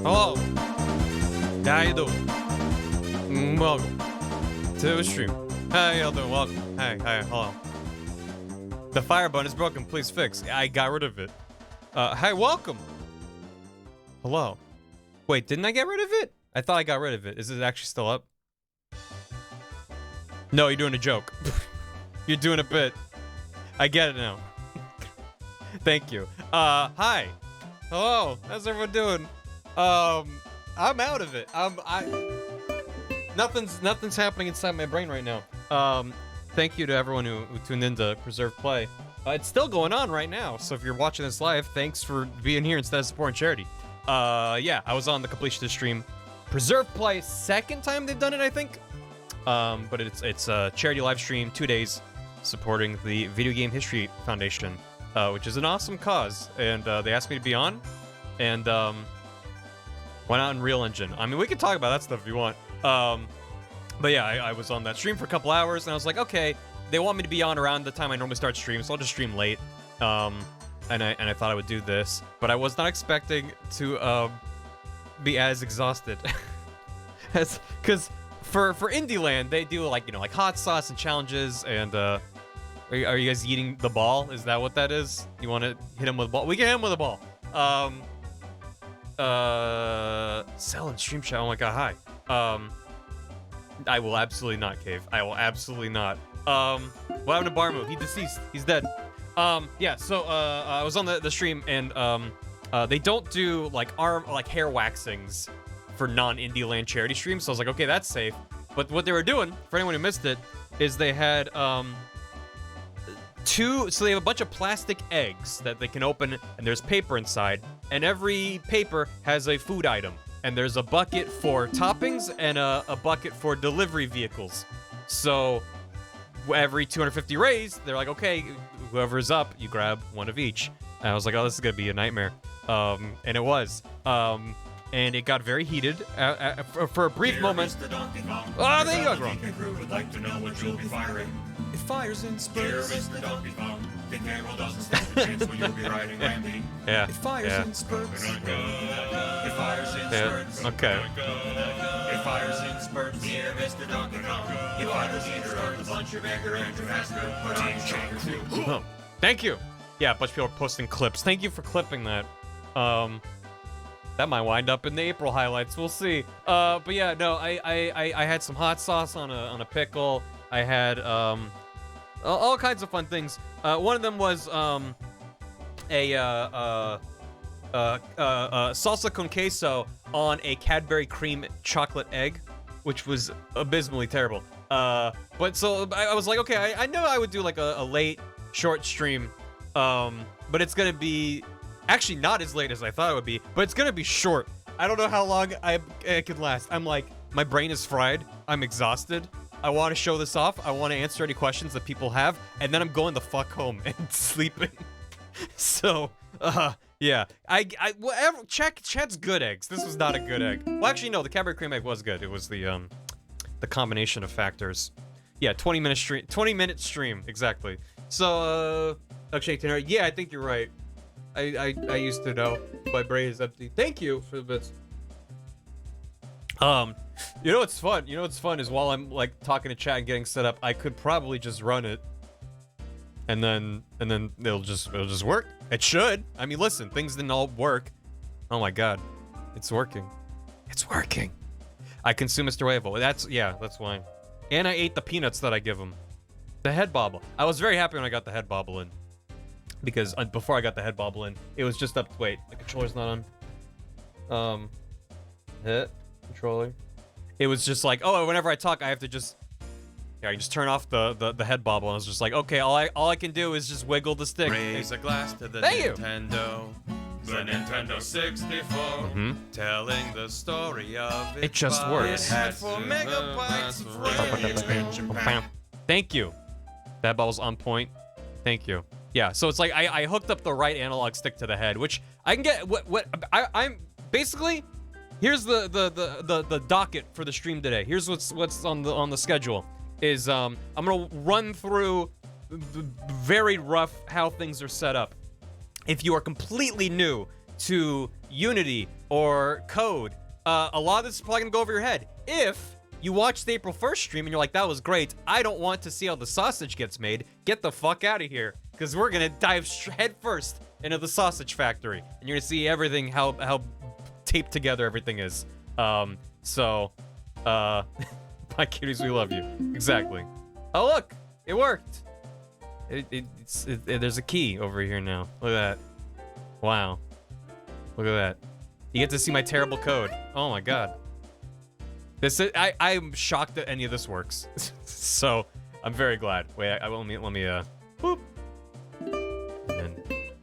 Hello. How you doing? Welcome to the stream. How y'all doing? Welcome. Hey, hello. The fire button is broken. Please fix. I got rid of it. Hi, welcome. Hello. Wait, didn't I get rid of it? I thought I got rid of it. Is it actually still up? No, you're doing a joke. You're doing a bit. I get it now. Thank you. Hi. Hello. How's everyone doing? I'm out of it. Nothing's happening inside my brain right now. Thank you to everyone who tuned in to Preserve Play. It's still going on right now, so if you're watching this live, thanks for being here instead of supporting charity. Yeah, I was on the completion of the stream. Preserve Play, second time they've done it, I think. But it's a charity live stream, 2 days, supporting the Video Game History Foundation, which is an awesome cause. And they asked me to be on, and went out in Real Engine. I mean, we can talk about that stuff if you want. But yeah, I was on that stream for a couple hours, and I was like, okay, they want me to be on around the time I normally start stream, so I'll just stream late. And I thought I would do this, but I was not expecting to be as exhausted. Because for Indie Land, they do like, you know, like hot sauce and challenges, and are you guys eating the ball? Is that what that is? You want to hit him with a ball? We can hit him with a ball. Sell and stream chat. Oh my god, hi. I will absolutely not, Cave. I will absolutely not. What happened to Barmu? He deceased. He's dead. Yeah, so, I was on the stream, and, they don't do, like, hair waxings for non-Indie Land charity streams, so I was like, okay, that's safe. But what they were doing, for anyone who missed it, is they had, so they have a bunch of plastic eggs that they can open, and there's paper inside, and every paper has a food item. And there's a bucket for toppings and a bucket for delivery vehicles. So every 250 rays, they're like, okay, whoever's up, you grab one of each. And I was like, oh, this is gonna be a nightmare. And it was. And it got very heated for a brief moment. Oh, there you go, Gron. It fires in spurts. The camera doesn't stand a chance when you'll be riding Randy. Yeah. It fires in spurts. It fires in spurts. Okay. It fires in spurts. Here, Mr. Donkey Kong. It fires in spurts. A bunch of anger and faster. Put on your oh, thank you. Yeah, a bunch of people are posting clips. Thank you for clipping that. That might wind up in the April highlights. We'll see. But yeah, no, I had some hot sauce on a pickle. I had all kinds of fun things. One of them was salsa con queso on a Cadbury cream chocolate egg, which was abysmally terrible. But so I was like, okay, I know I would do like a late short stream, but it's gonna be actually not as late as I thought it would be, but it's gonna be short. I don't know how long I can last. I'm like, my brain is fried. I'm exhausted. I want to show this off. I want to answer any questions that people have, and then I'm going the fuck home and sleeping. So, yeah. Whatever. Chat's good eggs. This was not a good egg. Well, actually, no. The Cadbury cream egg was good. It was the combination of factors. Yeah, 20-minute stream. 20-minute stream, exactly. So, Milkshake, yeah, I think you're right. I used to know. My brain is empty. Thank you for the bits. You know what's fun? You know what's fun is while I'm like talking to chat and getting set up, I could probably just run it, and then it'll just work. It should. I mean, listen, things didn't all work. Oh my god, it's working. It's working. I consume Mr. Wavo. That's why. And I ate the peanuts that I give him. The head bobble. I was very happy when I got the head bobble in, because before I got the head bobble in, it was just up. Wait, the controller's not on. Hit. Controller. It was just like, oh, whenever I talk, I have to just, yeah, I just turn off the head bobble, and I was just like, okay, all I can do is just wiggle the stick. Raise a glass to the Thank Nintendo. The Nintendo 64, telling the story of it just works. It had 4 megabytes of RAM. Thank you. That bobble's on point. Thank you. Yeah, so it's like I hooked up the right analog stick to the head, which I can get. I'm basically. Here's the docket for the stream today. Here's what's on the schedule. Is I'm gonna run through very rough how things are set up. If you are completely new to Unity or code, a lot of this is probably gonna go over your head. If you watch the April 1st stream and you're like, that was great, I don't want to see how the sausage gets made, get the fuck out of here, because we're gonna dive head first into the sausage factory, and you're gonna see everything, how taped together everything is. Bye cuties, we love you. Exactly. Oh look, it worked. There's a key over here now. Look at that. Wow. Look at that. You get to see my terrible code. Oh my god. This is, I'm shocked that any of this works. So I'm very glad. Wait, let me boop. And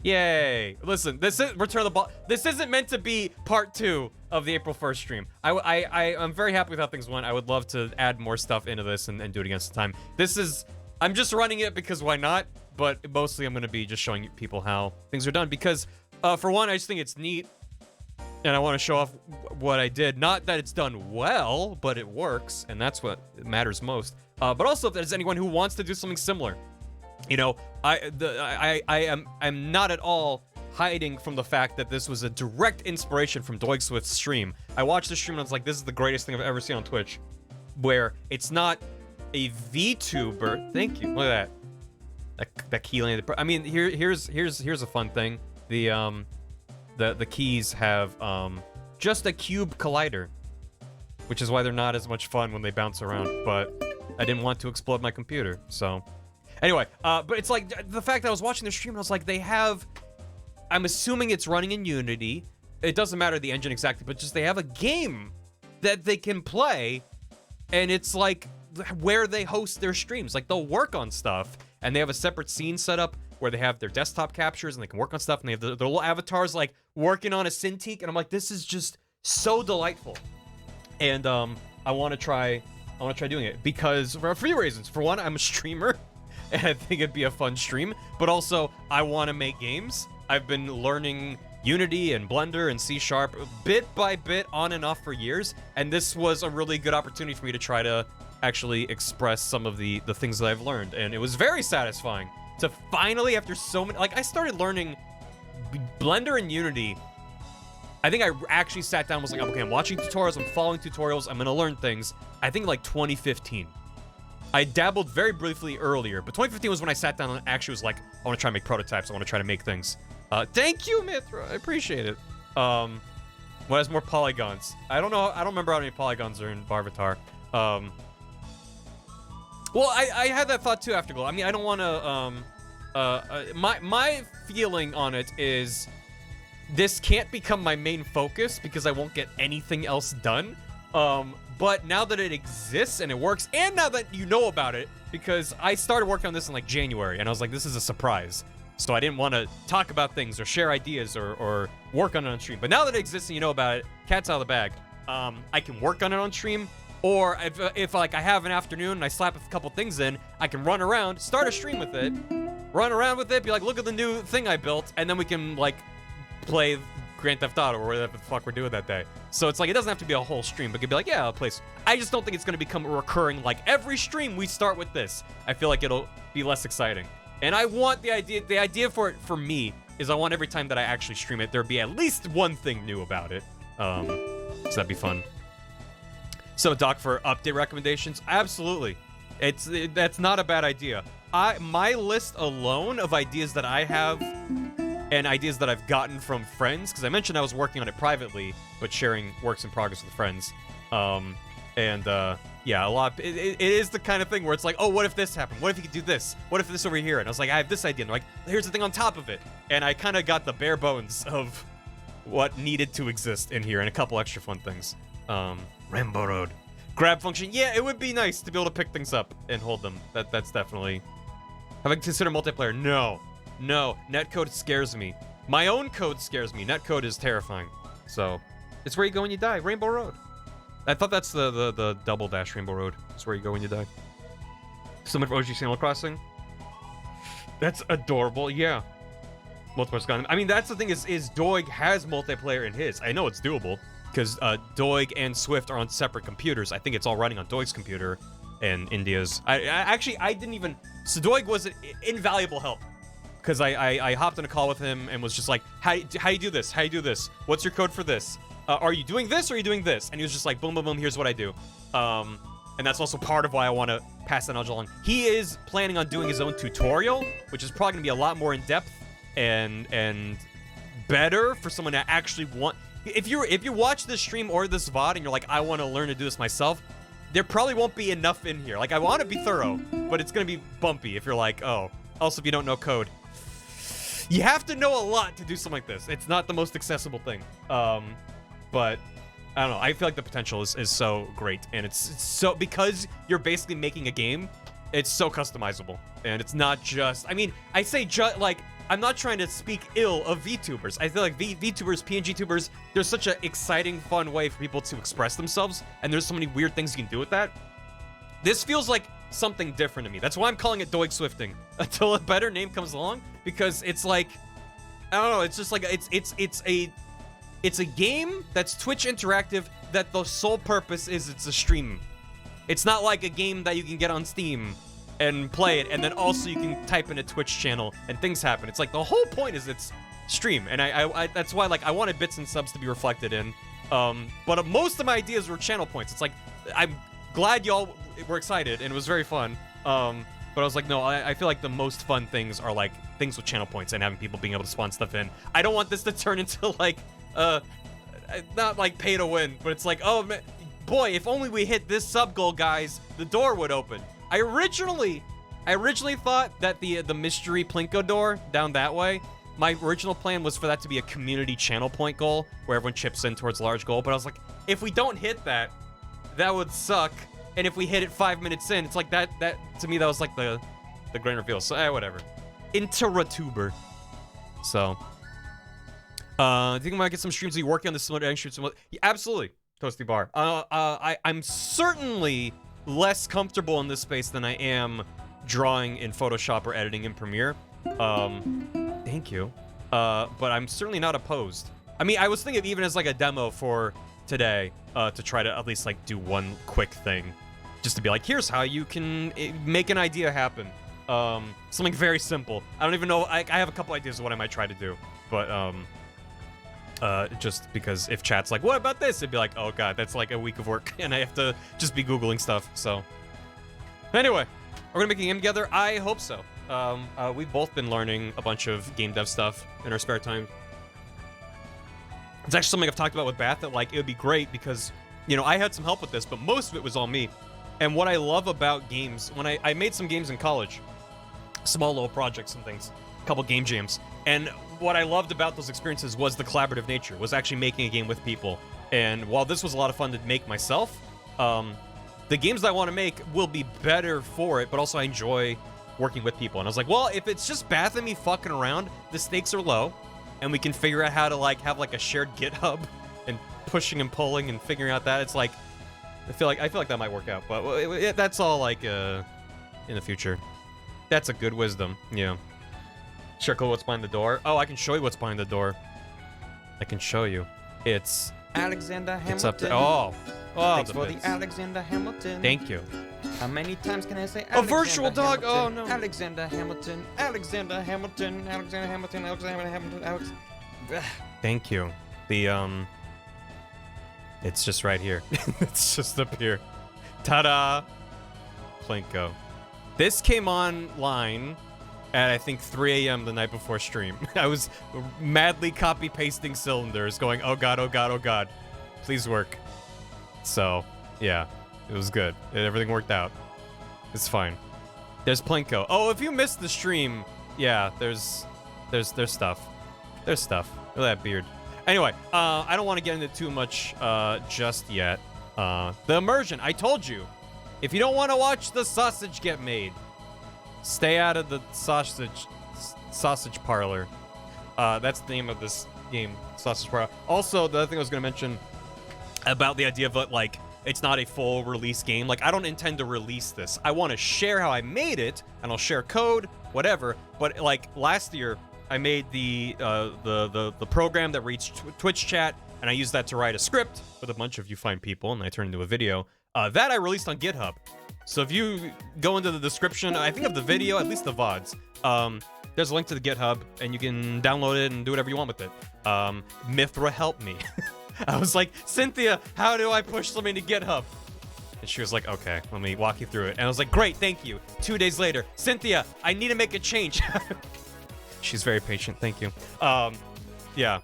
yay! Listen, this is return the ball. This isn't meant to be part 2 of the April 1st stream. I'm very happy with how things went. I would love to add more stuff into this and do it against the time. I'm just running it because why not? But mostly I'm gonna be just showing people how things are done because, for one, I just think it's neat. And I want to show off what I did. Not that it's done well, but it works, and that's what matters most. But also, if there's anyone who wants to do something similar, you know, I'm not at all hiding from the fact that this was a direct inspiration from Doig Swift's stream. I watched the stream and I was like, this is the greatest thing I've ever seen on Twitch, where it's not a VTuber. Thank you. Look at that. That key landed. I mean, here's a fun thing. The keys have just a cube collider, which is why they're not as much fun when they bounce around, but I didn't want to explode my computer, so. Anyway, but it's like, the fact that I was watching the stream and I was like, I'm assuming it's running in Unity. It doesn't matter the engine exactly, but just they have a game that they can play, and it's like where they host their streams. Like, they'll work on stuff, and they have a separate scene set up where they have their desktop captures and they can work on stuff, and they have their little avatars like working on a Cintiq, and I'm like, this is just so delightful. And I want to try doing it because for a few reasons. For one, I'm a streamer and I think it'd be a fun stream, but also I want to make games. I've been learning Unity and Blender and C# bit by bit on and off for years, and this was a really good opportunity for me to try to actually express some of the things that I've learned, and it was very satisfying to finally, after so many, like, I started learning Blender and Unity. I think I actually sat down and was like, okay, I'm watching tutorials, I'm following tutorials, I'm gonna learn things. I think like 2015. I dabbled very briefly earlier, but 2015 was when I sat down and actually was like, I want to try to make prototypes, I want to try to make things. Thank you, Mithra, I appreciate it. What has more polygons? I don't know, I don't remember how many polygons are in Barvatar. Well, I had that thought too after Glow. I mean, I don't want to, my feeling on it is this can't become my main focus because I won't get anything else done. But now that it exists and it works, and now that you know about it, because I started working on this in like January, and I was like, this is a surprise. So I didn't want to talk about things or share ideas or work on it on stream. But now that it exists and you know about it, cat's out of the bag. I can work on it on stream. Or if like I have an afternoon and I slap a couple things in, I can run around, start a stream with it, run around with it, be like, look at the new thing I built, and then we can like play Grand Theft Auto or whatever the fuck we're doing that day. So it's like, it doesn't have to be a whole stream, but it could be like, yeah, I'll play. I just don't think it's gonna become recurring, like every stream we start with this. I feel like it'll be less exciting. And I want the idea for it, for me, is I want every time that I actually stream it, there be at least one thing new about it. So that'd be fun. So, Doc, for update recommendations, absolutely. That's not a bad idea. My list alone of ideas that I have and ideas that I've gotten from friends, because I mentioned I was working on it privately, but sharing works in progress with friends. Yeah, a lot. It is the kind of thing where it's like, oh, what if this happened? What if you could do this? What if this over here? And I was like, I have this idea. And they're like, here's the thing on top of it. And I kind of got the bare bones of what needed to exist in here and a couple extra fun things. Rainbow Road. Grab function. Yeah, it would be nice to be able to pick things up and hold them. That's definitely... Have I considered multiplayer? No. No. Netcode scares me. My own code scares me. Netcode is terrifying. So, it's where you go when you die. Rainbow Road. I thought that's the double dash Rainbow Road. It's where you go when you die. Someone for OG Animal Crossing. That's adorable. Yeah. Multiplayer's gone. I mean, that's the thing is Doig has multiplayer in his. I know it's doable because Doig and Swift are on separate computers. I think it's all running on Doig's computer and India's. I didn't even. So Doig was an invaluable help because I hopped on a call with him and was just like, how you do this? How you do this? What's your code for this? Are you doing this or are you doing this? And he was just like, boom, boom, boom, here's what I do. And that's also part of why I want to pass that knowledge along. He is planning on doing his own tutorial, which is probably going to be a lot more in-depth and better for someone to actually want... If you watch this stream or this VOD and you're like, I want to learn to do this myself, there probably won't be enough in here. Like, I want to be thorough, but it's going to be bumpy if you're like, oh. Also, if you don't know code. You have to know a lot to do something like this. It's not the most accessible thing. But... I don't know. I feel like the potential is so great, and it's so, because you're basically making a game, it's so customizable, and it's not just, I mean, I say just, like, I'm not trying to speak ill of VTubers. I feel like VTubers, PNG tubers, there's such an exciting, fun way for people to express themselves, and there's so many weird things you can do with that. This feels like something different to me. That's why I'm calling it Doig Swifting, until a better name comes along, because it's like, I don't know, it's just like, it's a game that's Twitch interactive that the sole purpose is it's a stream. It's not like a game that you can get on Steam and play it, and then also you can type in a Twitch channel and things happen. It's like the whole point is it's stream, and I that's why, like, I wanted bits and subs to be reflected in. But most of my ideas were channel points. It's like, I'm glad y'all were excited and it was very fun. But I was like, no, I feel like the most fun things are like things with channel points and having people being able to spawn stuff in. I don't want this to turn into like not like pay to win, but it's like, oh man, boy, if only we hit this sub goal, guys, the door would open. I originally thought that the mystery Plinko door down that way, my original plan was for that to be a community channel point goal where everyone chips in towards large goal, but I was like, if we don't hit that, that would suck. And if we hit it 5 minutes in, it's like that to me, that was like the grand reveal. So whatever. Interatuber. So do you think we might get some streams? Are you working on the similar streams? Yeah, absolutely, Toasty Bar. I'm certainly less comfortable in this space than I am drawing in Photoshop or editing in Premiere. Thank you. But I'm certainly not opposed. I mean, I was thinking of even as like a demo for today, to try to at least like do one quick thing, just to be like, here's how you can make an idea happen. Something very simple. I don't even know. I have a couple ideas of what I might try to do, but just because if chat's like, what about this? It'd be like, oh god, that's like a week of work, and I have to just be Googling stuff, so. Anyway, we're gonna make a game together? I hope so. We've both been learning a bunch of game dev stuff in our spare time. It's actually something I've talked about with Bath, that like, it would be great because, you know, I had some help with this, but most of it was all me. And what I love about games, when I made some games in college, small little projects and things, a couple game jams, and what I loved about those experiences was the collaborative nature, was actually making a game with people. And while this was a lot of fun to make myself, the games that I want to make will be better for it, but also I enjoy working with people. And I was like, well, if it's just Bath and me fucking around, the stakes are low, and we can figure out how to like have like a shared GitHub and pushing and pulling and figuring out that, it's like, I feel like that might work out. But that's all like in the future. That's a good wisdom, yeah. Circle what's behind the door. Oh, I can show you what's behind the door. I can show you. It's Alexander Hamilton. It's up there. Oh, thanks for the Alexander Hamilton. Thank you. How many times can I say a virtual dog? Hamilton, Oh no. Alexander Hamilton. Alexander Hamilton. Alexander Hamilton. Alexander Hamilton. Alex. Thank you. The it's just right here. It's just up here. Ta-da! Plinko. This came online at, I think, 3 a.m. the night before stream. I was madly copy-pasting cylinders, going, oh god, oh god, oh god. Please work. So, yeah. It was good. Everything worked out. It's fine. There's Plinko. Oh, if you missed the stream, yeah, there's stuff. There's stuff. Look at that beard. Anyway, I don't want to get into too much just yet. The immersion, I told you. If you don't want to watch the sausage get made, stay out of the sausage parlor. That's the name of this game, sausage parlor. Also, the other thing I was going to mention about the idea of it, like, it's not a full release game. Like, I don't intend to release this. I want to share how I made it, and I'll share code, whatever. But like last year, I made the program that reads Twitch chat, and I used that to write a script with a bunch of you fine people, and I turned into a video. That I released on GitHub. So if you go into the description, I think of the video, at least the VODs, there's a link to the GitHub, and you can download it and do whatever you want with it. Mithra helped me. I was like, Cynthia, how do I push something to GitHub? And she was like, okay, let me walk you through it. And I was like, great, thank you. 2 days later, Cynthia, I need to make a change. She's very patient, thank you. Yeah.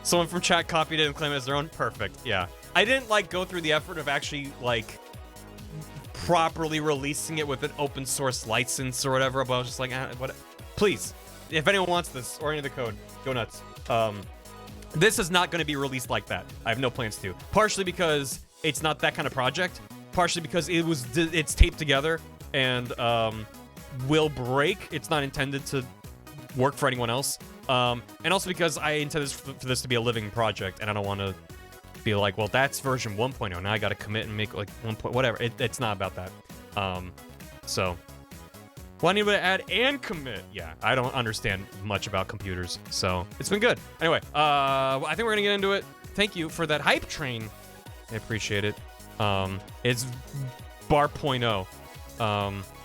Someone from chat copied it and claimed it as their own. Perfect, yeah. I didn't, like, go through the effort of actually, like, properly releasing it with an open source license or whatever, but I was just like, what? Please, if anyone wants this or any of the code, go nuts. This is not going to be released like that. I have no plans to. Partially because it's not that kind of project. Partially because it's taped together and will break. It's not intended to work for anyone else. And also because I intend for this to be a living project, and I don't want to be like, well, that's version 1.0. Now I got to commit and make like 1. Whatever. It's not about that. So, well, I need to add and commit. Yeah, I don't understand much about computers, so it's been good. Anyway, I think we're gonna get into it. Thank you for that hype train. I appreciate it. It's bar.0.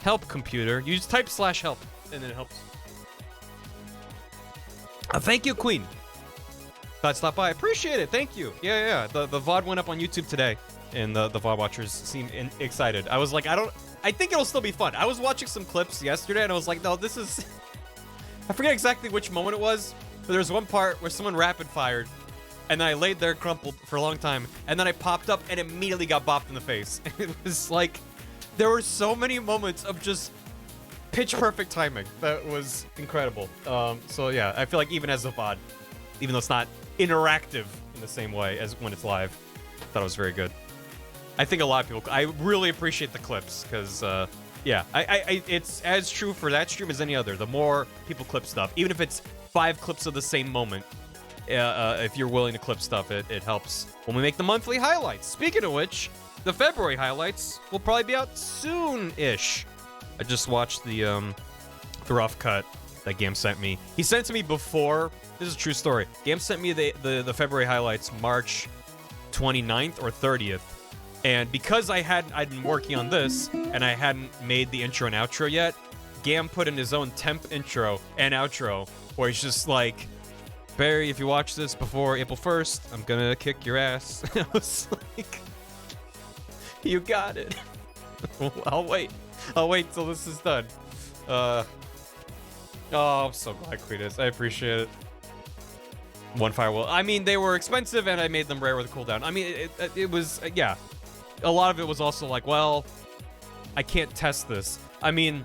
Help computer. You just type /help, and then it helps. Thank you, Queen. Thought stop by. Appreciate it. Thank you. Yeah. The VOD went up on YouTube today, and the VOD watchers seem excited. I was like, I think it'll still be fun. I was watching some clips yesterday, and I was like, no, this is... I forget exactly which moment it was, but there was one part where someone rapid-fired, and then I laid there crumpled for a long time, and then I popped up and immediately got bopped in the face. It was like... There were so many moments of just pitch-perfect timing. That was incredible. So yeah, I feel like even as a VOD, even though it's not interactive in the same way as when it's live, I thought it was very good. I think a lot of people... I really appreciate the clips, because, yeah, it's as true for that stream as any other. The more people clip stuff, even if it's 5 clips of the same moment, if you're willing to clip stuff, it helps when we make the monthly highlights. Speaking of which, the February highlights will probably be out soon-ish. I just watched the rough cut that Gam sent me. He sent it to me before... This is a true story. Gam sent me the February highlights March 29th or 30th. And because I'd been working on this, and I hadn't made the intro and outro yet, Gam put in his own temp intro and outro, where he's just like, Barry, if you watch this before April 1st, I'm gonna kick your ass. I was like, you got it. I'll wait till this is done. Oh, I'm so glad Queen is. I appreciate it. One firewall. I mean, they were expensive, and I made them rare with a cooldown. I mean, it was, yeah. A lot of it was also like, well, I can't test this. I mean,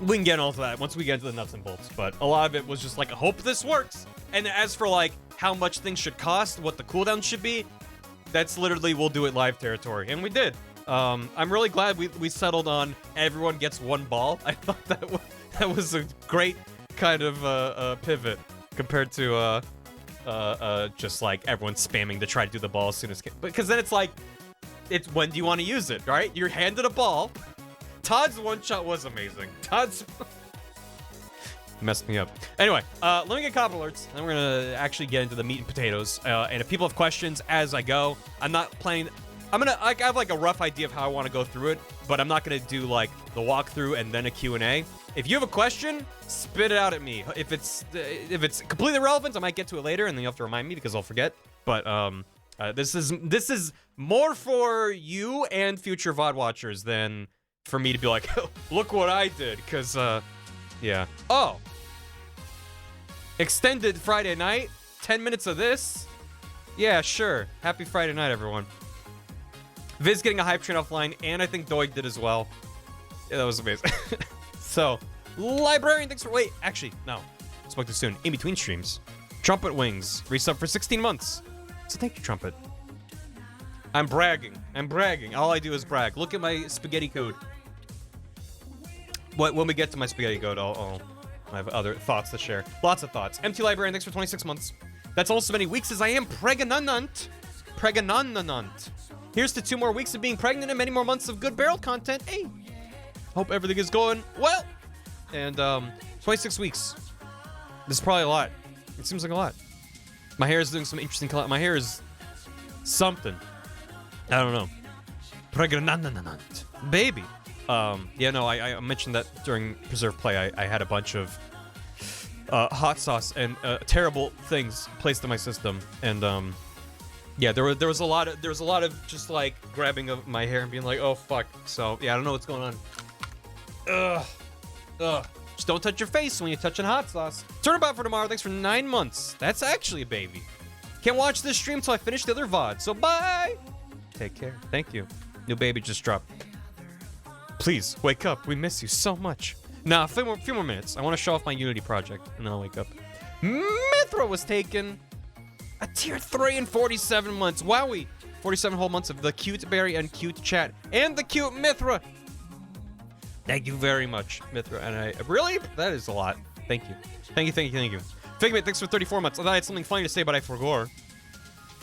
we can get into that once we get into the nuts and bolts, but a lot of it was just like, I hope this works. And as for like how much things should cost, what the cooldown should be, that's literally we'll do it live territory, and we did. I'm really glad we settled on everyone gets 1 ball. I thought that was a great kind of pivot compared to just like everyone spamming to try to do the ball as soon as because then it's like, it's when do you want to use it, right? You're handed a ball. Todd's one shot was amazing. Todd's messed me up. Anyway, let me get comment alerts, and we're gonna actually get into the meat and potatoes. And if people have questions as I go, I'm not planning. I have like a rough idea of how I want to go through it, but I'm not gonna do like the walkthrough and then a Q&A. If you have a question, spit it out at me. If it's completely irrelevant, I might get to it later, and then you have to remind me because I'll forget. But this is more for you and future VOD watchers than for me to be like, oh, look what I did, because, yeah. Oh! Extended Friday night? 10 minutes of this? Yeah, sure. Happy Friday night, everyone. Viz getting a hype train offline, and I think Doig did as well. Yeah, that was amazing. So, Librarian, thanks for... Wait, actually, no. Spoke too soon. In between streams. Trumpet Wings, resub for 16 months. So thank you, Trumpet. I'm bragging. All I do is brag. Look at my spaghetti code. When we get to my spaghetti code, I'll have other thoughts to share. Lots of thoughts. MT Librarian, thanks for 26 months. That's almost as many weeks as I am pregnant. Here's to 2 more weeks of being pregnant and many more months of good barrel content. Hey. Hope everything is going well. And 26 weeks. This is probably a lot. It seems like a lot. My hair is doing some interesting color. My hair is something. I don't know. Pregnant. Baby. Yeah, no, I mentioned that during Preserve Play. I had a bunch of hot sauce and terrible things placed in my system, and yeah, there was a lot of just like grabbing of my hair and being like, oh fuck. So yeah, I don't know what's going on. Ugh. Just don't touch your face when you're touching hot sauce. Turnabout for tomorrow. Thanks for 9 months. That's actually a baby. Can't watch this stream till I finish the other VOD. So bye. Take care. Thank you. New baby just dropped. Please wake up. We miss you so much. Nah, a few more minutes. I want to show off my Unity project, and then I'll wake up. Mithra was taken. A tier 3 in 47 months. Wowie. 47 whole months of the cute Barry and cute chat. And the cute Mithra. Thank you very much, Mithra. And I really, that is a lot. Thank you. Thank you. Figment, thanks for 34 months. I thought I had something funny to say, but I forgot.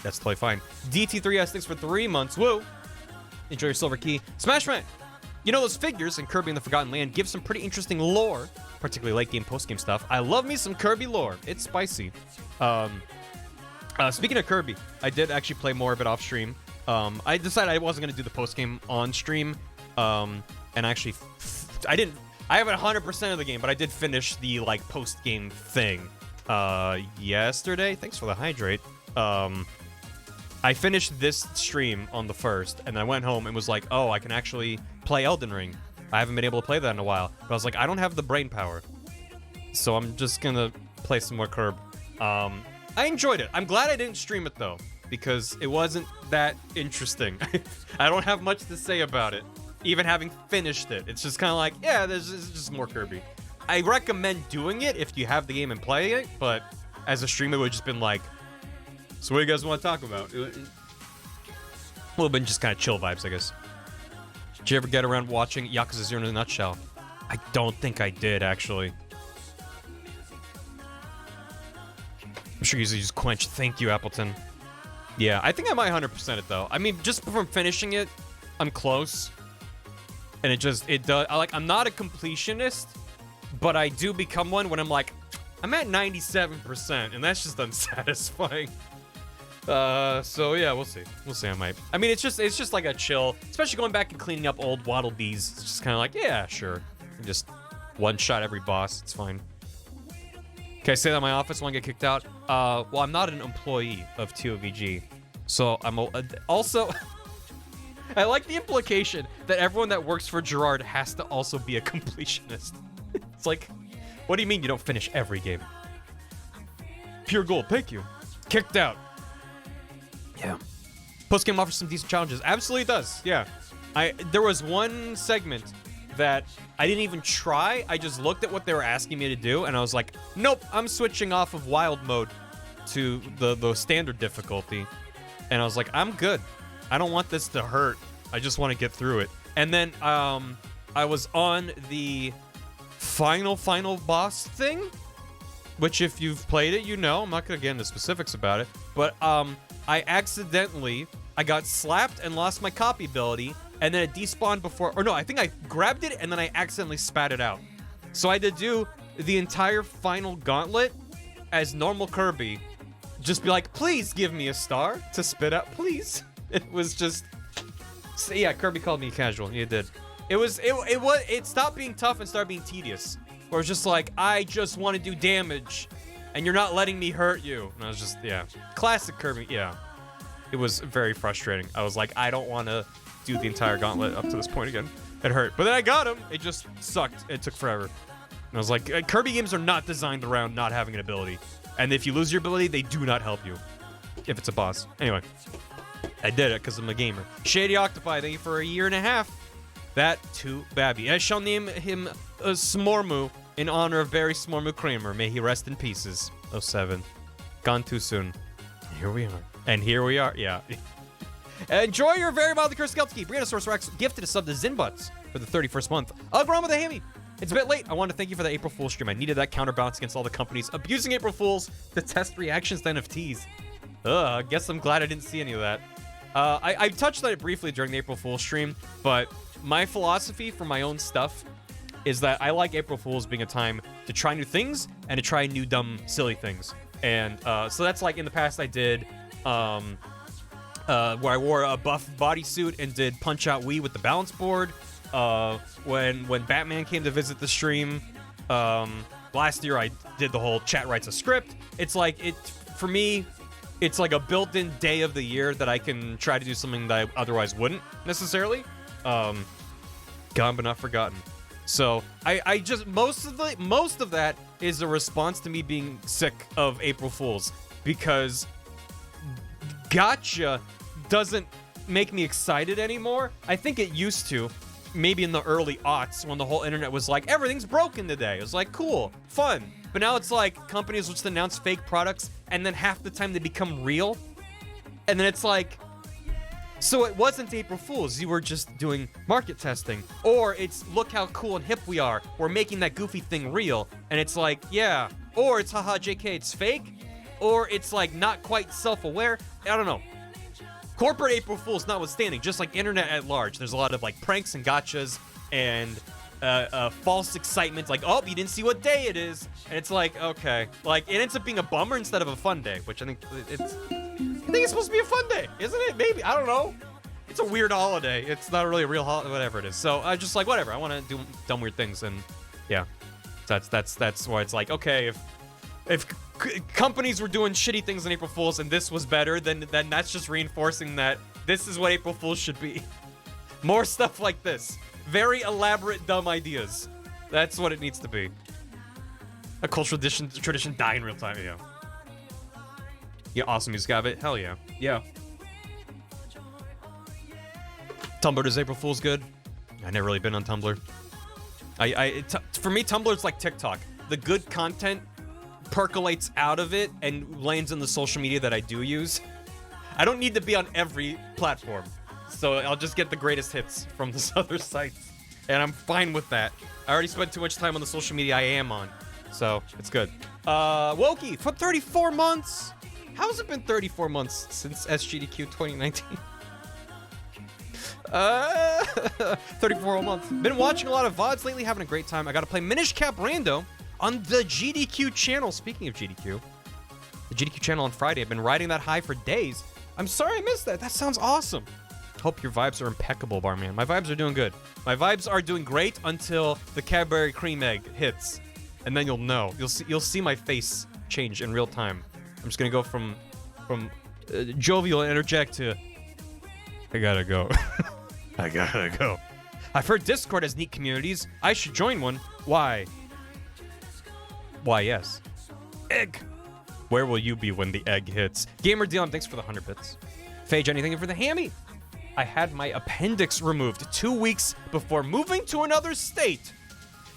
That's totally fine. DT3S, thanks for 3 months. Woo. Enjoy your silver key. Smashman. You know those figures in Kirby and the Forgotten Land give some pretty interesting lore, particularly late game, post game stuff. I love me some Kirby lore. It's spicy. Speaking of Kirby, I did actually play more of it off stream. I decided I wasn't gonna do the post game on stream. And actually, I haven't 100% of the game, but I did finish the like post game thing yesterday. Thanks for the hydrate. I finished this stream on the 1st, and I went home and was like, oh, I can actually play Elden Ring. I haven't been able to play that in a while. But I was like, I don't have the brain power. So I'm just gonna play some more Curb. I enjoyed it. I'm glad I didn't stream it, though, because it wasn't that interesting. I don't have much to say about it, even having finished it. It's just kind of like, yeah, there's just more Kirby. I recommend doing it if you have the game and play it, but as a streamer, it would have just been like, so what do you guys want to talk about? It would have been just kind of chill vibes, I guess. Did you ever get around watching Yakuza 0 in a nutshell? I don't think I did, actually. I'm sure you usually use Quench. Thank you, Appleton. Yeah, I think I might 100% it, though. I mean, just from finishing it, I'm close. And it does, I'm not a completionist, but I do become one when I'm like, I'm at 97%, and that's just unsatisfying. So yeah, we'll see. I might. I mean, it's just like a chill, especially going back and cleaning up old Waddle Bees. It's just kind of like, yeah, sure. Just one shot every boss. It's fine. Can I say that in my office when I get kicked out? Well, I'm not an employee of TOVG, so I'm also. I like the implication that everyone that works for Gerard has to also be a completionist. It's like, what do you mean you don't finish every game? Pure gold, thank you. Kicked out. Yeah. Post-game offers some decent challenges. Absolutely does, yeah. There was one segment that I didn't even try. I just looked at what they were asking me to do, and I was like, nope, I'm switching off of wild mode to the standard difficulty. And I was like, I'm good. I don't want this to hurt. I just want to get through it. And then I was on the final boss thing, which if you've played it, you know. I'm not going to get into specifics about it. But I got slapped and lost my copy ability, and then it despawned before, or no, I think I grabbed it and then I accidentally spat it out. So I had to do the entire final gauntlet as normal Kirby. Just be like, please give me a star to spit out, please. It was just, so yeah, Kirby called me casual. He did. It stopped being tough and started being tedious. Where it's just like, I just want to do damage, and you're not letting me hurt you. And I was just, yeah, classic Kirby. Yeah, it was very frustrating. I was like, I don't want to do the entire gauntlet up to this point again. It hurt, but then I got him. It just sucked. It took forever. And I was like, Kirby games are not designed around not having an ability, and if you lose your ability, they do not help you if it's a boss. Anyway. I did it because I'm a gamer. Shady Octopi, thank you for a year and a half. That too, Babby. I shall name him Smormu in honor of Barry Smormu Kramer. May he rest in pieces. 07. Gone too soon. Here we are. And here we are, yeah. Enjoy your very mildly cursed Skeltki. Briannosaurus Rex gifted a sub to Zinbutts for the 31st month. Ugron with a hammy. It's a bit late. I wanted to thank you for the April Fool's stream. I needed that counterbalance against all the companies abusing April Fools to test reactions to NFTs. I guess I'm glad I didn't see any of that. I touched on it briefly during the April Fool's stream, but my philosophy for my own stuff is that I like April Fool's being a time to try new things and to try new, dumb, silly things. And so that's like in the past I did where I wore a buff bodysuit and did Punch-Out Wii with the balance board. When Batman came to visit the stream, last year I did the whole chat writes a script. It's like, for me, it's like a built-in day of the year that I can try to do something that I otherwise wouldn't necessarily. Gone but not forgotten. So I just most of that is a response to me being sick of April Fools, because gotcha doesn't make me excited anymore. I think it used to, maybe in the early aughts when the whole internet was like, everything's broken today. It was like, cool, fun. But now it's like companies will just announce fake products and then half the time they become real. And then it's like, so it wasn't April Fools, you were just doing market testing. Or it's, look how cool and hip we are, we're making that goofy thing real. And it's like, yeah. Or it's, haha, JK, it's fake. Or it's like not quite self-aware. I don't know. Corporate April Fools notwithstanding, just like internet at large, there's a lot of like pranks and gotchas and false excitement, like, oh, you didn't see what day it is. And it's like, okay. Like, it ends up being a bummer instead of a fun day, which I think it's supposed to be a fun day, isn't it? Maybe, I don't know. It's a weird holiday. It's not really a real holiday, whatever it is. So I just like, whatever. I want to do dumb weird things, and yeah, that's why it's like, okay, if companies were doing shitty things on April Fools and this was better, then that's just reinforcing that this is what April Fools should be. More stuff like this. Very elaborate, dumb ideas. That's what it needs to be. A cultural tradition die in real time, yeah. Yeah, awesome music out of it. Hell yeah. Yeah. Tumblr, does April Fool's good? I've never really been on Tumblr. For me, Tumblr is like TikTok. The good content percolates out of it and lands in the social media that I do use. I don't need to be on every platform, so I'll just get the greatest hits from this other sites, and I'm fine with that. I already spent too much time on the social media I am on, so it's good. Wokey, for 34 months? How has it been 34 months since SGDQ 2019? 34 a month. Been watching a lot of VODs lately, having a great time. I gotta play Minish Cap Rando on the GDQ channel. Speaking of GDQ, the GDQ channel on Friday. I've been riding that high for days. I'm sorry I missed that. That sounds awesome. Hope your vibes are impeccable, Barman. My vibes are doing good. My vibes are doing great until the Cadbury cream egg hits, and then you'll know. You'll see my face change in real time. I'm just gonna go from jovial and energetic to I gotta go. I gotta go. I've heard Discord has neat communities. I should join one. Why? Why, yes. Egg. Where will you be when the egg hits? Gamer Dion, thanks for the 100 bits. Phage, anything for the hammy? I had my appendix removed 2 weeks before moving to another state.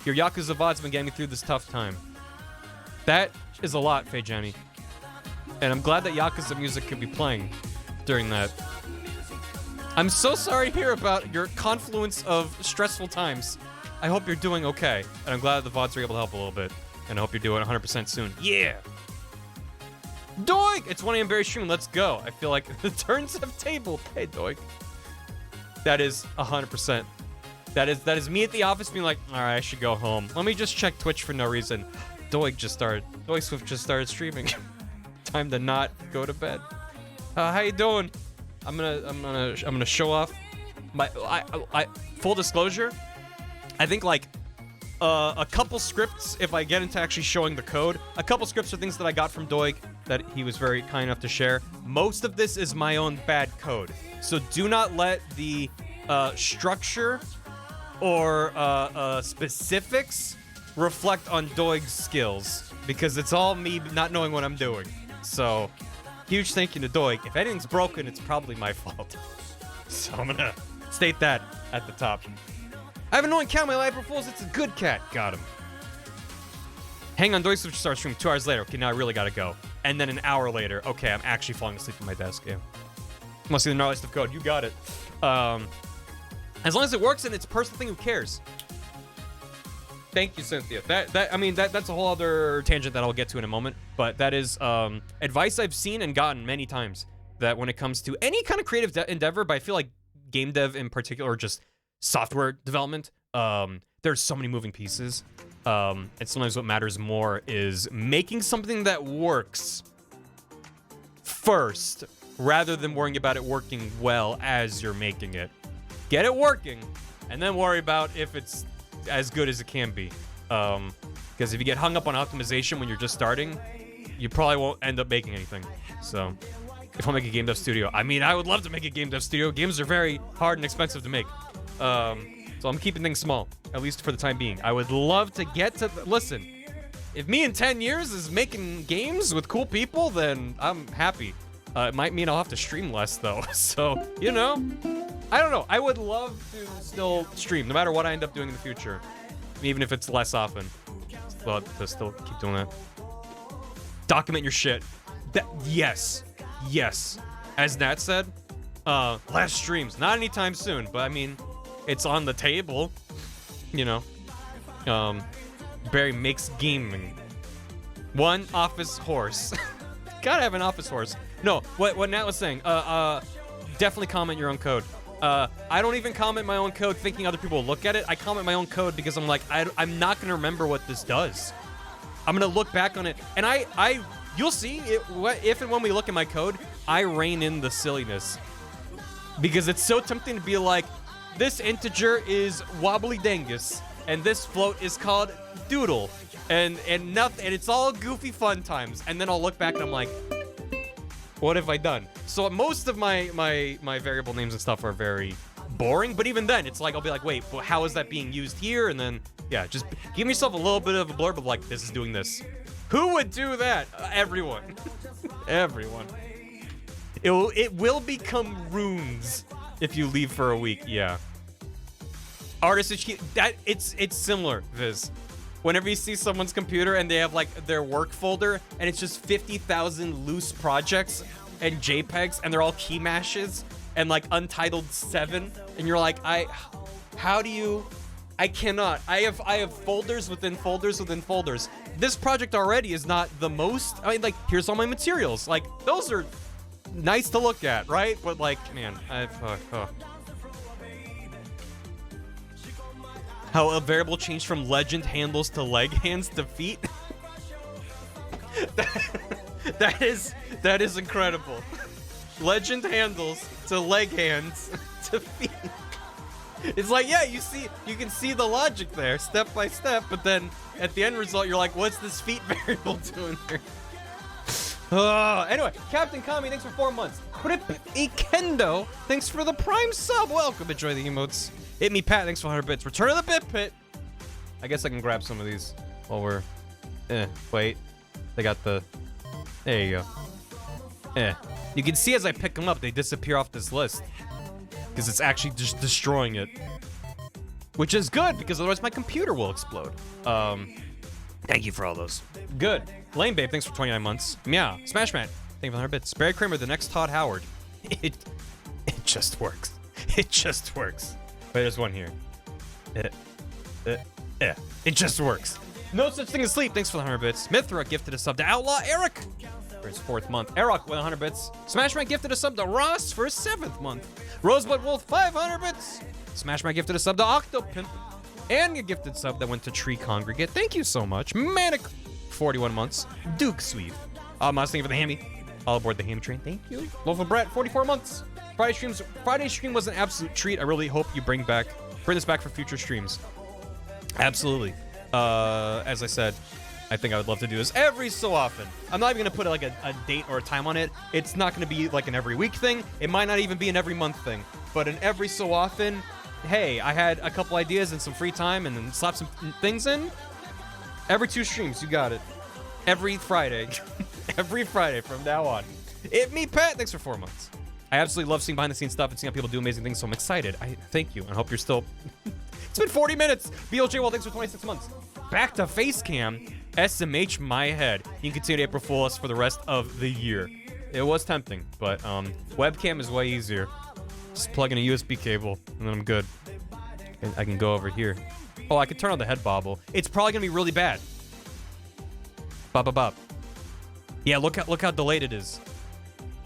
Your Yakuza VOD's been getting me through this tough time. That is a lot, Phage. And I'm glad that Yakuza music could be playing during that. I'm so sorry to hear about your confluence of stressful times. I hope you're doing okay. And I'm glad that the VODs are able to help a little bit. And I hope you're doing 100% soon. Yeah! Doig! It's 1 a.m. BarryIsStreaming. Let's go. I feel like the turns have tabled. Hey, Doig. That is 100%. That is me at the office being like, all right, I should go home. Let me just check Twitch for no reason. Doig Swift just started streaming. Time to not go to bed. How you doing? I'm gonna show off my full disclosure. I think like a couple scripts, if I get into actually showing the code, a couple scripts are things that I got from Doig that he was very kind enough to share. Most of this is my own bad code, so do not let the structure or specifics reflect on Doig's skills, because it's all me not knowing what I'm doing. So huge thank you to Doig. If anything's broken, it's probably my fault. So I'm gonna state that at the top. I have an annoying cat in my life, Fools. It's a good cat. Got him. Hang on, Doig Switch starts streaming 2 hours later. Okay, now I really gotta go. And then an hour later, okay, I'm actually falling asleep at my desk. Yeah. Must see the gnarliest of code. You got it. As long as it works and it's a personal thing, who cares? Thank you, Cynthia. That's a whole other tangent that I'll get to in a moment. But that is advice I've seen and gotten many times, that when it comes to any kind of creative endeavor, but I feel like game dev in particular, or just software development, there's so many moving pieces. And sometimes what matters more is making something that works first, rather than worrying about it working well as you're making it. Get it working, and then worry about if it's as good as it can be. Because if you get hung up on optimization when you're just starting, you probably won't end up making anything. So, if I make a game dev studio, I mean, I would love to make a game dev studio. Games are very hard and expensive to make. So I'm keeping things small, at least for the time being. I would love to get to... Listen, if me in 10 years is making games with cool people, then I'm happy. It might mean I'll have to stream less, though. So, you know, I don't know. I would love to still stream, no matter what I end up doing in the future. Even if it's less often. To still keep doing that. Document your shit. Yes. Yes. As Nat said, less streams. Not anytime soon, but I mean, it's on the table. You know. Barry makes gaming. One office horse. Gotta have an office horse. No, what Nat was saying, definitely comment your own code. I don't even comment my own code thinking other people will look at it. I comment my own code because I'm like, I'm not gonna remember what this does. I'm gonna look back on it, and you'll see, if and when we look at my code, I rein in the silliness. Because it's so tempting to be like, this integer is wobbly dangus, and this float is called doodle, and it's all goofy fun times. And then I'll look back and I'm like, what have I done? So most of my variable names and stuff are very boring, but even then, it's like, I'll be like, wait, well, how is that being used here? And then, yeah, just give yourself a little bit of a blurb of like, this is doing this. Who would do that? Everyone. Everyone. It will become runes if you leave for a week, yeah. Artist achieve, it's similar, Viz. Whenever you see someone's computer and they have like their work folder and it's just 50,000 loose projects and JPEGs and they're all key mashes and like untitled 7, and you're like, how do you? I cannot. I have folders within folders within folders. This project already is not the most. I mean, like, here's all my materials. Like, those are nice to look at, right? But like, man, how a variable changed from legend handles to leg hands to feet. that is incredible. Legend handles to leg hands to feet. It's like, yeah, you can see the logic there, step by step, but then at the end result, you're like, what's this feet variable doing here? Anyway, Captain Kami, thanks for 4 months. Rip Ikendo, thanks for the Prime sub. Welcome, enjoy the emotes. Hit me, Pat, thanks for 100 bits. Return of the Bit Pit. I guess I can grab some of these while we're... wait. They got the... There you go. You can see as I pick them up, they disappear off this list. Because it's actually just destroying it. Which is good, because otherwise my computer will explode. Thank you for all those. Good. Lane Babe, thanks for 29 months. Meow. Smashman, thank you for 100 bits. Barry Kramer, the next Todd Howard. It just works. It just works. Wait, there's one here. It just works. No such thing as sleep. Thanks for the 100 bits. Mithra gifted a sub to Outlaw Eric for his 4th month. Eric with 100 bits. Smashman gifted a sub to Ross for his 7th month. Rosebud Wolf 500 bits. Smashman gifted a sub to Octopimp. And a gifted sub that went to Tree Congregate. Thank you so much. Manic 41 months. Duke Sweet. I was thinking for the hammy. All aboard the ham train. Thank you. Loaf of Brett 44 months. Friday stream was an absolute treat. I really hope you bring this back for future streams. Absolutely. As I said, I think I would love to do this every so often. I'm not even gonna put like a date or a time on it. It's not gonna be like an every week thing. It might not even be an every month thing. But an every so often, hey, I had a couple ideas and some free time and then slap some things in. Every 2 streams, you got it. Every Friday. Every Friday from now on. Me, Pat, thanks for 4 months. I absolutely love seeing behind the scenes stuff and seeing how people do amazing things, so I'm excited. I thank you and hope you're still... It's been 40 minutes. BLJ, well, thanks for 26 months. Back to Facecam. SMH my head. You can continue to April Fool us for the rest of the year. It was tempting, but webcam is way easier. Just plug in a USB cable and then I'm good. And I can go over here. Oh, I could turn on the head bobble. It's probably gonna be really bad. Bop, bop, bop. Yeah, look how delayed it is.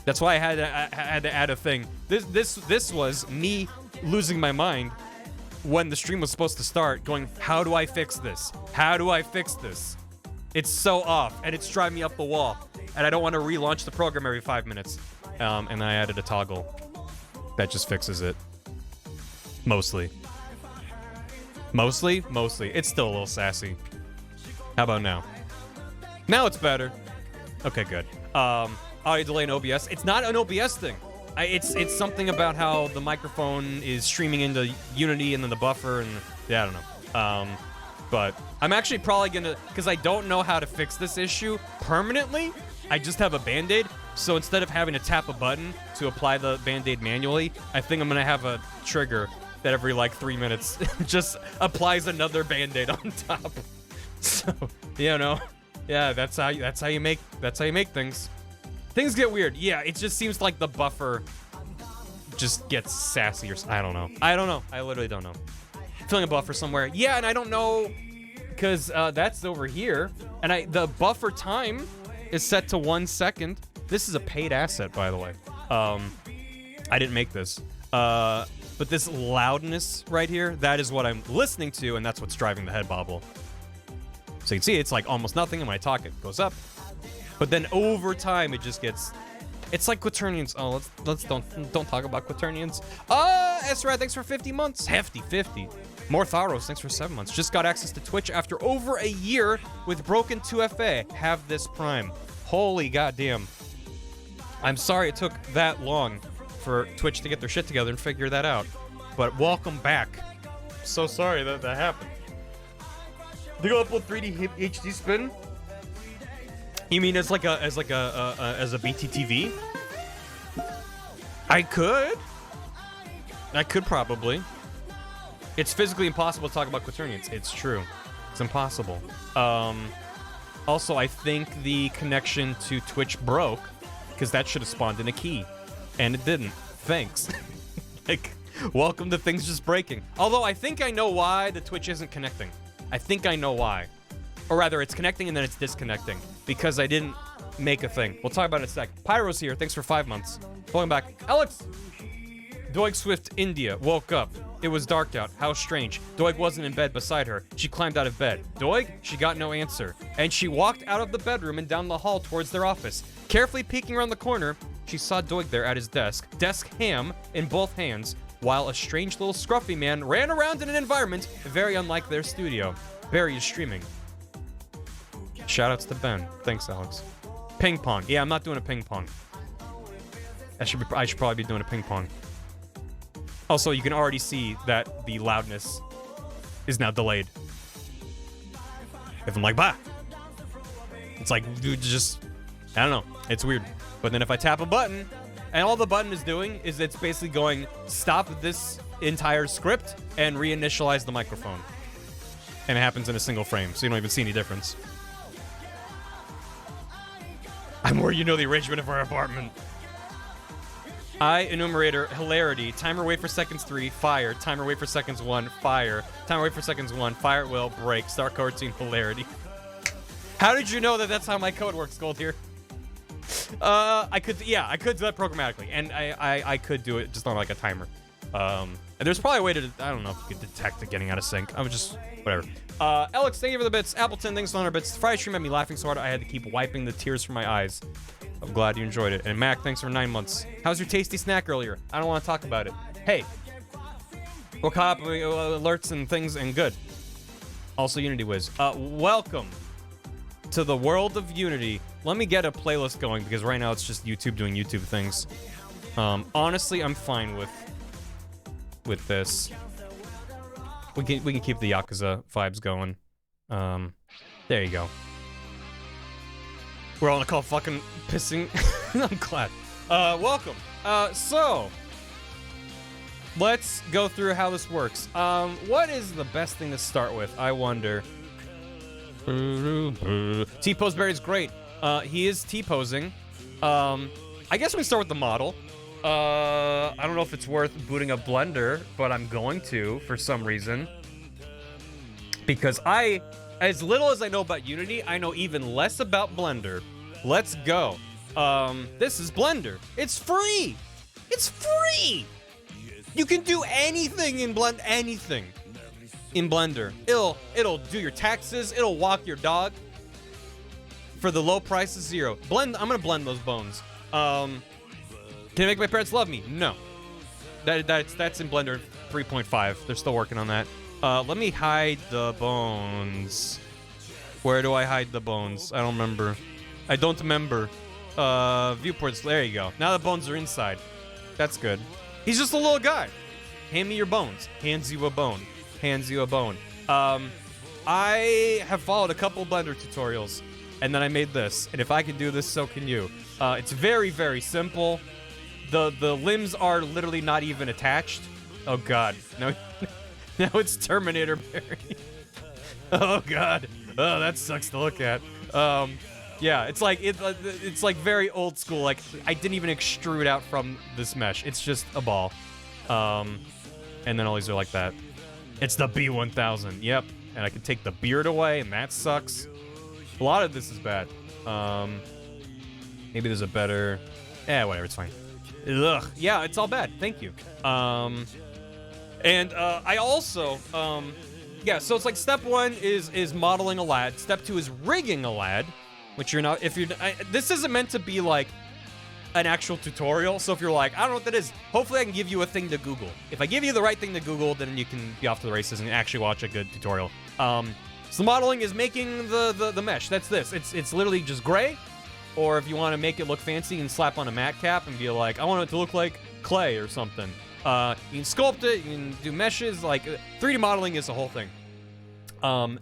That's why I had to add a thing. This was me losing my mind when the stream was supposed to start, going, how do I fix this? How do I fix this? It's so off, and it's driving me up the wall. And I don't want to relaunch the program every 5 minutes. And I added a toggle that just fixes it. Mostly. Mostly? Mostly. It's still a little sassy. How about now? Now it's better. Okay, good. Audio delay in OBS. It's not an OBS thing. It's something about how the microphone is streaming into Unity and then the buffer and yeah, I don't know. But I'm actually probably gonna, because I don't know how to fix this issue permanently. I just have a Band-Aid, so instead of having to tap a button to apply the Band-Aid manually, I think I'm gonna have a trigger that every like 3 minutes just applies another Band-Aid on top. So, you know, yeah, that's how you make things. Things get weird. Yeah, it just seems like the buffer just gets sassy or I don't know. I literally don't know. Feeling a buffer somewhere. Yeah, and I don't know because that's over here, and the buffer time is set to 1 second. This is a paid asset, by the way. I didn't make this. But this loudness right here, that is what I'm listening to, and that's what's driving the head bobble. So you can see it's like almost nothing, and when I talk, it goes up. But then over time, it just gets... It's like quaternions. Oh, let's don't talk about quaternions. Esra, thanks for 50 months. Hefty 50. More Tharos, thanks for 7 months. Just got access to Twitch after over a year with broken 2FA. Have this Prime. Holy goddamn. I'm sorry it took that long for Twitch to get their shit together and figure that out. But welcome back. So sorry that happened. They go upload 3D HD spin? You mean as a BTTV? I could probably. It's physically impossible to talk about quaternions. It's true. It's impossible. Also, I think the connection to Twitch broke because that should have spawned in a key, and it didn't. Thanks. Like, welcome to things just breaking. Although I think I know why the Twitch isn't connecting. I think I know why. Or rather, it's connecting and then it's disconnecting because I didn't make a thing. We'll talk about it in a sec. Pyro's here. Thanks for 5 months. Welcome back. Alex! Doig Swift, India, woke up. It was dark out. How strange. Doig wasn't in bed beside her. She climbed out of bed. Doig? She got no answer. And she walked out of the bedroom and down the hall towards their office. Carefully peeking around the corner, she saw Doig there at his desk ham in both hands, while a strange little scruffy man ran around in an environment very unlike their studio. Barry is streaming. Shoutouts to Ben. Thanks, Alex. Ping pong. Yeah, I'm not doing a ping pong. I should probably be doing a ping pong. Also, you can already see that the loudness is now delayed. If I'm like, bah! It's like, dude, just... I don't know. It's weird. But then if I tap a button, and all the button is doing is it's basically going, stop this entire script and reinitialize the microphone. And it happens in a single frame, so you don't even see any difference. I'm more you know the arrangement of our apartment. Enumerator, hilarity, timer wait for seconds 3, fire, timer wait for seconds 1, fire, timer wait for seconds 1, fire at will, break, start coding, hilarity. How did you know that that's how my code works, Gold here? I could do that programmatically, and I could do it just on like a timer. And there's probably a way to, I don't know if you could detect it getting out of sync. I would just, whatever. Alex, thank you for the bits. Appleton, thanks for 100 bits. Friday stream had me laughing so hard I had to keep wiping the tears from my eyes. I'm glad you enjoyed it. And Mac, thanks for 9 months. How's your tasty snack earlier? I don't want to talk about it. Hey, we'll cop alerts and things and good. Also, Unity Wiz. Welcome to the world of Unity. Let me get a playlist going because right now it's just YouTube doing YouTube things. Honestly, I'm fine with this. We can keep the Yakuza vibes going. There you go. We're all in a call fucking pissing. I'm glad. Welcome. So let's go through how this works. What is the best thing to start with? I wonder. T-pose Barry's great. He is T-posing. I guess we start with the model. I don't know if it's worth booting up Blender, but I'm going to for some reason. Because as little as I know about Unity, I know even less about Blender. Let's go. This is Blender. It's free. It's free. You can do anything in Blender. Anything in Blender. It'll do your taxes. It'll walk your dog. For the low price of 0. I'm gonna blend those bones. Can I make my parents love me? No. That's in Blender 3.5. They're still working on that. Let me hide the bones. Where do I hide the bones? I don't remember. I don't remember. Viewports, there you go. Now the bones are inside. That's good. He's just a little guy. Hand me your bones. Hands you a bone. Hands you a bone. I have followed a couple Blender tutorials, and then I made this. And if I can do this, so can you. It's very, very simple. The limbs are literally not even attached. Oh god. No. Now it's Terminator Barry. Oh god. Oh, that sucks to look at. Yeah, it's like it's like very old school. Like I didn't even extrude out from this mesh. It's just a ball. And then all these are like that. It's the B1000. Yep. And I can take the beard away, and that sucks. A lot of this is bad. Maybe there's a better. Whatever. It's fine. Ugh. Yeah, it's all bad. Thank you. And I also yeah. So it's like step 1 is modeling a lad. Step 2 is rigging a lad. Which you're not, if you're, this isn't meant to be like an actual tutorial, so if you're like, I don't know what that is, hopefully I can give you a thing to Google. If I give you the right thing to Google, then you can be off to the races and actually watch a good tutorial. So the modeling is making the mesh, that's this. It's literally just gray, or if you want to make it look fancy, you can slap on a matte cap and be like, I want it to look like clay or something. You can sculpt it, you can do meshes, like 3D modeling is the whole thing. And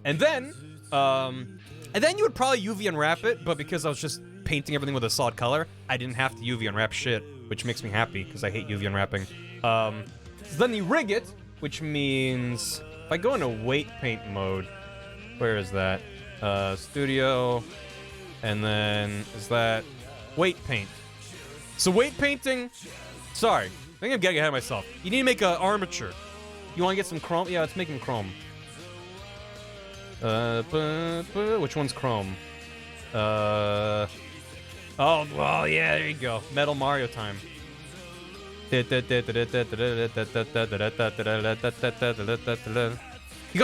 then you would probably UV unwrap it, but because I was just painting everything with a solid color, I didn't have to UV unwrap shit, which makes me happy, because I hate UV unwrapping. So then you rig it, which means if I go into weight paint mode, where is that? Studio, and then is that weight paint? So weight painting, sorry, I think I'm getting ahead of myself. You need to make an armature. You want to get some chrome? Yeah, let's make him chrome. Which one's chrome? Oh, well, yeah, there you go. Metal Mario time. You got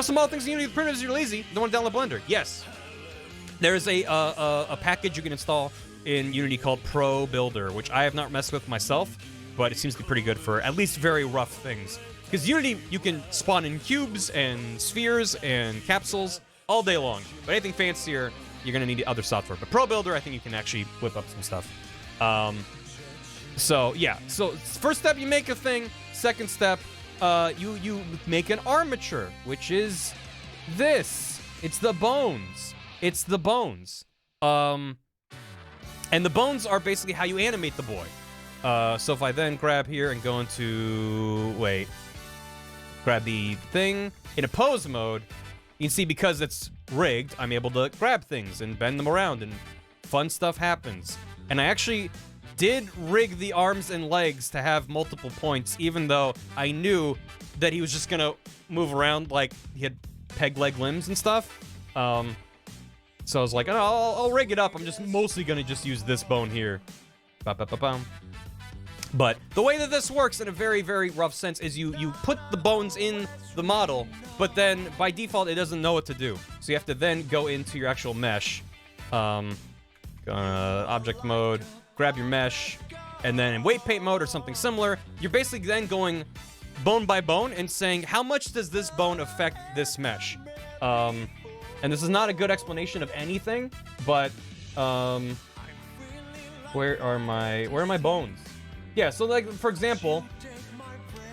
some other things in Unity with primitives, you're lazy. Don't want to download Blender. Yes. There's a package you can install in Unity called Pro Builder, which I have not messed with myself, but it seems to be pretty good for at least very rough things. Because Unity, you can spawn in cubes and spheres and capsules all day long. But anything fancier, you're going to need other software. But Pro Builder, I think you can actually whip up some stuff. So, yeah. So, first step, you make a thing. Second step, you make an armature, which is this. It's the bones. It's the bones. And the bones are basically how you animate the boy. So if I then grab here and go into... Wait. Grab the thing. In a pose mode, you can see because it's rigged, I'm able to grab things and bend them around, and fun stuff happens. And I actually did rig the arms and legs to have multiple points, even though I knew that he was just gonna move around like he had peg leg limbs and stuff. So I was like, oh, I'll rig it up. I'm just mostly gonna just use this bone here. Ba-ba-ba-bam. But the way that this works in a very, very rough sense is you put the bones in the model, but then by default it doesn't know what to do. So you have to then go into your actual mesh, object mode, grab your mesh, and then in weight paint mode or something similar, you're basically then going bone by bone and saying, how much does this bone affect this mesh? And this is not a good explanation of anything, but where are my bones? Yeah, so like, for example,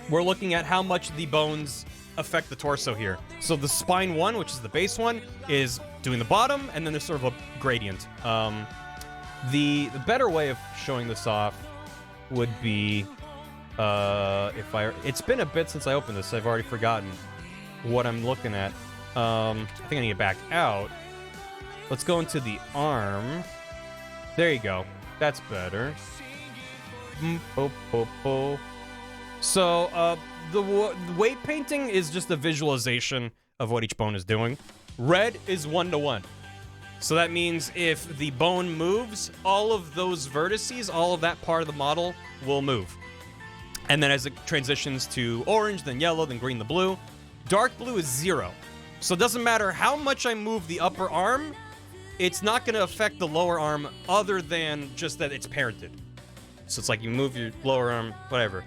we're looking at how much the bones affect the torso here. So the spine one, which is the base one, is doing the bottom, and then there's sort of a gradient. The better way of showing this off would be, it's been a bit since I opened this, I've already forgotten what I'm looking at. I think I need to back out. Let's go into the arm. There you go. That's better. So, the weight painting is just a visualization of what each bone is doing. Red is 1-to-1. So that means if the bone moves, all of those vertices, all of that part of the model will move. And then as it transitions to orange, then yellow, then green, the blue, dark blue is 0. So it doesn't matter how much I move the upper arm, it's not going to affect the lower arm other than just that it's parented. So it's like you move your lower arm, whatever.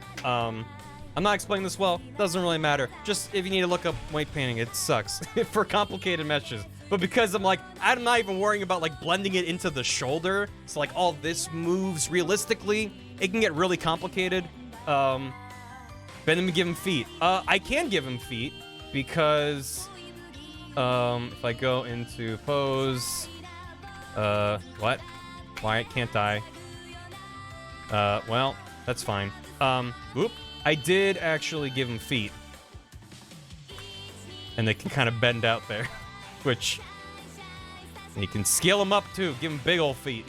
I'm not explaining this well. Doesn't really matter. Just if you need to look up weight painting, it sucks for complicated meshes. But because I'm not even worrying about like blending it into the shoulder, so like all this moves realistically, it can get really complicated. Then let me give him feet. I can give him feet because if I go into pose, what? Why can't I? Well, that's fine. Whoop. I did actually give him feet. And they can kind of bend out there. Which, you can scale them up too. Give them big old feet.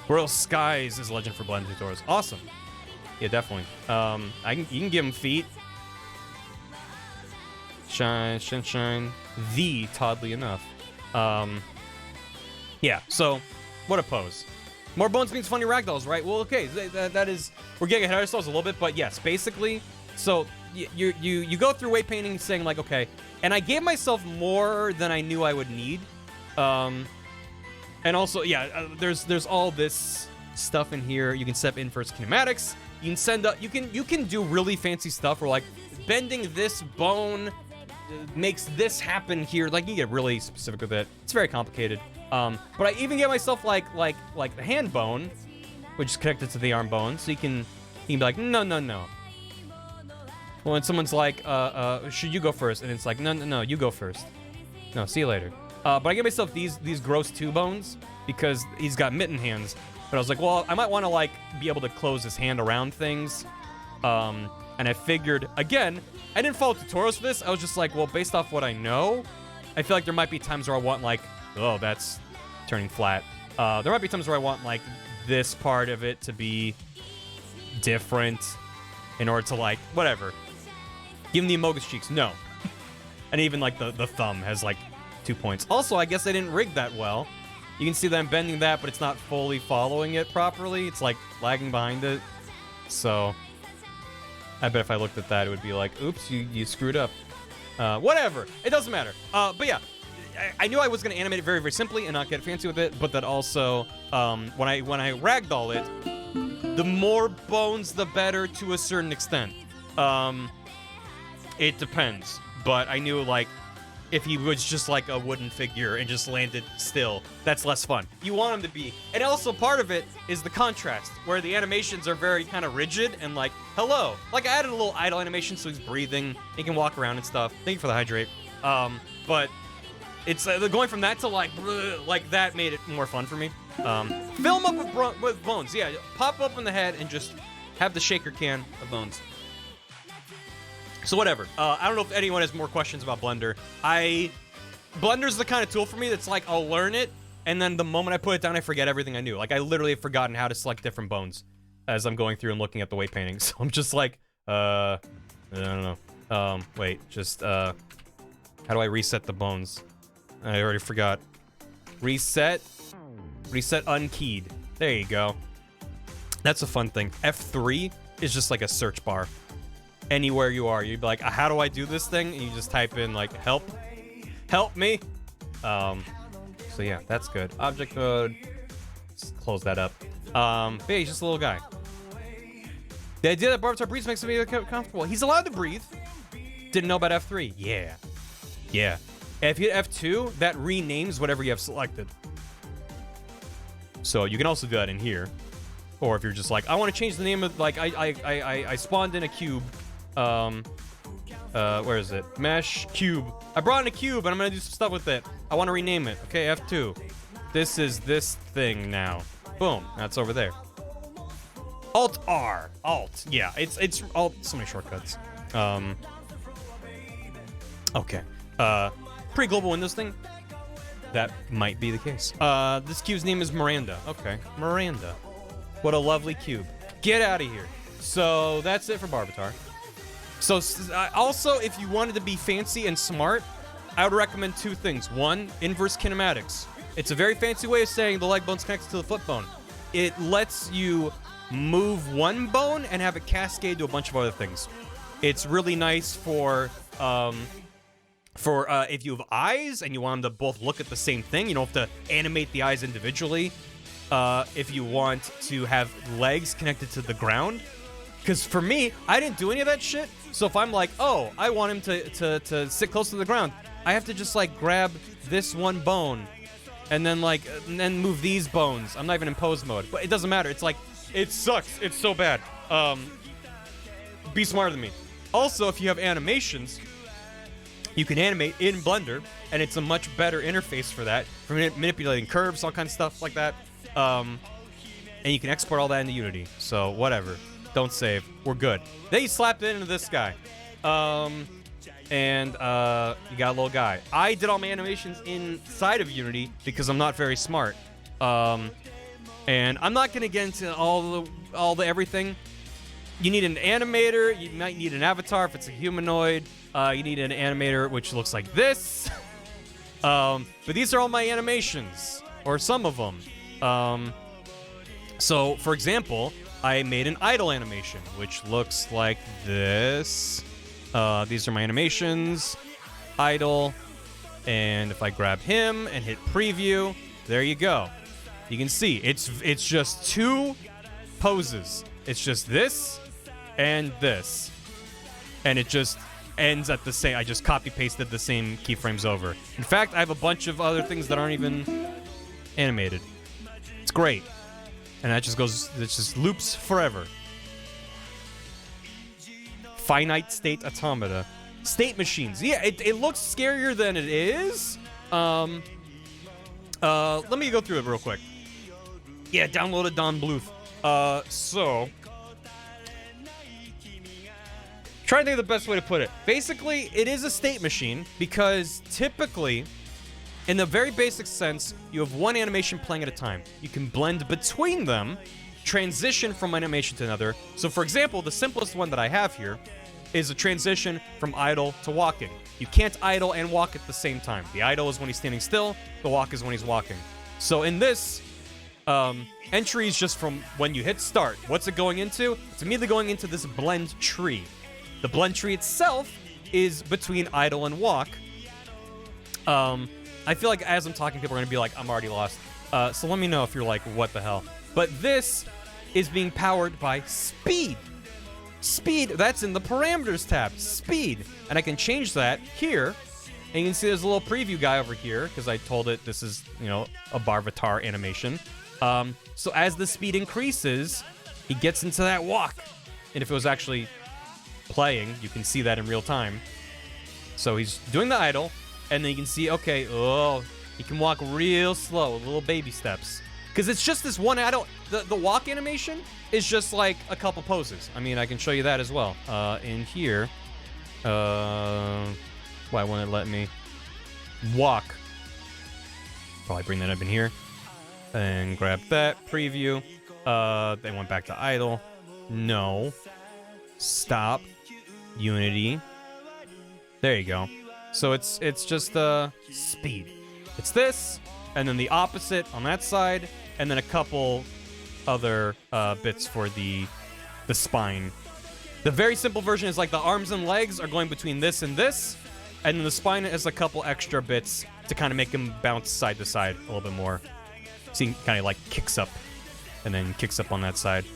Royal Skies is legend for blend tutorials. Awesome. Yeah, definitely. You can give him feet. Shine, shine, shine. Toddly enough. Yeah, so, what a pose. More bones means funny ragdolls, right? Well, okay, that is... We're getting ahead of ourselves a little bit, but yes, basically... So, you go through weight painting saying, like, okay... And I gave myself more than I knew I would need. And also, yeah, there's all this stuff in here. You can step in first kinematics. You can send up... You can do really fancy stuff where, like, bending this bone makes this happen here. Like, you get really specific with it. It's very complicated. But I even get myself like the hand bone, which is connected to the arm bone, so you can be like, no. When someone's like, should you go first? And it's like, no, you go first. No, see you later. But I get myself these gross 2 bones because he's got mitten hands. But I was like, well, I might want to like be able to close his hand around things. And I figured, again, I didn't follow tutorials for this. I was just like, well, based off what I know, I feel like there might be times where I want like, oh, that's turning flat. There might be times where I want, like, this part of it to be different in order to, like, whatever. Give him the Amogus cheeks. No. And even, like, the thumb has, like, 2 points. Also, I guess I didn't rig that well. You can see that I'm bending that, but it's not fully following it properly. It's, like, lagging behind it. So, I bet if I looked at that, it would be like, oops, you screwed up. Whatever. It doesn't matter. But yeah. I knew I was going to animate it very, very simply and not get fancy with it, but that also, when I ragdoll it, the more bones, the better to a certain extent. It depends, but I knew, like, if he was just like a wooden figure and just landed still, that's less fun. You want him to be. And also part of it is the contrast, where the animations are very kind of rigid and like, hello. Like, I added a little idle animation so he's breathing, he can walk around and stuff. Thank you for the hydrate. But it's going from that to like that made it more fun for me. Fill him up with bones. Yeah, pop open the head and just have the shaker can of bones. So whatever. I don't know if anyone has more questions about Blender. Blender's the kind of tool for me that's like, I'll learn it, and then the moment I put it down, I forget everything I knew. Like, I literally have forgotten how to select different bones as I'm going through and looking at the weight painting. So I'm just like, I don't know. Wait, just, how do I reset the bones? I already forgot. Reset unkeyed. There you go. That's a fun thing. F3 is just like a search bar. Anywhere you are, you'd be like, how do I do this thing? And you just type in like, help me. So yeah, that's good. Object mode. Let's close that up. But yeah, he's just a little guy. The idea that Barbitard breathes makes me comfortable. He's allowed to breathe. Didn't know about F3. Yeah. If you hit F2, that renames whatever you have selected. So you can also do that in here. Or if you're just like, I want to change the name of, like, I spawned in a cube. Where is it? Mesh cube. I brought in a cube and I'm gonna do some stuff with it. I want to rename it. Okay, F2. This is this thing now. Boom. That's over there. Alt R. Alt. Yeah, it's Alt. So many shortcuts. Okay. Pretty global Windows thing. That might be the case. This cube's name is Miranda. Okay, Miranda. What a lovely cube. Get out of here. So that's it for Barbitar. So also, if you wanted to be fancy and smart, I would recommend 2 things. 1, inverse kinematics. It's a very fancy way of saying the leg bone's connected to the foot bone. It lets you move one bone and have it cascade to a bunch of other things. It's really nice for if you have eyes and you want them to both look at the same thing. You don't have to animate the eyes individually. If you want to have legs connected to the ground, Because for me, I didn't do any of that shit. So if I'm like, oh, I want him to sit close to the ground, I have to just like grab this one bone and then move these bones. I'm not even in pose mode, but it doesn't matter. It's like, it sucks. It's so bad. Be smarter than me. Also, if you have animations, you can animate in Blender, and it's a much better interface for that, for manipulating curves, all kinds of stuff like that. And you can export all that into Unity. So whatever. Don't save. We're good. Then you slapped it into this guy. You got a little guy. I did all my animations inside of Unity because I'm not very smart. And I'm not gonna get into all the everything. You need an animator. You might need an avatar if it's a humanoid. You need an animator which looks like this. But these are all my animations, or some of them. So, for example, I made an idle animation, which looks like this. These are my animations. Idle. And if I grab him and hit preview, there you go. You can see, it's just two poses. It's just this and this. And it just ends at the same, I just copy-pasted the same keyframes over. In fact, I have a bunch of other things that aren't even animated. It's great. And that just goes, it just loops forever. Finite state automata. State machines. Yeah, it looks scarier than it is. Let me go through it real quick. Yeah, download it, Don Bluth. So try to think of the best way to put it. Basically, it is a state machine because typically, in the very basic sense, you have one animation playing at a time. You can blend between them, transition from one animation to another. So for example, the simplest one that I have here is a transition from idle to walking. You can't idle and walk at the same time. The idle is when he's standing still, the walk is when he's walking. So in this, entry is just from when you hit start. What's it going into? It's immediately going into this blend tree. The blend tree itself is between idle and walk. I feel like as I'm talking, people are going to be like, I'm already lost. So let me know if you're like, what the hell? But this is being powered by speed. Speed, that's in the parameters tab. Speed. And I can change that here. And you can see there's a little preview guy over here because I told it this is, you know, a Barvatar animation. So as the speed increases, he gets into that walk. And if it was actually playing, you can see that in real time. So he's doing the idle. And then you can see, okay, oh, he can walk real slow, little baby steps. Because it's just this one, the walk animation is just like a couple poses. I mean, I can show you that as well. In here, why won't it let me? Walk. Probably bring that up in here. And grab that, preview. They went back to idle. No. Stop. Unity. There you go. So it's just speed. It's this, and then the opposite on that side, and then a couple other bits for the spine. The very simple version is like the arms and legs are going between this and this, and then the spine has a couple extra bits to kind of make him bounce side to side a little bit more. So he kind of like kicks up, and then kicks up on that side.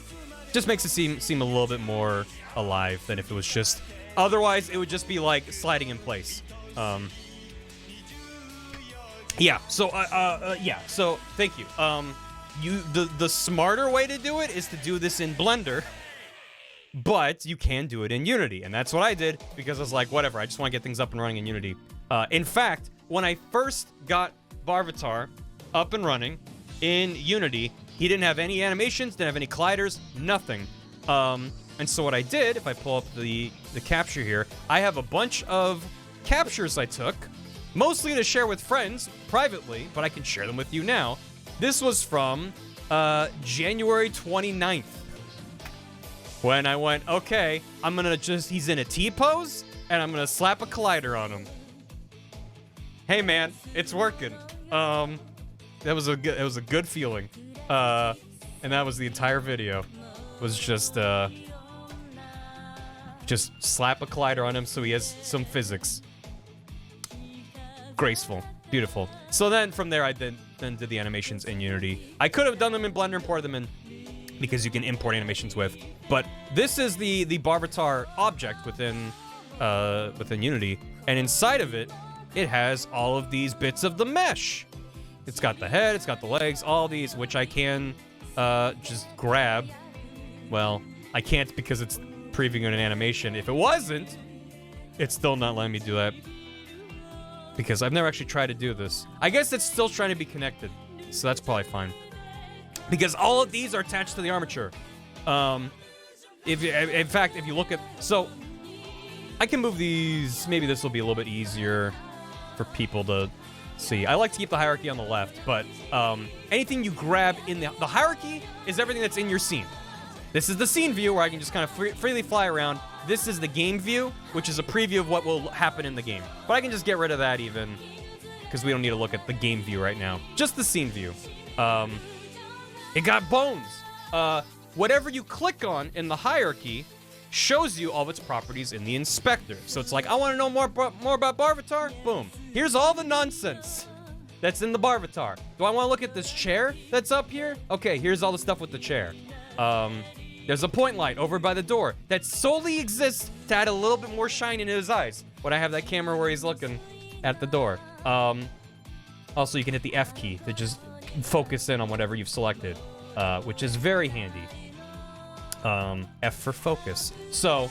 Just makes it seem a little bit more alive than if it was just. Otherwise, it would just be like sliding in place. Yeah. So So thank you. The smarter way to do it is to do this in Blender, but you can do it in Unity, and that's what I did because I was like, whatever. I just want to get things up and running in Unity. In fact, when I first got Barvatar up and running in Unity, he didn't have any animations, didn't have any colliders, nothing. And so what I did, if I pull up the capture here, I have a bunch of captures I took, mostly to share with friends privately, but I can share them with you now. This was from January 29th. When I went, okay, I'm gonna he's in a T-pose, and I'm gonna slap a collider on him. Hey man, it's working. That was a good feeling. And that was the entire video. Was just slap a collider on him so he has some physics. Graceful. Beautiful. So then from there I then did the animations in Unity. I could have done them in Blender and ported them in, because you can import animations with. But this is the Barbatar object within Unity, and inside of it, it has all of these bits of the mesh. It's got the head, it's got the legs, all these, which I can just grab. Well, I can't because it's previewing an animation. If it wasn't, it's still not letting me do that. Because I've never actually tried to do this. I guess it's still trying to be connected, so that's probably fine. Because all of these are attached to the armature. In fact, if you look at... So, I can move these... Maybe this will be a little bit easier for people to see. I like to keep the hierarchy on the left, but anything you grab in the hierarchy is everything that's in your scene. This is the scene view where I can just kind of freely fly around. This is the game view, which is a preview of what will happen in the game. But I can just get rid of that even, because we don't need to look at the game view right now. Just the scene view. It got bones. Whatever you click on in the hierarchy shows you all of its properties in the inspector. So it's like, I want to know more about Barvatar? Boom. Here's all the nonsense that's in the Barvatar. Do I want to look at this chair that's up here? Okay, here's all the stuff with the chair. There's a point light over by the door that solely exists to add a little bit more shine in his eyes when I have that camera where he's looking at the door. Also, you can hit the F key to just focus in on whatever you've selected, which is very handy. F for focus. So,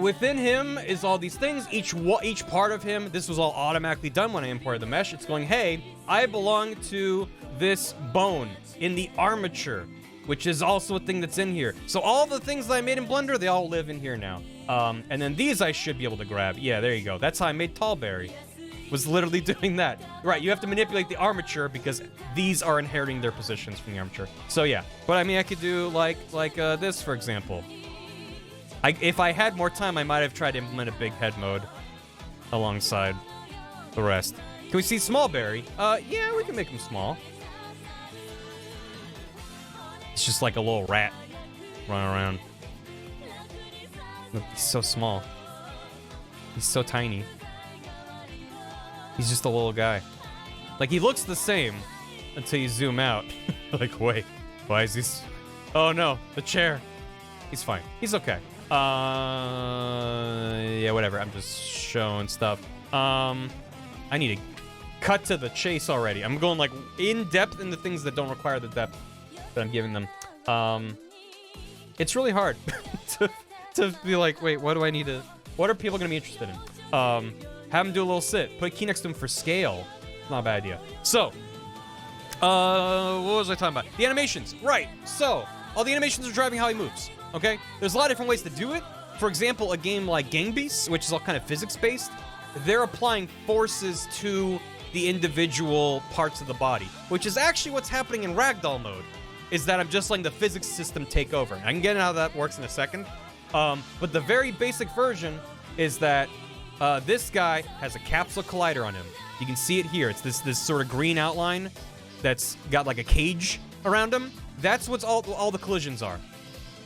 within him is all these things. Each part of him, this was all automatically done when I imported the mesh. It's going, hey, I belong to this bone in the armature, which is also a thing that's in here. So all the things that I made in Blender, they all live in here now. And then these I should be able to grab. Yeah, there you go. That's how I made Tallberry. Was literally doing that. Right, you have to manipulate the armature because these are inheriting their positions from the armature. So yeah, but I mean, I could do like this, for example. If I had more time, I might have tried to implement a big head mode alongside the rest. Can we see Smallberry? Yeah, we can make him small. It's just like a little rat running around. Look, he's so small. He's so tiny. He's just a little guy. Like, he looks the same until you zoom out. Like, wait, why is this? Oh no, the chair. He's fine. He's okay. Yeah, whatever. I'm just showing stuff. I need to cut to the chase already. I'm going like in depth into things that don't require the depth that I'm giving them. It's really hard to be like, wait, what do I need to? What are people gonna be interested in? Have him do a little sit. Put a key next to him for scale. Not a bad idea. So, what was I talking about? The animations, right? So, all the animations are driving how he moves. Okay, there's a lot of different ways to do it. For example, a game like Gang Beasts, which is all kind of physics-based, they're applying forces to the individual parts of the body, which is actually what's happening in Ragdoll mode. Is that I'm just letting the physics system take over. I can get into how that works in a second. But the very basic version is that this guy has a capsule collider on him. You can see it here. It's this sort of green outline that's got like a cage around him. That's what's all the collisions are.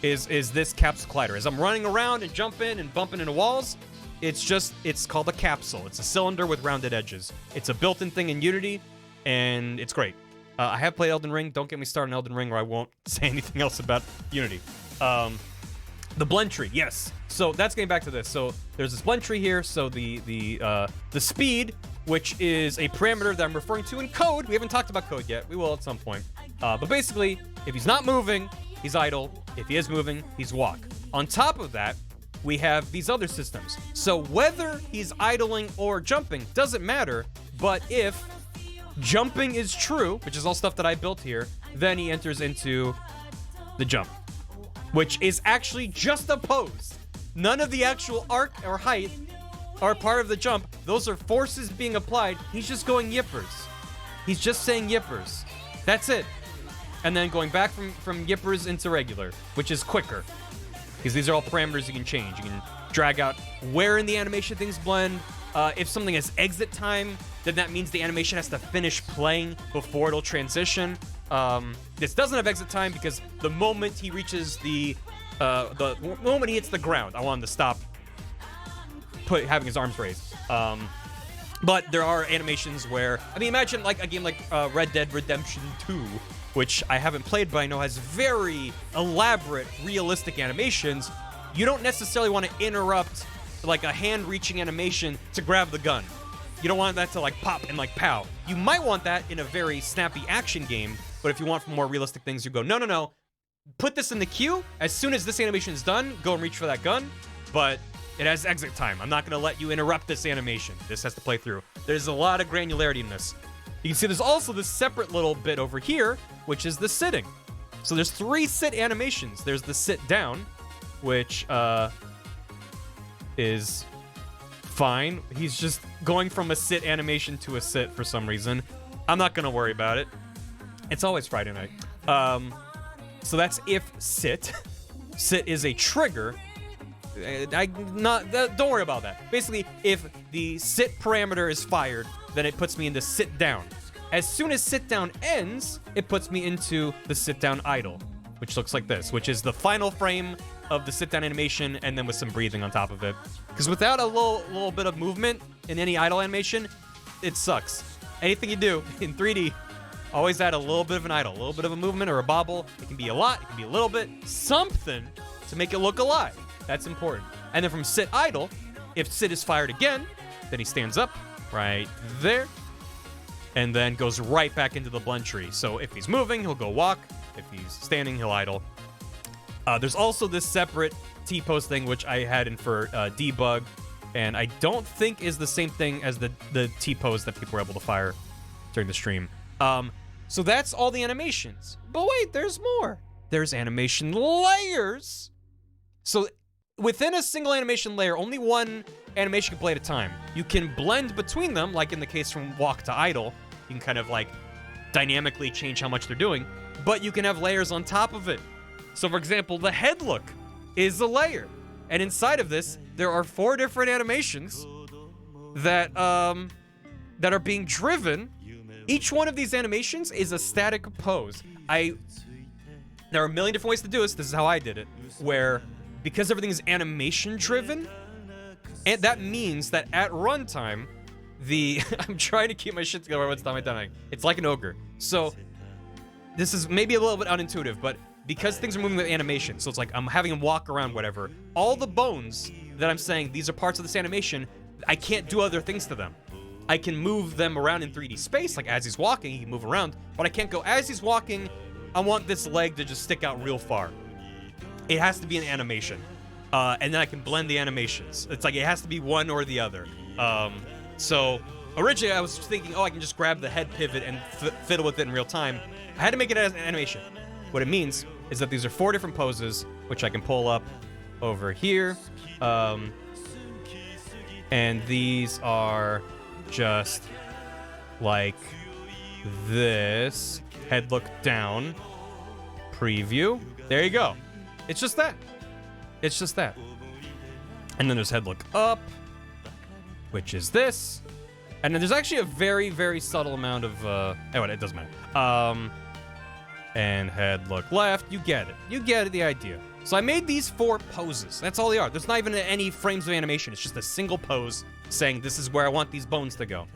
Is this capsule collider. As I'm running around and jumping and bumping into walls, it's called a capsule. It's a cylinder with rounded edges. It's a built-in thing in Unity, and it's great. I have played Elden Ring. Don't get me started on Elden Ring, or I won't say anything else about Unity. The blend tree, yes. So that's getting back to this. So there's this blend tree here. So the speed, which is a parameter that I'm referring to in code. We haven't talked about code yet. We will at some point. But basically, if he's not moving, he's idle. If he is moving, he's walk. On top of that, we have these other systems. So whether he's idling or jumping doesn't matter. But if jumping is true, which is all stuff that I built here, then he enters into the jump, which is actually just a pose. None of the actual arc or height are part of the jump. Those are forces being applied. He's just going yippers. He's just saying yippers. That's it. And then going back from yippers into regular, which is quicker. Because these are all parameters you can change. You can drag out where in the animation things blend. If something has exit time, then that means the animation has to finish playing before it'll transition. This doesn't have exit time because the moment he reaches the moment he hits the ground, I want him to stop having his arms raised. But there are animations where, I mean, imagine like a game like Red Dead Redemption 2, which I haven't played, but I know has very elaborate, realistic animations, you don't necessarily want to interrupt like a hand-reaching animation to grab the gun. You don't want that to like pop and like pow. You might want that in a very snappy action game, but if you want more realistic things, you go, no, no, no. Put this in the queue. As soon as this animation is done, go and reach for that gun, but it has exit time. I'm not going to let you interrupt this animation. This has to play through. There's a lot of granularity in this. You can see there's also this separate little bit over here, which is the sitting. So there's 3 sit animations. There's the sit down, which is fine. He's just going from a sit animation to a sit for some reason. I'm not going to worry about it. It's always Friday night. So that's if sit. Sit is a trigger. Don't worry about that. Basically, if the sit parameter is fired, then it puts me into sit down. As soon as sit down ends, it puts me into the sit down idle, which looks like this, which is the final frame of the sit down animation, and then with some breathing on top of it. Because without a little bit of movement in any idle animation, it sucks. Anything you do in 3D, always add a little bit of an idle, a little bit of a movement or a bobble. It can be a lot, it can be a little bit, something to make it look alive. That's important. And then from sit idle, if sit is fired again, then he stands up right there, and then goes right back into the blend tree. So if he's moving, he'll go walk. If he's standing, he'll idle. There's also this separate T-pose thing, which I had in for debug, and I don't think is the same thing as the T-pose that people were able to fire during the stream. So that's all the animations. But wait, there's more. There's animation layers. So within a single animation layer, only one animation can play at a time. You can blend between them, like in the case from walk to idle. You can kind of like dynamically change how much they're doing, but you can have layers on top of it. So for example, the head look is a layer. And inside of this, there are 4 different animations that are being driven. Each one of these animations is a static pose. There are a million different ways to do this. This is how I did it, where because everything is animation driven, and that means that at runtime, I'm trying to keep my shit together every time I'm done. It's like an ogre. So this is maybe a little bit unintuitive, but because things are moving with animation, so it's like I'm having him walk around, whatever, all the bones that I'm saying, these are parts of this animation, I can't do other things to them. I can move them around in 3D space, like as he's walking, he can move around, but I can't go, as he's walking, I want this leg to just stick out real far. It has to be an animation. And then I can blend the animations. It's like, it has to be one or the other. So originally I was thinking, I can just grab the head pivot and fiddle with it in real time. I had to make it as an animation. What it means is that these are 4 different poses, which I can pull up over here. And these are just like this. Head look down. Preview. There you go. It's just that. It's just that. And then there's head look up, which is this. And then there's actually a very, very subtle amount of, anyway, it doesn't matter. And head look left. You get it. You get it, the idea. So I made these 4 poses. That's all they are. There's not even any frames of animation. It's just a single pose saying this is where I want these bones to go.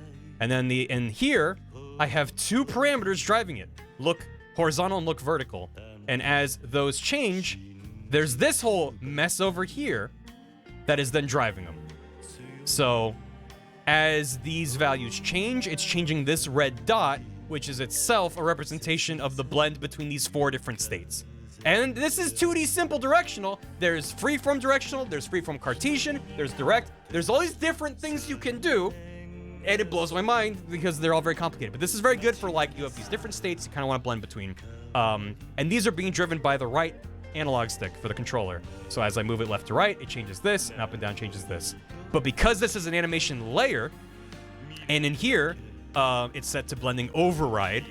And then in here, I have 2 parameters driving it. Look horizontal and look vertical. And as those change, there's this whole mess over here that is then driving them. So as these values change, it's changing this red dot, which is itself a representation of the blend between these 4 different states. And this is 2D simple directional. There's freeform directional, there's freeform Cartesian, there's direct. There's all these different things you can do, and it blows my mind because they're all very complicated. But this is very good for, like, you have these different states you kind of want to blend between. And these are being driven by the right analog stick for the controller. So as I move it left to right, it changes this, and up and down changes this. But because this is an animation layer, and in here, it's set to blending override,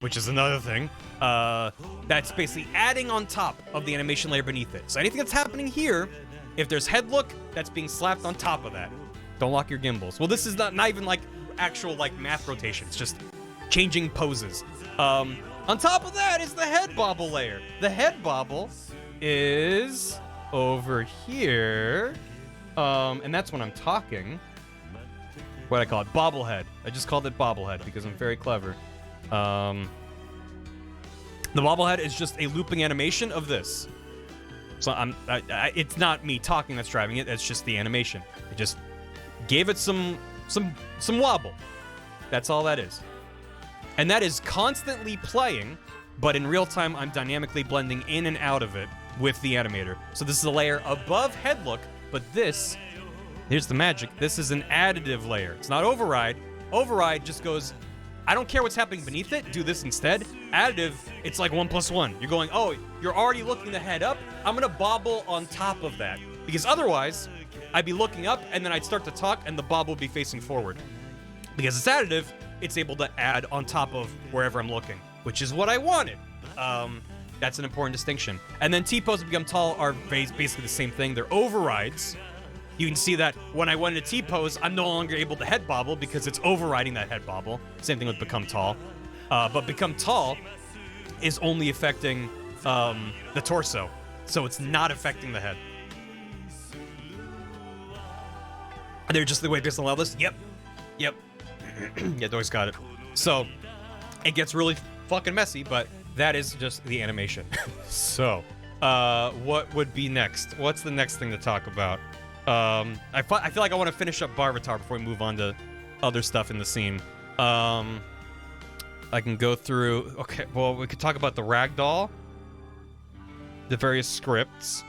which is another thing. That's basically adding on top of the animation layer beneath it. So anything that's happening here, if there's head look, that's being slapped on top of that. Don't lock your gimbals. Well, this is not even like actual like math rotation. It's just changing poses. On top of that is the head bobble layer. The head bobble is over here. And that's when I'm talking. What I call it, bobblehead. I just called it bobblehead because I'm very clever. The bobblehead is just a looping animation of this. So it's not me talking that's driving it. It's just the animation. It just gave it some wobble. That's all that is. And that is constantly playing, but in real time, I'm dynamically blending in and out of it with the animator. So this is a layer above head look, but this, here's the magic. This is an additive layer. It's not override. Override just goes, I don't care what's happening beneath it, do this instead. Additive, it's like 1 + 1. You're going, oh, you're already looking the head up. I'm gonna bobble on top of that. Because otherwise, I'd be looking up and then I'd start to talk and the bobble would be facing forward. Because it's additive, it's able to add on top of wherever I'm looking, which is what I wanted. That's an important distinction. And then T-pose and become tall are basically the same thing. They're overrides. You can see that when I went into T-pose, I'm no longer able to head bobble because it's overriding that head bobble. Same thing with become tall. But become tall is only affecting the torso. So it's not affecting the head. They're just the way based on level list? Yep. Yeah, Doy's got it. So, it gets really fucking messy, but that is just the animation. So, what would be next? What's the next thing to talk about? I feel like I want to finish up Barvatar before we move on to other stuff in the scene. I can go through... Okay, well, we could talk about the Ragdoll. The various scripts.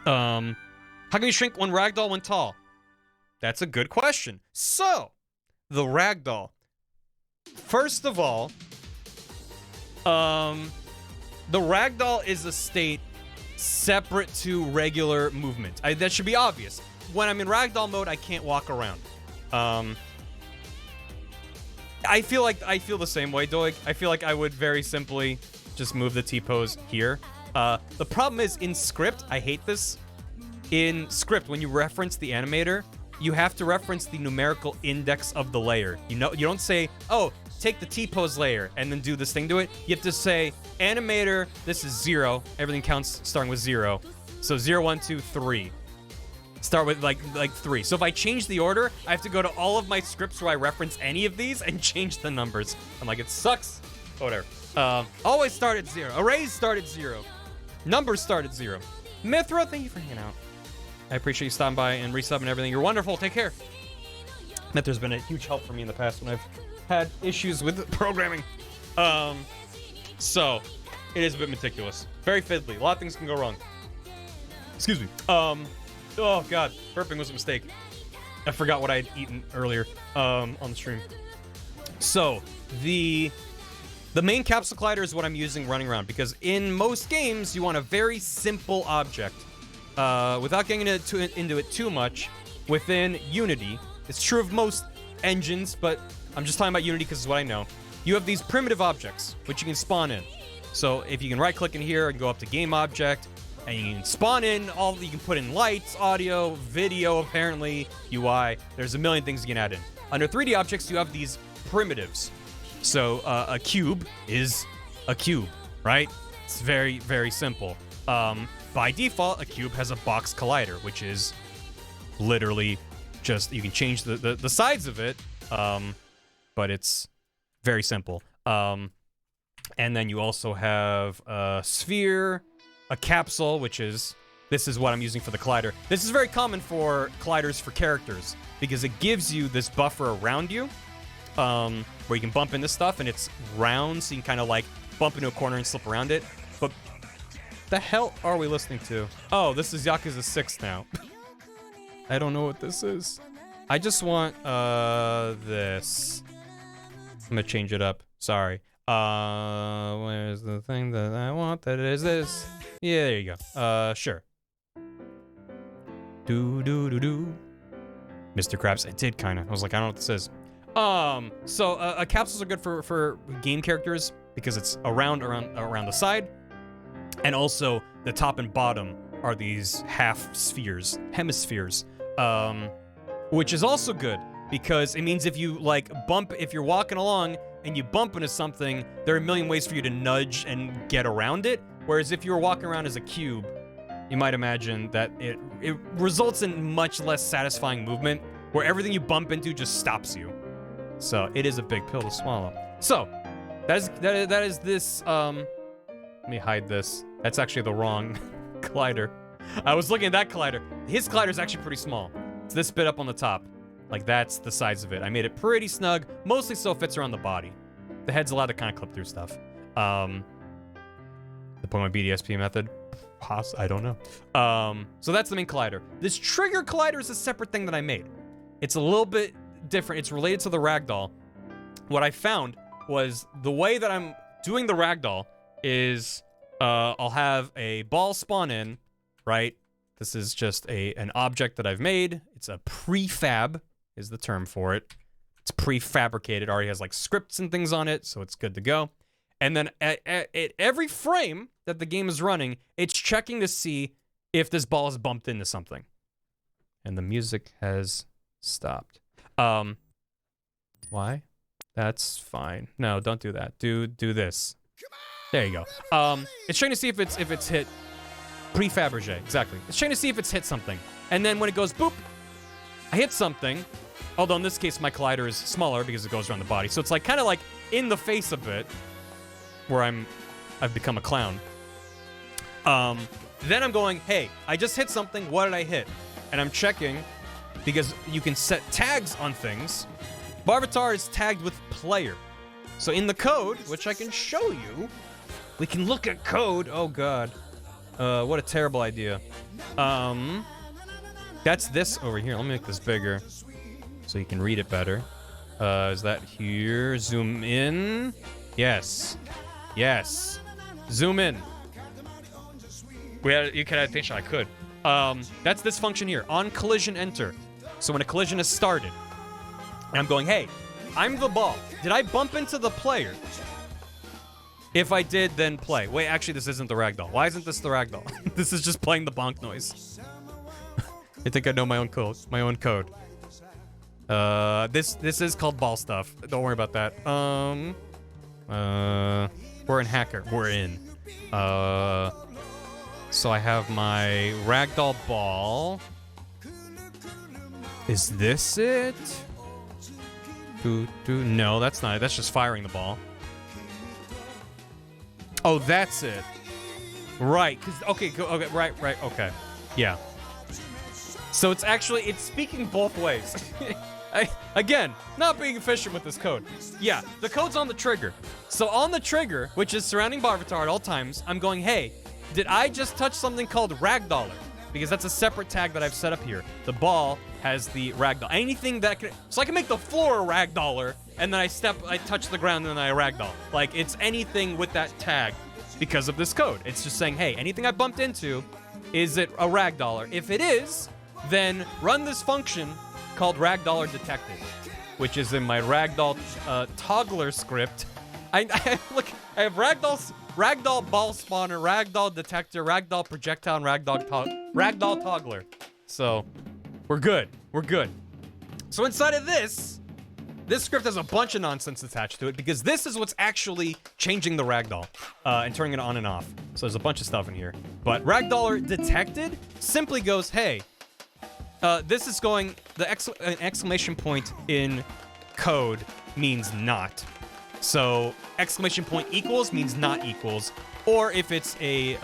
How can you shrink one Ragdoll when tall? That's a good question. So, the Ragdoll. First of all, the Ragdoll is a state separate to regular movement. That should be obvious. When I'm in Ragdoll mode, I can't walk around. I feel the same way, Doig. I feel like I would very simply just move the T-pose here. The problem is, in script, I hate this. In script, when you reference the animator, you have to reference the numerical index of the layer. You don't say, oh, take the T-pose layer and then do this thing to it. You have to say, animator, this is 0. Everything counts starting with 0. So 0, 1, 2, 3. Start with like 3. So if I change the order, I have to go to all of my scripts where I reference any of these and change the numbers. I'm like, it sucks. Whatever. Always start at 0. Arrays start at 0. Numbers start at 0. Mithra, thank you for hanging out. I appreciate you stopping by and resub and everything. You're wonderful. Take care. Mithra's been a huge help for me in the past when I've had issues with programming. So, it is a bit meticulous. Very fiddly. A lot of things can go wrong. Excuse me. Oh, God. Burping was a mistake. I forgot what I had eaten earlier on the stream. So, the main capsule collider is what I'm using running around, because in most games, you want a very simple object. Without getting into it too much, within Unity, it's true of most engines, but I'm just talking about Unity because it's what I know. You have these primitive objects, which you can spawn in. So if you can right-click in here and go up to Game Object, and you can spawn in you can put in lights, audio, video, apparently, UI. There's a million things you can add in. Under 3D objects, you have these primitives. So a cube is a cube, right? It's very, very simple. By default, a cube has a box collider, which is literally just, you can change the sides of it, but it's very simple. And then you also have a sphere, a capsule, this is what I'm using for the collider. This is very common for colliders for characters, because it gives you this buffer around you, where you can bump into stuff, and it's round, so you can kind of like bump into a corner and slip around it. But the hell are we listening to? Oh, this is Yakuza 6 now. I don't know what this is. I just want this. I'm gonna change it up. Sorry. Where's the thing that I want? That is this. Yeah, there you go. Sure. Do. Mr. Krabs. It did kind of. I was like, I don't know what this is. So capsules are good for game characters because it's around the side. And also, the top and bottom are these half spheres, hemispheres, which is also good because it means if you're walking along and you bump into something, there are a million ways for you to nudge and get around it. Whereas if you were walking around as a cube, you might imagine that it results in much less satisfying movement, where everything you bump into just stops you. So it is a big pill to swallow. So That is this, let me hide this. That's actually the wrong collider. I was looking at that collider. His collider is actually pretty small. It's this bit up on the top. Like, that's the size of it. I made it pretty snug, mostly so it fits around the body. The head's allowed to kind of clip through stuff. The point of my BDSP method? I don't know. So that's the main collider. This trigger collider is a separate thing that I made. It's a little bit different. It's related to the Ragdoll. What I found was the way that I'm doing the Ragdoll is I'll have a ball spawn in, right? This is just an object that I've made. It's a prefab is the term for it. It's prefabricated. Already has like scripts and things on it, so it's good to go. And then at every frame that the game is running, it's checking to see if this ball has bumped into something. And the music has stopped. Why? That's fine. No, don't do that. Do this. There you go. It's trying to see if it's hit Prefabricate, exactly. It's trying to see if it's hit something. And then when it goes boop, I hit something. Although in this case my collider is smaller because it goes around the body. So it's like kind of like in the face of it where I've become a clown. Then I'm going, hey, I just hit something, what did I hit? And I'm checking because you can set tags on things. Barvatar is tagged with player. So in the code, which I can show you, we can look at code. Oh god. What a terrible idea. That's this over here. Let me make this bigger so you can read it better. Is that here? Zoom in. Yes. Yes. Zoom in. You can add attention. I could. That's this function here. On collision enter. So when a collision is started, and I'm going, hey, I'm the ball. Did I bump into the player? If I did, then play. Wait, actually, this isn't the Ragdoll. Why isn't this the Ragdoll? This is just playing the bonk noise. I think I know my own code. This is called ball stuff. Don't worry about that. We're in Hacker. We're in. So I have my Ragdoll ball. Is this it? No, that's not it. That's just firing the ball. Oh, that's it. Right, okay, right, okay. Yeah. So it's speaking both ways. Again, not being efficient with this code. Yeah, the code's on the trigger. So on the trigger, which is surrounding Barvatar at all times, I'm going, hey, did I just touch something called Ragdoller? Because that's a separate tag that I've set up here. The ball has the Ragdoll. Anything that can... So I can make the floor a Ragdoller, and then I touch the ground, and then I Ragdoll. Like, it's anything with that tag because of this code. It's just saying, hey, anything I bumped into, is it a Ragdoller? If it is, then run this function called Ragdoller Detected, which is in my Ragdoll toggler script. I have Ragdoll ball spawner, Ragdoll detector, Ragdoll projectile, and Ragdoll toggler. So, we're good. We're good. So inside of this script has a bunch of nonsense attached to it because this is what's actually changing the Ragdoll and turning it on and off. So there's a bunch of stuff in here. But Ragdoller detected simply goes, hey, this is going, an exclamation point in code means not. So exclamation point equals means not equals. Or if it's a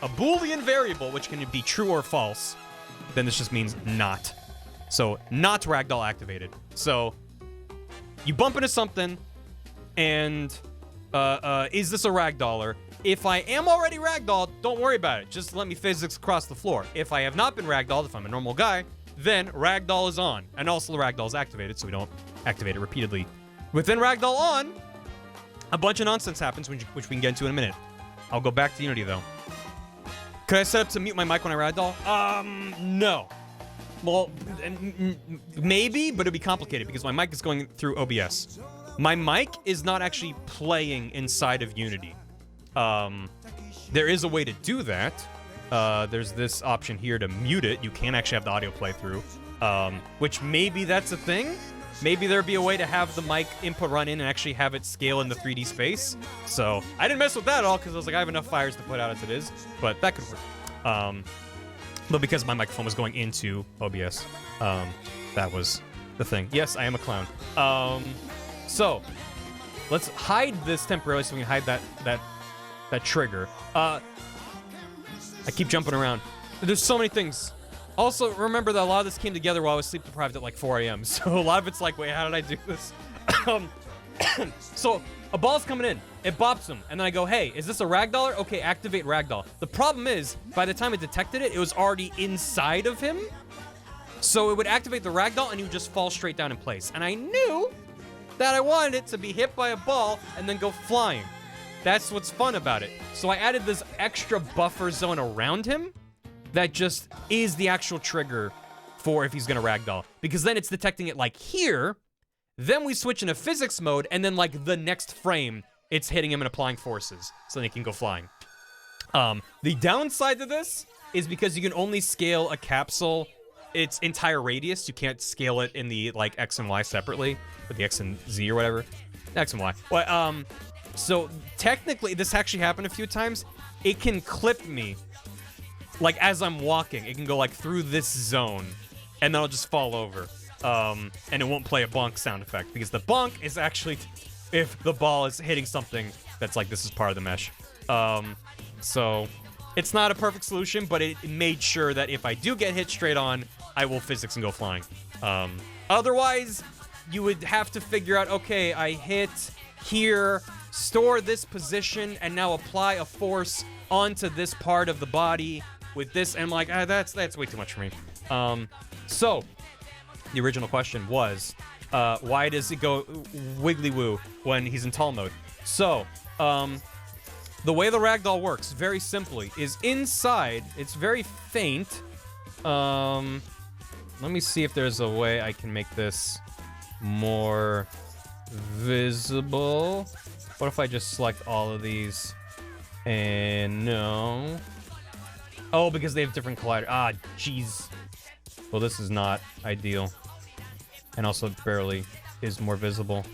Boolean variable, which can be true or false, then this just means not. So not Ragdoll activated. So you bump into something, and is this a Ragdoller? If I am already Ragdolled, don't worry about it. Just let me physics across the floor. If I have not been Ragdolled, if I'm a normal guy, then Ragdoll is on. And also the Ragdoll is activated, so we don't activate it repeatedly. Within Ragdoll on, a bunch of nonsense happens, which we can get into in a minute. I'll go back to Unity, though. Could I set up to mute my mic when I Ragdoll? No. Well, maybe, but it'd be complicated because my mic is going through OBS. My mic is not actually playing inside of Unity. There is a way to do that. There's this option here to mute it. You can actually have the audio play through, which maybe that's a thing. Maybe there'd be a way to have the mic input run in and actually have it scale in the 3D space. So I didn't mess with that at all because I was like, I have enough fires to put out as it is, but that could work. But because my microphone was going into OBS, that was the thing. Yes, I am a clown. So let's hide this temporarily so we can hide that trigger. I keep jumping around. There's so many things. Also, remember that a lot of this came together while I was sleep deprived at like 4 a.m. So a lot of it's like, wait, how did I do this? So a ball's coming in, it bops him, and then I go, hey, is this a Ragdoller? Okay, activate Ragdoll. The problem is, by the time it detected it, it was already inside of him. So it would activate the Ragdoll and he would just fall straight down in place. And I knew that I wanted it to be hit by a ball and then go flying. That's what's fun about it. So I added this extra buffer zone around him that just is the actual trigger for if he's gonna Ragdoll. Because then it's detecting it like here, then we switch into physics mode, and then like the next frame, it's hitting him and applying forces, so then he can go flying. The downside to this is because you can only scale a capsule its entire radius. You can't scale it in the like X and Y separately, with the X and Z or whatever. X and Y. But, so technically, this actually happened a few times. It can clip me, like as I'm walking. It can go like through this zone, and then I'll just fall over. And it won't play a bonk sound effect, because the bonk is actually if the ball is hitting something that's like this is part of the mesh. So it's not a perfect solution, but it made sure that if I do get hit straight on, I will physics and go flying. Otherwise, you would have to figure out, okay, I hit here, store this position, and now apply a force onto this part of the body with this, and I'm like, that's way too much for me. So the original question was, why does it go wiggly woo when he's in tall mode? So, the way the Ragdoll works, very simply, is inside, it's very faint. Let me see if there's a way I can make this more visible. What if I just select all of these? And no. Oh, because they have different colliders. Ah, jeez. Well, this is not ideal. And also barely is more visible.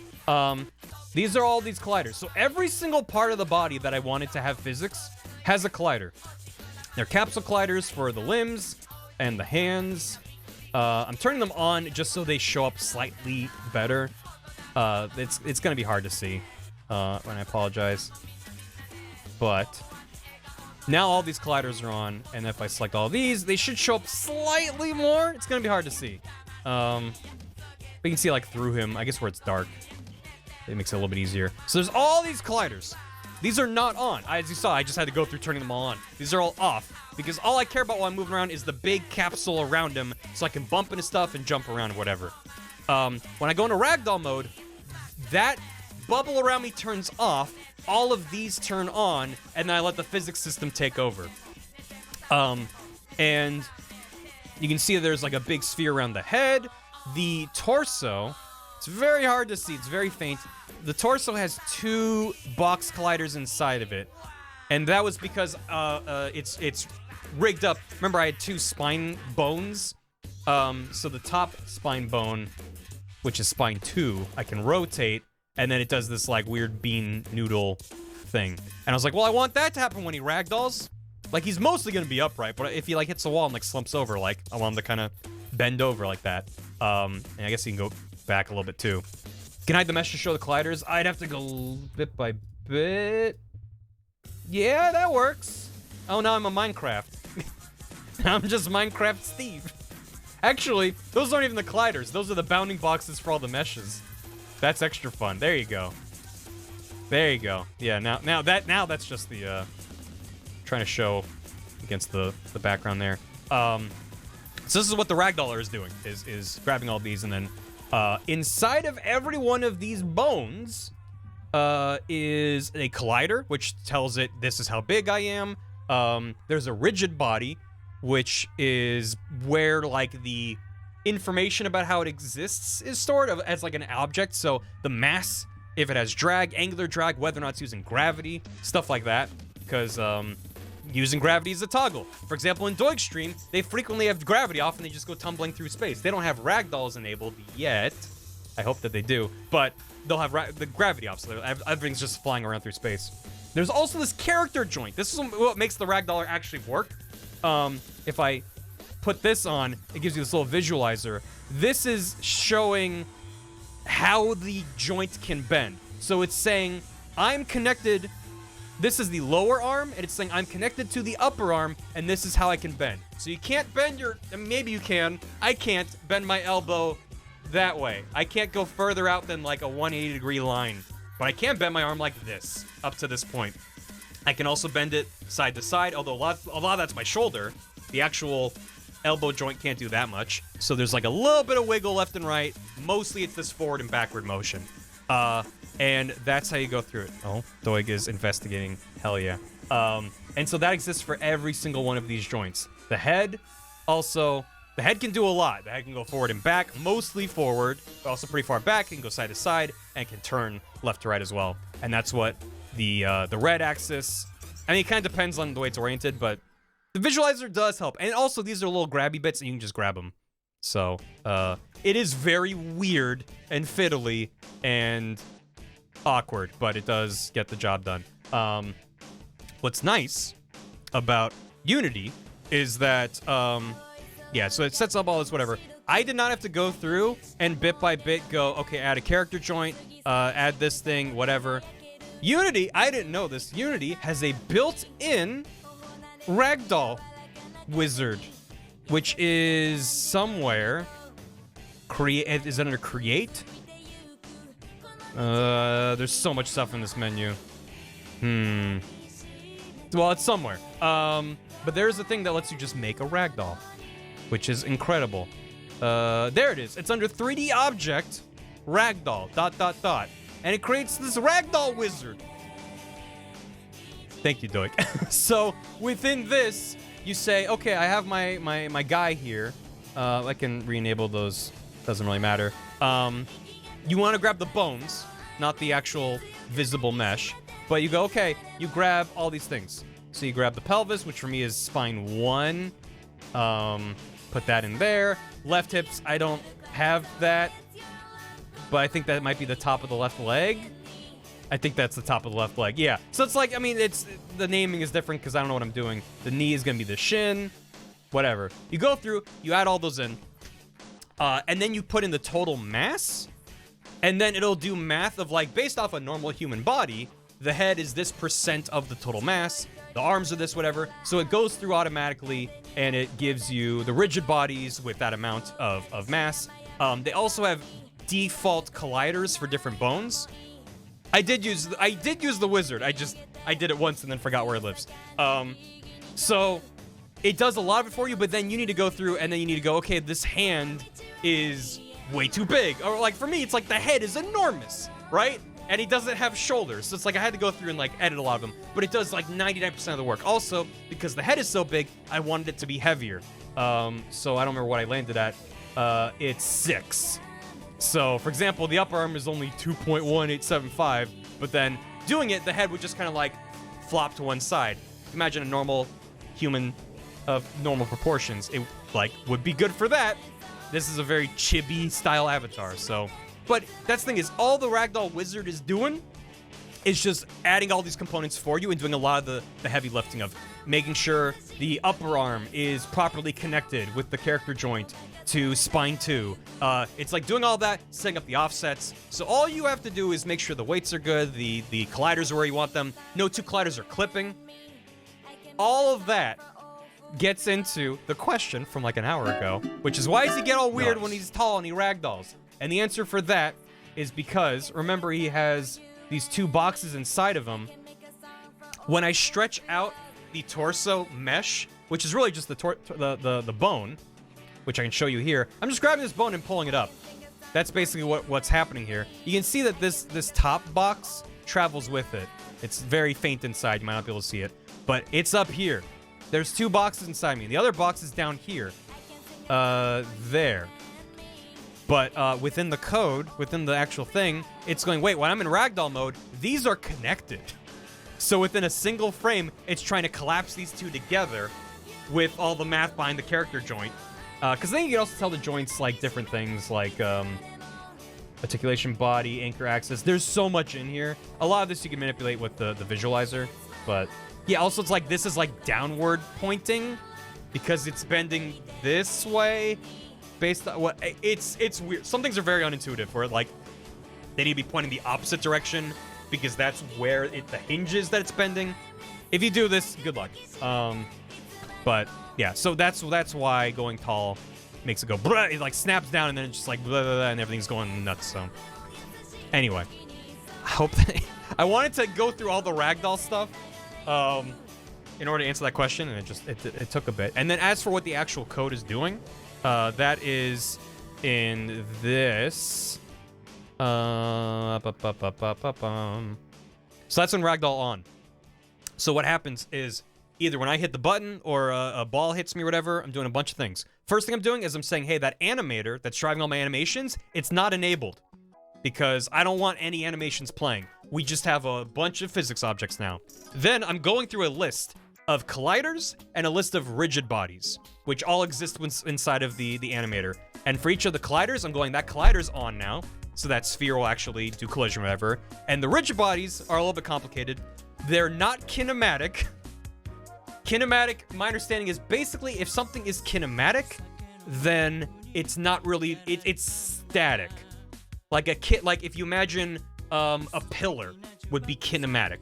These are all these colliders. So every single part of the body that I wanted to have physics has a collider. They're capsule colliders for the limbs and the hands. I'm turning them on just so they show up slightly better. It's gonna be hard to see, and I apologize. But now all these colliders are on, and if I select all these, they should show up slightly more. It's gonna be hard to see. We can see like through him, I guess where it's dark. It makes it a little bit easier. So there's all these colliders. These are not on. As you saw, I just had to go through turning them all on. These are all off, because all I care about while I'm moving around is the big capsule around him, so I can bump into stuff and jump around and whatever. When I go into Ragdoll mode, that bubble around me turns off, all of these turn on, and then I let the physics system take over. And you can see there's like a big sphere around the head. The torso, it's very hard to see, it's very faint. The torso has 2 box colliders inside of it, and that was because it's rigged up. Remember, I had 2 spine bones. So the top spine bone, which is spine 2, I can rotate, and then it does this like weird bean noodle thing. And I was like, well, I want that to happen when he ragdolls. Like, he's mostly gonna be upright, but if he like hits the wall and like slumps over, like I want him to kind of bend over like that. And I guess he can go back a little bit too. Can I hide the mesh to show the colliders? I'd have to go bit by bit. Yeah, that works. Oh, now I'm a Minecraft. I'm just Minecraft Steve. Actually, those aren't even the colliders. Those are the bounding boxes for all the meshes. That's extra fun. There you go. There you go. Yeah, now that's just the trying to show against the background there. So this is what the Ragdoller is doing, is grabbing all these, and then inside of every one of these bones is a collider, which tells it this is how big I am. There's a rigid body, which is where like the information about how it exists is stored as like an object. So the mass, if it has drag, angular drag, whether or not it's using gravity, stuff like that. Because using gravity is a toggle. For example, in Doigstream, they frequently have gravity off and they just go tumbling through space. They don't have ragdolls enabled yet. I hope that they do, but they'll have the gravity off, so everything's just flying around through space. There's also this character joint. This is what makes the Ragdoller actually work. If I put this on, it gives you this little visualizer. This is showing how the joint can bend. So it's saying, I'm connected. This is the lower arm, and it's saying I'm connected to the upper arm, and this is how I can bend. So you can't bend your, maybe you can. I can't bend my elbow that way. I can't go further out than like a 180-degree line, but I can bend my arm like this, up to this point. I can also bend it side to side, although a lot of that's my shoulder. The actual elbow joint can't do that much. So there's like a little bit of wiggle left and right. Mostly it's this forward and backward motion. And that's how you go through it. Oh, Doig is investigating. Hell yeah. And so that exists for every single one of these joints. The head, also, the head can do a lot. The head can go forward and back, mostly forward, but also pretty far back. It can go side to side and can turn left to right as well. And that's what the red axis, I mean, it kind of depends on the way it's oriented, but the visualizer does help. And also, these are little grabby bits, and you can just grab them. So, it is very weird and fiddly and awkward, but it does get the job done. What's nice about Unity is that, yeah, so it sets up all this whatever. I did not have to go through and bit by bit go, okay, add a character joint, add this thing, whatever. Unity, I didn't know this, Unity has a built-in Ragdoll wizard, which is somewhere. Is it under Create? There's so much stuff in this menu. Well, it's somewhere. But there's a thing that lets you just make a ragdoll, which is incredible. There it is. It's under 3D Object, Ragdoll, ... And it creates this Ragdoll wizard. Thank you, Doik. So, within this, you say, okay, I have my guy here. I can re-enable those. Doesn't really matter. You want to grab the bones, not the actual visible mesh. But you go, okay, you grab all these things. So you grab the pelvis, which for me is spine 1. Put that in there. Left hips, I don't have that. But I think that might be the top of the left leg. I think that's the top of the left leg. Yeah. So it's like, I mean, the naming is different because I don't know what I'm doing. The knee is going to be the shin. Whatever. You go through, you add all those in. And then you put in the total mass. And then it'll do math of like, based off a normal human body, the head is this % of the total mass. The arms are this, whatever. So it goes through automatically, and it gives you the rigid bodies with that amount of mass. They also have default colliders for different bones. I did use the wizard. I did it once and then forgot where it lives. So it does a lot of it for you, but then you need to go through and then you need to go, okay, this hand is way too big. Or like for me, it's like the head is enormous, right? And he doesn't have shoulders. So it's like I had to go through and like edit a lot of them, but it does like 99% of the work. Also, because the head is so big, I wanted it to be heavier. So I don't remember what I landed at. It's 6. So, for example, the upper arm is only 2.1875, but then doing it, the head would just kind of like flop to one side. Imagine a normal human of normal proportions. It like would be good for that. This is a very chibi style avatar, so. But that's the thing is, all the Ragdoll Wizard is doing is just adding all these components for you and doing a lot of the heavy lifting of making sure the upper arm is properly connected with the character joint to spine 2. It's like doing all that, setting up the offsets. So all you have to do is make sure the weights are good, the colliders are where you want them. No 2 colliders are clipping. All of that gets into the question from like an hour ago, which is why does he get all weird when he's tall and he ragdolls? And the answer for that is because, remember, he has these 2 boxes inside of him. When I stretch out the torso mesh, which is really just the bone, which I can show you here. I'm just grabbing this bone and pulling it up. That's basically what's happening here. You can see that this top box travels with it. It's very faint inside. You might not be able to see it. But it's up here. There's 2 boxes inside me. The other box is down here. There. But within the code, within the actual thing, it's going, wait, when I'm in ragdoll mode, these are connected. So within a single frame, it's trying to collapse these 2 together with all the math behind the character joint. Because then you can also tell the joints like different things like articulation, body, anchor axis. There's so much in here. A lot of this you can manipulate with the visualizer. But yeah, also it's like this is like downward pointing because it's bending this way based on what it's weird. Some things are very unintuitive where like They need to be pointing the opposite direction because that's where the hinge is that it's bending. If you do this, good luck. But yeah, so that's why going tall makes it go blah, it like snaps down and then it's just like blah, blah, blah, and everything's going nuts. So anyway, I hope I wanted to go through all the Ragdoll stuff in order to answer that question, and it took a bit. And then as for what the actual code is doing, that is in this. So that's when Ragdoll on. So what happens is either when I hit the button or a ball hits me or whatever, I'm doing a bunch of things. First thing I'm doing is I'm saying, hey, that animator that's driving all my animations, it's not enabled because I don't want any animations playing. We just have a bunch of physics objects now. Then I'm going through a list of colliders and a list of rigid bodies, which all exist inside of the animator. And for each of the colliders, I'm going, that collider's on now, so that sphere will actually do collision or whatever. And the rigid bodies are a little bit complicated. They're not kinematic. Kinematic, my understanding is basically if something is kinematic, then it's not really, it's static. Like if you imagine a pillar would be kinematic.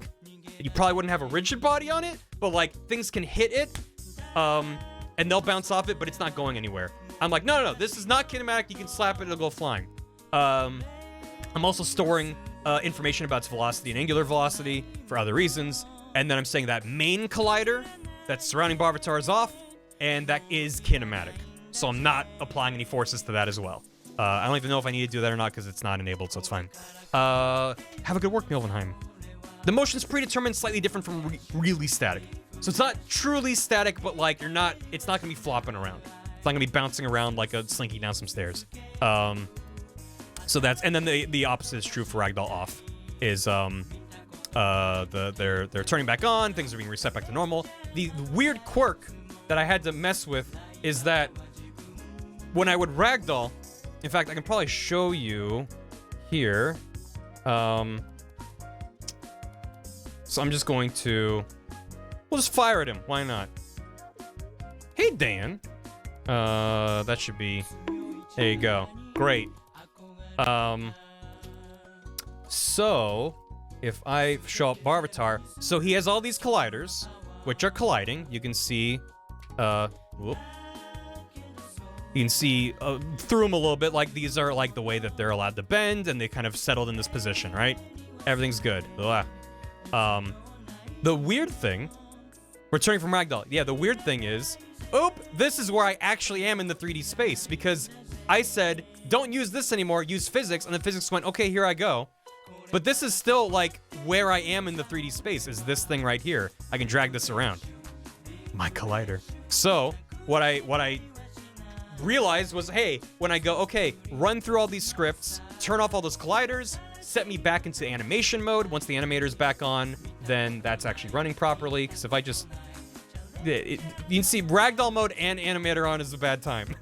You probably wouldn't have a rigid body on it, but like things can hit it, and they'll bounce off it, but it's not going anywhere. I'm like, no, this is not kinematic. You can slap it, it'll go flying. I'm also storing information about its velocity and angular velocity for other reasons. And then I'm saying that main collider that's surrounding Barvatar is off, and that is kinematic. So I'm not applying any forces to that as well. I don't even know if I need to do that or not because it's not enabled, so it's fine. Have a good work, Milvenheim. The motion is predetermined, slightly different from really static. So it's not truly static, but like it's not gonna be flopping around. It's not gonna be bouncing around like a slinky down some stairs. So that's, and then the opposite is true for Ragdoll off. Is they're turning back on, things are being reset back to normal. The weird quirk that I had to mess with is that when I would Ragdoll, in fact, I can probably show you here. So I'm just going to, we'll just fire at him. Why not? Hey, Dan. That should be, there you go. Great. So if I show up Barvatar, so he has all these colliders, which are colliding. You can see, whoop. You can see through them a little bit, like these are like the way that they're allowed to bend, and they kind of settled in this position, right? Everything's good. Blah. The weird thing, returning from Ragdoll, yeah, the weird thing is, this is where I actually am in the 3D space, because I said, don't use this anymore, use physics, and then physics went, okay, here I go. But this is still like where I am in the 3D space, is this thing right here. I can drag this around. My collider. So, what I realized was, hey, when I go, okay, run through all these scripts, turn off all those colliders, set me back into animation mode. Once the animator's back on, then that's actually running properly. Because if I just, you can see Ragdoll mode and animator on is a bad time.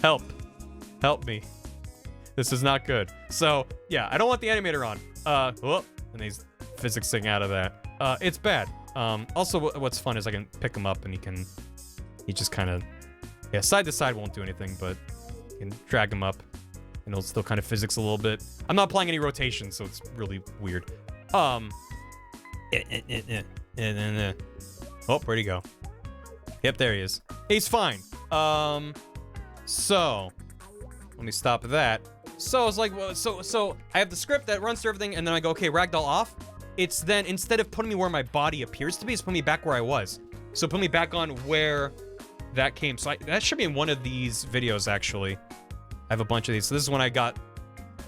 Help me. This is not good. So yeah, I don't want the animator on. And he's physicsing out of that. It's bad. Also, what's fun is I can pick him up and he just kind of, yeah, side to side won't do anything, but you can drag him up and it'll still kind of physics a little bit. I'm not applying any rotation, so it's really weird. Oh, where'd he go? Yep, there he is. He's fine. So let me stop that. So it's like, well, so I have the script that runs through everything, and then I go, okay, Ragdoll off. It's then, instead of putting me where my body appears to be, it's putting me back where I was. So put me back on where that came. So that should be in one of these videos, actually. I have a bunch of these. So this is when I got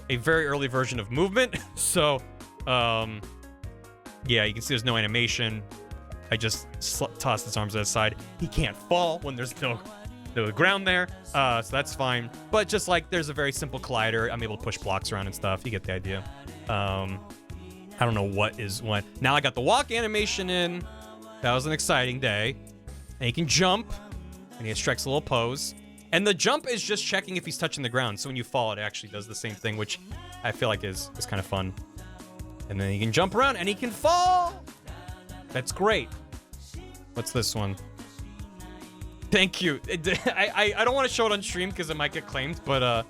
a very early version of movement. So, yeah, you can see there's no animation. I just tossed his arms to the side. He can't fall when there's no ground there, so that's fine. But just like, there's a very simple collider. I'm able to push blocks around and stuff. You get the idea. I don't know what is what. Now I got the walk animation in. That was an exciting day. And he can jump, and he strikes a little pose. And the jump is just checking if he's touching the ground. So when you fall, it actually does the same thing, which I feel like is kind of fun. And then he can jump around, and he can fall. That's great. What's this one? Thank you. I don't want to show it on stream because it might get claimed, but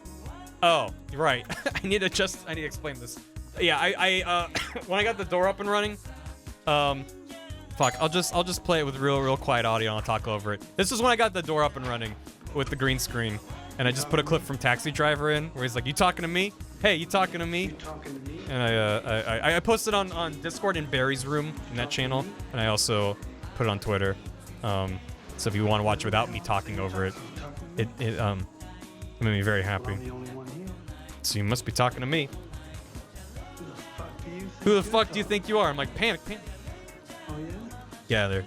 Oh, right. I need to explain this. Yeah, I when I got the door up and running, fuck, I'll just play it with real quiet audio and I'll talk over it. This is when I got the door up and running with the green screen, and I just put a clip from Taxi Driver in where he's like, "You talking to me? Hey, you talking to me?" And I posted on Discord in Barry's room in that channel, and I also put it on Twitter. So if you want to watch it without me talking over it, it made me very happy. So you must be talking to me. Who the fuck do you think you are? I'm like, panic. Oh yeah? Yeah, there.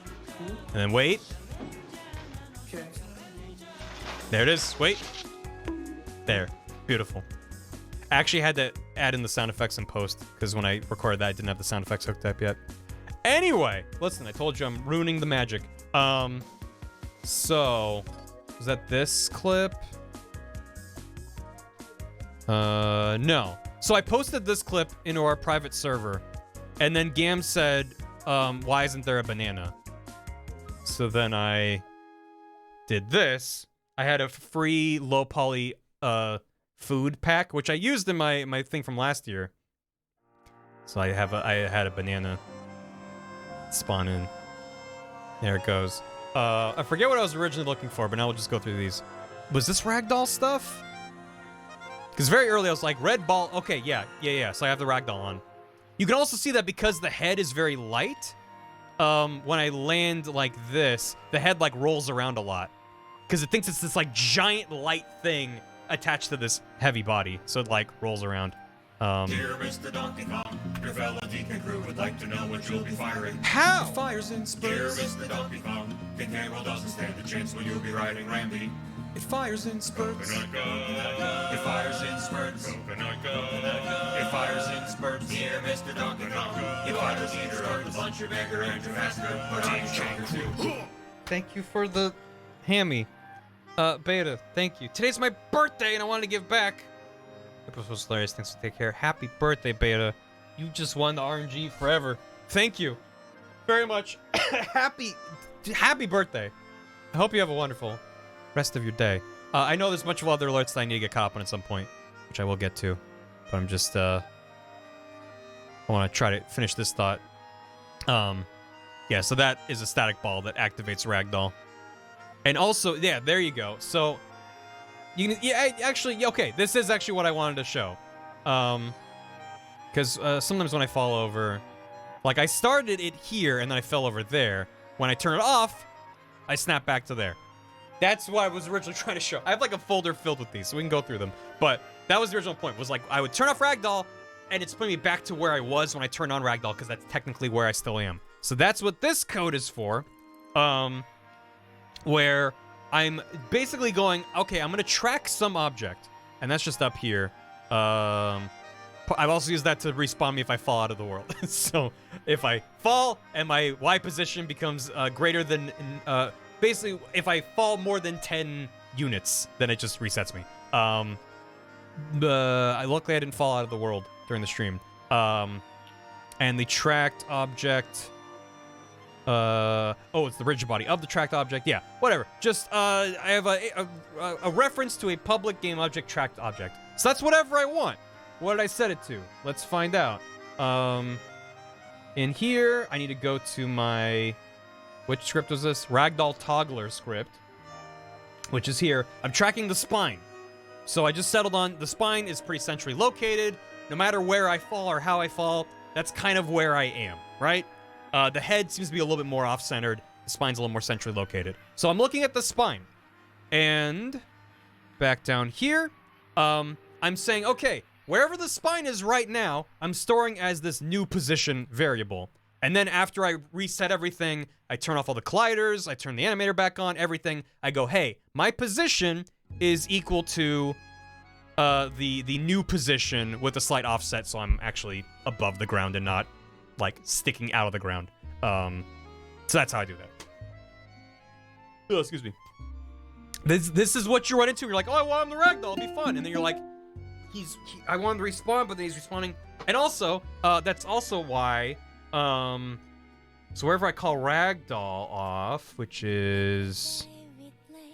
And then wait. Okay. There it is. Wait. There. Beautiful. I actually had to add in the sound effects in post, because when I recorded that, I didn't have the sound effects hooked up yet. Anyway, listen, I told you I'm ruining the magic. So, was that this clip? No. So I posted this clip into our private server, and then Gam said, why isn't there a banana? So then I did this. I had a free low poly food pack, which I used in my thing from last year. So I had a banana spawn in. There it goes. I forget what I was originally looking for, but now we'll just go through these. Was this Ragdoll stuff? Because very early I was like, red ball. Okay, yeah. So I have the Ragdoll on. You can also see that because the head is very light, when I land like this, the head like rolls around a lot. Because it thinks it's this like giant light thing attached to this heavy body. So it like rolls around. Dear Mr. Donkey Kong, your fellow Deacon crew would like to know what you'll be firing. How? Fires in Dear spurts. Mr. Donkey Kong, King Hero doesn't stand a chance when you'll be riding Rambi. It fires in spurts. Coconut go. It fires in spurts. Coconut go. It fires in spurts. Dear Mr. Donkey Kong, you are the leader of the bunch, you're bigger and you're faster, but I'm stronger too. Thank you for the hammy. Beta, thank you. Today's my birthday and I wanted to give back. It was hilarious. Thanks for take care. Happy birthday, Beta. You just won the RNG forever. Thank you very much. happy birthday. I hope you have a wonderful rest of your day. I know there's a bunch of other alerts that I need to get caught up on at some point, which I will get to. But I'm just, I want to try to finish this thought. Yeah, so that is a static ball that activates Ragdoll. And also, yeah, there you go. So, you can, yeah, actually, okay, this is actually what I wanted to show. Because sometimes when I fall over, like I started it here and then I fell over there. When I turn it off, I snap back to there. That's what I was originally trying to show. I have like a folder filled with these, so we can go through them. But that was the original point, was like I would turn off Ragdoll, and it's putting me back to where I was when I turned on Ragdoll, because that's technically where I still am. So that's what this code is for. Where I'm basically going, okay, I'm going to track some object. And that's just up here. I've also used that to respawn me if I fall out of the world. So if I fall and my Y position becomes greater than... basically, if I fall more than 10 units, then it just resets me. Luckily, I didn't fall out of the world during the stream. And the tracked object... oh, it's the rigid body of the tracked object. Yeah, whatever. Just, I have a reference to a public game object tracked object. So that's whatever I want. What did I set it to? Let's find out. In here, I need to go to my... Which script was this? Ragdoll Toggler script, which is here. I'm tracking the spine. So I just settled on the spine is pretty centrally located. No matter where I fall or how I fall, that's kind of where I am, right? The head seems to be a little bit more off-centered. The spine's a little more centrally located. So I'm looking at the spine. And back down here, I'm saying, okay, wherever the spine is right now, I'm storing as this new position variable. And then after I reset everything, I turn off all the colliders, I turn the animator back on, everything. I go, hey, my position is equal to the new position with a slight offset, so I'm actually above the ground and not, like, sticking out of the ground. So that's how I do that. Oh, excuse me. This is what you run into. You're like, oh, I want him the Ragdoll, it'll be fun. And then you're like, I want him to respawn, but then he's respawning. And also, that's also why... So wherever I call Ragdoll off, which is...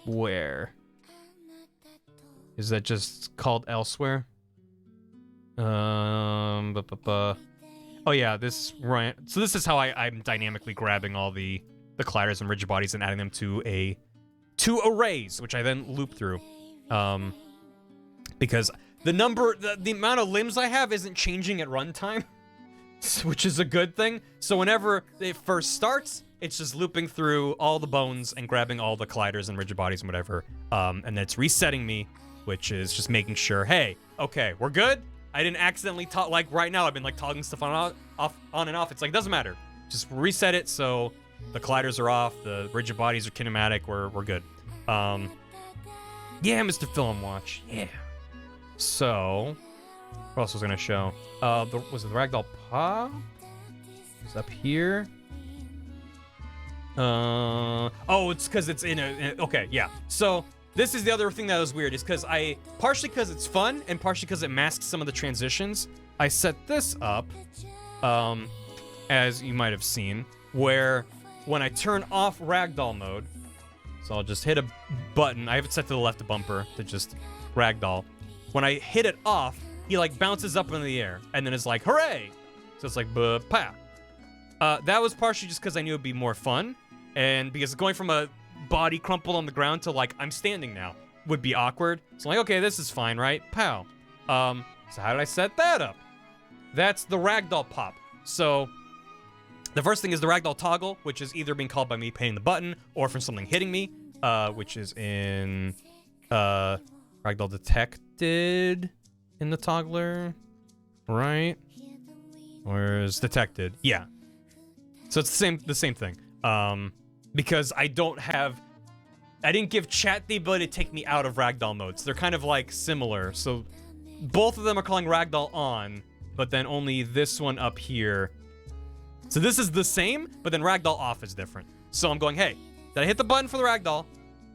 Where? Is that just called elsewhere? Oh yeah, this right. So this is how I'm dynamically grabbing all the colliders and rigid bodies and adding them to arrays, which I then loop through. Because the amount of limbs I have isn't changing at runtime, which is a good thing. So whenever it first starts, it's just looping through all the bones and grabbing all the colliders and rigid bodies and whatever. And then it's resetting me, which is just making sure, hey, okay, we're good. I didn't accidentally like right now I've been like toggling stuff on and off. It's like, doesn't matter. Just reset it so the colliders are off, the rigid bodies are kinematic, we're good. Yeah, Mr. Film Watch. Yeah. So, what else was I gonna show? Was it the Ragdoll Pop? It's up here. Oh, it's because it's in a. Okay, yeah. So this is the other thing that was weird, is because partially because it's fun and partially because it masks some of the transitions. I set this up, as you might have seen, where when I turn off Ragdoll mode, so I'll just hit a button. I have it set to the left bumper to just Ragdoll. When I hit it off, he like bounces up in the air and then it's like, hooray! So it's like, pa. That was partially just because I knew it'd be more fun, and because going from a body crumpled on the ground to like, I'm standing now, would be awkward. So I'm like, okay, this is fine, right? Pow. So how did I set that up? That's the Ragdoll Pop. So the first thing is the Ragdoll Toggle, which is either being called by me hitting the button or from something hitting me, which is in Ragdoll Detected in the toggler, right? Where's Detected? Yeah. So it's the same thing. Because I didn't give chat the ability to take me out of Ragdoll modes. They're kind of like similar. So both of them are calling Ragdoll on, but then only this one up here. So this is the same, but then Ragdoll off is different. So I'm going, hey, did I hit the button for the Ragdoll?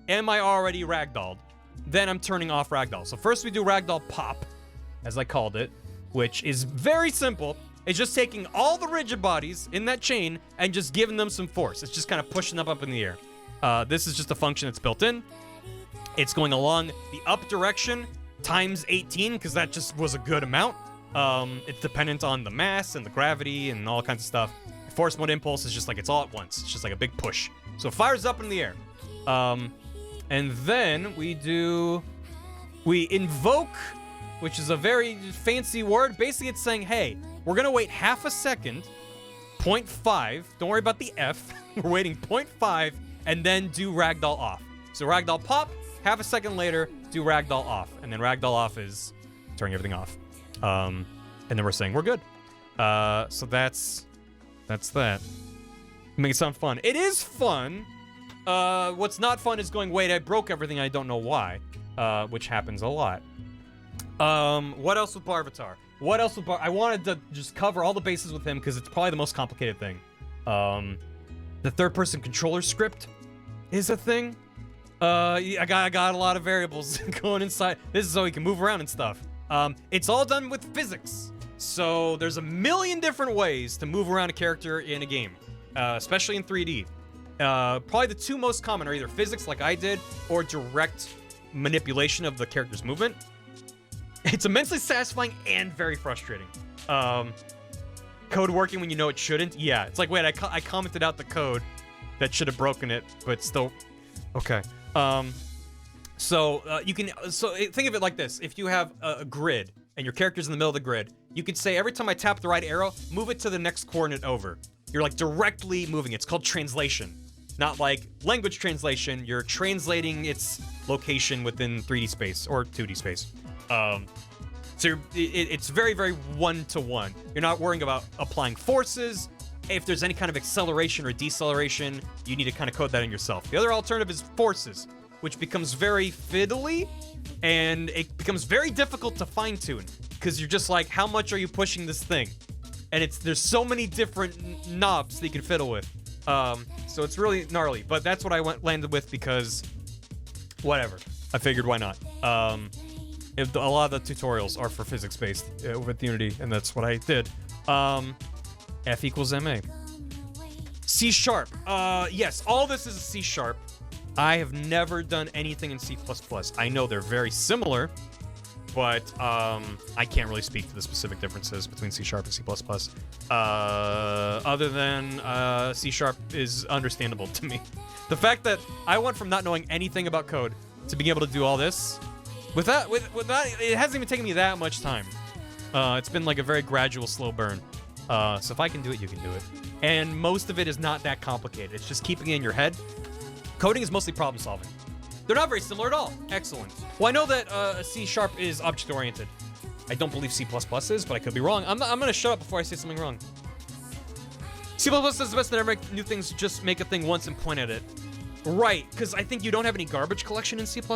Am I already Ragdolled? Then I'm turning off Ragdoll. So first we do Ragdoll Pop, as I called it, which is very simple. It's just taking all the rigid bodies in that chain and just giving them some force. It's just kind of pushing them up in the air. This is just a function that's built in. It's going along the up direction times 18, because that just was a good amount. It's dependent on the mass and the gravity and all kinds of stuff. Force mode impulse is just like, it's all at once. It's just like a big push. So it fires up in the air. And then we invoke, which is a very fancy word. Basically, it's saying, hey, we're going to wait half a second, 0.5. Don't worry about the F. We're waiting 0.5 and then do Ragdoll off. So Ragdoll Pop, half a second later, do Ragdoll off. And then Ragdoll off is turning everything off. And then we're saying we're good. So that's that. Make it sound fun. It is fun. What's not fun is going, wait, I broke everything, I don't know why. Which happens a lot. What else with Barvatar? I wanted to just cover all the bases with him because it's probably the most complicated thing. The third-person controller script is a thing. I got a lot of variables going inside. This is so he can move around and stuff. It's all done with physics. So there's a million different ways to move around a character in a game, especially in 3D. Probably the two most common are either physics, like I did, or direct manipulation of the character's movement. It's immensely satisfying and very frustrating. Code working when you know it shouldn't. Yeah, it's like, wait, I commented out the code that should have broken it, but still, okay. So think of it like this. If you have a grid and your character's in the middle of the grid, you could say every time I tap the right arrow, move it to the next coordinate over. You're like directly moving. It's called translation. Not like language translation. You're translating its location within 3D space or 2D space. So it's very, very one-to-one. You're not worrying about applying forces. If there's any kind of acceleration or deceleration, you need to kind of code that in yourself. The other alternative is forces, which becomes very fiddly, and it becomes very difficult to fine-tune, because you're just like, how much are you pushing this thing? And there's so many different knobs that you can fiddle with. So it's really gnarly, but that's what I landed with because, whatever. I figured, why not? If a lot of the tutorials are for physics-based with Unity, and that's what I did. F equals MA. C#. Yes, all this is a C#. I have never done anything in C++. I know they're very similar, but I can't really speak to the specific differences between C# and C++. Other than C# is understandable to me. The fact that I went from not knowing anything about code to being able to do all this, without it hasn't even taken me that much time. It's been like a very gradual, slow burn. So if I can do it, you can do it. And most of it is not that complicated. It's just keeping it in your head. Coding is mostly problem solving. They're not very similar at all. Excellent. Well, I know that C# is object-oriented. I don't believe C++ is, but I could be wrong. I'm gonna shut up before I say something wrong. C++ is the best that ever make new things, just make a thing once and point at it. Right, because I think you don't have any garbage collection in C++. C++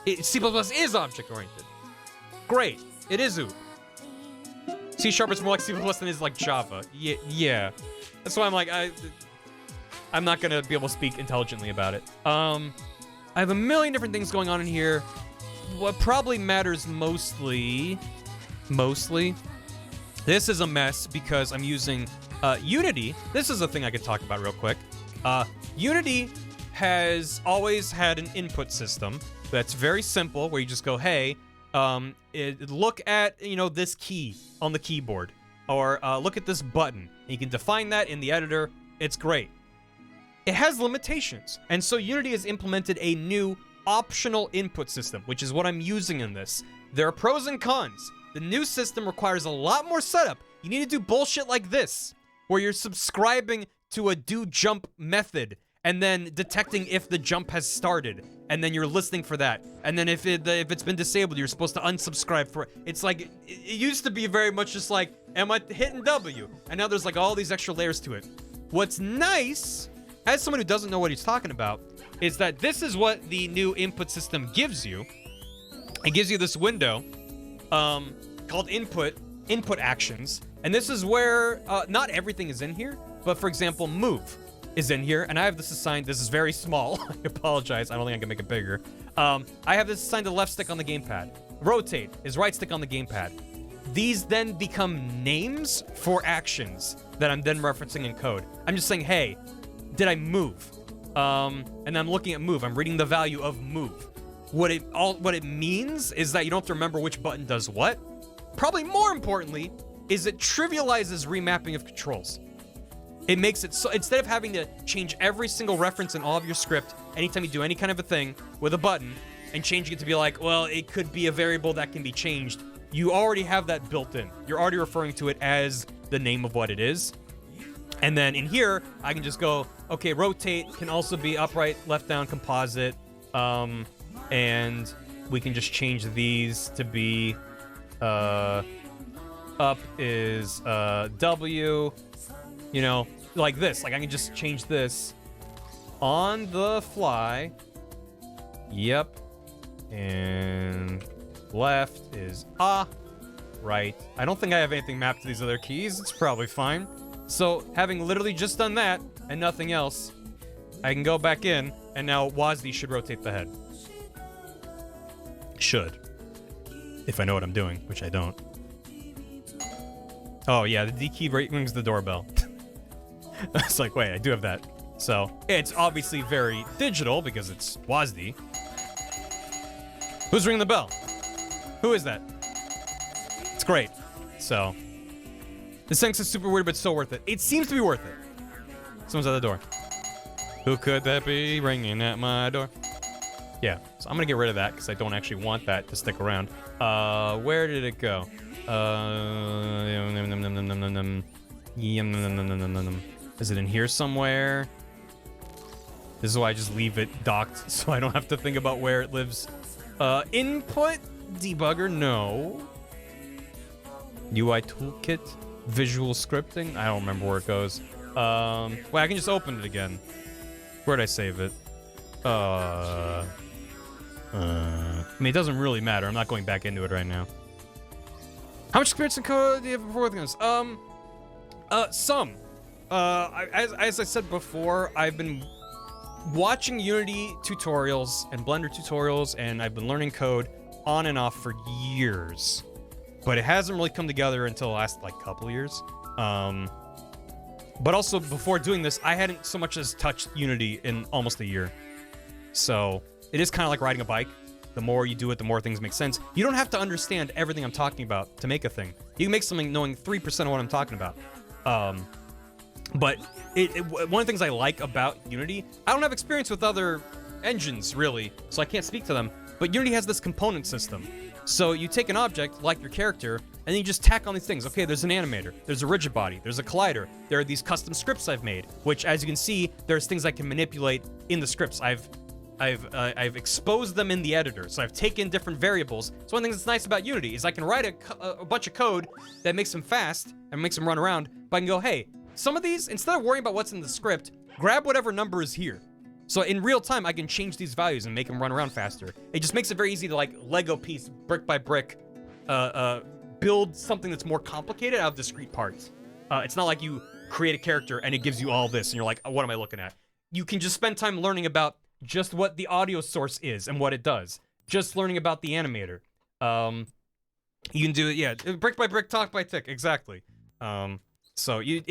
is object-oriented. Great. It is OOP. C# is more like C++ than it is like Java. Yeah. That's why I'm like, I'm not gonna be able to speak intelligently about it. I have a million different things going on in here. What probably matters mostly, this is a mess because I'm using Unity. This is a thing I could talk about real quick. Unity has always had an input system that's very simple, where you just go, hey, look at, this key on the keyboard, or look at this button. And you can define that in the editor. It's great. It has limitations, and so Unity has implemented a new optional input system, which is what I'm using in this. There are pros and cons. The new system requires a lot more setup. You need to do bullshit like this, where you're subscribing to a do jump method, and then detecting if the jump has started, and then you're listening for that. And then if it's been disabled, you're supposed to unsubscribe for it. It's like, it used to be very much just like, am I hitting W? And now there's like all these extra layers to it. What's nice, as someone who doesn't know what he's talking about, is that this is what the new input system gives you. It gives you this window called input actions. And this is where, not everything is in here, but for example, move is in here, and I have this assigned. This is very small. I apologize. I don't think I can make it bigger. I have this assigned to left stick on the gamepad. Rotate is right stick on the gamepad. These then become names for actions that I'm then referencing in code. I'm just saying, hey, did I move? And I'm looking at move. I'm reading the value of move. What it means is that you don't have to remember which button does what. Probably more importantly, is it trivializes remapping of controls. It makes it so, instead of having to change every single reference in all of your script anytime you do any kind of a thing with a button, and changing it to be like, well, it could be a variable that can be changed, you already have that built in. You're already referring to it as the name of what it is. And then in here, I can just go, okay, rotate can also be upright, left down, composite, and we can just change these to be, up is W, like this. Like I can just change this on the fly. Yep. And left is right. I don't think I have anything mapped to these other keys. It's probably fine. So having literally just done that and nothing else, I can go back in, and now WASD should rotate the head. Should. If I know what I'm doing, which I don't. Oh yeah, the D key rings the doorbell. It's like, wait, I do have that. So, it's obviously very digital because it's WASD. Who's ringing the bell? Who is that? It's great. So, this thing's super weird, but so worth it. It seems to be worth it. Someone's at the door. Who could that be ringing at my door? Yeah, so I'm gonna get rid of that because I don't actually want that to stick around. Where did it go? Is it in here somewhere? This is why I just leave it docked so I don't have to think about where it lives. Input debugger, no. UI toolkit, visual scripting. I don't remember where it goes. Well, I can just open it again. Where'd I save it? I mean, it doesn't really matter. I'm not going back into it right now. How much experience in code do you have before working on this? Some. As I said before, I've been watching Unity tutorials and Blender tutorials, and I've been learning code on and off for years. But it hasn't really come together until the last, couple years. But also, before doing this, I hadn't so much as touched Unity in almost a year. So, it is kind of like riding a bike. The more you do it, the more things make sense. You don't have to understand everything I'm talking about to make a thing. You can make something knowing 3% of what I'm talking about. But one of the things I like about Unity, I don't have experience with other engines, really, so I can't speak to them. But Unity has this component system. So you take an object, like your character, and then you just tack on these things. Okay, there's an animator, there's a rigid body, there's a collider, there are these custom scripts I've made, which, as you can see, there's things I can manipulate in the scripts. I've exposed them in the editor, so I've taken different variables. So one thing that's nice about Unity is I can write a bunch of code that makes them fast and makes them run around, but I can go, hey, some of these, instead of worrying about what's in the script, grab whatever number is here. So in real time, I can change these values and make them run around faster. It just makes it very easy to, like, Lego piece, brick by brick, build something that's more complicated out of discrete parts. It's not like you create a character and it gives you all this and you're like, oh, what am I looking at? You can just spend time learning about just what the audio source is and what it does. Just learning about the animator. You can do it, yeah, brick by brick, talk by tick, exactly. So you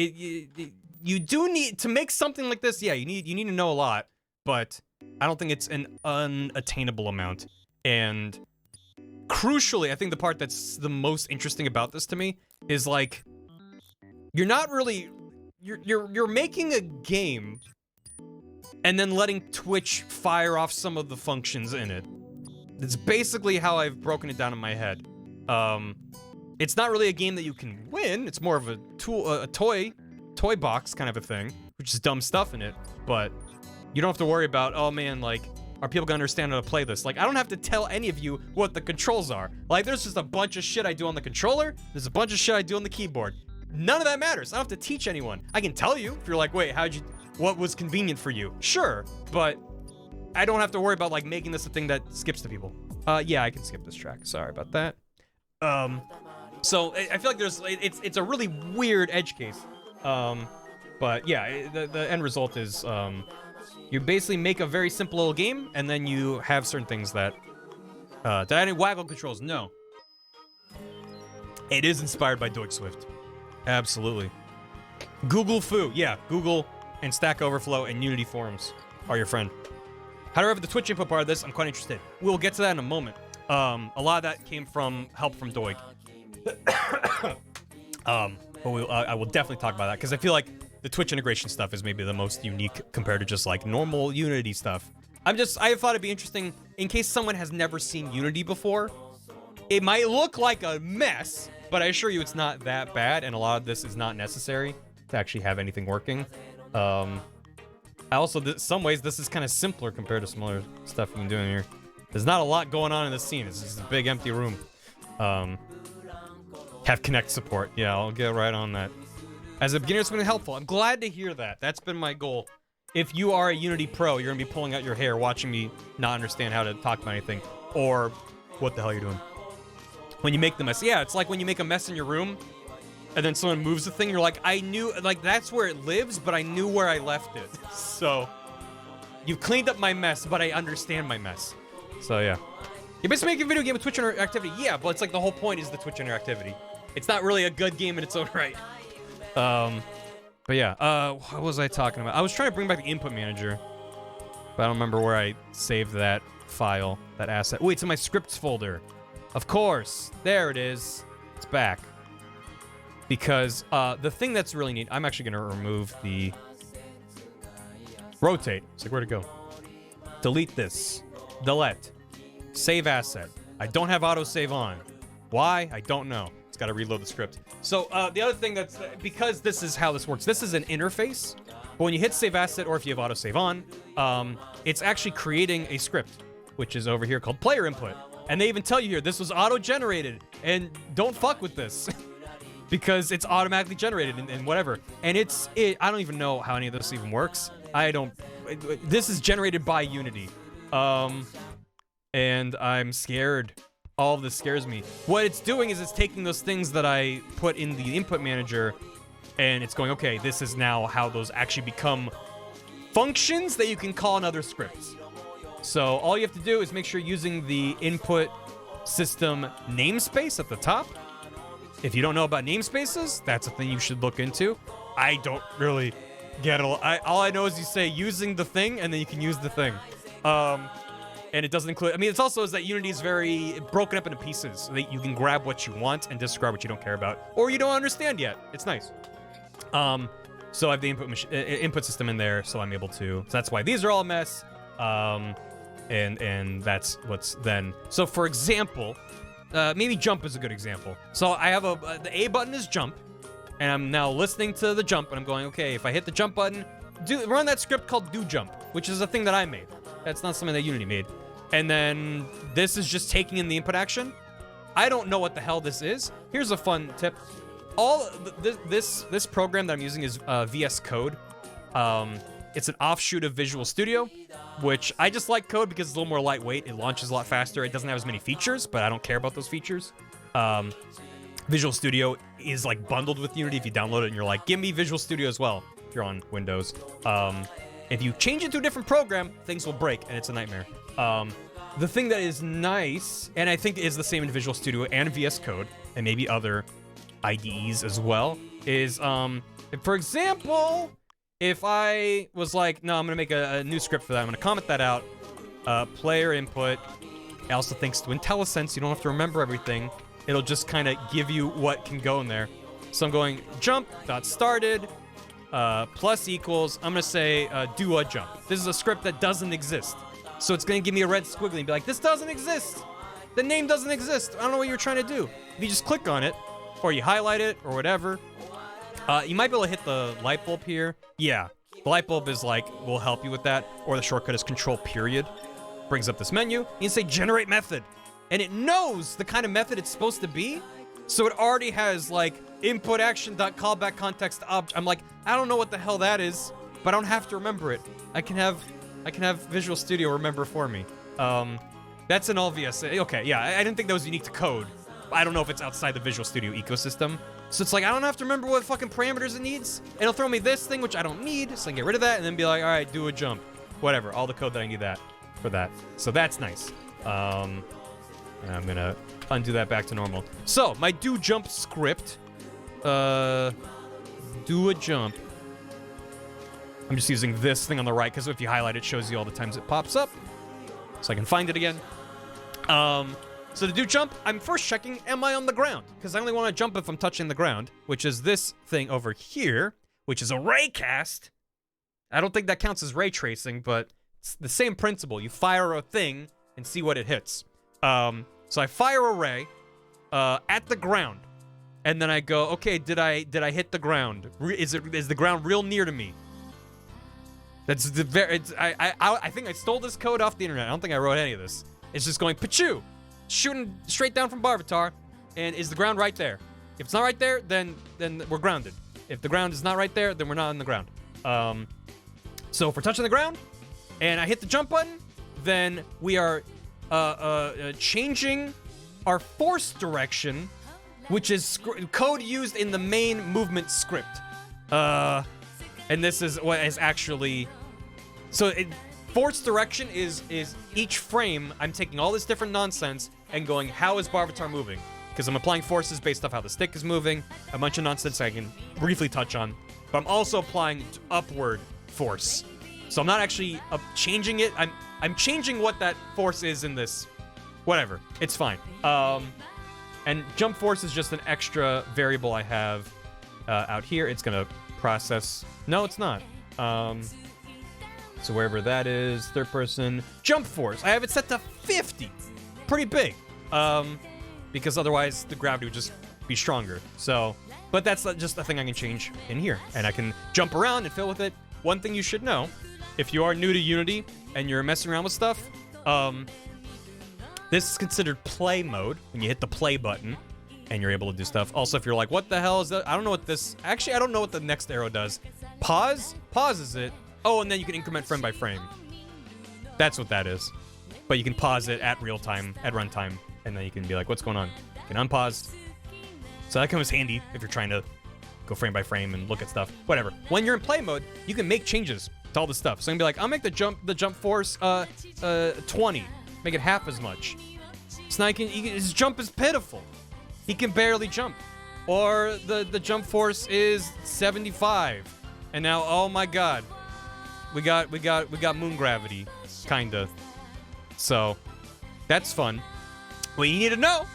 do need to make something like this. Yeah, you need to know a lot, but I don't think it's an unattainable amount. And crucially, I think the part that's the most interesting about this to me is, like, you're not really you're making a game and then letting Twitch fire off some of the functions in it. It's basically how I've broken it down in my head. It's not really a game that you can win. It's more of a toy box kind of a thing, which is dumb stuff in it. But you don't have to worry about, oh man, like, are people gonna understand how to play this? Like, I don't have to tell any of you what the controls are. Like, there's just a bunch of shit I do on the controller. There's a bunch of shit I do on the keyboard. None of that matters. I don't have to teach anyone. I can tell you if you're like, wait, what was convenient for you? Sure, but I don't have to worry about, like, making this a thing that skips to people. Yeah, I can skip this track. Sorry about that. So I feel like it's a really weird edge case. But yeah, the end result is, you basically make a very simple little game, and then you have certain things that, did I any waggle controls? No. It is inspired by Doig Swift. Absolutely. Google Foo. Yeah, Google and Stack Overflow and Unity forums are your friend. However, the Twitch input part of this, I'm quite interested. We'll get to that in a moment. A lot of that came from help from Doig. But I will definitely talk about that, because I feel like the Twitch integration stuff is maybe the most unique compared to just, like, normal Unity stuff. I thought it'd be interesting, in case someone has never seen Unity before. It might look like a mess, but I assure you it's not that bad, and a lot of this is not necessary to actually have anything working. Some ways, this is kind of simpler compared to some other stuff I'm doing here. There's not a lot going on in this scene. It's just a big empty room. Have Connect support. Yeah, I'll get right on that. As a beginner, it's been helpful. I'm glad to hear that. That's been my goal. If you are a Unity pro, you're gonna be pulling out your hair watching me not understand how to talk about anything, or what the hell you're doing. When you make the mess. Yeah, it's like when you make a mess in your room, and then someone moves the thing, you're like, I knew, like, that's where it lives, but I knew where I left it. So, you've cleaned up my mess, but I understand my mess. So, yeah. You're basically making a video game with Twitch interactivity. Yeah, but it's like the whole point is the Twitch interactivity. It's not really a good game in its own right. But yeah, what was I talking about? I was trying to bring back the input manager, but I don't remember where I saved that file, that asset. Wait, it's in my scripts folder. Of course. There it is. It's back. Because, the thing that's really neat, I'm actually gonna remove the rotate. It's like, where'd it go? Delete this. Delete. Save asset. I don't have autosave on. Why? I don't know. It's got to reload the script. So, the other thing that's, because this is how this works, this is an interface, but when you hit save asset, or if you have autosave on, it's actually creating a script, which is over here called player input. And they even tell you here, this was auto-generated, and don't fuck with this. Because it's automatically generated and whatever. And I don't even know how any of this even works. This is generated by Unity. And I'm scared. All of this scares me. What it's doing is it's taking those things that I put in the input manager, and it's going, okay, this is now how those actually become functions that you can call in other scripts. So all you have to do is make sure you're using the input system namespace at the top. If you don't know about namespaces, that's a thing you should look into. I don't really get it. All I know is you say using the thing, and then you can use the thing. And it doesn't include, I mean, it's also is that Unity is very broken up into pieces. So that you can grab what you want and disregard what you don't care about. Or you don't understand yet. It's nice. So I have the input system in there, so I'm able to, so that's why these are all a mess. And that's what's then. So for example, maybe jump is a good example. So I have the A button is jump, and I'm now listening to the jump, and I'm going, okay, if I hit the jump button, run that script called do jump, which is a thing that I made. That's not something that Unity made. And then this is just taking in the input action. I don't know what the hell this is. Here's a fun tip. This program that I'm using is VS Code. It's an offshoot of Visual Studio, which I just like Code because it's a little more lightweight. It launches a lot faster. It doesn't have as many features, but I don't care about those features. Visual Studio is like bundled with Unity. If you download it and you're like, give me Visual Studio as well, if you're on Windows. If you change it to a different program, things will break, and it's a nightmare. The thing that is nice, and I think is the same in Visual Studio and VS Code, and maybe other IDEs as well, is, for example, if I was like, no, I'm gonna make a new script for that, I'm gonna comment that out, player input, it also thanks to IntelliSense, you don't have to remember everything, it'll just kind of give you what can go in there. So I'm going jump.started, plus equals, I'm gonna say, do a jump. This is a script that doesn't exist. So it's gonna give me a red squiggly and be like, this doesn't exist. The name doesn't exist. I don't know what you're trying to do. If you just click on it, or you highlight it, or whatever, you might be able to hit the light bulb here. Yeah, the light bulb is like, will help you with that, or the shortcut is Control Period. Brings up this menu, you can say generate method. And it knows the kind of method it's supposed to be, so it already has like input action dot callback context object. I'm like, I don't know what the hell that is, but I don't have to remember it. I can have Visual Studio remember for me. That's an all VS. Okay, yeah, I didn't think that was unique to Code. I don't know if it's outside the Visual Studio ecosystem. So it's like, I don't have to remember what fucking parameters it needs. It'll throw me this thing, which I don't need, so I can get rid of that, and then be like, all right, do a jump. Whatever, all the code that I need for that. So that's nice. And I'm gonna undo that back to normal. So, my do jump script. Do a jump. I'm just using this thing on the right, because if you highlight it, it shows you all the times it pops up. So I can find it again. So to do jump, I'm first checking, am I on the ground? Because I only want to jump if I'm touching the ground, which is this thing over here, which is a raycast. I don't think that counts as ray tracing, but it's the same principle. You fire a thing and see what it hits. So I fire a ray at the ground, and then I go, okay, did I hit the ground? Is the ground real near to me? That's the I think I stole this code off the internet. I don't think I wrote any of this. It's just going pachoo, shooting straight down from Barvatar, and is the ground right there? If it's not right there, then we're grounded. If the ground is not right there, then we're not on the ground. So if we're touching the ground, and I hit the jump button, then we are changing our force direction, which is code used in the main movement script. And this is what is actually... So force direction is each frame, I'm taking all this different nonsense and going, how is Barvatar moving? Because I'm applying forces based off how the stick is moving, a bunch of nonsense I can briefly touch on. But I'm also applying upward force. So I'm not actually changing it. I'm changing what that force is in this. Whatever. It's fine. And jump force is just an extra variable I have out here. It's going to process... No, it's not. So wherever that is, third person, jump force. I have it set to 50. Pretty big. Because otherwise the gravity would just be stronger. So, but that's just a thing I can change in here. And I can jump around and fill with it. One thing you should know, if you are new to Unity and you're messing around with stuff, this is considered play mode when you hit the play button and you're able to do stuff. Also, if you're like, what the hell is that? I don't know what this... Actually, I don't know what the next arrow does. Pauses it. Oh, and then you can increment frame by frame. That's what that is. But you can pause it at real time, at runtime, and then you can be like, what's going on? You can unpause. So that comes handy if you're trying to go frame by frame and look at stuff. Whatever. When you're in play mode, you can make changes to all this stuff. So I'm gonna be like, I'll make the jump force 20. Make it half as much. So now his jump is pitiful. He can barely jump. or the jump force is 75. And now, oh my god, we got moon gravity, kinda. So that's fun. What you need to know,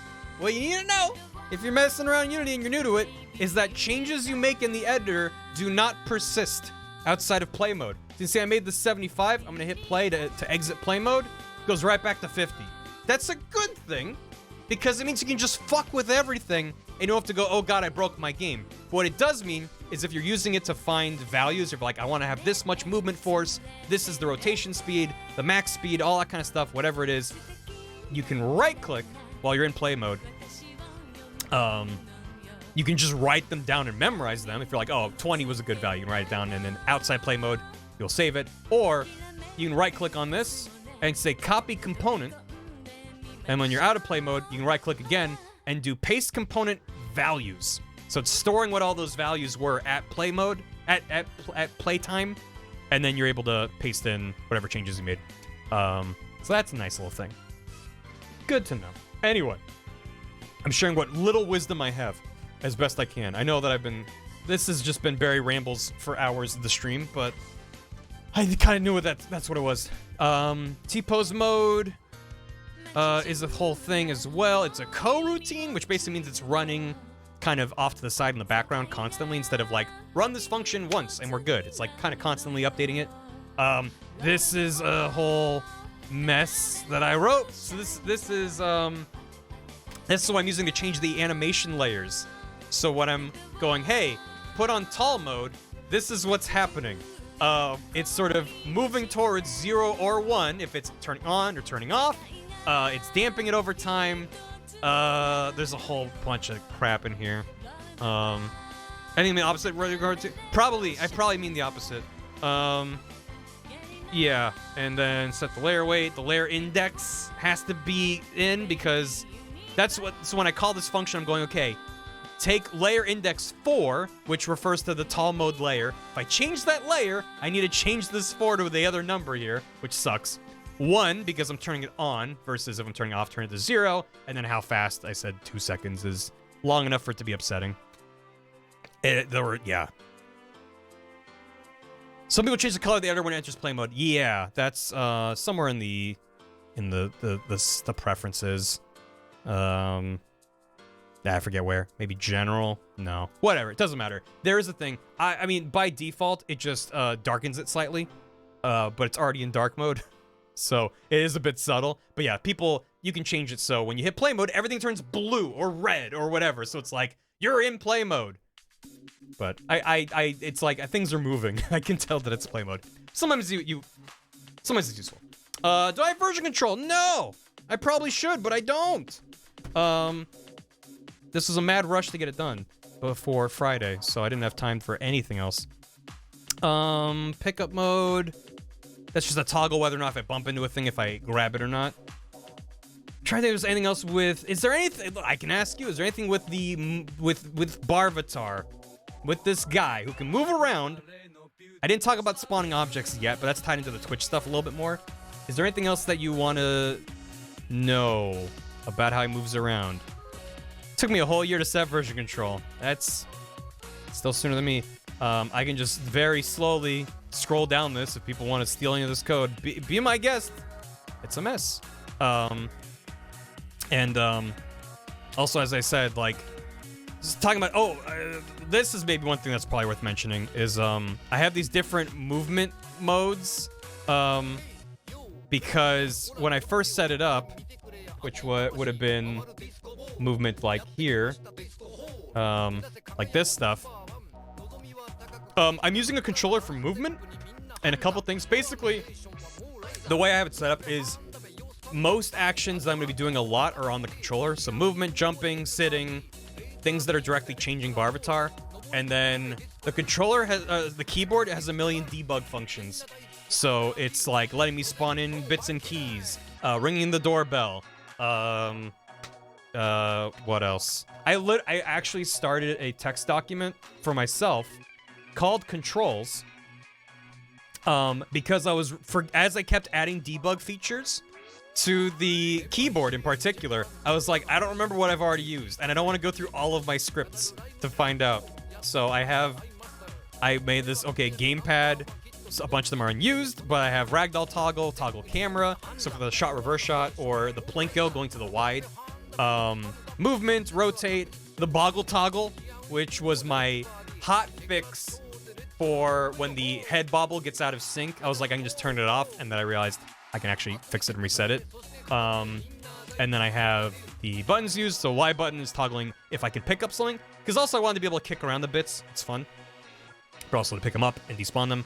if you're messing around in Unity and you're new to it, is that changes you make in the editor do not persist outside of play mode. So you see, I made this 75. I'm gonna hit play to exit play mode. It goes right back to 50. That's a good thing, because it means you can just fuck with everything and you don't have to go, oh god, I broke my game. But what it does mean is if you're using it to find values, if like, I want to have this much movement force, this is the rotation speed, the max speed, all that kind of stuff, whatever it is, you can right-click while you're in play mode. You can just write them down and memorize them. If you're like, oh, 20 was a good value, you can write it down, and then outside play mode, you'll save it. Or you can right-click on this and say copy component, and when you're out of play mode, you can right-click again and do paste component values. So it's storing what all those values were at play mode, at playtime, and then you're able to paste in whatever changes you made. So that's a nice little thing. Good to know. Anyway, I'm sharing what little wisdom I have as best I can. I know that this has just been Barry Rambles for hours of the stream, but I kind of knew that's what it was. T-pose mode is a whole thing as well. It's a coroutine, which basically means it's running kind of off to the side in the background constantly, instead of like, run this function once and we're good. It's like kind of constantly updating it. This is a whole mess that I wrote. So this is what I'm using to change the animation layers. So when I'm going, hey, put on tall mode, this is what's happening. It's sort of moving towards 0 or 1 if it's turning on or turning off. It's damping it over time. There's a whole bunch of crap in here. Anything the opposite with regard to? I probably mean the opposite. Yeah, and then set the layer weight. The layer index has to be in, because so when I call this function, I'm going, okay, take layer index 4, which refers to the tall mode layer. If I change that layer, I need to change this 4 to the other number here, which sucks. 1, because I'm turning it on, versus if I'm turning it off, turn it to 0, and then how fast. I said 2 seconds is long enough for it to be upsetting. Yeah. Some people change the color of the editor when it enters play mode. Yeah, that's somewhere in the preferences. I forget where. Maybe general? No. Whatever, it doesn't matter. There is a thing. I mean, by default, it just darkens it slightly, but it's already in dark mode. So it is a bit subtle. But yeah, you can change it so when you hit play mode, everything turns blue or red or whatever. So it's like, you're in play mode. But it's like things are moving. I can tell that it's play mode. Sometimes sometimes it's useful. Do I have version control? No! I probably should, but I don't. This was a mad rush to get it done before Friday, so I didn't have time for anything else. Pickup mode. That's just a toggle whether or not if I bump into a thing, if I grab it or not. Try to think if there's anything else with... Is there anything... I can ask you, is there anything with with Barvatar? With this guy who can move around? I didn't talk about spawning objects yet, but that's tied into the Twitch stuff a little bit more. Is there anything else that you want to know about how he moves around? It took me a whole year to set version control. That's still sooner than me. I can just very slowly scroll down this if people want to steal any of this code. Be my guest. It's a mess. Also, as I said, like, just talking about, this is maybe one thing that's probably worth mentioning, is, I have these different movement modes, because when I first set it up, which would have been movement like here, like this stuff, I'm using a controller for movement, and a couple things. Basically, the way I have it set up is most actions that I'm going to be doing a lot are on the controller, so movement, jumping, sitting, things that are directly changing Barvatar. And then the controller has, the keyboard has a million debug functions. So it's like letting me spawn in bits and keys, ringing the doorbell. What else? I actually started a text document for myself called controls, because as I kept adding debug features, to the keyboard in particular, I was like, I don't remember what I've already used, and I don't want to go through all of my scripts to find out. So I made this, okay, gamepad. So a bunch of them are unused, but I have Ragdoll toggle camera, so for the shot, reverse shot, or the Plinko going to the wide. Movement, rotate, the boggle toggle, which was my hot fix for when the head bobble gets out of sync. I was like, I can just turn it off, and then I realized I can actually fix it and reset it. And then I have the buttons used, so Y button is toggling if I could pick up something, because also I wanted to be able to kick around the bits. It's fun. But also to pick them up and despawn them.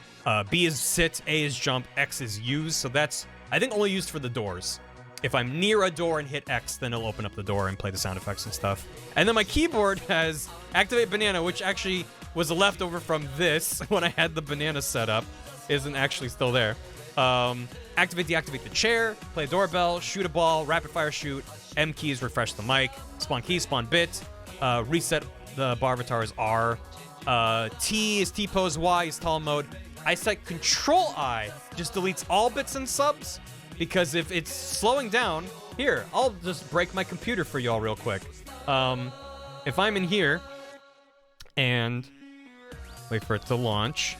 B is sit, A is jump, X is use, so that's, I think, only used for the doors. If I'm near a door and hit X, then it'll open up the door and play the sound effects and stuff. And then my keyboard has activate banana, which actually was a leftover from this when I had the banana set up. Isn't actually still there. Activate, deactivate the chair, play doorbell, shoot a ball, rapid fire shoot, M keys, refresh the mic, spawn key, spawn bit, reset the bar avatar is R, T is T-pose, Y is tall mode. I set Control I, just deletes all bits and subs, because if it's slowing down, here, I'll just break my computer for y'all real quick. If I'm in here, and wait for it to launch.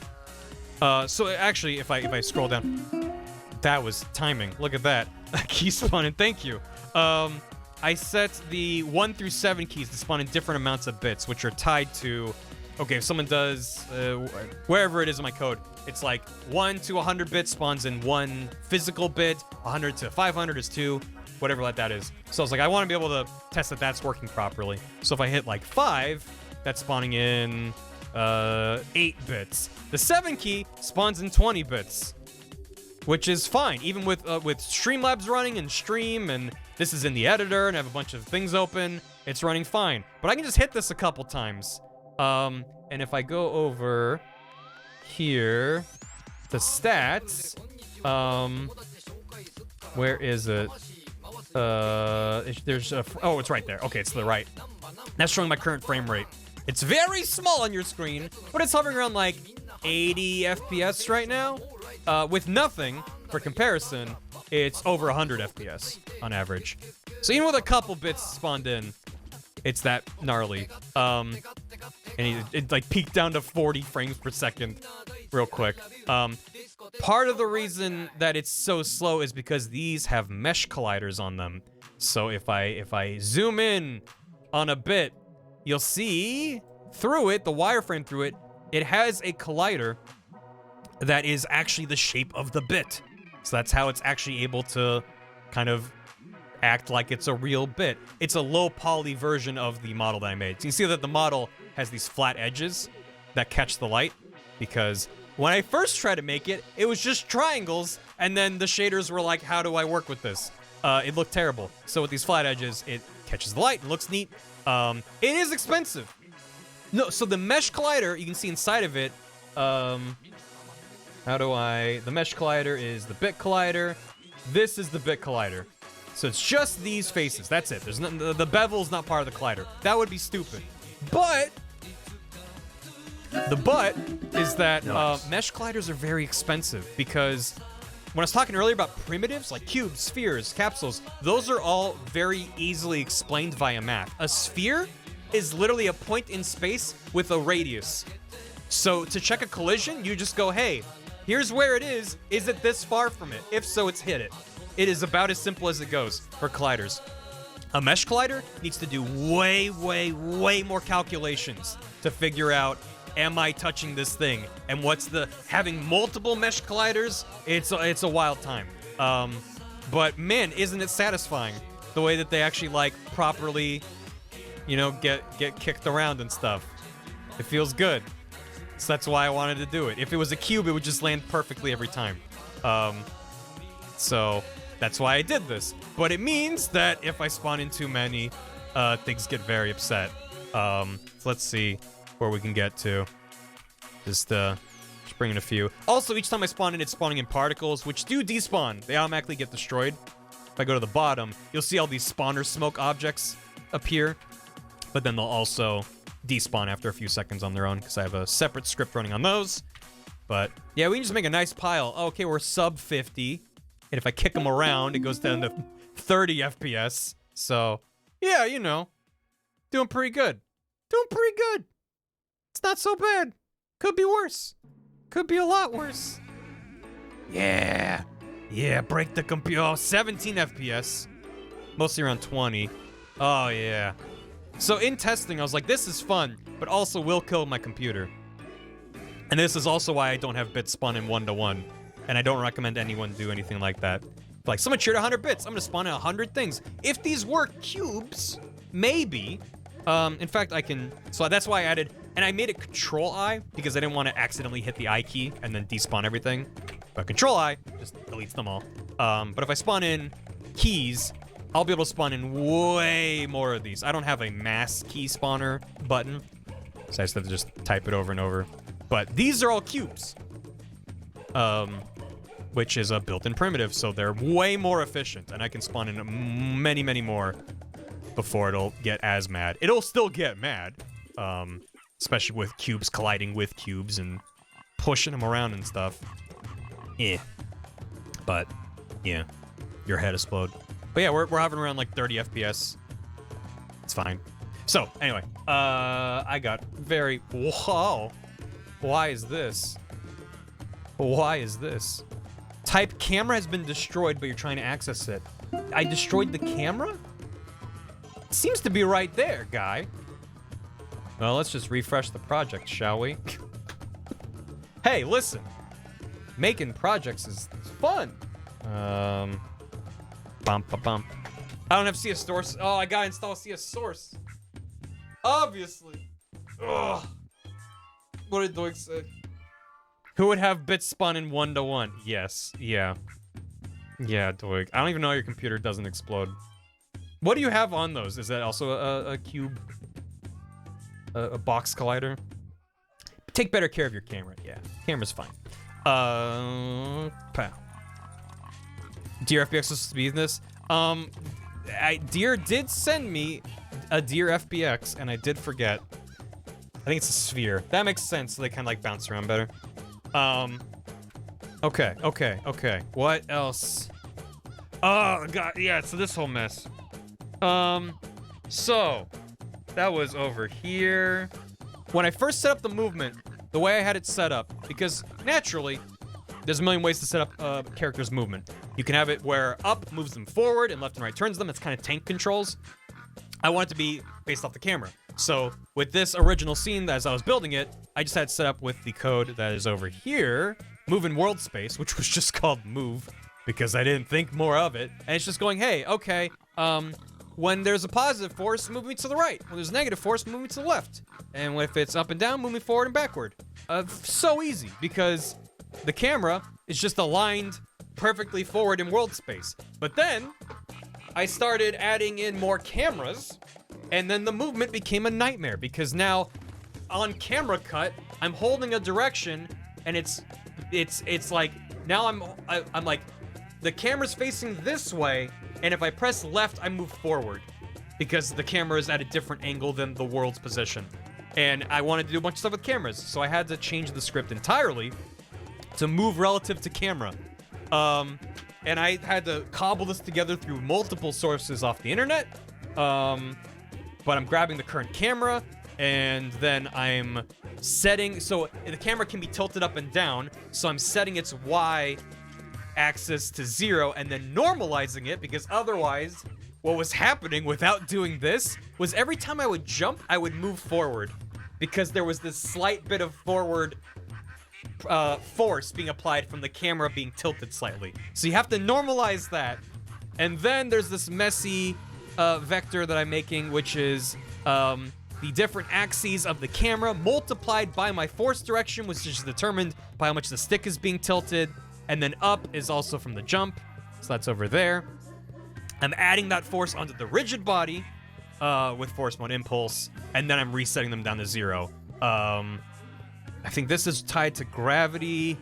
So actually, if I scroll down, that was timing. Look at that. Key spawn, and thank you. I set the 1 through 7 keys to spawn in different amounts of bits, which are tied to, okay, if someone does, wherever it is in my code, it's like 1 to 100 bits spawns in 1 physical bit, 100 to 500 is 2, whatever that is. So I was like, I want to be able to test that that's working properly. So if I hit like 5, that's spawning in 8 bits. The 7 key spawns in 20 bits, which is fine, even with Streamlabs running and Stream, and this is in the editor, and I have a bunch of things open. It's running fine, but I can just hit this a couple times. And if I go over here, the stats, where is it? There's a, oh, it's right there. Okay, it's to the right. That's showing my current frame rate. It's very small on your screen, but it's hovering around like 80 FPS right now. With nothing, for comparison, it's over 100 FPS on average. So even with a couple bits spawned in, it's that gnarly. And it like peaked down to 40 frames per second real quick. Part of the reason that it's so slow is because these have mesh colliders on them. So if I zoom in on a bit, you'll see through it, the wireframe through it, it has a collider that is actually the shape of the bit. So that's how it's actually able to kind of act like it's a real bit. It's a low poly version of the model that I made. So you see that the model has these flat edges that catch the light, because when I first tried to make it, it was just triangles, and then the shaders were like, how do I work with this? It looked terrible. So with these flat edges, it catches the light and looks neat. It is expensive. No, so the mesh collider, you can see inside of it, the mesh collider is the bit collider. This is the bit collider. So it's just these faces. That's it. There's no, the bevel's not part of the collider. That would be stupid. But the but is that mesh colliders are very expensive, because when I was talking earlier about primitives like cubes, spheres, capsules, those are all very easily explained via math. A sphere is literally a point in space with a radius. So to check a collision, you just go, hey, here's where it is. Is it this far from it? If so, it's hit it. It is about as simple as it goes for colliders. A mesh collider needs to do way, way, way more calculations to figure out, am I touching this thing? And what's the, having multiple mesh colliders, it's a wild time. But man, isn't it satisfying the way that they actually like properly, you know, get kicked around and stuff. It feels good. So that's why I wanted to do it. If it was a cube, it would just land perfectly every time. So that's why I did this. But it means that if I spawn in too many, things get very upset. So let's see where we can get to. Just bring in a few. Also, each time I spawn in, it's spawning in particles, which do despawn. They automatically get destroyed. If I go to the bottom, you'll see all these spawner smoke objects appear. But then they'll also despawn after a few seconds on their own, because I have a separate script running on those. But yeah, we can just make a nice pile. Okay, we're sub 50. And if I kick them around, it goes down to 30 FPS. So, yeah, you know, doing pretty good. Doing pretty good. It's not so bad. Could be worse. Could be a lot worse. Yeah. Yeah, break the computer. Oh, 17 FPS. Mostly around 20. Oh, yeah. So in testing, I was like, this is fun, but also will kill my computer. And this is also why I don't have bits spun in 1-to-1. And I don't recommend anyone do anything like that. Like, someone cheered 100 bits. I'm gonna spawn in 100 things. If these were cubes, maybe. In fact, I can... So that's why I added... And I made it Control-I, because I didn't want to accidentally hit the I key and then despawn everything. But Control-I just deletes them all. But if I spawn in keys, I'll be able to spawn in way more of these. I don't have a mass key spawner button, so I just have to just type it over and over. But these are all cubes, which is a built-in primitive, so they're way more efficient, and I can spawn in many, many more before it'll get as mad. It'll still get mad, especially with cubes colliding with cubes and pushing them around and stuff. Yeah. But, yeah, your head explode. But yeah, we're hovering around like 30 FPS. It's fine. So, anyway, I got very... Whoa! Why is this? Why is this? Type camera has been destroyed, but you're trying to access it. I destroyed the camera? It seems to be right there, guy. Well, let's just refresh the project, shall we? Hey, listen. Making projects is fun. Bump. I don't have CS Source. Oh, I gotta install CS Source. Obviously. Ugh. What did Doig say? Who would have bits spun in 1-to-1? Yes. Yeah. Yeah, Doig. I don't even know how your computer doesn't explode. What do you have on those? Is that also a cube? A box collider? Take better care of your camera. Yeah. Camera's fine. Pow. Dear FBX was speeding this. Dear did send me a Dear FBX, and I did forget. I think it's a sphere. That makes sense, so they kind of like bounce around better. Okay. What else? Oh, God, yeah, so this whole mess. So, that was over here. When I first set up the movement, the way I had it set up, because naturally, there's a million ways to set up a character's movement. You can have it where up moves them forward and left and right turns them. It's kind of tank controls. I want it to be based off the camera. So with this original scene, as I was building it, I just had it set up with the code that is over here, move in world space, which was just called move, because I didn't think more of it. And it's just going, hey, okay, when there's a positive force, move me to the right. When there's a negative force, move me to the left. And if it's up and down, move me forward and backward. So easy, because the camera is just aligned perfectly forward in world space. But then, I started adding in more cameras, and then the movement became a nightmare, because now, on camera cut, I'm holding a direction, and it's like, now I'm like, the camera's facing this way, and if I press left, I move forward, because the camera is at a different angle than the world's position. And I wanted to do a bunch of stuff with cameras, so I had to change the script entirely to move relative to camera. And I had to cobble this together through multiple sources off the internet. But I'm grabbing the current camera, and then I'm setting, so the camera can be tilted up and down, so I'm setting its Y axis to 0 and then normalizing it, because otherwise, what was happening without doing this was every time I would jump, I would move forward, because there was this slight bit of forward force being applied from the camera being tilted slightly. So you have to normalize that. And then there's this messy vector that I'm making, which is the different axes of the camera multiplied by my force direction, which is determined by how much the stick is being tilted. And then up is also from the jump, so that's over there. I'm adding that force onto the rigid body with force mode impulse, and then I'm resetting them down to 0. I think this is tied to gravity.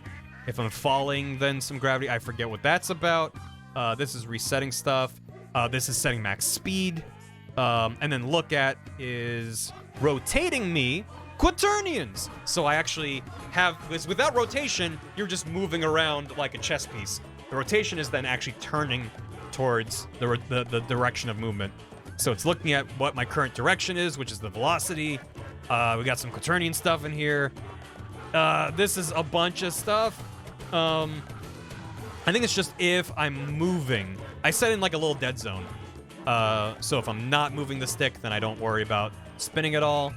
If I'm falling, then some gravity. I forget what that's about. This is resetting stuff. This is setting max speed. And then look at is rotating me quaternions. So I actually have, because without rotation, you're just moving around like a chess piece. The rotation is then actually turning towards the direction of movement. So it's looking at what my current direction is, which is the velocity. We got some quaternion stuff in here. This is a bunch of stuff. I think it's just if I'm moving. I set in like a little dead zone. So if I'm not moving the stick, then I don't worry about spinning at all.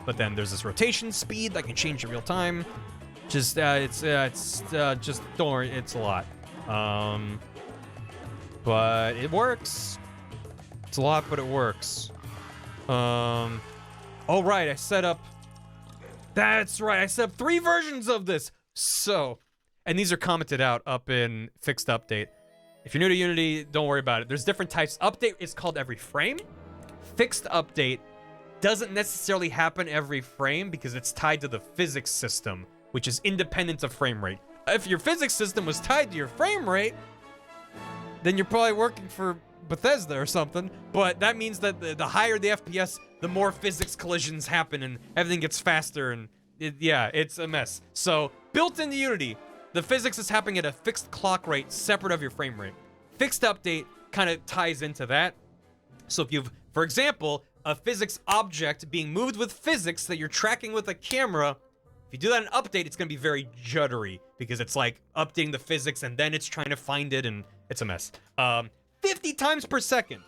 But then there's this rotation speed that can change in real time. Just just don't worry, it's a lot. But it works. It's a lot, but it works. Oh right, I set up. That's right, I set up 3 versions of this. So, and these are commented out up in fixed update. If you're new to Unity, don't worry about it. There's different types. Update is called every frame. Fixed update doesn't necessarily happen every frame because it's tied to the physics system, which is independent of frame rate. If your physics system was tied to your frame rate, then you're probably working for Bethesda or something. But that means that the higher the FPS, the more physics collisions happen and everything gets faster and yeah, it's a mess. So built into Unity, the physics is happening at a fixed clock rate separate of your frame rate. Fixed update kind of ties into that. So if you've, for example, a physics object being moved with physics that you're tracking with a camera, if you do that in update, it's going to be very juddery because it's like updating the physics and then it's trying to find it and it's a mess. 50 times per second.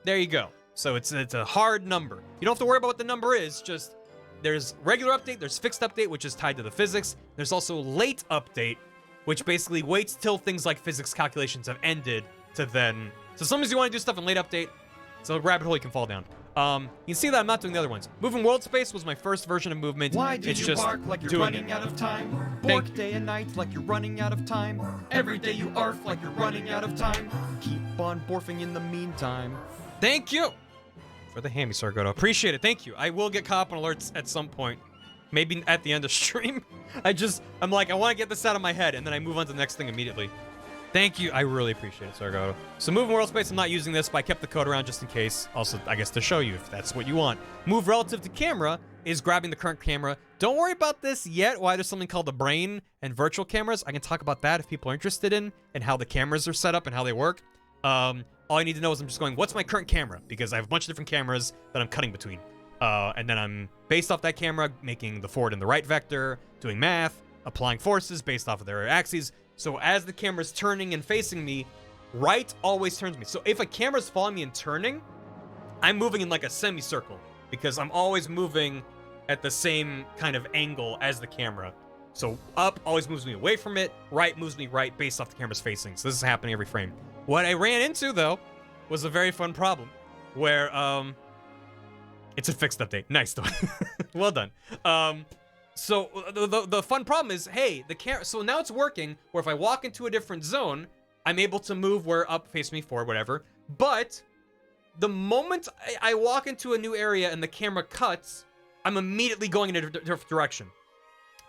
There you go. So it's a hard number. You don't have to worry about what the number is, just there's regular update, there's fixed update, which is tied to the physics. There's also late update, which basically waits till things like physics calculations have ended to then. So sometimes you want to do stuff in late update, it's a rabbit hole you can fall down. You can see that I'm not doing the other ones. Moving world space was my first version of movement. Why did it's you just bark like you're doing running it. out of time? Bork day and night like you're running out of time. Every day you arf like you're running out of time. Keep on borfing in the meantime. Thank you for the hammy, Sargoto. Appreciate it. Thank you. I will get caught up on alerts at some point. Maybe at the end of stream. I'm like, I want to get this out of my head, and then I move on to the next thing immediately. Thank you. I really appreciate it, Sargoto. So moving world space, I'm not using this, but I kept the code around just in case. Also, I guess to show you if that's what you want. Move relative to camera is grabbing the current camera. Don't worry about this yet, why there's something called the brain and virtual cameras. I can talk about that if people are interested in and how the cameras are set up and how they work. All I need to know is I'm just going, what's my current camera? Because I have a bunch of different cameras that I'm cutting between. And then I'm, based off that camera, making the forward and the right vector, doing math, applying forces based off of their axes. So as the camera's turning and facing me, right always turns me. So if a camera's following me and turning, I'm moving in like a semicircle because I'm always moving at the same kind of angle as the camera. So up always moves me away from it, right moves me right based off the camera's facing. So this is happening every frame. What I ran into, though, was a very fun problem where, it's a fixed update. Nice, though. Well done. So the fun problem is, hey, the camera, so now it's working where if I walk into a different zone, I'm able to move where up, face me, forward, whatever. But the moment I walk into a new area and the camera cuts, I'm immediately going in a different direction.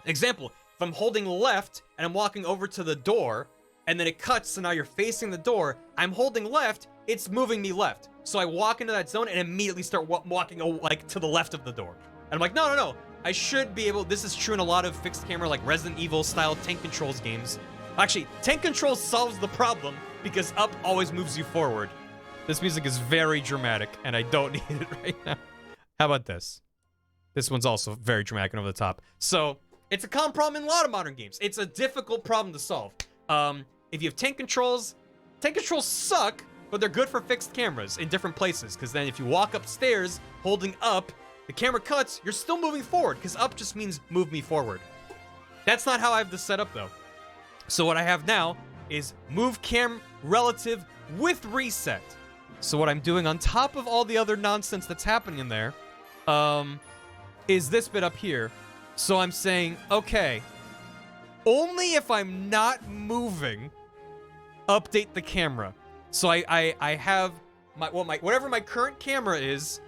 Example, if I'm holding left and I'm walking over to the door and then it cuts, so now you're facing the door, I'm holding left, it's moving me left. So I walk into that zone and immediately start walking like to the left of the door. And I'm like, no. I should be able, this is true in a lot of fixed camera, like Resident Evil style tank controls games. Actually, tank controls solves the problem because up always moves you forward. This music is very dramatic and I don't need it right now. How about this? This one's also very dramatic and over the top. So it's a common problem in a lot of modern games. It's a difficult problem to solve. If you have tank controls suck, but they're good for fixed cameras in different places. Because then if you walk upstairs holding up, the camera cuts, you're still moving forward, because up just means move me forward. That's not how I have this set up, though. So what I have now is move cam relative with reset. So what I'm doing on top of all the other nonsense that's happening in there, is this bit up here. So I'm saying, okay, only if I'm not moving, update the camera. So I have whatever my current camera is,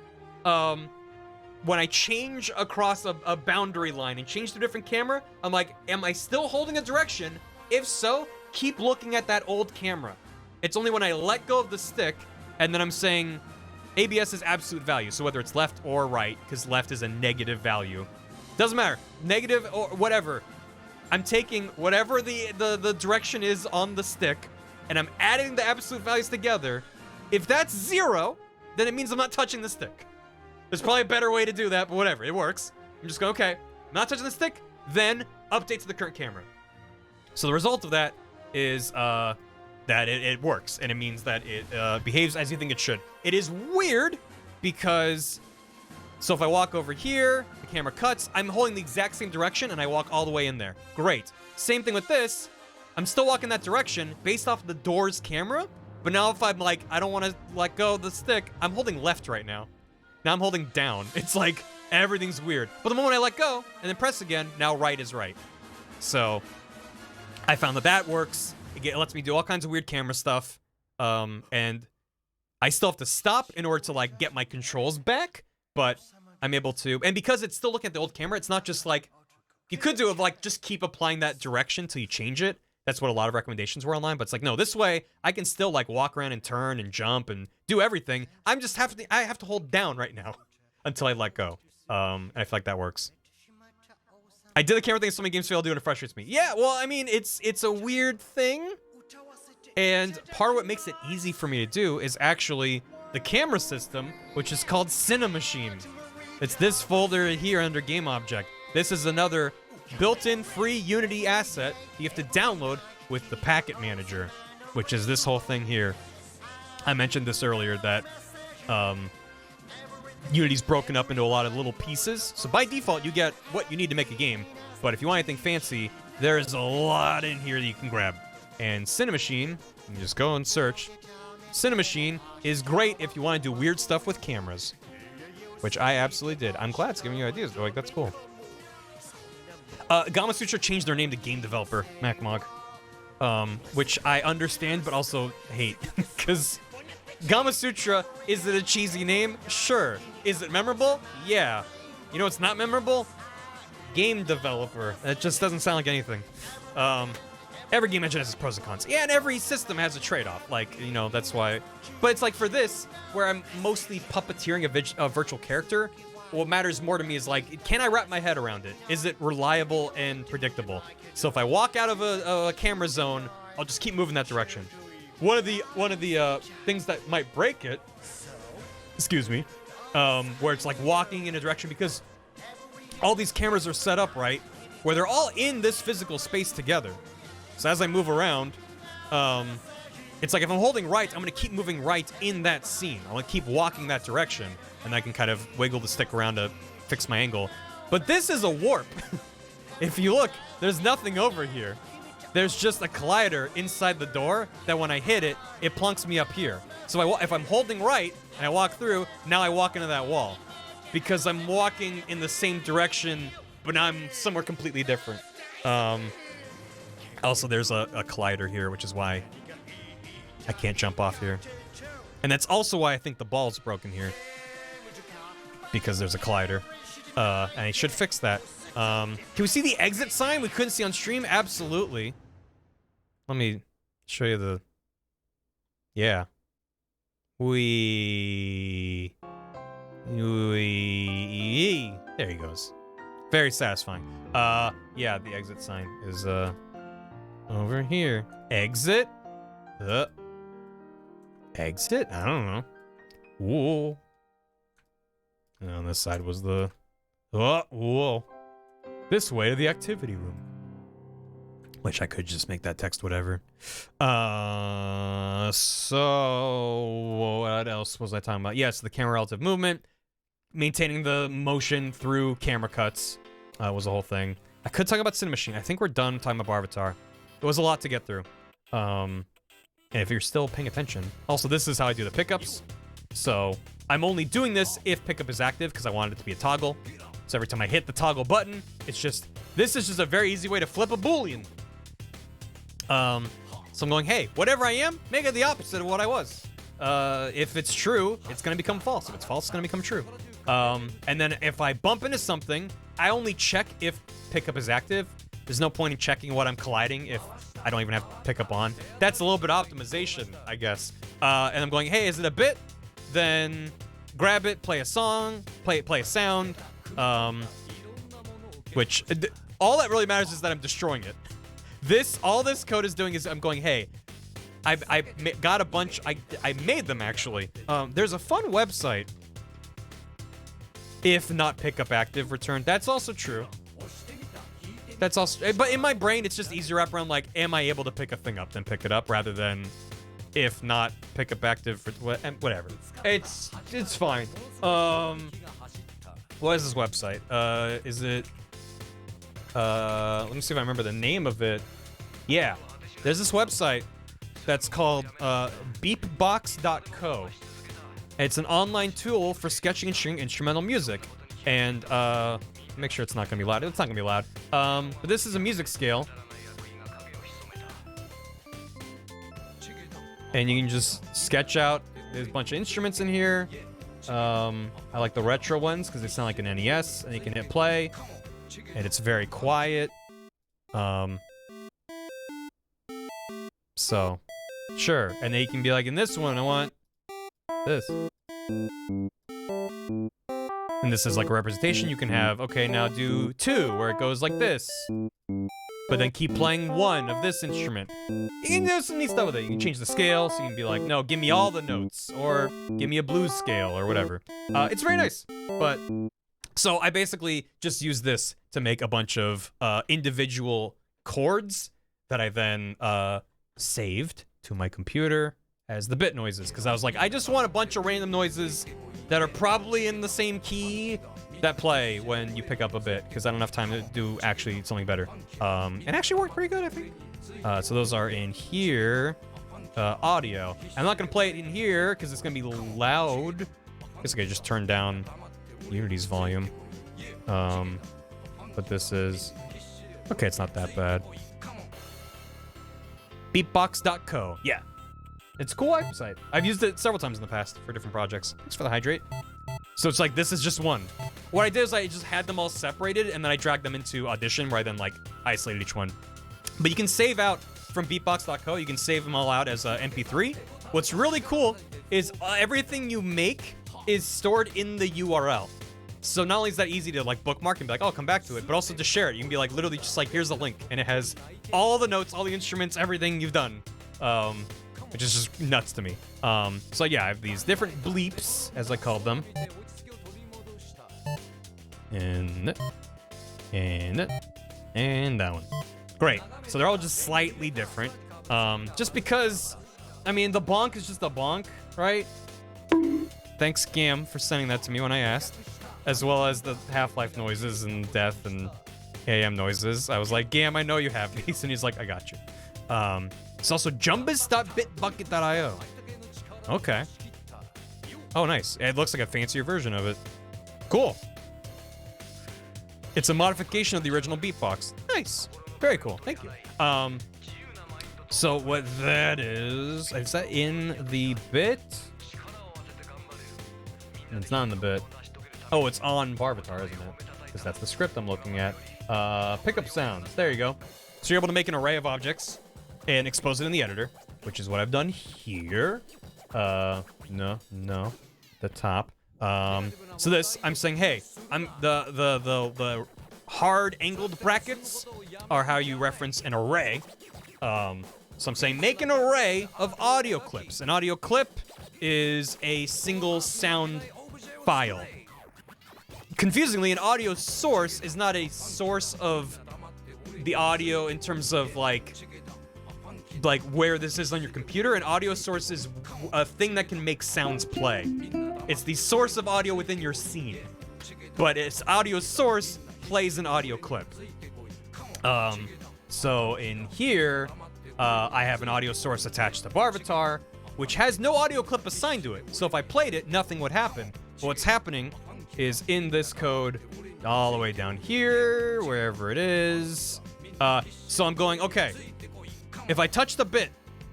when I change across a boundary line and change to a different camera, I'm like, am I still holding a direction? If so, keep looking at that old camera. It's only when I let go of the stick and then I'm saying ABS is absolute value. So whether it's left or right, because left is a negative value. Doesn't matter. Negative or whatever. I'm taking whatever the direction is on the stick, and I'm adding the absolute values together. If that's 0, then it means I'm not touching the stick. There's probably a better way to do that, but whatever, it works. I'm just going, okay, I'm not touching the stick, then update to the current camera. So the result of that is that it works, and it means that it behaves as you think it should. It is weird because, so if I walk over here, the camera cuts, I'm holding the exact same direction, and I walk all the way in there. Great. Same thing with this. I'm still walking that direction based off of the door's camera, but now if I'm like, I don't want to let go of the stick, I'm holding left right now. Now I'm holding down. It's like, everything's weird. But the moment I let go, and then press again, now right is right. So, I found that works. It lets me do all kinds of weird camera stuff. And I still have to stop in order to, like, get my controls back, but I'm able to. And because it's still looking at the old camera, it's not just like, you could do it, like, just keep applying that direction till you change it. That's what a lot of recommendations were online, but it's like, no, this way, I can still, like, walk around and turn and jump and do everything. I have to hold down right now until I let go. And I feel like that works. I did the camera thing so many games fail to do, and it frustrates me. Yeah, well, I mean, it's a weird thing, and part of what makes it easy for me to do is actually the camera system, which is called Cinemachine. It's this folder here under Game Object. This is another built-in free Unity asset you have to download with the packet manager, which is this whole thing here. I mentioned this earlier that Unity's broken up into a lot of little pieces. So by default, you get what you need to make a game. But if you want anything fancy, there's a lot in here that you can grab. And Cinemachine, you can just go and search. Cinemachine is great if you want to do weird stuff with cameras, which I absolutely did. I'm glad it's giving you ideas. Like, that's cool. Gamma Sutra changed their name to Game Developer, MacMog, which I understand but also hate, because Gamma Sutra, is it a cheesy name? Sure. Is it memorable? Yeah. You know what's not memorable? Game Developer. That just doesn't sound like anything. Every game engine has its pros and cons. Yeah, and every system has a trade-off. Like, you know, that's why. But it's like for this, where I'm mostly puppeteering a virtual character, what matters more to me is like, can I wrap my head around it? Is it reliable and predictable? So if I walk out of a camera zone, I'll just keep moving that direction. One of the things that might break it, excuse me, where it's like walking in a direction, because all these cameras are set up right, where they're all in this physical space together. So as I move around, it's like if I'm holding right, I'm gonna keep moving right in that scene. I'm gonna keep walking that direction, and I can kind of wiggle the stick around to fix my angle. But this is a warp. If you look, there's nothing over here. There's just a collider inside the door that when I hit it, it plunks me up here. So if I'm holding right and I walk through, now I walk into that wall. Because I'm walking in the same direction, but I'm somewhere completely different. Also, there's a collider here, which is why I can't jump off here. And that's also why I think the ball's broken here. Because there's a collider. And I should fix that. Can we see the exit sign we couldn't see on stream? Absolutely. Let me show you the... Yeah. There he goes. Very satisfying. Yeah, the exit sign is, over here. Exit? Exit? I don't know. Whoa. And on this side was the... Oh, whoa. This way to the activity room. Which I could just make that text whatever. So what else was I talking about? Yes, the camera relative movement. Maintaining the motion through camera cuts was the whole thing. I could talk about Cinemachine. I think we're done talking about Barvatar. It was a lot to get through. And if you're still paying attention. Also, this is how I do the pickups. So I'm only doing this if pickup is active because I wanted it to be a toggle. So every time I hit the toggle button, it's just, this is just a very easy way to flip a Boolean. So I'm going, hey, whatever I am, make it the opposite of what I was. If it's true, it's gonna become false. If it's false, it's gonna become true. And then if I bump into something, I only check if pickup is active. There's no point in checking what I'm colliding if I don't even have pickup on. That's a little bit of optimization, I guess. And I'm going, hey, is it a bit? Then grab it, play a song, play a sound. Which all that really matters is that I'm destroying it. All this code is doing is I'm going, hey, I got a bunch. I made them actually. There's a fun website. If not pickup active return, that's also true. That's also, but in my brain, it's just easier wrap around like, am I able to pick a thing up than pick it up rather than if not pickup active for whatever. It's fine. What is this website? Is it? Let me see if I remember the name of it. Yeah, there's this website that's called beepbox.co. It's an online tool for sketching and sharing instrumental music. And make sure it's not gonna be loud. It's not gonna be loud. But this is a music scale. And you can just sketch out. There's a bunch of instruments in here. I like the retro ones because they sound like an NES. And you can hit play. And it's very quiet. So, sure. And then you can be like, in this one, I want this. And this is like a representation. You can have, okay, now do 2, where it goes like this. But then keep playing 1 of this instrument. You can do some neat stuff with it. You can change the scale, so you can be like, no, give me all the notes. Or give me a blues scale, or whatever. It's very nice. But, so I basically just use this to make a bunch of individual chords that I then saved to my computer as the bit noises, because I was like, I just want a bunch of random noises that are probably in the same key that play when you pick up a bit, because I don't have time to do actually something better. And actually worked pretty good, I think. So those are in here. Audio. I'm not gonna play it in here because it's gonna be loud. I guess I could just turn down Unity's volume. But this is okay. It's not that bad. Beatbox.co. Yeah. It's a cool website. I've used it several times in the past for different projects. Thanks for the hydrate. So it's like, this is just one. What I did is I just had them all separated, and then I dragged them into Audition, where I then, like, isolated each one. But you can save out from beatbox.co. You can save them all out as MP3. What's really cool is everything you make is stored in the URL. So not only is that easy to, like, bookmark and be like, oh, come back to it, but also to share it. You can be like, literally just like, here's a link, and it has all the notes, all the instruments, everything you've done. Which is just nuts to me. So yeah, I have these different bleeps, as I called them. And that one. Great. So they're all just slightly different. Just because, I mean, the bonk is just a bonk, right? Thanks, Gam, for sending that to me when I asked. As well as the Half-Life noises and death and AM noises. I was like, Gam, I know you have these. And he's like, I got you. It's also jumbus.bitbucket.io. Okay. Oh, nice. It looks like a fancier version of it. Cool. It's a modification of the original beatbox. Nice. Very cool. Thank you. So what that is that in the bit? It's not in the bit. Oh, it's on Barvatar, isn't it? Because that's the script I'm looking at. Pickup sounds. There you go. So you're able to make an array of objects and expose it in the editor, which is what I've done here. No, the top. So this, I'm saying, hey, I'm the hard angled brackets are how you reference an array. So I'm saying make an array of audio clips. An audio clip is a single sound file. Confusingly, an audio source is not a source of the audio in terms of like where this is on your computer. An audio source is a thing that can make sounds play. It's the source of audio within your scene. But its audio source plays an audio clip. So in here, I have an audio source attached to Barvatar, which has no audio clip assigned to it. So if I played it, nothing would happen. But what's happening is in this code, all the way down here, wherever it is. So I'm going, okay, if I touch the bit,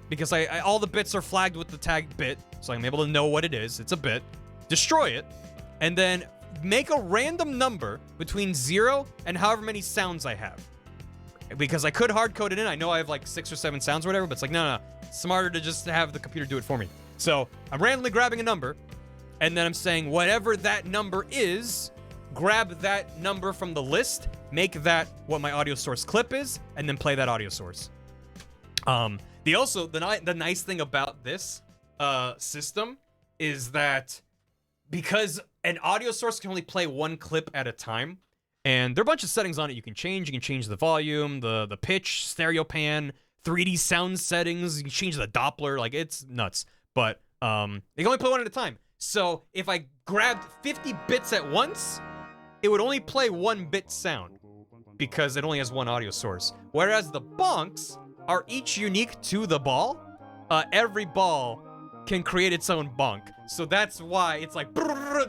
because all the bits are flagged with the tag bit, so I'm able to know what it is, it's a bit, destroy it, and then make a random number between 0 and however many sounds I have. Because I could hard code it in, I know I have like 6 or 7 sounds or whatever, but it's like, no, smarter to just have the computer do it for me. So I'm randomly grabbing a number, and then I'm saying whatever that number is, grab that number from the list make that what my audio source clip is, and then play that audio source. The nice thing about this system is that because an audio source can only play one clip at a time, and there are a bunch of settings on it you can change. You can change the volume, the pitch, stereo pan, 3D sound settings. You can change the Doppler. Like, it's nuts. But they can only play one at a time. So if I grabbed 50 bits at once, it would only play 1 bit sound because it only has one audio source. Whereas the bonks are each unique to the ball. Every ball can create its own bonk. So that's why it's like,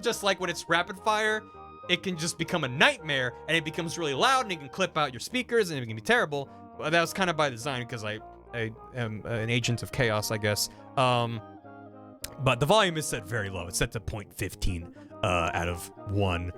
just like when it's rapid fire, it can just become a nightmare, and it becomes really loud, and it can clip out your speakers, and it can be terrible. But that was kind of by design, because I am an agent of chaos, I guess. But the volume is set very low. It's set to 0.15 out of 1.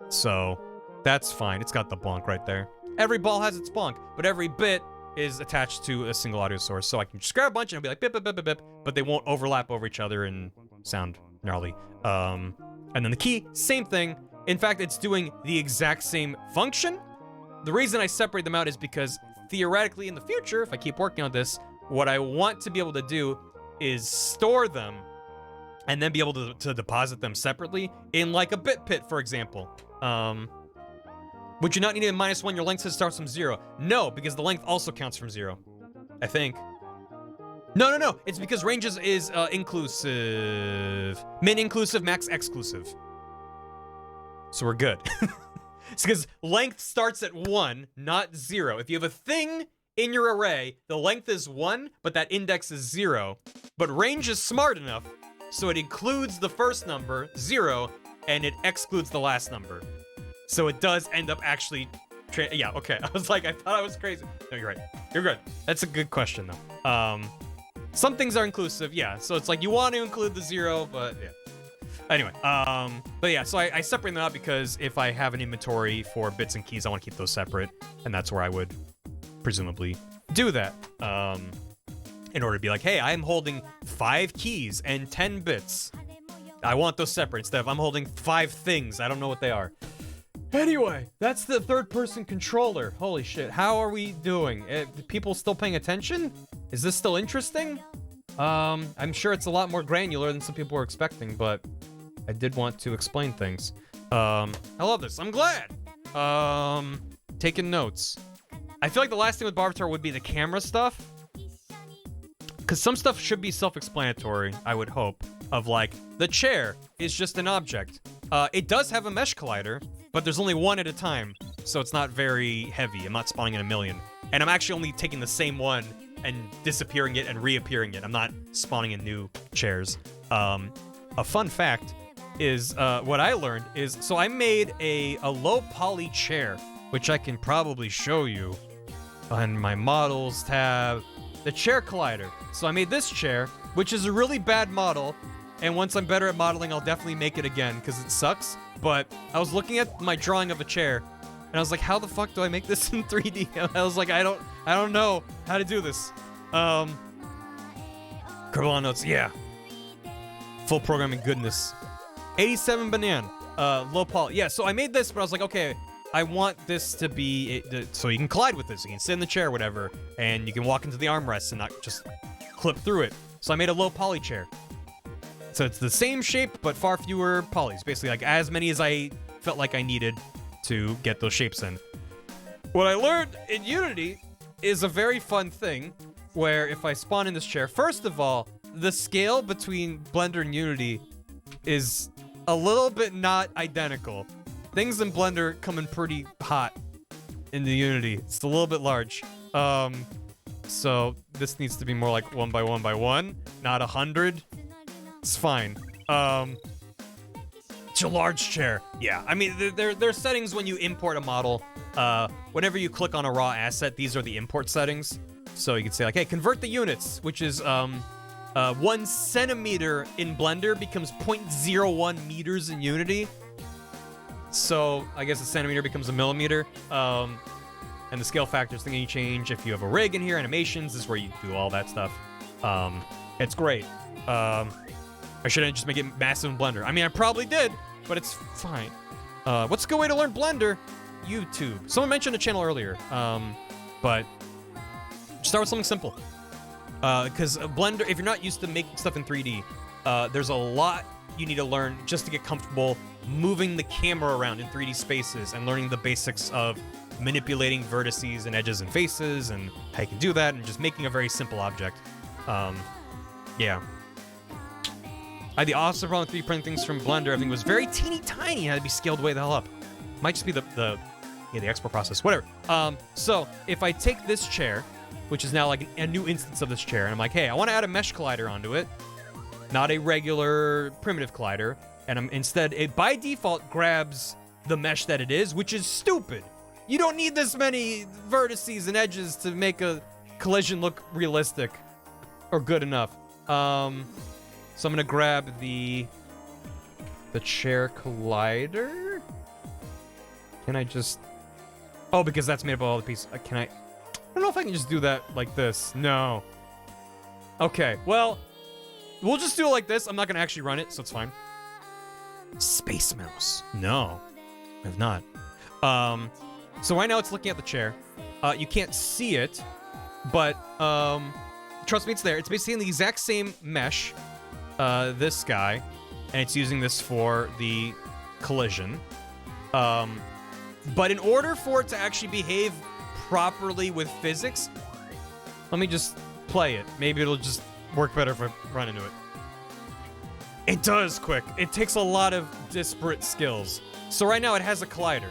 So that's fine. It's got the bonk right there. Every ball has its bonk, but every bit is attached to a single audio source. So I can just grab a bunch and it'll be like bip, bip, bip, bip, bip, but they won't overlap over each other and sound gnarly. And then the key, same thing. In fact, it's doing the exact same function. The reason I separate them out is because theoretically in the future, if I keep working on this, what I want to be able to do is store them and then be able to deposit them separately in like a bit pit, for example. Would you not need a -1? Your length starts from 0. No, because the length also counts from 0. I think. No. It's because ranges is inclusive. Min inclusive, max exclusive. So we're good. It's because length starts at 1, not 0. If you have a thing in your array, the length is 1, but that index is 0. But range is smart enough, so it includes the first number, 0, and it excludes the last number. So it does end up actually... yeah, okay. I was like, I thought I was crazy. No, you're right. You're good. That's a good question, though. Some things are inclusive, yeah. So it's like you want to include the 0, but yeah. Anyway, but yeah, so I separate them out because if I have an inventory for bits and keys, I want to keep those separate, and that's where I would presumably do that. In order to be like, hey, I'm holding 5 keys and 10 bits. I want those separate instead of I'm holding 5 things. I don't know what they are. Anyway, that's the third-person controller. Holy shit, how are we doing? People still paying attention? Is this still interesting? I'm sure it's a lot more granular than some people were expecting, but I did want to explain things. I love this. I'm glad. Taking notes. I feel like the last thing with Barbatar would be the camera stuff. Because some stuff should be self-explanatory, I would hope. Of like, the chair is just an object. It does have a mesh collider, but there's only one at a time, so it's not very heavy. I'm not spawning in a million. And I'm actually only taking the same one and disappearing it and reappearing it. I'm not spawning in new chairs. A fun fact is, what I learned is, so I made a low poly chair, which I can probably show you on my models tab. The chair collider. So I made this chair, which is a really bad model, and once I'm better at modeling, I'll definitely make it again, because it sucks. But I was looking at my drawing of a chair, and I was like, how the fuck do I make this in 3D? And I was like, I don't know how to do this. Scribble on notes, yeah. Full programming goodness. 87 banana, low poly. Yeah, so I made this, but I was like, okay, I want this to be, so you can collide with this. You can sit in the chair, whatever, and you can walk into the armrests and not just clip through it. So I made a low poly chair. So it's the same shape, but far fewer polys. Basically, like as many as I felt like I needed to get those shapes in. What I learned in Unity is a very fun thing, where if I spawn in this chair, first of all, the scale between Blender and Unity is a little bit not identical. Things in Blender come in pretty hot in the Unity. It's a little bit large. So this needs to be more like 1 by 1 by 1, not 100. It's fine. It's a large chair. Yeah, I mean, there are settings when you import a model. Whenever you click on a raw asset, these are the import settings. So you can say like, hey, convert the units, which is 1 centimeter in Blender becomes 0.01 meters in Unity. So I guess a centimeter becomes a millimeter. And the scale factors thing you change. If you have a rig in here, animations, this is where you do all that stuff. It's great. I shouldn't just make it massive in Blender. I mean, I probably did, but it's fine. What's a good way to learn Blender? YouTube. Someone mentioned a channel earlier, but start with something simple. Because Blender, if you're not used to making stuff in 3D, there's a lot you need to learn just to get comfortable moving the camera around in 3D spaces and learning the basics of manipulating vertices and edges and faces and how you can do that and just making a very simple object. Yeah. I had the awesome problem with 3D printing things from Blender. Everything was very teeny tiny and had to be scaled way the hell up. Might just be the export process, whatever. So if I take this chair, which is now like a new instance of this chair, and I'm like, hey, I want to add a mesh collider onto it, not a regular primitive collider, and instead, it by default grabs the mesh that it is, which is stupid. You don't need this many vertices and edges to make a collision look realistic or good enough. So I'm gonna grab the chair collider. Can I just? Oh, because that's made up of all the pieces. Can I? I don't know if I can just do that like this. No. Okay, well, we'll just do it like this. I'm not gonna actually run it, so it's fine. Space mouse. No, I have not. So right now it's looking at the chair. You can't see it, but trust me, it's there. It's basically the exact same mesh, this guy, and it's using this for the collision. But in order for it to actually behave properly with physics, let me just play it. Maybe it'll just work better if I run into it. It does quick. It takes a lot of disparate skills. So right now it has a collider,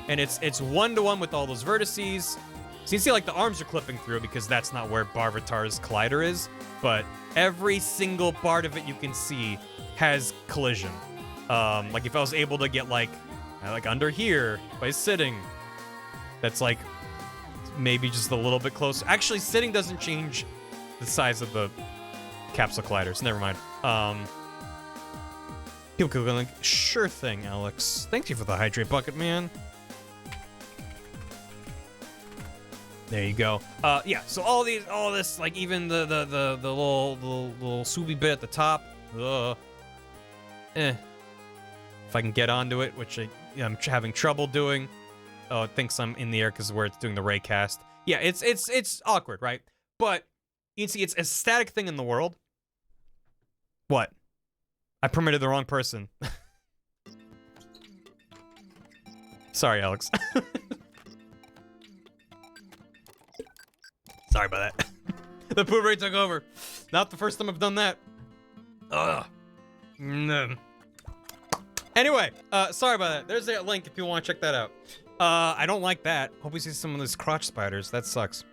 and it's one-to-one with all those vertices. So you can see like the arms are clipping through because that's not where Barvatar's collider is, but every single part of it you can see has collision. Like if I was able to get like under here by sitting, that's like maybe just a little bit closer. Actually, sitting doesn't change the size of the capsule colliders. Never mind. People go like, sure thing, Alex. Thank you for the hydrate bucket, man. There you go. Yeah. So all this, like even the little swoopy bit at the top. If I can get onto it, which I'm having trouble doing. Oh, it thinks I'm in the air because where it's doing the raycast. Yeah, it's awkward, right? But you can see it's a static thing in the world. What? I permitted the wrong person. Sorry, Alex. Sorry about that. The poop rate took over. Not the first time I've done that. Ugh. Anyway, sorry about that. There's that link if you want to check that out. I don't like that. Hope we see some of those crotch spiders. That sucks.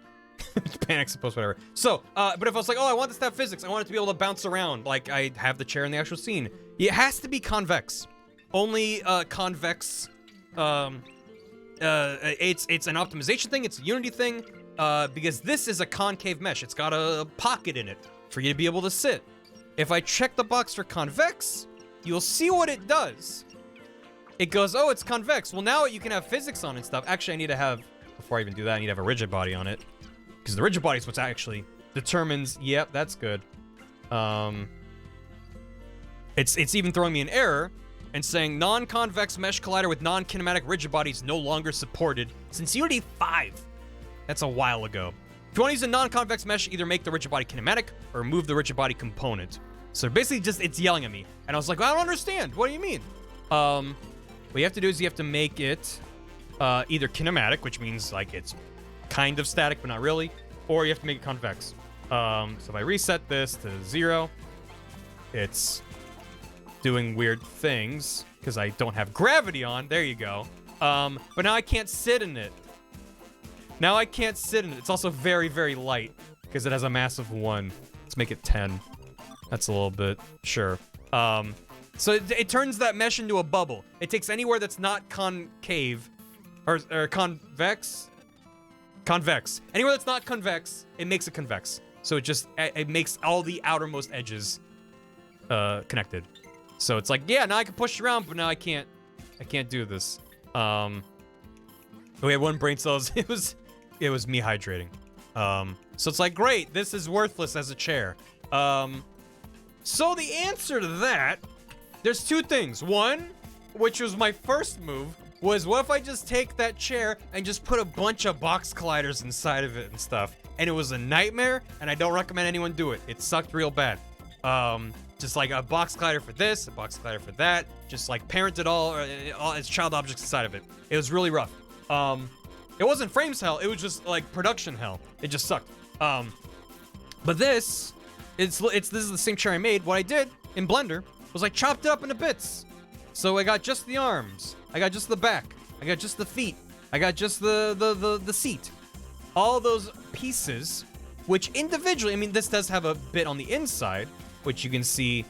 Panic suppose, whatever. So, but if I was like, oh, I want this to have physics. I want it to be able to bounce around like I have the chair in the actual scene. It has to be convex. Only convex. It's an optimization thing. It's a Unity thing. Because this is a concave mesh. It's got a pocket in it for you to be able to sit. If I check the box for convex, you'll see what it does. It goes, oh, it's convex. Well, now you can have physics on and stuff. Actually, I need to have, before I even do that, I need to have a rigid body on it. Because the rigid body is what's actually determines, yep, that's good. It's even throwing me an error and saying non-convex mesh collider with non-kinematic rigid bodies no longer supported since Unity 5. That's a while ago. If you want to use a non-convex mesh, either make the rigid body kinematic or remove the rigid body component. So basically just, it's yelling at me. And I was like, I don't understand. What do you mean? What you have to do is you have to make it either kinematic, which means like it's kind of static, but not really, or you have to make it convex. So if I reset this to 0, it's doing weird things because I don't have gravity on. There you go. But now I can't sit in it. Now I can't sit in it. It's also very, very light because it has a mass of 1. Let's make it 10. That's a little bit, sure. So it turns that mesh into a bubble. It takes anywhere that's not concave or convex. Convex. Anywhere that's not convex, it makes it convex. So it makes all the outermost edges connected. So it's like, yeah, now I can push around, but now I can't do this. We had one brain cells. It was me hydrating. So it's like, great, this is worthless as a chair. So the answer to that, there's two things. One, which was my first move, was, what if I just take that chair and just put a bunch of box colliders inside of it and stuff? And it was a nightmare, and I don't recommend anyone do it. It sucked real bad. Just like a box collider for this, a box collider for that, just like parented all its child objects inside of it. It was really rough. It wasn't frames hell, it was just like production hell. It just sucked. But this is the same chair I made. What I did in Blender was I chopped it up into bits. So I got just the arms, I got just the back, I got just the feet, I got just the seat. All those pieces, which individually, I mean, this does have a bit on the inside, which you can see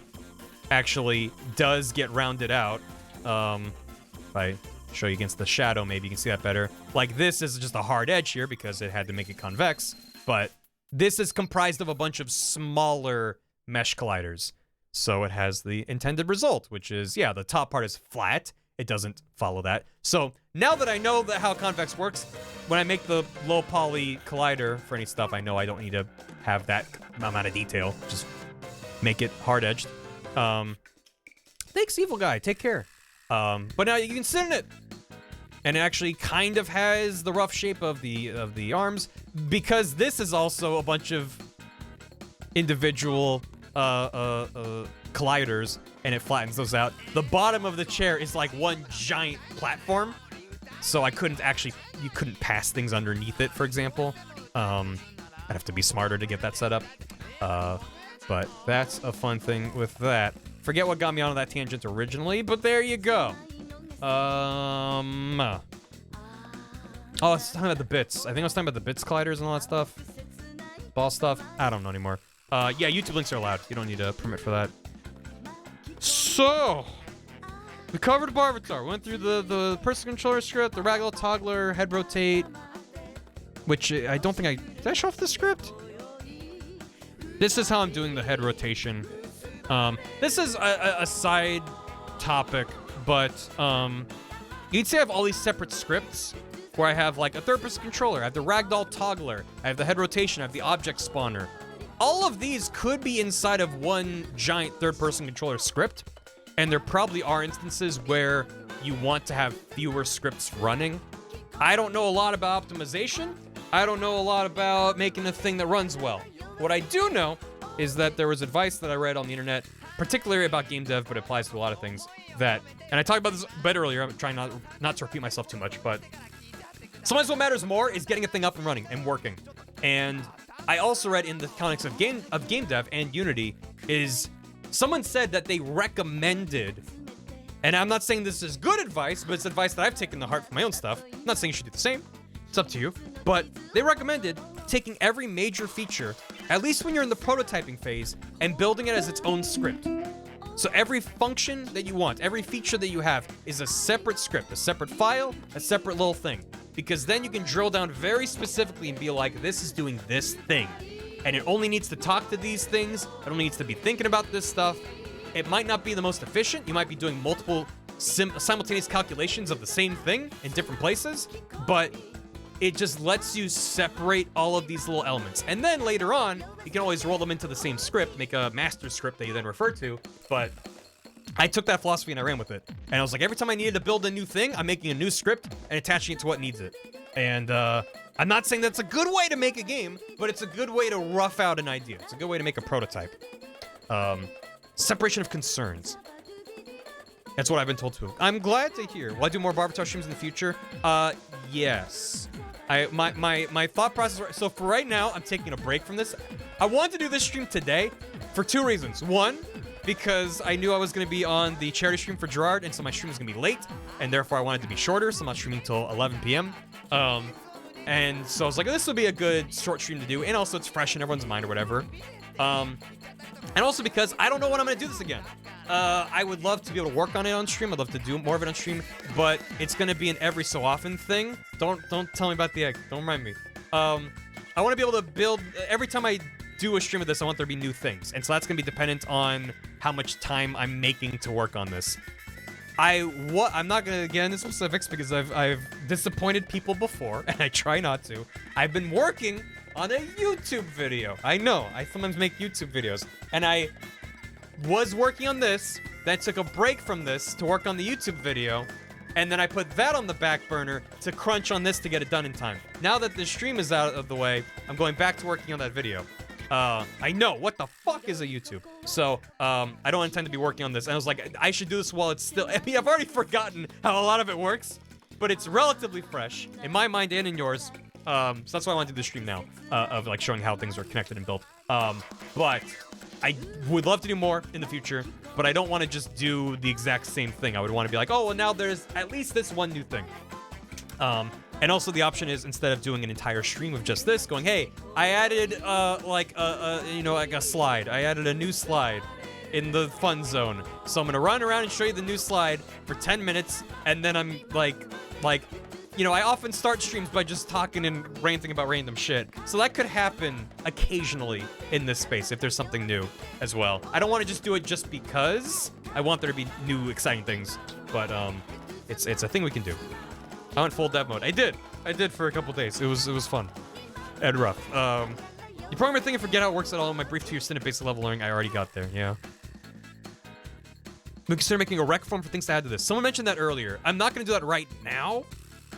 actually does get rounded out. If I show you against the shadow, maybe you can see that better. Like, this is just a hard edge here because it had to make it convex, but this is comprised of a bunch of smaller mesh colliders. So it has the intended result, which is, yeah, the top part is flat. It doesn't follow that. So now that I know how convex works, when I make the low poly collider for any stuff, I know I don't need to have that amount of detail. Just make it hard edged. Thanks, evil guy. Take care. But now you can sit in it, and it actually kind of has the rough shape of the arms, because this is also a bunch of individual colliders, and it flattens those out. The bottom of the chair is like one giant platform, so you couldn't pass things underneath it, for example. I'd have to be smarter to get that set up. But that's a fun thing with that. Forget what got me onto that tangent originally, but there you go. Oh, I was talking about the bits. I think I was talking about the bits colliders and all that stuff. Ball stuff. I don't know anymore. Yeah, YouTube links are allowed. You don't need a permit for that. So, we covered Barbatar. Went through the person controller script, the Ragdoll toggler, head rotate, which I don't think did I show off the script? This is how I'm doing the head rotation. This is a side topic, but you'd say I have all these separate scripts where I have like a third-person controller, I have the Ragdoll toggler, I have the head rotation, I have the object spawner. All of these could be inside of one giant third-person controller script, and there probably are instances where you want to have fewer scripts running. I don't know a lot about optimization. I don't know a lot about making a thing that runs well. What I do know is that there was advice that I read on the internet, particularly about game dev, but it applies to a lot of things, and I talked about this a bit earlier, I'm trying not to repeat myself too much, but sometimes what matters more is getting a thing up and running and working. And I also read in the context of game dev and Unity is someone said that they recommended, and I'm not saying this is good advice, but it's advice that I've taken to heart for my own stuff. I'm not saying you should do the same. It's up to you. But they recommended taking every major feature, at least when you're in the prototyping phase, and building it as its own script. So every function that you want, every feature that you have is a separate script, a separate file, a separate little thing. Because then you can drill down very specifically and be like, this is doing this thing. And it only needs to talk to these things. It only needs to be thinking about this stuff. It might not be the most efficient. You might be doing multiple simultaneous calculations of the same thing in different places. But it just lets you separate all of these little elements. And then later on, you can always roll them into the same script, make a master script that you then refer to. But I took that philosophy and I ran with it. And I was like, every time I needed to build a new thing, I'm making a new script and attaching it to what needs it. And I'm not saying that's a good way to make a game, but it's a good way to rough out an idea. It's a good way to make a prototype. Separation of concerns. That's what I've been told to. I'm glad to hear. Will I do more Barbatar streams in the future? Yes. My thought process, so for right now, I'm taking a break from this. I wanted to do this stream today for two reasons. One, because I knew I was going to be on the charity stream for Gerard, and so my stream was going to be late, and therefore I wanted to be shorter, so I'm not streaming till 11 p.m. And so I was like, this will be a good short stream to do, and also it's fresh in everyone's mind or whatever. And also because I don't know when I'm going to do this again. I would love to be able to work on it on stream. I'd love to do more of it on stream, but it's going to be an every so often thing. Don't tell me about the egg. Don't remind me. I want to be able to build, every time I do a stream of this, I want there to be new things. And so that's going to be dependent on how much time I'm making to work on this. I'm not going to get into specifics because I've disappointed people before, and I try not to. I've been working on a YouTube video. I know, I sometimes make YouTube videos. And I was working on this, then took a break from this to work on the YouTube video, and then I put that on the back burner to crunch on this to get it done in time. Now that the stream is out of the way, I'm going back to working on that video. I know, what the fuck is a YouTube? So, I don't intend to be working on this. And I was like, I should do this while it's still, I mean, I've already forgotten how a lot of it works, but it's relatively fresh in my mind and in yours. So that's why I want to do the stream now, of like showing how things are connected and built. But I would love to do more in the future, but I don't want to just do the exact same thing. I would want to be like, oh, well, now there's at least this one new thing. And also the option is, instead of doing an entire stream of just this, going, hey, I added, like a slide. I added a new slide in the fun zone. So I'm gonna run around and show you the new slide for 10 minutes, and then I'm like, I often start streams by just talking and ranting about random shit. So that could happen occasionally in this space if there's something new as well. I don't want to just do it just because. I want there to be new, exciting things. But it's a thing we can do. I went full dev mode. I did for a couple days. It was fun and rough. You probably thinking forget how it works at all. In my brief 2-year stint at basic level learning, I already got there. Yeah. We consider making a rec form for things to add to this. Someone mentioned that earlier. I'm not going to do that right now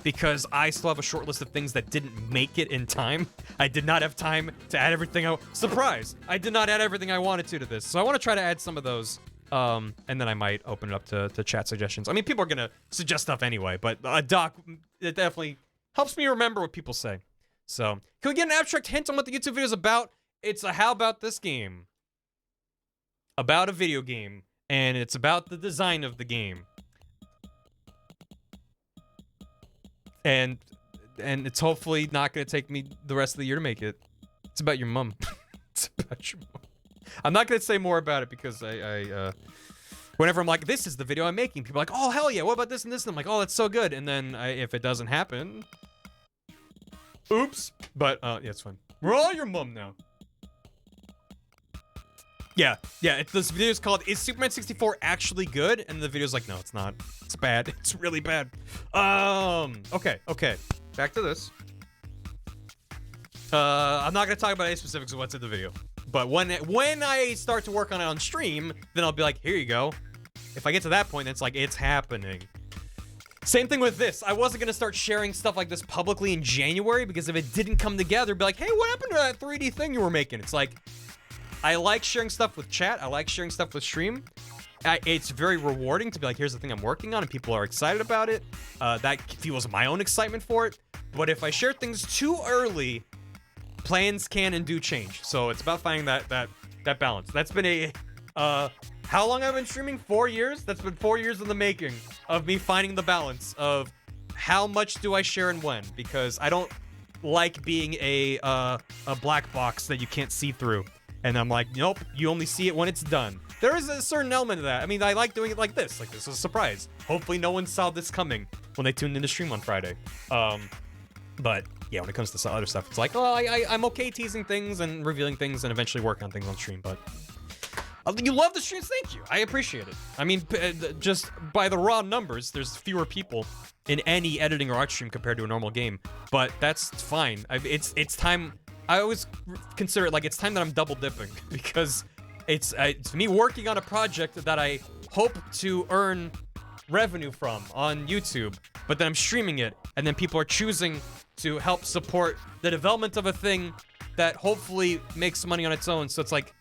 because I still have a short list of things that didn't make it in time. I did not have time to add everything. Surprise! I did not add everything I wanted to this. So I want to try to add some of those. And then I might open it up to chat suggestions. I mean, people are going to suggest stuff anyway, but a doc, it definitely helps me remember what people say. So, can we get an abstract hint on what the YouTube video is about? It's a how about this game? About a video game. And it's about the design of the game. And it's hopefully not going to take me the rest of the year to make it. It's about your mom. It's about your mom. I'm not going to say more about it because whenever I'm like, this is the video I'm making, people are like, oh, hell yeah, what about this and this? And I'm like, oh, that's so good. And then if it doesn't happen, oops. But yeah, it's fine. We're all your mom now. Yeah, this video is called, Is Superman 64 Actually Good? And the video's like, no, it's not. It's bad. It's really bad. Okay. Back to this. I'm not going to talk about any specifics of what's in the video. But when I start to work on it on stream, then I'll be like, here you go. If I get to that point, then it's like, it's happening. Same thing with this. I wasn't going to start sharing stuff like this publicly in January because if it didn't come together, be like, hey, what happened to that 3D thing you were making? It's like, I like sharing stuff with chat. I like sharing stuff with stream. It's very rewarding to be like, here's the thing I'm working on, and people are excited about it. That fuels my own excitement for it. But if I share things too early, plans can and do change. So it's about finding that balance. That's been how long I've been streaming? 4 years? That's been 4 years in the making of me finding the balance of how much do I share and when, because I don't like being a black box that you can't see through. And I'm like, nope, you only see it when it's done. There is a certain element of that. I mean, I like doing it like this. Like, this is a surprise. Hopefully no one saw this coming when they tuned in to stream on Friday. But yeah, when it comes to some other stuff, it's like, oh, I'm okay teasing things and revealing things and eventually working on things on stream. But you love the streams, thank you. I appreciate it. I mean, just by the raw numbers, there's fewer people in any editing or art stream compared to a normal game. But that's fine. It's time. I always consider it like it's time that I'm double dipping because it's me working on a project that I hope to earn revenue from on YouTube, but then I'm streaming it, and then people are choosing to help support the development of a thing that hopefully makes money on its own. So it's like,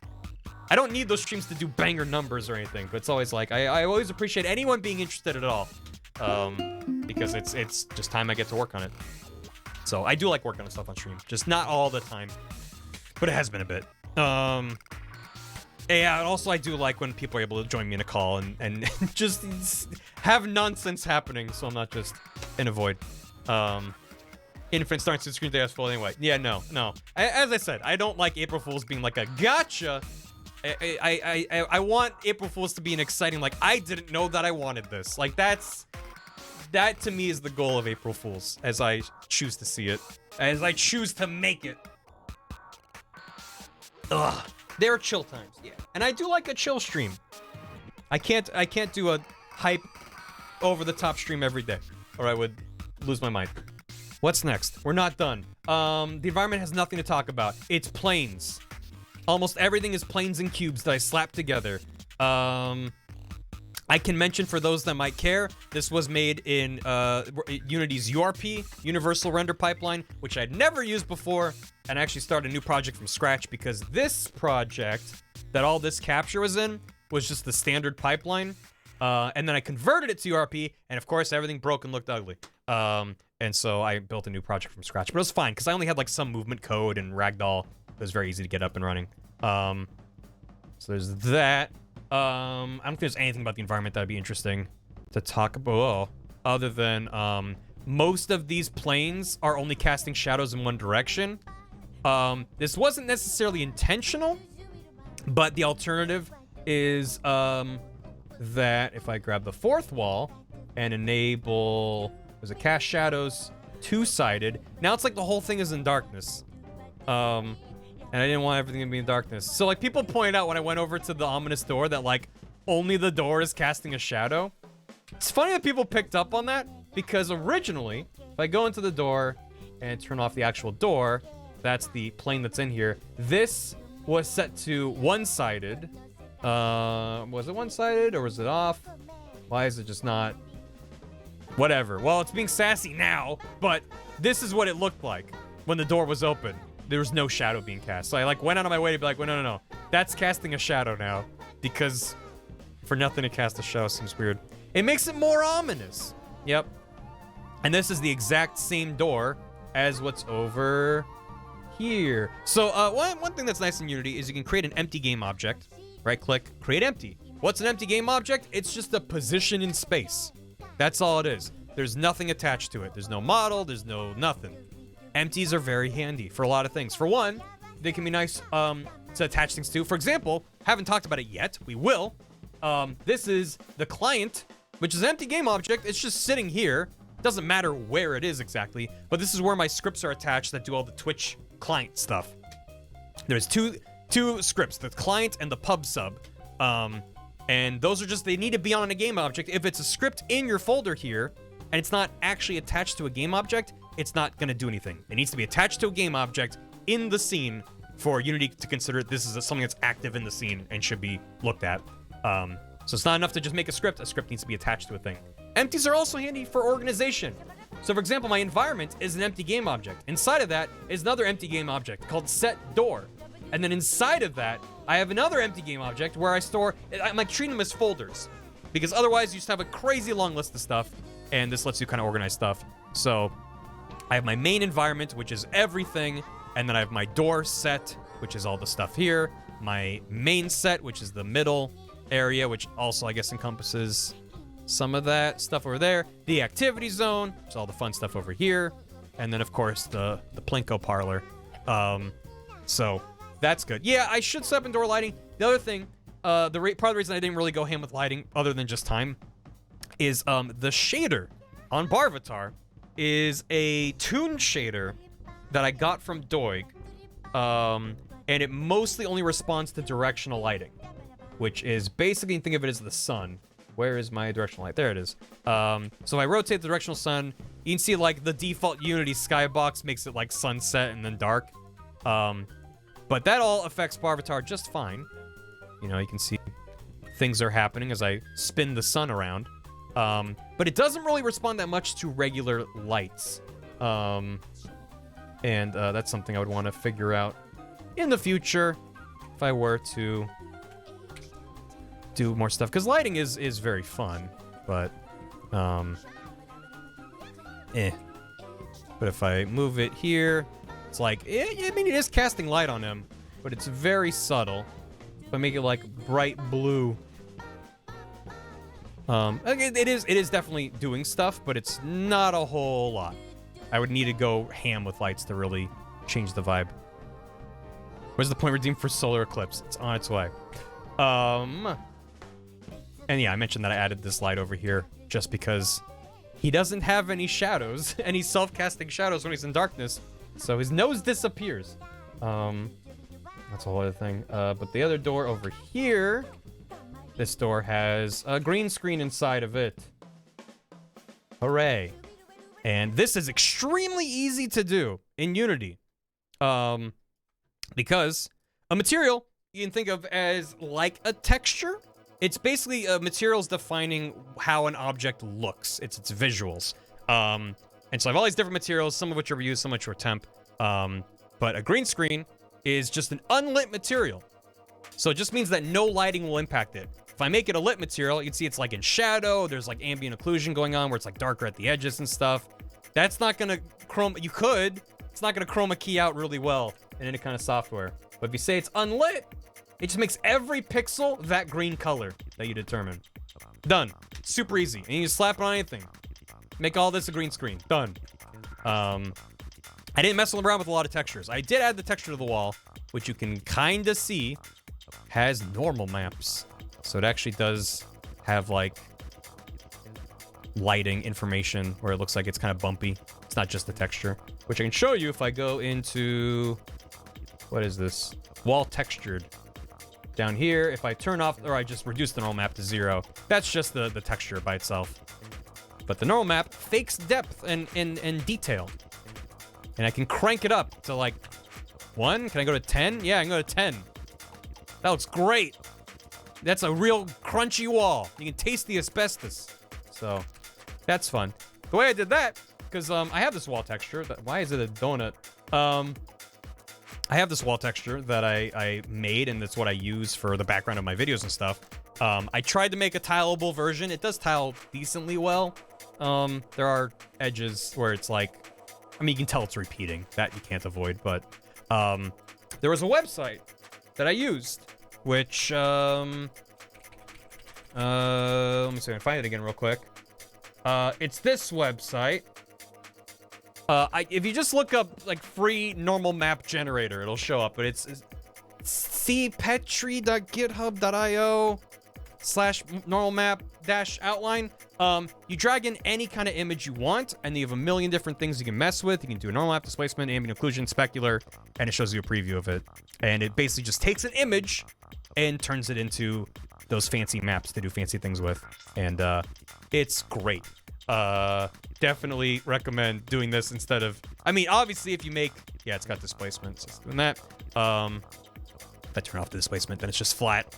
I don't need those streams to do banger numbers or anything, but it's always like, I always appreciate anyone being interested at all, because it's just time I get to work on it. So I do like working on stuff on stream, just not all the time, but it has been a bit. Yeah, also I do like when people are able to join me in a call and just have nonsense happening, so I'm not just in a void. Infinite starting to screen day as full anyway. Yeah, no. As I said, I don't like April Fools being like a gotcha. I want April Fools to be an exciting, like, I didn't know that I wanted this. Like, that to me is the goal of April Fools, as I choose to see it, as I choose to make it. Ugh. There are chill times, yeah. And I do like a chill stream. I can't do a hype over the top stream every day, or I would lose my mind. What's next? We're not done. The environment has nothing to talk about. It's planes. Almost everything is planes and cubes that I slap together. I can mention for those that might care, this was made in Unity's URP, Universal Render Pipeline, which I'd never used before, and I actually started a new project from scratch because this project that all this capture was in was just the standard pipeline, and then I converted it to URP, and of course everything broke and looked ugly. And so I built a new project from scratch, but it was fine because I only had like some movement code and Ragdoll. It was very easy to get up and running. So there's that. I don't think there's anything about the environment that'd be interesting to talk about, other than most of these planes are only casting shadows in one direction. This wasn't necessarily intentional, but the alternative is that if I grab the fourth wall and enable, was it cast shadows two-sided? Now it's like the whole thing is in darkness. And I didn't want everything to be in darkness. So, like, people pointed out when I went over to the ominous door that, like, only the door is casting a shadow. It's funny that people picked up on that, because originally, if I go into the door and turn off the actual door, that's the plane that's in here. This was set to one-sided. Was it one-sided, or was it off? Why is it just not? Whatever. Well, it's being sassy now, but this is what it looked like when the door was open. There was no shadow being cast. So I like went out of my way to be like, well, no. That's casting a shadow now. Because for nothing to cast a shadow seems weird. It makes it more ominous. Yep. And this is the exact same door as what's over here. So one thing that's nice in Unity is you can create an empty game object. Right click, create empty. What's an empty game object? It's just a position in space. That's all it is. There's nothing attached to it. There's no model, there's no nothing. Empties are very handy for a lot of things. For one, they can be nice to attach things to. For example, haven't talked about it yet. We will. This is the client, which is an empty game object. It's just sitting here. Doesn't matter where it is exactly, but this is where my scripts are attached that do all the Twitch client stuff. There's two scripts, the client and the pub sub. And those are just, they need to be on a game object. If it's a script in your folder here, and it's not actually attached to a game object, it's not going to do anything. It needs to be attached to a game object in the scene for Unity to consider this is something that's active in the scene and should be looked at. So it's not enough to just make a script needs to be attached to a thing. Empties are also handy for organization. So for example, my environment is an empty game object. Inside of that is another empty game object called set door. And then inside of that, I have another empty game object where I store, I'm like treating them as folders. Because otherwise you just have a crazy long list of stuff, and this lets you kind of organize stuff. So I have my main environment, which is everything, and then I have my door set, which is all the stuff here, my main set, which is the middle area, which also, I guess, encompasses some of that stuff over there, the activity zone, which is all the fun stuff over here, and then, of course, the Plinko parlor. So that's good. Yeah, I should set up indoor lighting. The other thing, part of the reason I didn't really go ham with lighting, other than just time, is the shader on Barvatar is a toon shader that I got from Doig, and it mostly only responds to directional lighting, which is basically, think of it as the sun. Where is my directional light? There it is. So if I rotate the directional sun, you can see like the default Unity skybox makes it like sunset and then dark. But that all affects Barvatar just fine. You know, you can see things are happening as I spin the sun around. But it doesn't really respond that much to regular lights. And that's something I would want to figure out in the future if I were to do more stuff. Because lighting is very fun, but But if I move it here, it's like, I mean, it is casting light on him, but it's very subtle. If I make it like bright blue, it is definitely doing stuff, but it's not a whole lot. I would need to go ham with lights to really change the vibe. Where's the point redeemed for solar eclipse? It's on its way. And yeah, I mentioned that I added this light over here just because he doesn't have any shadows, any self-casting shadows when he's in darkness, so his nose disappears. That's a whole other thing. But the other door over here, this door has a green screen inside of it. Hooray. And this is extremely easy to do in Unity. Because a material you can think of as like a texture, it's basically materials defining how an object looks. It's its visuals. And so I have all these different materials, some of which are reused, some of which are temp. But a green screen is just an unlit material. So it just means that no lighting will impact it. If I make it a lit material, you can see it's like in shadow. There's like ambient occlusion going on where it's like darker at the edges and stuff. That's not gonna chroma, you could. It's not gonna chroma key out really well in any kind of software. But if you say it's unlit, it just makes every pixel that green color that you determine. Done. Super easy. And you can slap it on anything. Make all this a green screen. Done. I didn't mess around with a lot of textures. I did add the texture to the wall, which you can kind of see has normal maps. So it actually does have like lighting information where it looks like it's kind of bumpy. It's not just the texture, which I can show you if I go into, what is this? Wall textured. Down here, if I turn off, or I just reduce the normal map to 0, that's just the texture by itself. But the normal map fakes depth and detail. And I can crank it up to like 1. Can I go to 10? Yeah, I can go to 10. That looks great. That's a real crunchy wall. You can taste the asbestos. So that's fun. The way I did that, because I have this wall texture. Why is it a donut? I have this wall texture that I made, and that's what I use for the background of my videos and stuff. I tried to make a tileable version. It does tile decently well. There are edges where it's like, I mean, you can tell it's repeating. That you can't avoid, but there was a website that I used, which, let me see if I can find it again real quick. It's this website. If you just look up like free normal map generator, it'll show up, but it's cpetri.github.io/normalmap-outline. You drag in any kind of image you want, and you have a million different things you can mess with. You can do a normal map, displacement, ambient occlusion, specular, and it shows you a preview of it. And it basically just takes an image and turns it into those fancy maps to do fancy things with. And it's great. Definitely recommend doing this instead of, I mean, obviously if you make, yeah, it's got displacement, so it's doing that. If I turn off the displacement, then it's just flat.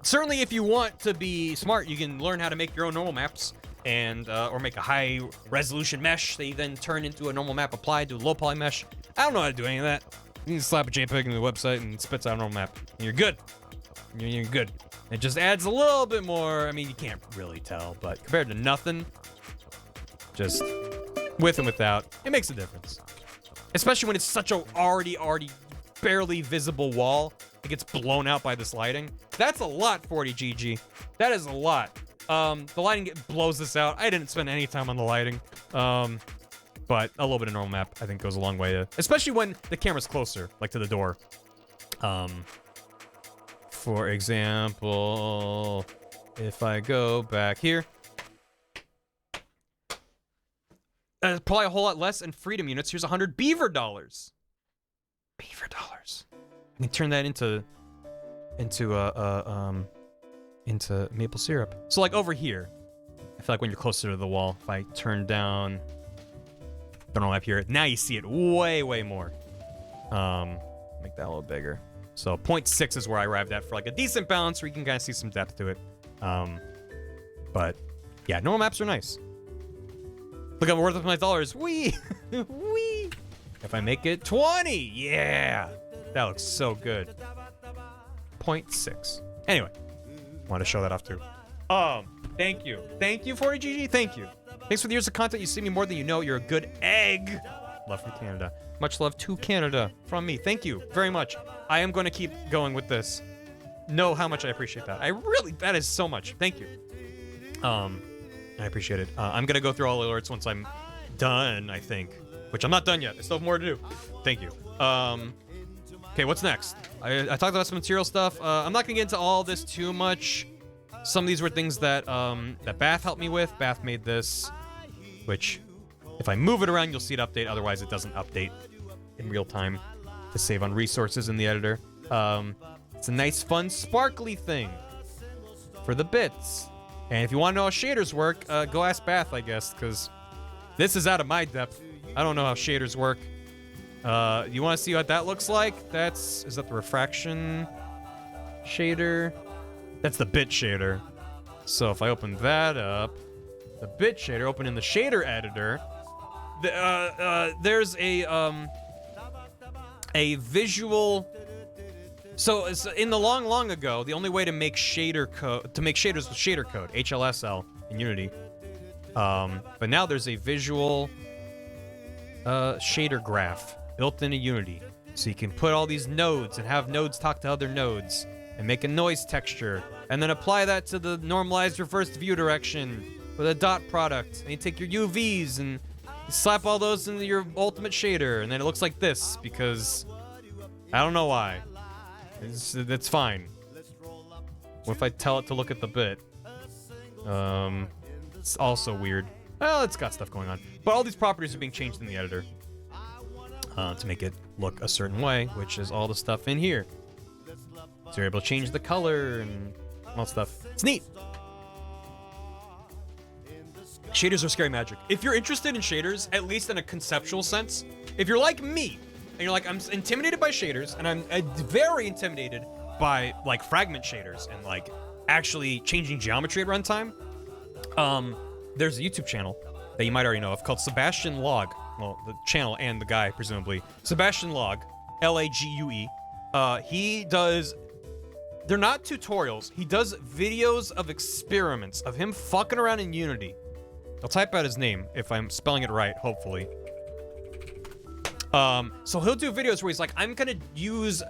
Certainly if you want to be smart, you can learn how to make your own normal maps and, or make a high resolution mesh that you then turn into a normal map applied to a low poly mesh. I don't know how to do any of that. You can slap a JPEG into the website and it spits out a normal map. And you're good. You're good. It just adds a little bit more. I mean, you can't really tell, but compared to nothing, just with and without, it makes a difference. Especially when it's such a already barely visible wall. It gets blown out by this lighting. That's a lot, 40GG. That is a lot. The lighting blows this out. I didn't spend any time on the lighting. But a little bit of normal map, I think, goes a long way to, especially when the camera's closer, like to the door. For example, if I go back here, probably a whole lot less in freedom units. Here's 100 beaver dollars. Beaver dollars. I can turn that into maple syrup. So like over here, I feel like when you're closer to the wall, if I turn down, don't know up here, now you see it way more. Make that a little bigger. So 0.6 is where I arrived at for like a decent balance where you can kind of see some depth to it. But yeah, normal maps are nice. Look, I'm worth my dollars. Wee! Wee! If I make it 20, yeah! That looks so good. 0.6. Anyway, wanted to show that off too. Thank you. Thank you, 40GG. Thank you. Thanks for the years of content. You see me more than you know. You're a good egg. Love from Canada. Much love to Canada from me. Thank you very much. I am going to keep going with this. Know how much I appreciate that. That is so much. Thank you. I appreciate it. I'm going to go through all the alerts once I'm done, I think. Which I'm not done yet. I still have more to do. Thank you. Okay, what's next? I talked about some material stuff. I'm not going to get into all this too much. Some of these were things that that Bath helped me with. Bath made this, which if I move it around, you'll see it update. Otherwise, it doesn't update in real time to save on resources in the editor. It's a nice, fun, sparkly thing for the bits. And if you want to know how shaders work, go ask Bath, I guess, because this is out of my depth. I don't know how shaders work. You want to see what that looks like? Is that the refraction shader? That's the bit shader. So if I open that up, the bit shader, open in the shader editor, there's a visual. So in the long ago, the only way to make shader code, to make shaders with shader code, HLSL in Unity. But now there's a visual shader graph built into Unity. So you can put all these nodes and have nodes talk to other nodes and make a noise texture and then apply that to the normalized reversed view direction with a dot product. And you take your UVs and you slap all those into your ultimate shader, and then it looks like this because I don't know why. It's fine. What if I tell it to look at the bit? It's also weird. Well, it's got stuff going on. But all these properties are being changed in the editor to make it look a certain way, which is all the stuff in here. So you're able to change the color and all that stuff. It's neat. Shaders are scary magic. If you're interested in shaders, at least in a conceptual sense, if you're like me, and you're like, I'm intimidated by shaders, and I'm very intimidated by, like, fragment shaders and, like, actually changing geometry at runtime, there's a YouTube channel that you might already know of called Sebastian Log. Well, the channel and the guy, presumably. Sebastian Log, Lague. He does... They're not tutorials. He does videos of experiments of him fucking around in Unity. I'll type out his name if I'm spelling it right, hopefully. So he'll do videos where he's like, I'm gonna use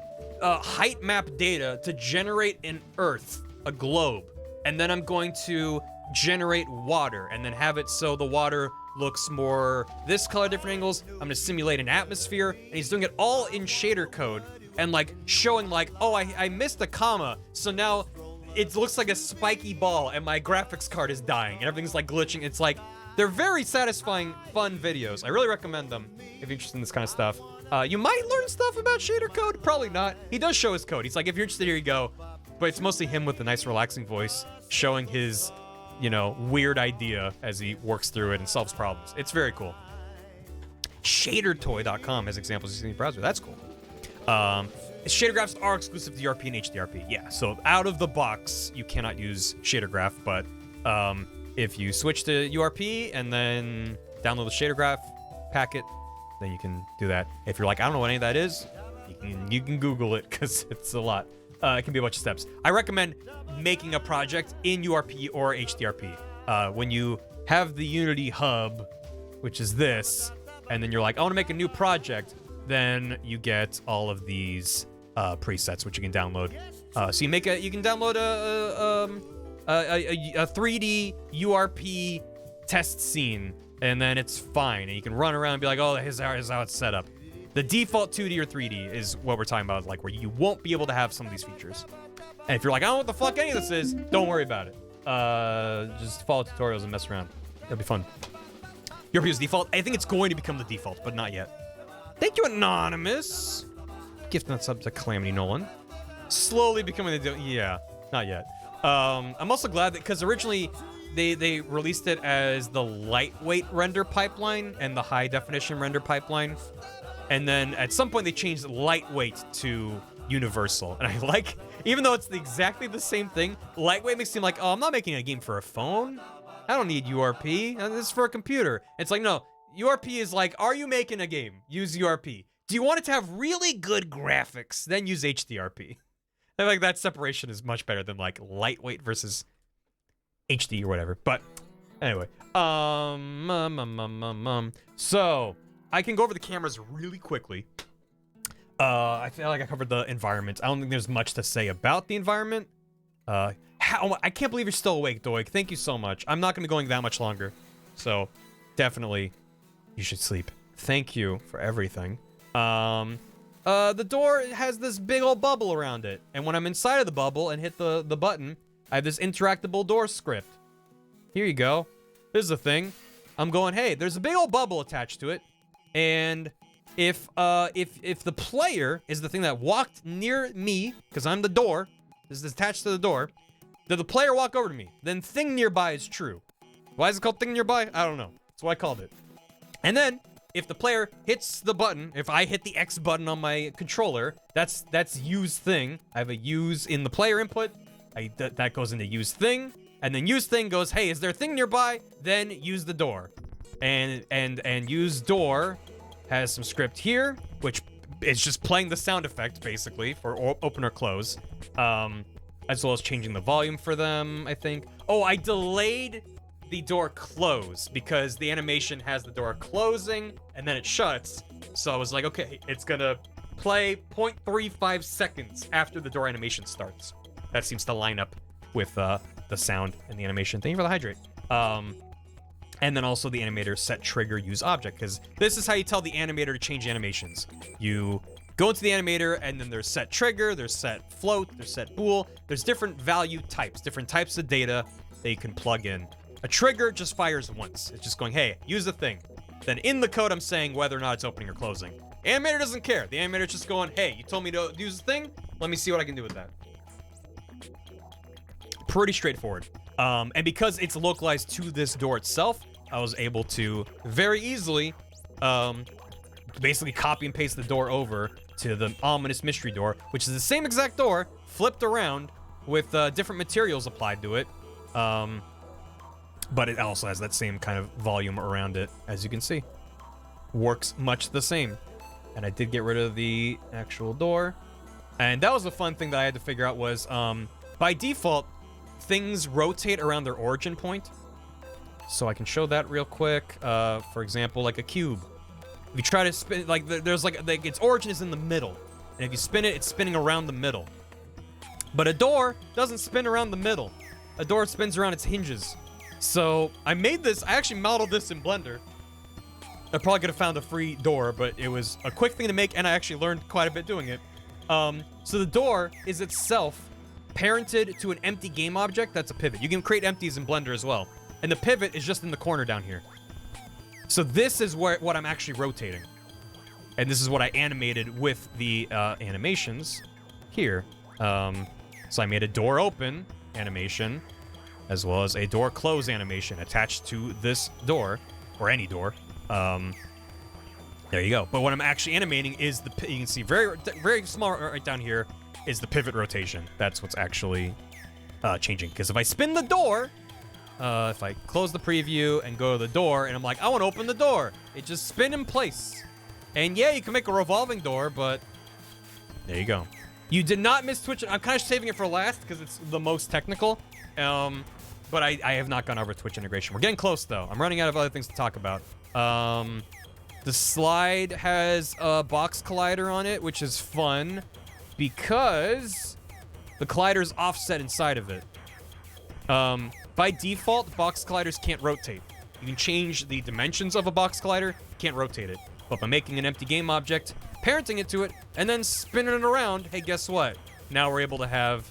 height map data to generate an Earth, a globe, and then I'm going to generate water, and then have it so the water looks more this color, different angles. I'm gonna simulate an atmosphere, and he's doing it all in shader code, and like showing like, oh, I missed a comma, so now it looks like a spiky ball, and my graphics card is dying, and everything's like glitching. It's like, they're very satisfying, fun videos. I really recommend them if you're interested in this kind of stuff. You might learn stuff about shader code, probably not. He does show his code. He's like, if you're interested, here you go. But it's mostly him with a nice relaxing voice showing his, you know, weird idea as he works through it and solves problems. It's very cool. Shadertoy.com has examples in the browser. That's cool. Shader graphs are exclusive to ERP and HDRP. Yeah, so out of the box, you cannot use shader graph, but if you switch to URP and then download the shader graph packet, then you can do that. If you're like, I don't know what any of that is, you can Google it because it's a lot. It can be a bunch of steps. I recommend making a project in URP or HDRP. When you have the Unity hub, which is this, and then you're like, I want to make a new project, then you get all of these presets, which you can download. So you can download a 3D URP test scene, and then it's fine, and you can run around and be like, oh, here's how it's set up. The default 2D or 3D is what we're talking about, like where you won't be able to have some of these features. And if you're like, I don't know what the fuck any of this is, don't worry about it. Just follow tutorials and mess around. It'll be fun. URP is default. I think it's going to become the default, but not yet. Thank you, Anonymous. Gift not sub to Calamity Nolan. Slowly becoming the yeah, not yet. I'm also glad that because originally they released it as the lightweight render pipeline and the high definition render pipeline, and then at some point they changed lightweight to universal. And I like, even though it's exactly the same thing, lightweight makes it seem like, oh, I'm not making a game for a phone. I don't need URP. This is for a computer. It's like, no, URP is like, are you making a game? Use URP. Do you want it to have really good graphics? Then use HDRP. I think that separation is much better than like lightweight versus HD or whatever. But anyway, so I can go over the cameras really quickly. I feel like I covered the environment. I don't think there's much to say about the environment. I can't believe you're still awake, Doig. Thank you so much. I'm not going to be going that much longer. So definitely you should sleep. Thank you for everything. The door has this big old bubble around it. And when I'm inside of the bubble and hit the button, I have this interactable door script. Here you go. This is the thing. I'm going, hey, there's a big old bubble attached to it. And if the player is the thing that walked near me, because I'm the door, this is attached to the door, did the player walk over to me, then thing nearby is true. Why is it called thing nearby? I don't know. That's what I called it. And then, if the player hits the button, if I hit the X button on my controller, that's use thing. I have a use in the player input. That goes into use thing, and then use thing goes, hey, is there a thing nearby? Then use the door, and use door has some script here, which is just playing the sound effect basically for open or close, as well as changing the volume for them. I think. Oh, I delayed the door close because the animation has the door closing and then it shuts. So I was like, okay, it's gonna play 0.35 seconds after the door animation starts. That seems to line up with the sound and the animation. Thank you for the hydrate. And then also the animator set trigger use object, because this is how you tell the animator to change animations. You go into the animator and then there's set trigger, there's set float, there's set bool. There's different value types, different types of data that you can plug in. A trigger just fires once. It's just going, hey, use the thing. Then in the code, I'm saying whether or not it's opening or closing. Animator doesn't care. The animator's just going, hey, you told me to use the thing. Let me see what I can do with that. Pretty straightforward. And because it's localized to this door itself, I was able to very easily basically copy and paste the door over to the ominous mystery door, which is the same exact door, flipped around with different materials applied to it. But it also has that same kind of volume around it, as you can see. Works much the same. And I did get rid of the actual door. And that was a fun thing that I had to figure out was, by default, things rotate around their origin point. So I can show that real quick. For example, like a cube. If you try to spin, like, there's like its origin is in the middle. And if you spin it, it's spinning around the middle. But a door doesn't spin around the middle. A door spins around its hinges. So I made this, I actually modeled this in Blender. I probably could have found a free door, but it was a quick thing to make, and I actually learned quite a bit doing it. So the door is itself parented to an empty game object that's a pivot. You can create empties in Blender as well. And the pivot is just in the corner down here. So this is what I'm actually rotating. And this is what I animated with the animations here. So I made a door open animation, as well as a door close animation attached to this door, or any door. There you go. But what I'm actually animating is you can see very small right down here is the pivot rotation. That's what's actually changing. Because if I spin the door, if I close the preview and go to the door, and I'm like, I want to open the door, it just spin in place. And yeah, you can make a revolving door, but there you go. You did not miss Twitch. I'm kind of saving it for last because it's the most technical. But I have not gone over Twitch integration. We're getting close, though. I'm running out of other things to talk about. The slide has a box collider on it, which is fun because the collider is offset inside of it. By default, box colliders can't rotate. You can change the dimensions of a box collider, can't rotate it. But by making an empty game object, parenting it to it, and then spinning it around, hey, guess what? Now we're able to have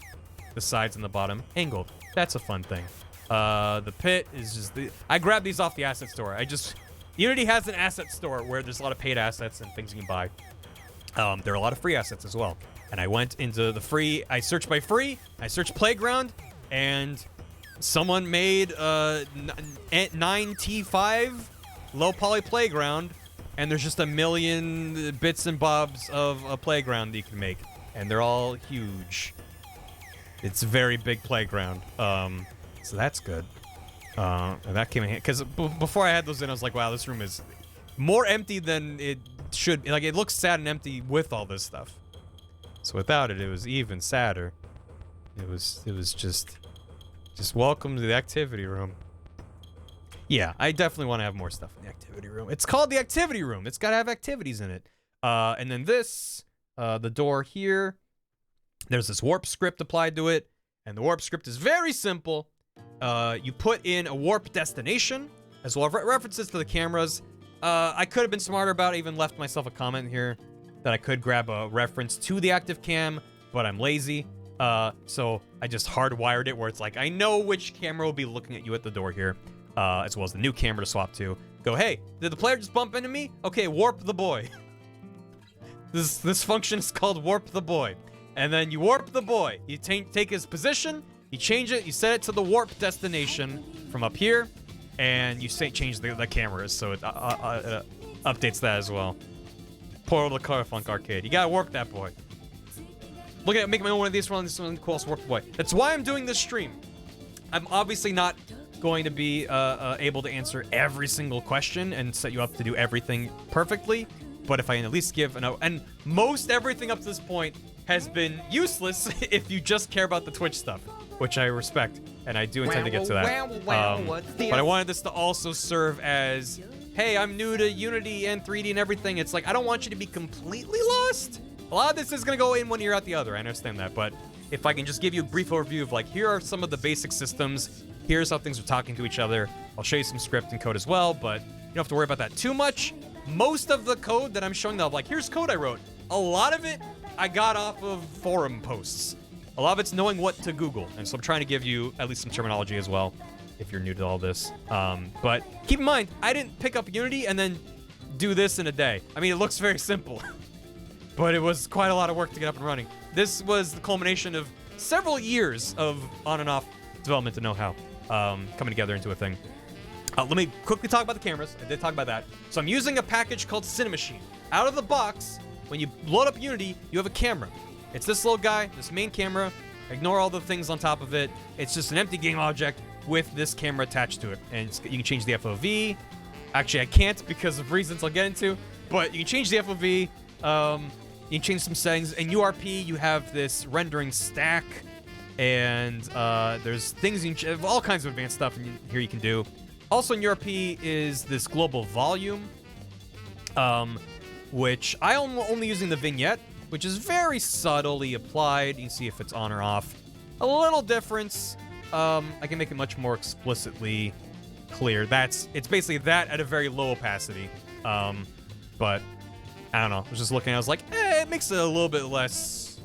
the sides and the bottom angled. That's a fun thing. The pit is just I grabbed these off the asset store. Unity has an asset store where there's a lot of paid assets and things you can buy. There are a lot of free assets as well. And I went into the free, I searched by free, I searched playground, and someone made 9T5 low poly playground, and there's just a million bits and bobs of a playground that you can make. And they're all huge. It's a very big playground. So that's good. And that came in handy. Because before I had those in, I was like, wow, this room is more empty than it should be. Like, it looks sad and empty with all this stuff. So without it, it was even sadder. It was just welcome to the activity room. Yeah, I definitely want to have more stuff in the activity room. It's called the activity room. It's got to have activities in it. And then this, the door here, there's this warp script applied to it. And the warp script is very simple. You put in a warp destination, as well as references to the cameras. I could have been smarter about it, even left myself a comment here that I could grab a reference to the active cam, but I'm lazy. So I just hardwired it where it's like, I know which camera will be looking at you at the door here, as well as the new camera to swap to. Go, hey, did the player just bump into me? Okay, warp the boy. This function is called warp the boy. And then you warp the boy. You take his position, you change it, you set it to the warp destination from up here, and you change the cameras, so it updates that as well. Portal to Colorfunk Arcade. You gotta warp that boy. looking at making my own one of these for this one cool Warped Boy. That's why I'm doing this stream. I'm obviously not going to be able to answer every single question and set you up to do everything perfectly, but if I can at least give and most everything up to this point has been useless if you just care about the Twitch stuff, which I respect, and I do intend to get to that. But I wanted this to also serve as, hey, I'm new to Unity and 3D and everything. It's like, I don't want you to be completely lost. A lot of this is gonna go in one ear out the other, I understand that, but if I can just give you a brief overview of like, here are some of the basic systems, here's how things are talking to each other. I'll show you some script and code as well, but you don't have to worry about that too much. Most of the code that I'm showing them, like, here's code I wrote. A lot of it I got off of forum posts. A lot of it's knowing what to Google, and so I'm trying to give you at least some terminology as well, if you're new to all this. But keep in mind, I didn't pick up Unity and then do this in a day. I mean, it looks very simple, but it was quite a lot of work to get up and running. This was the culmination of several years of on and off development to know-how coming together into a thing. Let me quickly talk about the cameras. I did talk about that. So I'm using a package called Cinemachine. Out of the box, when you load up Unity, you have a camera. It's this little guy, this main camera. Ignore all the things on top of it. It's just an empty game object with this camera attached to it. And you can change the FOV. Actually, I can't because of reasons I'll get into. But you can change the FOV. You can change some settings. In URP, you have this rendering stack. And there's things, all kinds of advanced stuff here you can do. Also in URP is this global volume, which I'm only using the vignette, which is very subtly applied. You can see if it's on or off. A little difference. I can make it much more explicitly clear. It's basically that at a very low opacity. But I don't know. I was just looking. I was like, it makes it a little bit less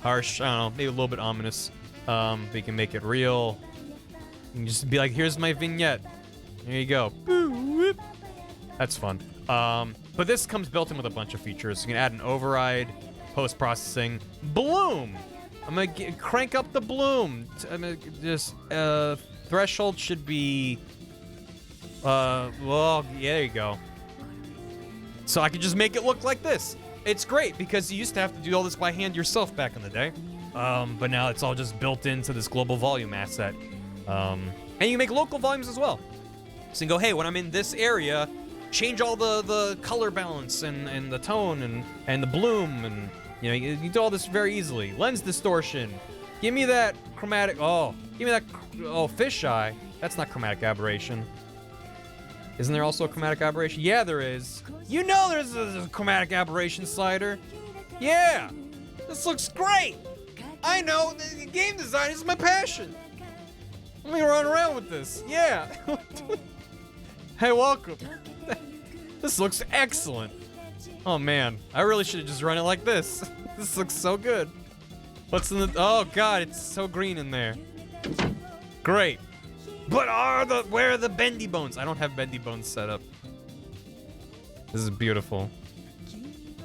harsh. I don't know, maybe a little bit ominous. But you can make it real. You can just be like, here's my vignette. There you go. Boop. That's fun. But this comes built in with a bunch of features. You can add an override, post-processing, bloom. I'm gonna crank up the bloom. I'm gonna just threshold should be well, yeah, there you go. So I can just make it look like this. It's great because you used to have to do all this by hand yourself back in the day. But now it's all just built into this global volume asset. And you can make local volumes as well. So you can go, hey, when I'm in this area, change all the color balance and the tone and the bloom, and you know, you do all this very easily. Lens distortion. Give me that chromatic, give me that, fisheye. That's not chromatic aberration. Isn't there also a chromatic aberration? Yeah, there is. You know there's a chromatic aberration slider. Yeah, this looks great. I know, the game design is my passion. Let me run around with this. Yeah. Hey, welcome. This looks excellent. Oh man, I really should have just run it like this. This looks so good. What's in the, oh god, it's so green in there. Great. But where are the bendy bones? I don't have bendy bones set up. This is beautiful.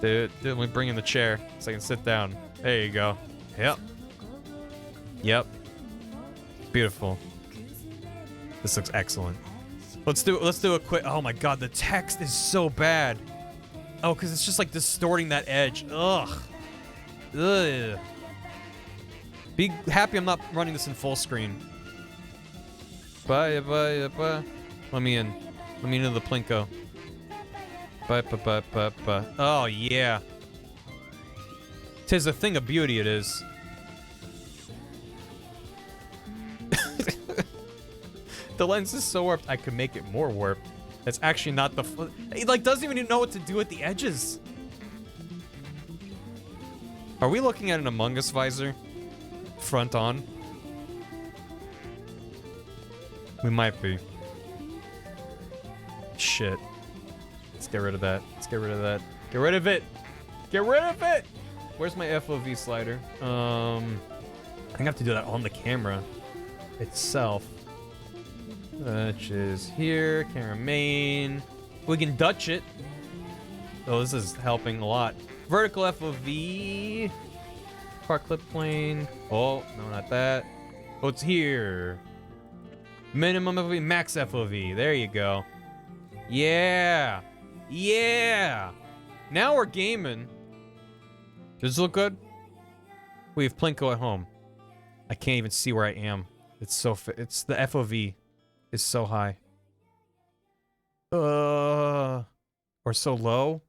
Dude, let me bring in the chair so I can sit down. There you go. Yep. Beautiful. This looks excellent. Let's do a quick, oh my god, the text is so bad. Oh, because it's just like distorting that edge. Ugh. Be happy I'm not running this in full screen. Bye. Let me in. Let me into the plinko. Bye. Oh yeah. 'Tis a thing of beauty, it is. The lens is so warped, I could make it more warped. That's actually not the it like doesn't even know what to do at the edges. Are we looking at an Among Us visor? Front on? We might be. Shit. Let's get rid of that. Let's get rid of that. Get rid of it! Get rid of it! Where's my FOV slider? I'm gonna have to do that on the camera itself. Which is here, camera main. We can Dutch it. Oh, this is helping a lot. Vertical FOV. Part clip plane. Oh, no, not that. Oh, it's here. Minimum FOV, max FOV. There you go. Yeah. Yeah. Now we're gaming. Does this look good? We have Plinko at home. I can't even see where I am. It's so it's the FOV is so high. Or so low.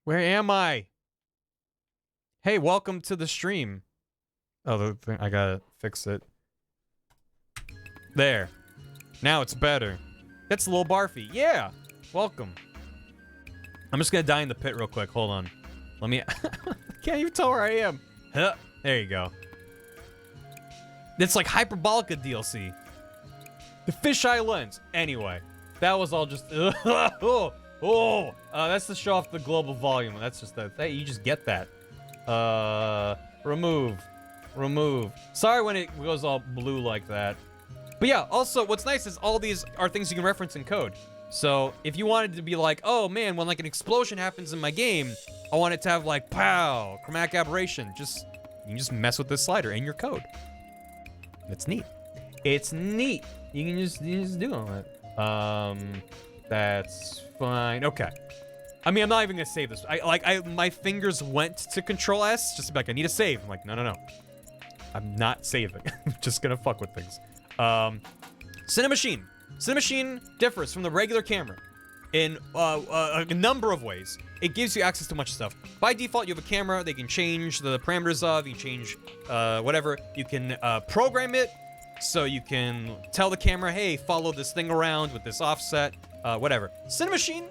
Where am I? Hey, welcome to the stream. Oh, the thing, I gotta fix it. There. Now it's better. That's a little barfy. Yeah. Welcome. I'm just gonna die in the pit real quick. Hold on. Let me... Can't even tell where I am. Huh. There you go. It's like Hyperbolica DLC. The fisheye lens. Anyway, that was all just... that's to show off the global volume. That's just that. You just get that. Remove. Sorry when it goes all blue like that. But yeah, also, what's nice is all these are things you can reference in code. So, if you wanted to be like, oh man, when like an explosion happens in my game, I want it to have like, pow, chromatic aberration. You can just mess with this slider in your code. It's neat. It's neat. You can just do all that. That's fine. Okay. I mean, I'm not even gonna save this. My fingers went to Control S just to be like, I need a save. I'm like, no. I'm not saving. I'm just gonna fuck with things. Cinemachine. Cinemachine differs from the regular camera in a number of ways. It gives you access to much stuff. By default, you have a camera that you can change the parameters of. You can change whatever. You can program it, so you can tell the camera, hey, follow this thing around with this offset, whatever. Cinemachine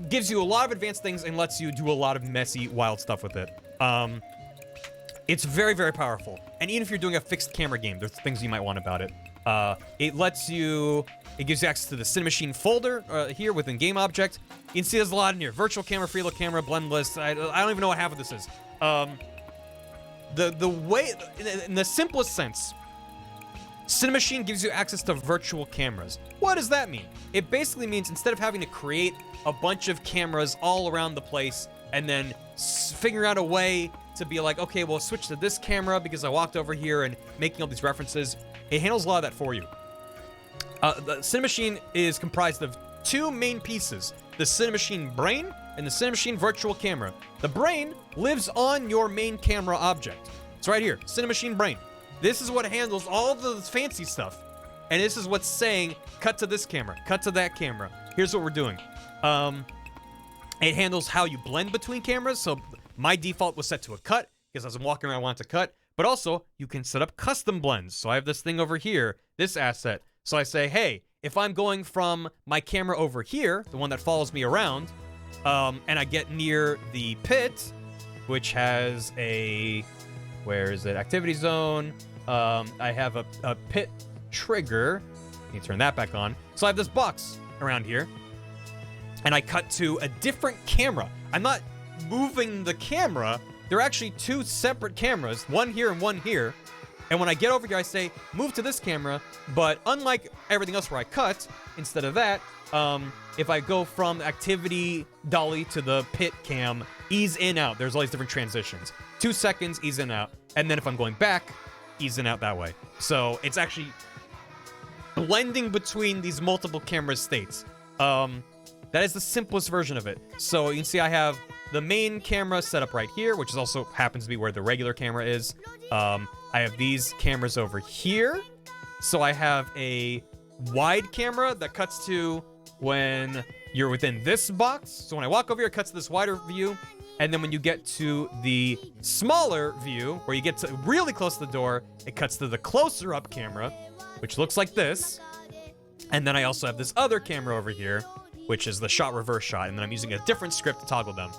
gives you a lot of advanced things and lets you do a lot of messy, wild stuff with it. It's very, very powerful. And even if you're doing a fixed camera game, there's things you might want about it. It gives you access to the Cinemachine folder here within Game Object. You can see there's a lot in here. Virtual camera, freeload camera, blend list. I don't even know what half of this is. The way, in the simplest sense, Cinemachine gives you access to virtual cameras. What does that mean? It basically means instead of having to create a bunch of cameras all around the place and then figure out a way to be like, okay, well, switch to this camera because I walked over here and making all these references, it handles a lot of that for you. The Cinemachine is comprised of two main pieces, the Cinemachine brain and the Cinemachine virtual camera. The brain lives on your main camera object. It's right here, Cinemachine brain. This is what handles all the fancy stuff. And this is what's saying, cut to this camera, cut to that camera. Here's what we're doing. It handles how you blend between cameras. So my default was set to a cut because as I'm walking around, I want to cut. But also, you can set up custom blends. So I have this thing over here, this asset. So I say, hey, if I'm going from my camera over here, the one that follows me around, and I get near the pit, which has a, where is it? Activity zone. I have a pit trigger. Let me turn that back on. So I have this box around here, and I cut to a different camera. I'm not moving the camera. They're actually two separate cameras, one here and one here. And when I get over here, I say, move to this camera. But unlike everything else where I cut, instead of that, if I go from activity dolly to the pit cam, ease in, out. There's all these different transitions. 2 seconds, ease in, out. And then if I'm going back, ease in, out that way. So it's actually blending between these multiple camera states. That is the simplest version of it. So you can see I have the main camera set up right here, which is also happens to be where the regular camera is. I have these cameras over here. So I have a wide camera that cuts to when you're within this box. So when I walk over here, it cuts to this wider view. And then when you get to the smaller view, where you get to really close to the door, it cuts to the closer up camera, which looks like this. And then I also have this other camera over here, which is the shot reverse shot. And then I'm using a different script to toggle them.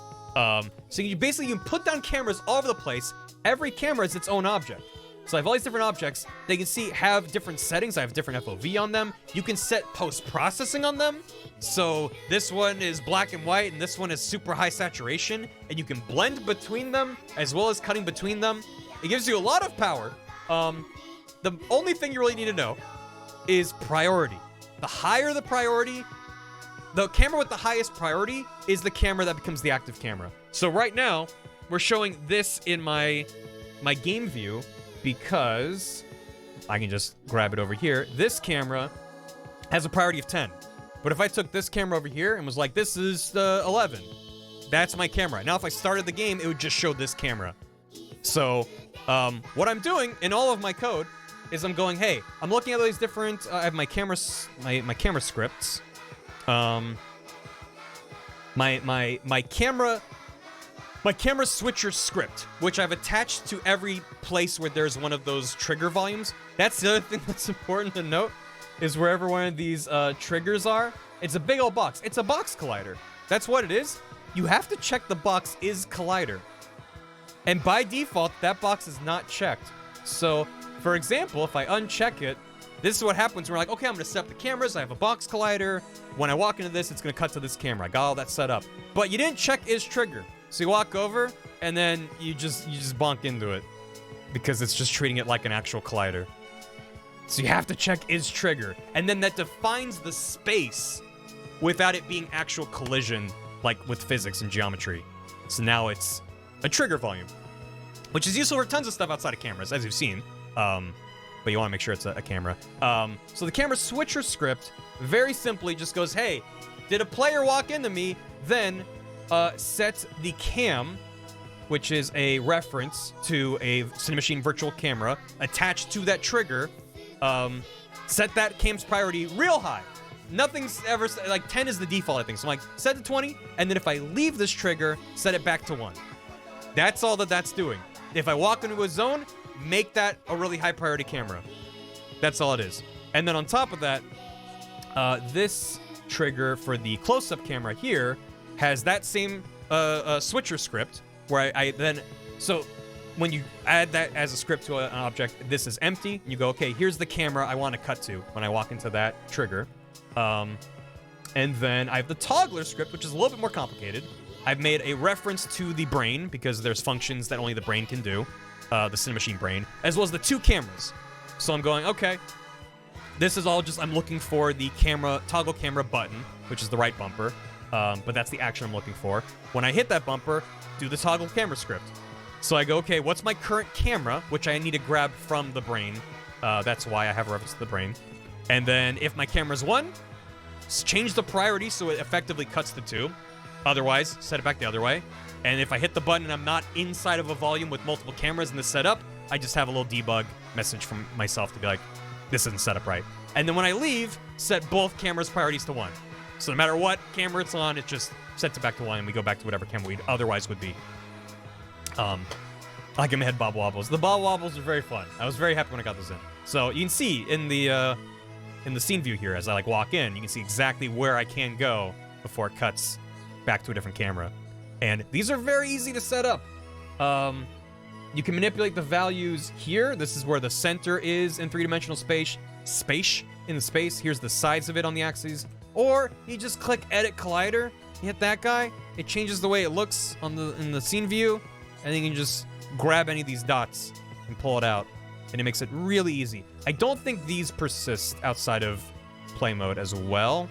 So you can put down cameras all over the place. Every camera is its own object. So I have all these different objects. They can see have different settings. I have different FOV on them. You can set post-processing on them. So this one is black and white, and this one is super high saturation. And you can blend between them, as well as cutting between them. It gives you a lot of power. The only thing you really need to know is priority. The higher the priority, the camera with the highest priority is the camera that becomes the active camera. So right now, we're showing this in my game view because I can just grab it over here. This camera has a priority of 10. But if I took this camera over here and was like, this is the 11, that's my camera. Now, if I started the game, it would just show this camera. So What I'm doing in all of my code is I'm going, hey, I'm looking at all these different, I have my camera, my camera scripts. My camera switcher script, which I've attached to every place where there's one of those trigger volumes. That's the other thing that's important to note, is wherever one of these triggers are, it's a big old box. It's a box collider. That's what it is. You have to check the box is collider. And by default, that box is not checked. So, for example, if I uncheck it, this is what happens. We're like, okay, I'm gonna set up the cameras. I have a box collider. When I walk into this, it's gonna cut to this camera. I got all that set up. But you didn't check is trigger. So you walk over, and then you just bonk into it. Because it's just treating it like an actual collider. So you have to check is trigger. And then that defines the space without it being actual collision, like with physics and geometry. So now it's a trigger volume, which is useful for tons of stuff outside of cameras, as you've seen. But you want to make sure it's a camera. So the camera switcher script very simply just goes, hey, did a player walk into me? Then set the cam, which is a reference to a Cinemachine virtual camera attached to that trigger. Set that cam's priority real high. Nothing's ever, like 10 is the default, I think. So I'm like, set to 20, and then if I leave this trigger, set it back to 1. That's all that's doing. If I walk into a zone, make that a really high priority camera. That's all it is. And then on top of that, this trigger for the close-up camera here has that same switcher script where I then, so when you add that as a script to an object, this is empty. And you go, okay, here's the camera I want to cut to when I walk into that trigger. And then I have the toggler script, which is a little bit more complicated. I've made a reference to the brain because there's functions that only the brain can do, the Cinemachine brain, as well as the 2 cameras. So I'm going, okay, this is all just, I'm looking for the camera, toggle camera button, which is the right bumper, but that's the action I'm looking for. When I hit that bumper, do the toggle camera script. So I go, okay, what's my current camera, which I need to grab from the brain. That's why I have a reference to the brain. And then if my camera's 1, change the priority so it effectively cuts the 2. Otherwise, set it back the other way. And if I hit the button and I'm not inside of a volume with multiple cameras in the setup, I just have a little debug message from myself to be like, this isn't set up right. And then when I leave, set both cameras' priorities to 1. So no matter what camera it's on, it just sets it back to 1 and we go back to whatever camera we otherwise would be. I like them head bob wobbles. The bob wobbles are very fun. I was very happy when I got those in. So you can see in the scene view here, as I like walk in, you can see exactly where I can go before it cuts back to a different camera. And these are very easy to set up. You can manipulate the values here. This is where the center is in 3-dimensional space. Here's the sides of it on the axes. Or you just click Edit Collider. You hit that guy. It changes the way it looks in the scene view. And then you can just grab any of these dots and pull it out. And it makes it really easy. I don't think these persist outside of play mode as well.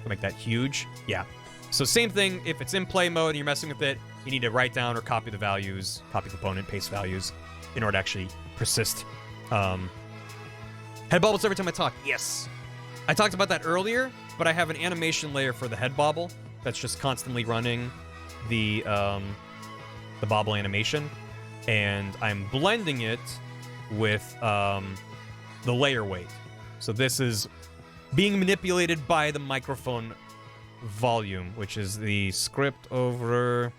I'll make that huge. Yeah. So same thing, if it's in play mode and you're messing with it, you need to write down or copy the values, copy component, paste values, in order to actually persist. Head bobbles every time I talk. Yes. I talked about that earlier, but I have an animation layer for the head bobble that's just constantly running the bobble animation. And I'm blending it with the layer weight. So this is being manipulated by the microphone volume, which is the script over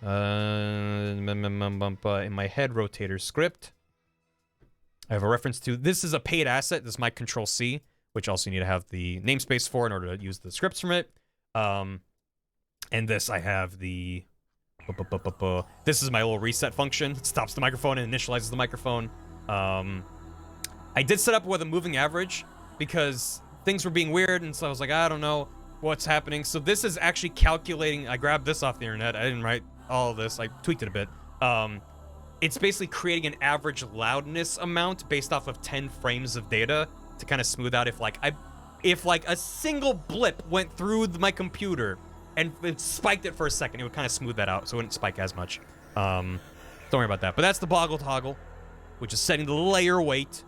in my head rotator script. I have a reference to, this is a paid asset, this is my Control C, which also you need to have the namespace for in order to use the scripts from it. And this I have the, this is my little reset function. It stops the microphone and initializes the microphone. I did set up with a moving average because things were being weird, and so I was like, I don't know what's happening. So this is actually calculating, I grabbed this off the internet, I didn't write all of this, I tweaked it a bit. It's basically creating an average loudness amount based off of 10 frames of data to kind of smooth out if like a single blip went through my computer and it spiked it for a second, it would kind of smooth that out so it wouldn't spike as much. Don't worry about that. But that's the boggle toggle, which is setting the layer weight.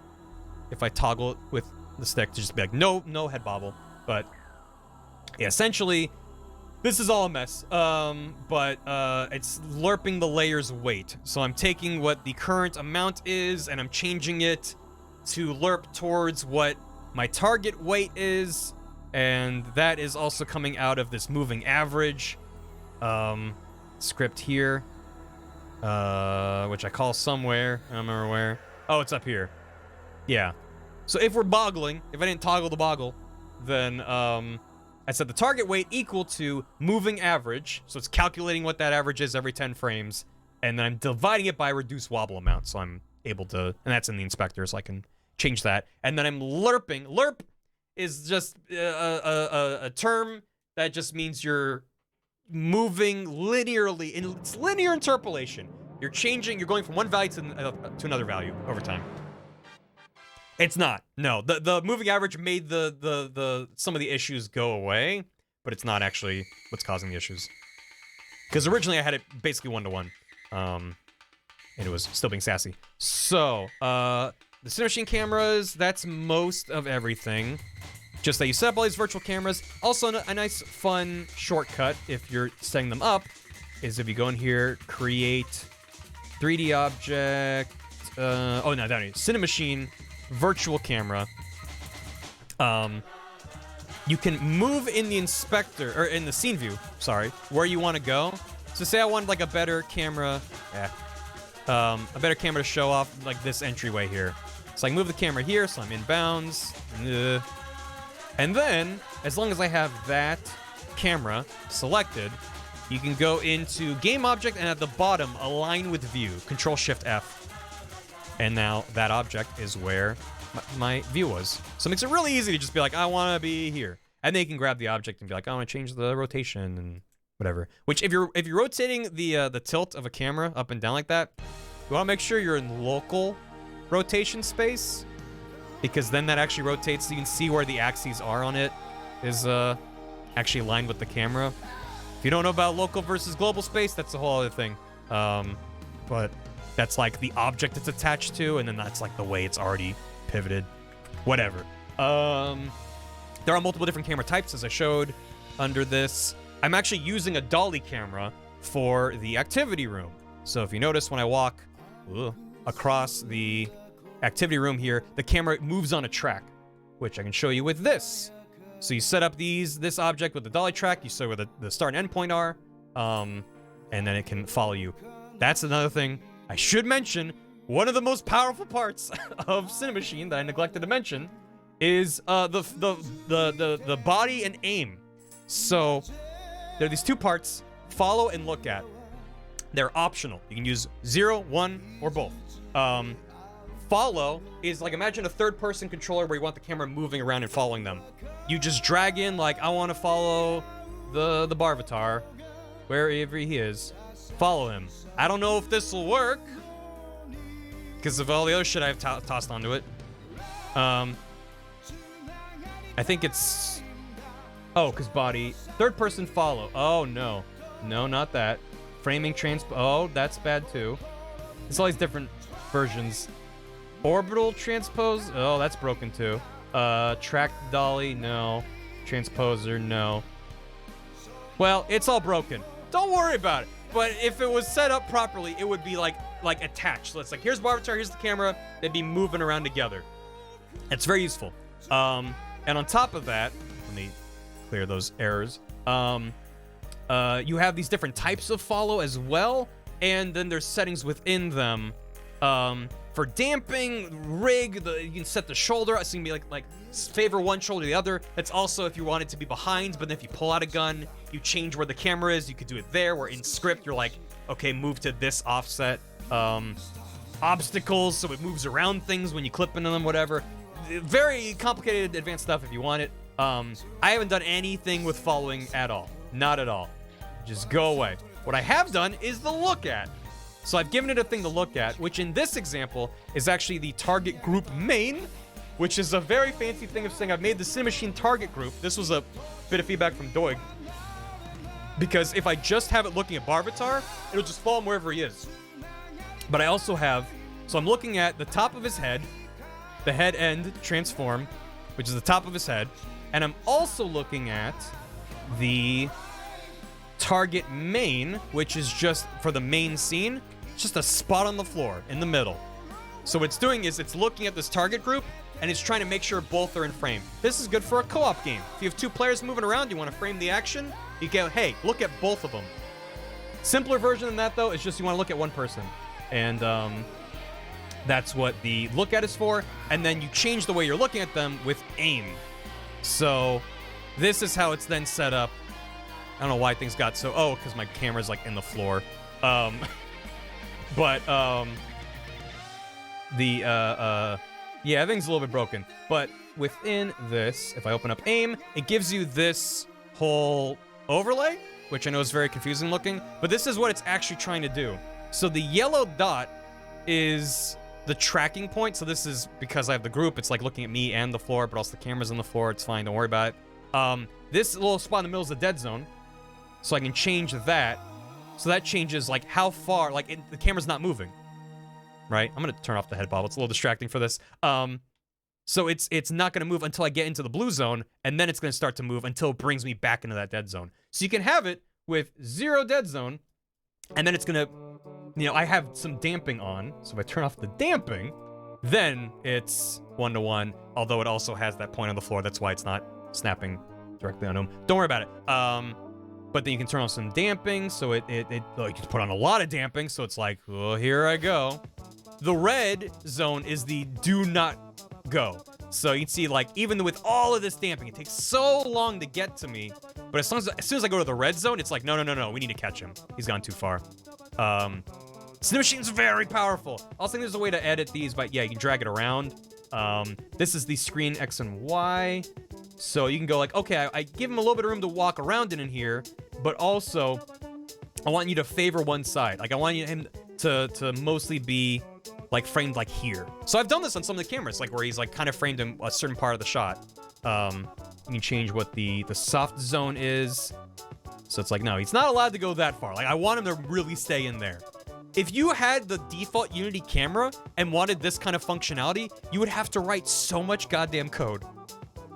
If I toggle it with the stick to just be like, no head bobble. But yeah, essentially, This is all a mess, but it's lerping the layer's weight. So I'm taking what the current amount is, and I'm changing it to lerp towards what my target weight is, and that is also coming out of this moving average script here, which I call somewhere. I don't remember where. Oh, it's up here. Yeah. So if we're boggling, if I didn't toggle the boggle, then I set the target weight equal to moving average, so it's calculating what that average is every 10 frames, and then I'm dividing it by reduce wobble amount, so I'm able to, and that's in the inspector, so I can change that. And then I'm lerping. Lerp is just a term that just means you're moving linearly, and it's linear interpolation. You're going from one value to another value over time. It's not. No, the moving average made the some of the issues go away, but it's not actually what's causing the issues. Because originally I had it basically 1-to-1, and it was still being sassy. So the Cinemachine cameras, that's most of everything. Just that you set up all these virtual cameras. Also, a nice fun shortcut if you're setting them up is if you go in here, create 3D object. Oh no, down here, Cinemachine. Virtual camera. You can move in the inspector, or in the scene view, sorry, where you want to go. So say I wanted like a better camera, a better camera to show off like this entryway here. So I can move the camera here, so I'm in bounds. And then, as long as I have that camera selected, you can go into game object and at the bottom, align with view, Control Shift F. And now that object is where my view was. So it makes it really easy to just be like, I want to be here. And then you can grab the object and be like, I want to change the rotation and whatever. Which if you're rotating the tilt of a camera up and down like that, you want to make sure you're in local rotation space, because then that actually rotates so you can see where the axes are on it is actually aligned with the camera. If you don't know about local versus global space, that's a whole other thing. But that's like the object it's attached to, and then that's like the way it's already pivoted. Whatever. There are multiple different camera types, as I showed under this. I'm actually using a dolly camera for the activity room. So if you notice when I walk across the activity room here, the camera moves on a track, which I can show you with this. So you set up this object with the dolly track, you set where the start and end point are, and then it can follow you. That's another thing I should mention. One of the most powerful parts of Cinemachine that I neglected to mention is the body and aim. So there are these two parts, follow and look at. They're optional. You can use 0, 1, or both. Follow is like, imagine a third-person controller where you want the camera moving around and following them. You just drag in, like, I want to follow the Barvatar, wherever he is. Follow him. I don't know if this will work because of all the other shit I've tossed onto it. I think it's... Oh, because body. Third-person follow. Oh, no. No, not that. Framing transpo... Oh, that's bad, too. There's all these different versions. Orbital transpose? Oh, that's broken, too. Track dolly? No. Transposer? No. Well, it's all broken. Don't worry about it. But if it was set up properly, it would be like attached. So it's like, here's Barvatar, here's the camera. They'd be moving around together. It's very useful. And on top of that, let me clear those errors. You have these different types of follow as well, and then there's settings within them. For damping, rig, you can set the shoulder. It's gonna be like favor one shoulder the other. That's also if you want it to be behind, but then if you pull out a gun, you change where the camera is. You could do it there, where in script you're like, okay, move to this offset. Obstacles, so it moves around things when you clip into them, whatever. Very complicated advanced stuff if you want it. I haven't done anything with following at all. Not at all. Just go away. What I have done is the look at. So I've given it a thing to look at, which in this example is actually the target group main, which is a very fancy thing of saying I've made the Cinemachine target group. This was a bit of feedback from Doig. Because if I just have it looking at Barvatar, it'll just follow him wherever he is. But I also have, so I'm looking at the top of his head, the head end transform, which is the top of his head, and I'm also looking at the target main, which is just for the main scene, it's just a spot on the floor in the middle. So what it's doing is it's looking at this target group and it's trying to make sure both are in frame. This is good for a co-op game. If you have two players moving around, you want to frame the action, you go, hey, look at both of them. Simpler version than that, though, is just you want to look at one person. And that's what the look at is for. And then you change the way you're looking at them with aim. So this is how it's then set up. I don't know why things got so... Oh, because my camera's, like, in the floor. Yeah, everything's a little bit broken. But within this, if I open up aim, it gives you this whole overlay, which I know is very confusing looking, but this is what it's actually trying to do. So the yellow dot is the tracking point. So this is because I have the group. It's like looking at me and the floor, but also the camera's on the floor. It's fine. Don't worry about it. This little spot in the middle is the dead zone. So I can change that. So that changes like how far, like the camera's not moving. Right? I'm going to turn off the head bobble. It's a little distracting for this. So it's not going to move until I get into the blue zone, and then it's going to start to move until it brings me back into that dead zone. So you can have it with 0 dead zone, and then it's going to, you know, I have some damping on. So if I turn off the damping, then it's 1-to-1, although it also has that point on the floor. That's why it's not snapping directly on him. Don't worry about it. But then you can turn on some damping, so you can put on a lot of damping, so it's like, oh, here I go. The red zone is the do not go. So you can see, like, even with all of this damping, it takes so long to get to me. But as soon as I go to the red zone, it's like, no, we need to catch him. He's gone too far. Cinemachine's very powerful. I also think there's a way to edit these, but yeah, you can drag it around. This is the screen X and Y. So you can go like, okay, I give him a little bit of room to walk around in here, but also I want you to favor one side. Like I want him to mostly be like framed like here. So I've done this on some of the cameras, like where he's like kind of framed in a certain part of the shot. You can change what the soft zone is. So it's like, no, he's not allowed to go that far. Like I want him to really stay in there. If you had the default Unity camera and wanted this kind of functionality, you would have to write so much goddamn code.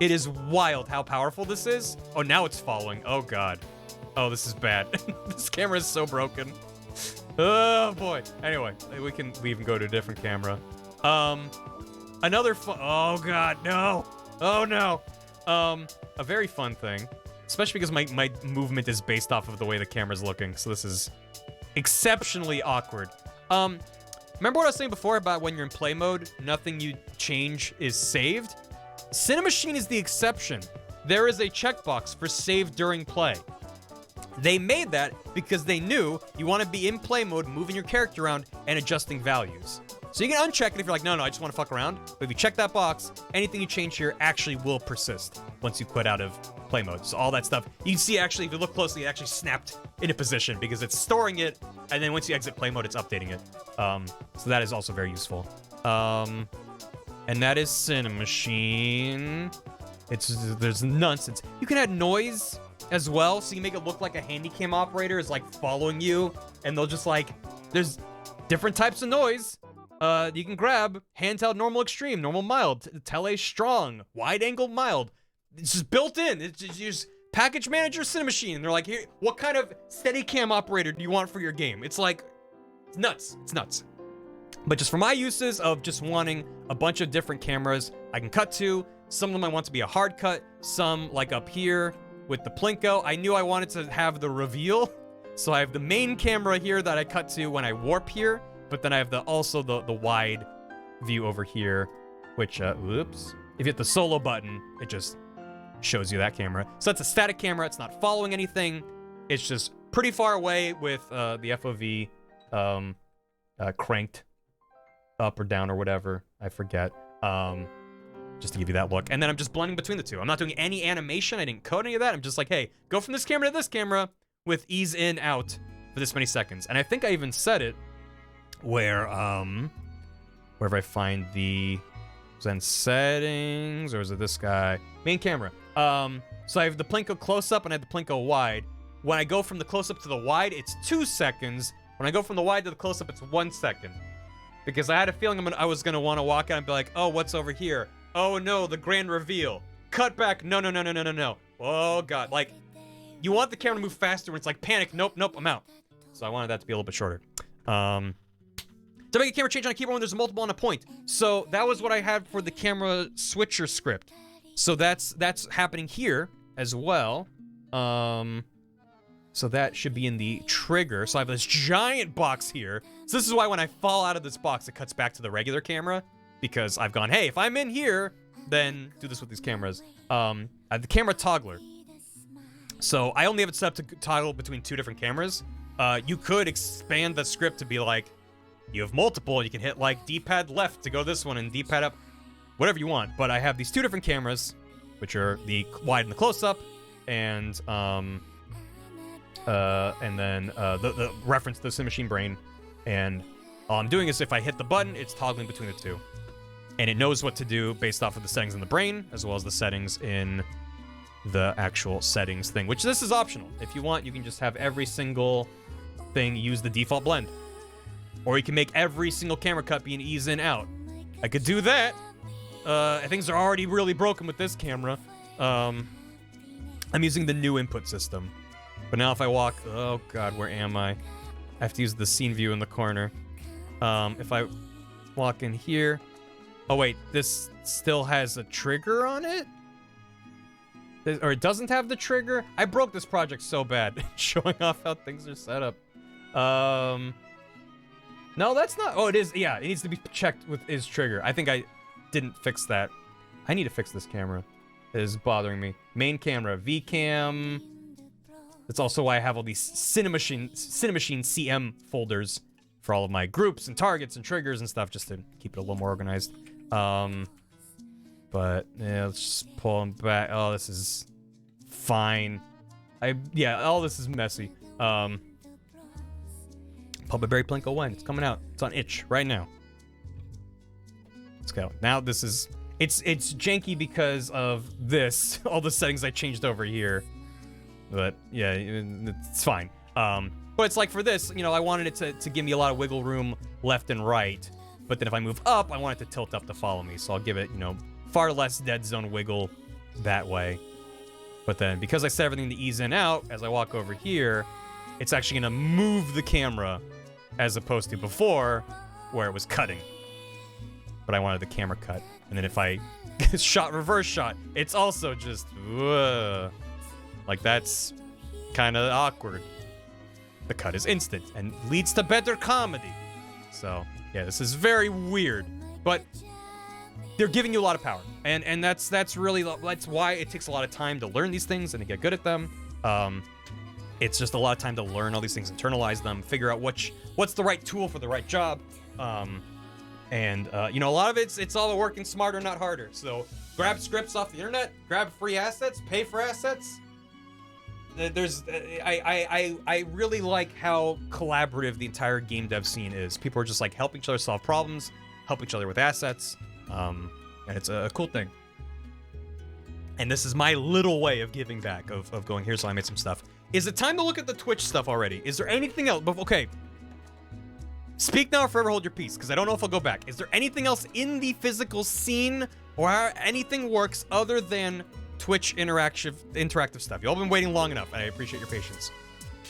It is wild how powerful this is. Oh, now it's following. Oh, God. Oh, this is bad. This camera is so broken. Oh, boy. Anyway, we can leave and go to a different camera. Another fun... Oh, God, no. Oh, no. A very fun thing, especially because my movement is based off of the way the camera's looking, so this is exceptionally awkward. Remember what I was saying before about when you're in play mode, nothing you change is saved? Cinemachine is the exception. There is a checkbox for save during play. They made that because they knew you want to be in play mode, moving your character around and adjusting values. So you can uncheck it if you're like, no, I just want to fuck around. But if you check that box, anything you change here actually will persist once you quit out of play mode. So all that stuff, you can see actually, if you look closely, it actually snapped into position because it's storing it, and then once you exit play mode, it's updating it. So that is also very useful. And that is Cinemachine. There's nonsense. You can add noise as well, so you make it look like a handycam operator is like following you, and they'll just like, there's different types of noise. You can grab handheld, normal, extreme, normal, mild, tele, strong, wide angle, mild. It's just built in. It's just package manager, Cinemachine. They're like, here, what kind of Steadicam operator do you want for your game? It's like, it's nuts. It's nuts. But just for my uses of just wanting a bunch of different cameras I can cut to, some of them I want to be a hard cut, some like up here with the Plinko. I knew I wanted to have the reveal, so I have the main camera here that I cut to when I warp here, but then I have also the wide view over here, which, oops. If you hit the solo button, it just shows you that camera. So that's a static camera. It's not following anything. It's just pretty far away with the FOV cranked up or down or whatever. I forget. Just to give you that look. And then I'm just blending between the two. I'm not doing any animation. I didn't code any of that. I'm just like, hey, go from this camera to this camera with ease in, out for this many seconds. And I think I even said it where, wherever I find the Zen settings, or is it this guy? Main camera. So I have the Plinko close-up and I have the Plinko wide. When I go from the close-up to the wide, it's 2 seconds. When I go from the wide to the close-up, it's 1 second. Because I had a feeling I was going to want to walk out and be like, oh, what's over here? Oh, no, the grand reveal. Cut back. No. Oh, God. Like, you want the camera to move faster when it's like, panic, nope, I'm out. So I wanted that to be a little bit shorter. To make a camera change on a keyboard when there's a multiple on a point. So that was what I had for the camera switcher script. So that's happening here as well. So that should be in the trigger. So I have this giant box here. So this is why when I fall out of this box, it cuts back to the regular camera. Because I've gone, hey, if I'm in here, then do this with these cameras. I have the camera toggler. So I only have it set up to toggle between 2 different cameras. You could expand the script to be like, you have multiple, you can hit like D-pad left to go this one and D-pad up, whatever you want. But I have these 2 different cameras, which are the wide and the close-up, and then the reference to the Cinemachine brain. And all I'm doing is if I hit the button, it's toggling between the 2. And it knows what to do based off of the settings in the brain, as well as the settings in the actual settings thing, which this is optional. If you want, you can just have every single thing use the default blend. Or you can make every single camera cut be an ease in out. I could do that. Things are already really broken with this camera. I'm using the new input system. But now if I walk, oh god, where am I? I have to use the scene view in the corner. If I walk in here, oh wait, this still has a trigger on it? Or it doesn't have the trigger? I broke this project so bad, showing off how things are set up. No, that's not, oh it is, yeah, it needs to be checked with is trigger. I think I didn't fix that. I need to fix this camera. It is bothering me. Main camera, VCam. That's also why I have all these Cinemachine CM folders for all of my groups and targets and triggers and stuff, just to keep it a little more organized. But yeah, let's just pull them back. Oh, this is fine. Yeah, all this is messy. Puppet Berry Plinko 1, it's coming out. It's on itch right now. Let's go. Now this is, it's janky because of this, all the settings I changed over here. But yeah, it's fine. But it's like for this, you know, I wanted it to give me a lot of wiggle room left and right. But then if I move up, I want it to tilt up to follow me. So I'll give it, you know, far less dead zone wiggle that way. But then because I set everything to ease in out, as I walk over here, it's actually gonna move the camera as opposed to before where it was cutting. But I wanted the camera cut. And then if I reverse shot, it's also just, like that's kind of awkward. The cut is instant and leads to better comedy. So yeah, this is very weird, but they're giving you a lot of power, and that's why it takes a lot of time to learn these things and to get good at them. It's just a lot of time to learn all these things, internalize them, figure out what's the right tool for the right job. You know, a lot of it's all working smarter, not harder. So grab scripts off the internet, grab free assets, pay for assets. I really like how collaborative the entire game dev scene is. People are just like helping each other solve problems, help each other with assets, and it's a cool thing. And this is my little way of giving back, of going, here's how I made some stuff. Is it time to look at the Twitch stuff already? Is there anything else? Okay. Speak now or forever hold your peace, because I don't know if I'll go back. Is there anything else in the physical scene or how anything works other than Twitch interactive stuff? Y'all been waiting long enough, and I appreciate your patience.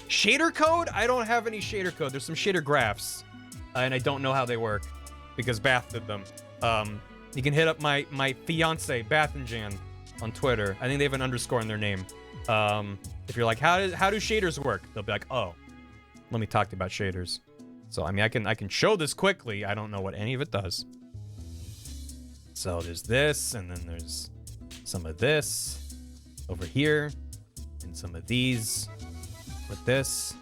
Shader code? I don't have any shader code. There's some shader graphs, and I don't know how they work because Bath did them. You can hit up my fiance, Bath and Jan, on Twitter. I think they have an underscore in their name. If you're like, how do shaders work? They'll be like, oh, let me talk to you about shaders. So I mean, I can show this quickly. I don't know what any of it does. So there's this, and then there's some of this over here, and some of these with this.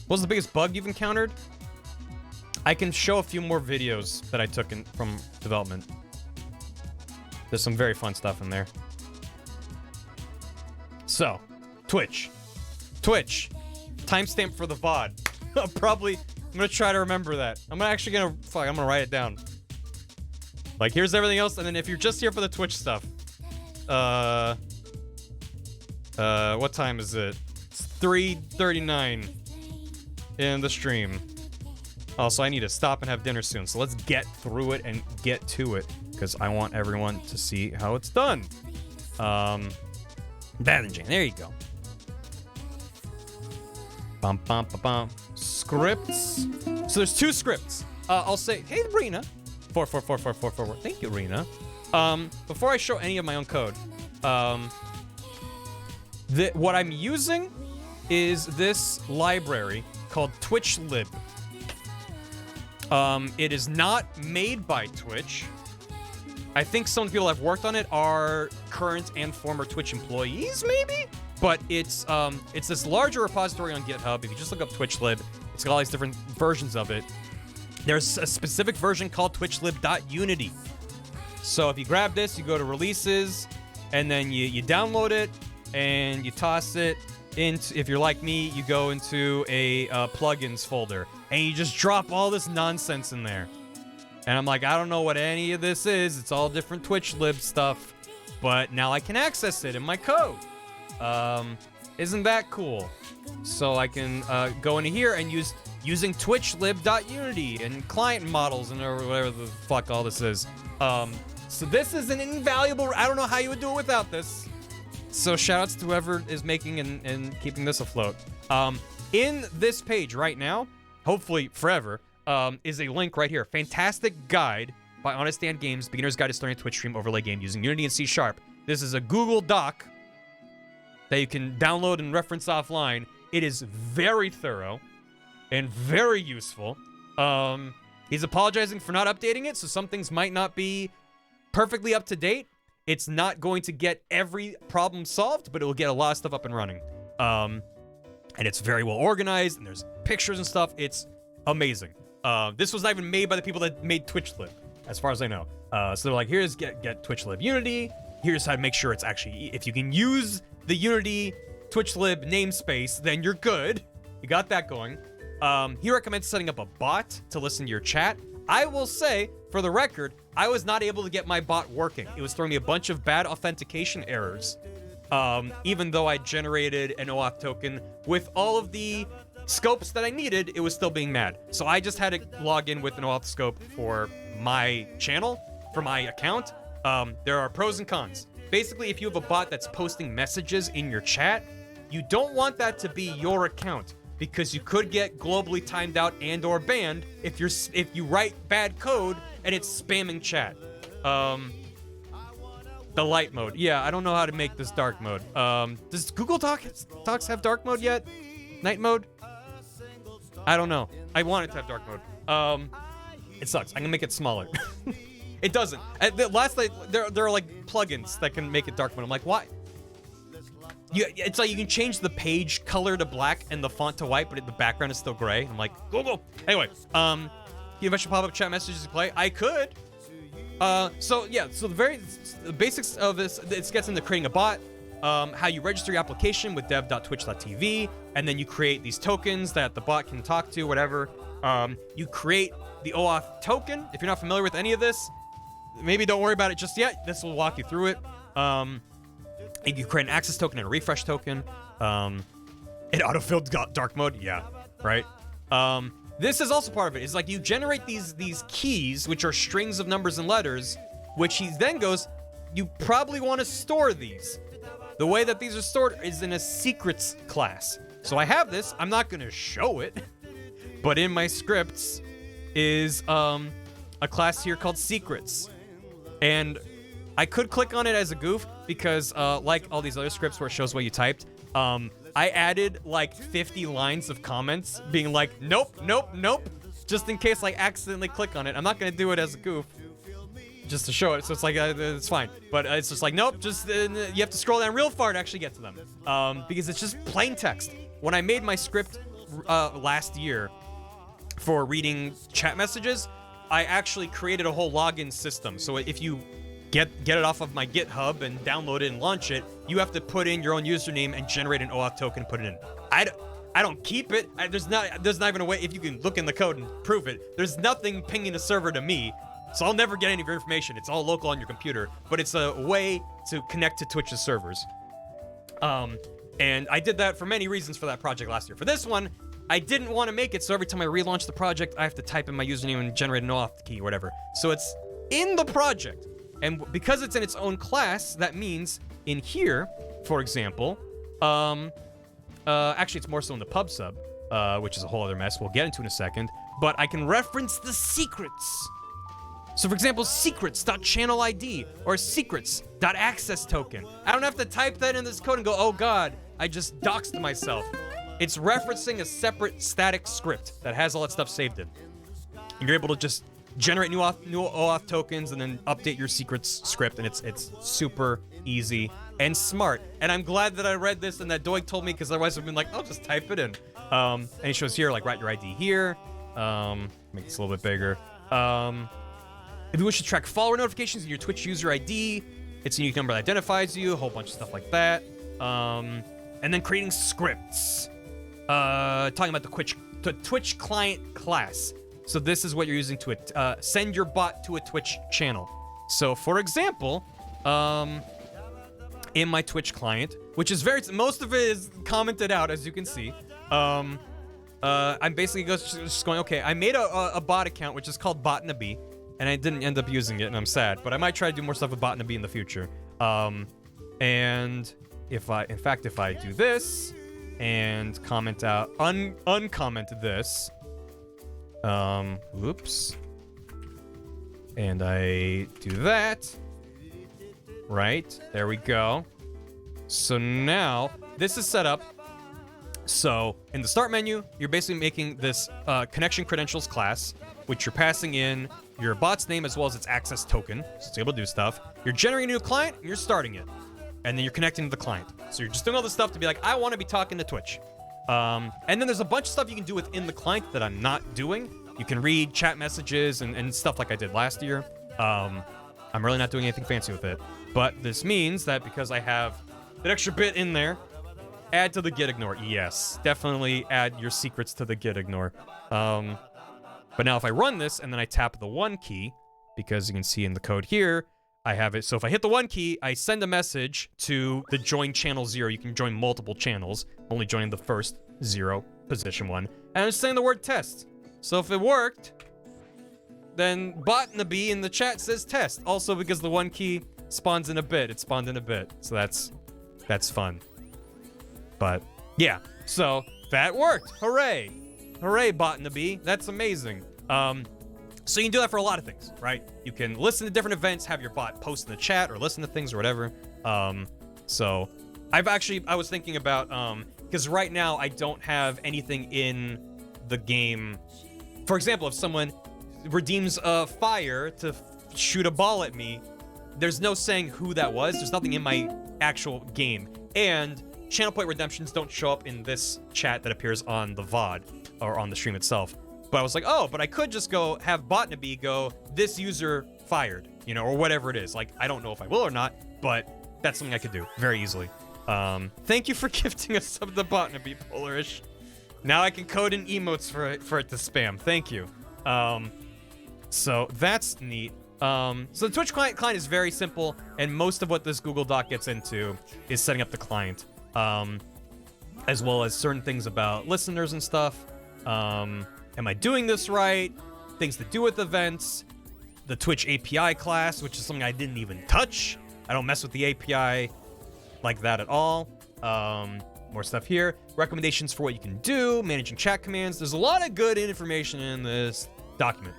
What's the biggest bug you've encountered? I can show a few more videos that I took from development. There's some very fun stuff in there. So, Twitch, timestamp for the VOD. I'm gonna try to remember that. I'm gonna write it down. Like, here's everything else, and then if you're just here for the Twitch stuff, what time is it? It's 3:39 in the stream. Also, I need to stop and have dinner soon, so let's get through it and get to it, because I want everyone to see how it's done. Bad engine. There you go. Bum, bum, bum, bum. Scripts. So there's 2 scripts. I'll say, hey, Rena. 4. Thank you, Rena. Before I show any of my own code, what I'm using is this library called TwitchLib. It is not made by Twitch. I think some of the people that have worked on it are current and former Twitch employees, maybe? But it's this larger repository on GitHub. If you just look up TwitchLib, it's got all these different versions of it. There's a specific version called twitchlib.unity. So if you grab this, you go to releases, and then you download it, and you toss it into, if you're like me, you go into a plugins folder, and you just drop all this nonsense in there. And I'm like, I don't know what any of this is. It's all different TwitchLib stuff, but now I can access it in my code. Isn't that cool? So I can go into here and using twitchlib.unity and client models and whatever the fuck all this is. So this is an invaluable, I don't know how you would do it without this. So shoutouts to whoever is making and keeping this afloat. In this page right now, hopefully forever, is a link right here. Fantastic guide by Honest Dan Games, Beginner's Guide to Starting a Twitch Stream Overlay Game using Unity and C#. This is a Google Doc that you can download and reference offline. It is very thorough and very useful. He's apologizing for not updating it, so some things might not be perfectly up to date. It's not going to get every problem solved, but it will get a lot of stuff up and running. And it's very well organized, and there's pictures and stuff. It's amazing. This was not even made by the people that made TwitchLib, as far as I know. So they're like, here's get TwitchLib Unity. Here's how to make sure it's actually, if you can use the Unity TwitchLib namespace, then you're good. You got that going. He recommends setting up a bot to listen to your chat. I will say, for the record, I was not able to get my bot working. It was throwing me a bunch of bad authentication errors. Even though I generated an OAuth token with all of the scopes that I needed, it was still being mad. So I just had to log in with an OAuth scope for my channel, for my account. There are pros and cons. Basically, if you have a bot that's posting messages in your chat, you don't want that to be your account, because you could get globally timed out and or banned if you write bad code and it's spamming chat. The light mode. Yeah, I don't know how to make this dark mode. Does Google Docs have dark mode yet? Night mode? I don't know. I want it to have dark mode. It sucks. I'm gonna make it smaller. It doesn't. Last night, there are like plugins that can make it dark mode. I'm like, why? It's like you can change the page color to black and the font to white, but the background is still gray. I'm like, Google. Anyway, you eventually pop up chat messages to play. I could. So the basics of this, it gets into creating a bot, how you register your application with dev.twitch.tv, and then you create these tokens that the bot can talk to, whatever. You create the OAuth token. If you're not familiar with any of this, maybe don't worry about it just yet. This will walk you through it. You create an access token and a refresh token. It autofilled dark mode. Yeah, right. This is also part of it. It's like you generate these keys, which are strings of numbers and letters, which he then goes, you probably want to store these. The way that these are stored is in a secrets class. So I have this. I'm not going to show it, but in my scripts is a class here called secrets. And I could click on it as a goof because like all these other scripts where it shows what you typed, I added like 50 lines of comments being like, nope, nope, nope, just in case I accidentally click on it. I'm not going to do it as a goof just to show it. So it's like, it's fine. But it's just like, nope, just you have to scroll down real far to actually get to them because it's just plain text. When I made my script last year for reading chat messages, I actually created a whole login system. So if you get it off of my GitHub and download it and launch it, you have to put in your own username and generate an OAuth token and put it in. I don't keep it. There's not even a way, if you can look in the code and prove it, there's nothing pinging a server to me, so I'll never get any of your information. It's all local on your computer, but it's a way to connect to Twitch's servers. And I did that for many reasons for that project last year. For this one, I didn't want to make it, so every time I relaunch the project, I have to type in my username and generate an OAuth key or whatever. So it's in the project. And because it's in its own class, that means in here, for example, actually, it's more so in the pub sub, which is a whole other mess we'll get into in a second, but I can reference the secrets. So for example, secrets.channelID or secrets.accesstoken. I don't have to type that in this code and go, oh God, I just doxed myself. It's referencing a separate static script that has all that stuff saved in. And you're able to just generate new OAuth tokens and then update your secrets script, and it's super easy and smart. And I'm glad that I read this and that Doig told me, because otherwise I've been like, I'll just type it in. And it shows here, like, write your ID here. Make this a little bit bigger. If you wish to track follower notifications in your Twitch user ID, it's a unique number that identifies you, a whole bunch of stuff like that. And then creating scripts. Talking about the Twitch client class. So this is what you're using to send your bot to a Twitch channel. So for example, in my Twitch client, which is most of it is commented out, as you can see. I'm basically just going, okay, I made a bot account, which is called Botnabe, and I didn't end up using it, and I'm sad, but I might try to do more stuff with Botnabe in the future. And if I do this and comment out, uncomment this, whoops, and I do that, right, there we go. So now this is set up. So in the start menu, you're basically making this connection credentials class, which you're passing in your bot's name as well as its access token, so it's able to do stuff. You're generating a new client, and you're starting it. And then you're connecting to the client. So you're just doing all this stuff to be like, I want to be talking to Twitch. And then there's a bunch of stuff you can do within the client that I'm not doing. You can read chat messages and stuff like I did last year. I'm really not doing anything fancy with it. But this means that because I have that extra bit in there, add to the git ignore. Yes, definitely add your secrets to the git ignore. But now if I run this and then I tap the 1 key, because you can see in the code here, I have it. So if I hit the 1 key, I send a message to the join channel 0. You can join multiple channels, only joining the first 0, position 1. And I'm just saying the word test. So if it worked, then Botnabe in the chat says test. Also because the 1 key spawns in a bit. It spawned in a bit. So that's fun. But yeah, so that worked. Hooray. Hooray, Botnabe. That's amazing. So you can do that for a lot of things, right? You can listen to different events, have your bot post in the chat or listen to things or whatever. So I was thinking about, because right now I don't have anything in the game. For example, if someone redeems a fire to shoot a ball at me, there's no saying who that was. There's nothing in my actual game. And channel point redemptions don't show up in this chat that appears on the VOD or on the stream itself. But I was like, oh, but I could just go have Botnabe go, this user fired, you know, or whatever it is. Like, I don't know if I will or not, but that's something I could do very easily. Thank you for gifting us some of the Botnabe Polarish. Now I can code in emotes for it to spam. Thank you. So that's neat. So the Twitch client is very simple, and most of what this Google Doc gets into is setting up the client, as well as certain things about listeners and stuff. Am I doing this right? Things to do with events. The Twitch API class, which is something I didn't even touch. I don't mess with the API like that at all. More stuff here. Recommendations for what you can do. Managing chat commands. There's a lot of good information in this document.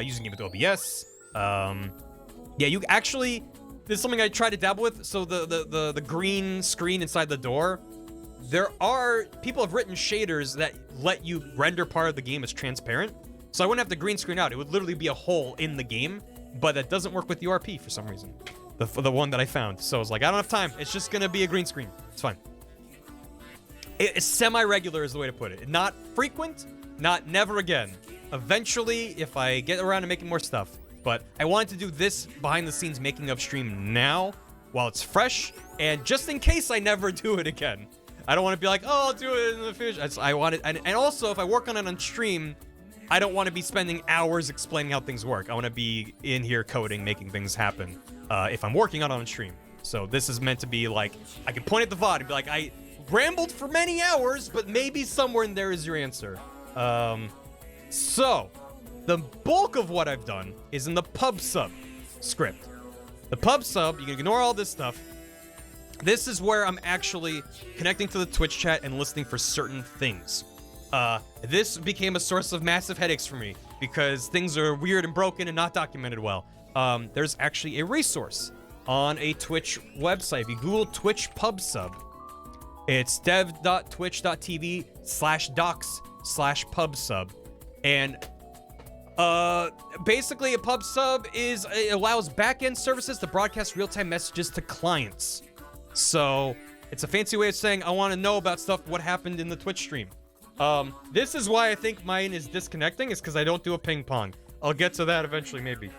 Using it with OBS. Yeah, you actually... This is something I tried to dabble with. So the green screen inside the door... People have written shaders that let you render part of the game as transparent. So I wouldn't have to green screen out. It would literally be a hole in the game, but that doesn't work with URP for some reason. The one that I found. So I was like, I don't have time. It's just gonna be a green screen. It's fine. It's semi-regular is the way to put it. Not frequent, not never again. Eventually, if I get around to making more stuff. But I wanted to do this behind the scenes making of stream now, while it's fresh, and just in case I never do it again. I don't want to be like, oh, I'll do it in the future. I want it, and also if I work on it on stream, I don't want to be spending hours explaining how things work. I want to be in here coding, making things happen, if I'm working on it on stream. So this is meant to be like, I can point at the VOD and be like, I rambled for many hours, but maybe somewhere in there is your answer. So, the bulk of what I've done is in the pub sub script. The pub sub, you can ignore all this stuff. this is where I'm actually connecting to the Twitch chat and listening for certain things. This became a source of massive headaches for me because things are weird and broken and not documented well. There's actually a resource on a Twitch website. If you Google Twitch pub sub, it's dev.twitch.tv/docs/pub sub. And basically a pub sub it allows backend services to broadcast real-time messages to clients. So it's a fancy way of saying I want to know about stuff, what happened in the Twitch stream. This is why I think mine is disconnecting, is because I don't do a ping pong. I'll get to that eventually, maybe.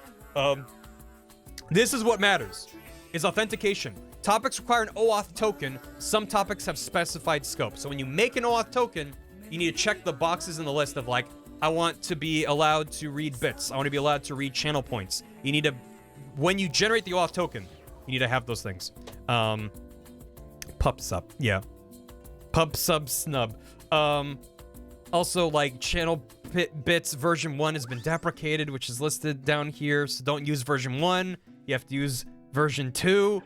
This is what matters, is authentication. Topics require an OAuth token. Some topics have specified scope. So when you make an OAuth token, you need to check the boxes in the list of like, I want to be allowed to read bits. I want to be allowed to read channel points. You need to, when you generate the OAuth token, you need to have those things. Pub sub, yeah. Pub sub snub. Also, like, channel bits version 1 has been deprecated, which is listed down here. So don't use version 1. You have to use version 2.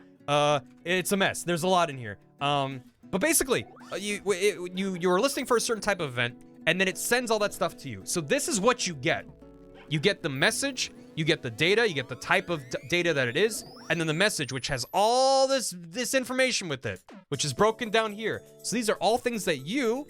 It's a mess. There's a lot in here. But basically, you are listening for a certain type of event, and then it sends all that stuff to you. So this is what you get. You get the message, you get the data, you get the type of data that it is, and then the message, which has all this information with it, which is broken down here. So these are all things that you,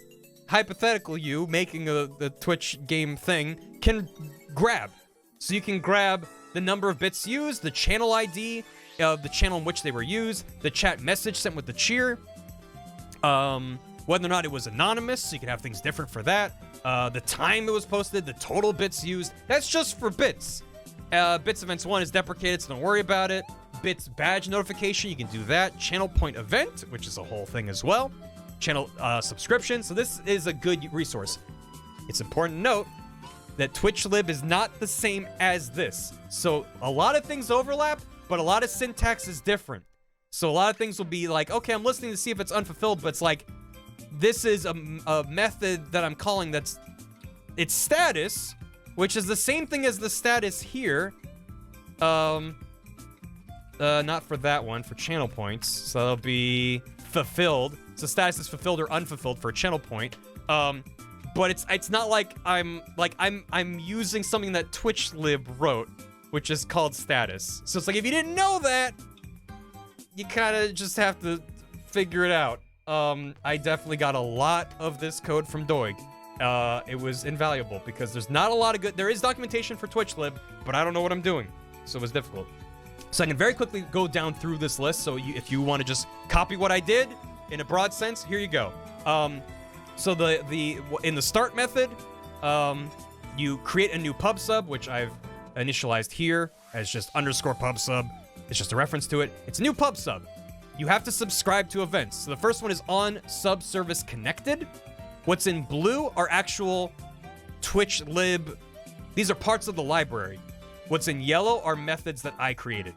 hypothetical you, making the Twitch game thing, can grab. So you can grab the number of bits used, the channel ID, the channel in which they were used, the chat message sent with the cheer, whether or not it was anonymous, so you can have things different for that, the time it was posted, the total bits used. That's just for bits. Bits events 1 is deprecated, so don't worry about it. Bits badge notification, you can do that. Channel point event, which is a whole thing as well. Channel subscription, so this is a good resource. It's important to note that TwitchLib is not the same as this. So a lot of things overlap, but a lot of syntax is different. So a lot of things will be like, okay, I'm listening to see if it's unfulfilled, but it's like, this is a method that I'm calling it's status, which is the same thing as the status here. Not for that one, for channel points. So that'll be fulfilled. So status is fulfilled or unfulfilled for a channel point. But it's not like I'm using something that TwitchLib wrote, which is called status. So it's like, if you didn't know that, you kind of just have to figure it out. I definitely got a lot of this code from Doig. It was invaluable because there's not a lot of there is documentation for TwitchLib, but I don't know what I'm doing. So it was difficult. So I can very quickly go down through this list. So if you want to just copy what I did in a broad sense, here you go. So in the start method, you create a new pub sub, which I've initialized here as just _pub sub. It's just a reference to it. It's a new pub sub. You have to subscribe to events. So the first one is on subservice connected. What's in blue are actual TwitchLib. These are parts of the library. What's in yellow are methods that I created,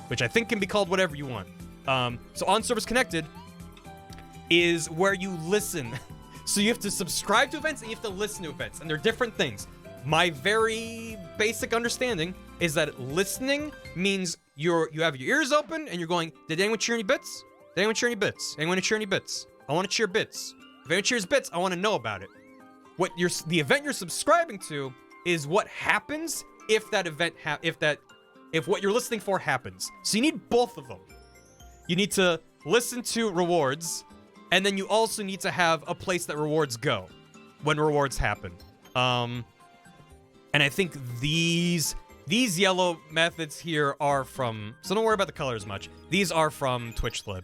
which I think can be called whatever you want. So on service connected is where you listen. So you have to subscribe to events and you have to listen to events, and they're different things. My very basic understanding is that listening means you have your ears open and you're going, did anyone cheer any bits? Did anyone cheer any bits? Anyone cheer any bits? I want to cheer bits. If anyone cheers bits, I want to know about it. The event you're subscribing to is what happens if that event if what you're listening for happens. So you need both of them. You need to listen to rewards, and then you also need to have a place that rewards go when rewards happen. And I think these yellow methods here are from, so don't worry about the colors much. These are from TwitchLib,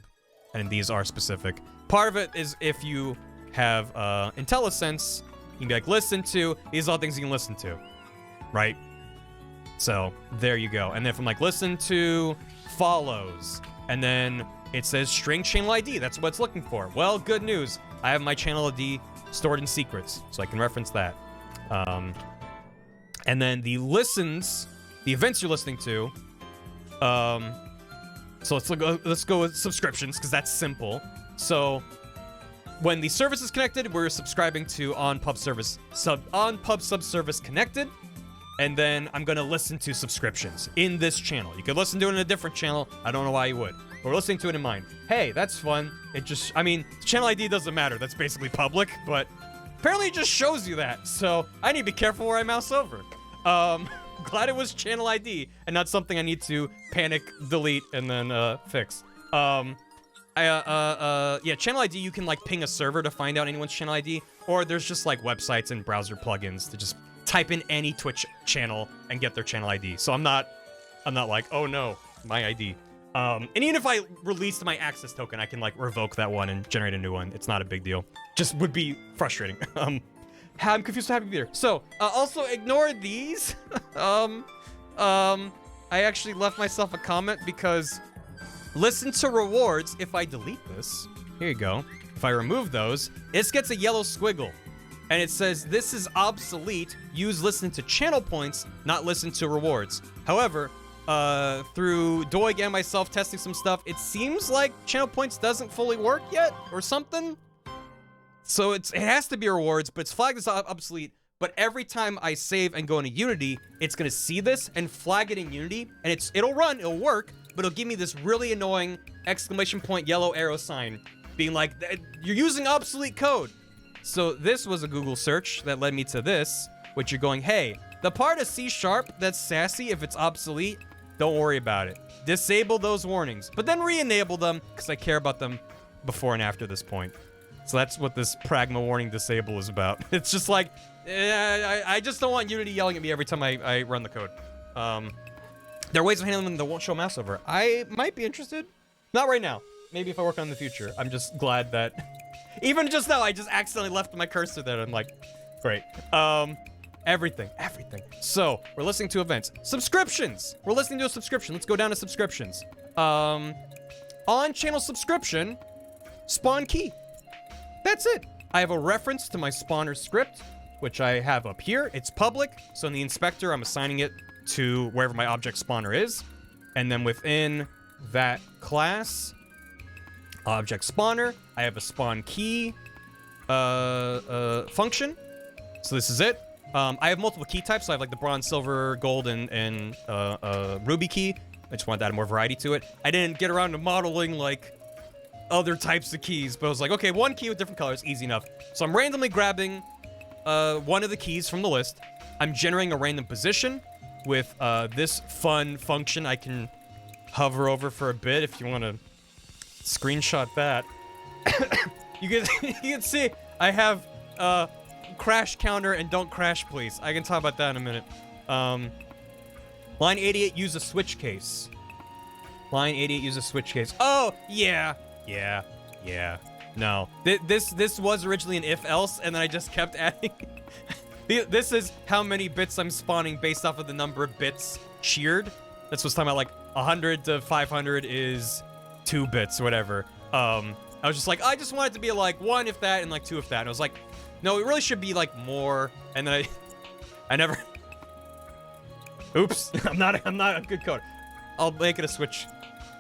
and these are specific. Part of it is if you have IntelliSense, you can be like, listen to, these are all things you can listen to, right? So there you go. And then from like listen to follows, and then it says string channel ID. That's what it's looking for. Well, good news. I have my channel ID stored in secrets, so I can reference that. And then the listens, the events you're listening to. So let's go with subscriptions, because that's simple. So when the service is connected, we're subscribing to on pub subservice connected. And then I'm going to listen to subscriptions in this channel. You could listen to it in a different channel. I don't know why you would. but we're listening to it in mind. Hey, that's fun. It just, I mean, channel ID doesn't matter. That's basically public, but apparently it just shows you that. So I need to be careful where I mouse over. Glad it was channel ID and not something I need to panic, delete, and then fix. Yeah, channel ID, you can like ping a server to find out anyone's channel ID, or there's just like websites and browser plugins to just type in any Twitch channel and get their channel ID. So I'm not like, oh no, my ID. And even if I released my access token, I can like revoke that one and generate a new one. It's not a big deal. Just would be frustrating. I'm confused with Happy Beater. So, also ignore these. I actually left myself a comment because listen to rewards. If I delete this, here you go. If I remove those, it gets a yellow squiggle. And it says, this is obsolete. Use listen to channel points, not listen to rewards. However, through Doig and myself testing some stuff, it seems like channel points doesn't fully work yet or something. So it has to be rewards, but it's flagged as obsolete. But every time I save and go into Unity, it's gonna see this and flag it in Unity, and it'll run, it'll work, but it'll give me this really annoying exclamation point yellow arrow sign, being like, you're using obsolete code. So this was a Google search that led me to this, which you're going, hey, the part of C# that's sassy if it's obsolete, don't worry about it. Disable those warnings, but then re-enable them because I care about them before and after this point. So that's what this pragma warning disable is about. It's just like, I just don't want Unity yelling at me every time I run the code. There are ways of handling them that won't show mouse over. I might be interested. Not right now. Maybe if I work on it in the future. I'm just glad that... Even just now, I just accidentally left my cursor there. I'm like, great. Everything. So, we're listening to events. Subscriptions! We're listening to a subscription. Let's go down to subscriptions. On channel subscription, spawn key. That's it. I have a reference to my spawner script, which I have up here. It's public, so in the inspector, I'm assigning it to wherever my object spawner is. And then within that class, object spawner, I have a spawn key function. So this is it. I have multiple key types, so I have like the bronze, silver, gold, and ruby key. I just wanted to add more variety to it. I didn't get around to modeling like other types of keys, but I was like, okay, one key with different colors, easy enough. So I'm randomly grabbing one of the keys from the list. I'm generating a random position with this fun function I can hover over for a bit if you want to screenshot that. you can see I have crash counter and don't crash please. I can talk about that in a minute. Line 88, use a switch case. Line 88, use a switch case. Oh, yeah. No. This was originally an if-else, and then I just kept adding. This is how many bits I'm spawning based off of the number of bits sheared. That's what's talking about, like, 100 to 500 is 2 bits, or whatever. I was just like, I just want it to be, like, 1 if that, and, like, 2 if that. And I was like, no, it really should be, like, more. And then I never... Oops. I'm not a good coder. I'll make it a switch.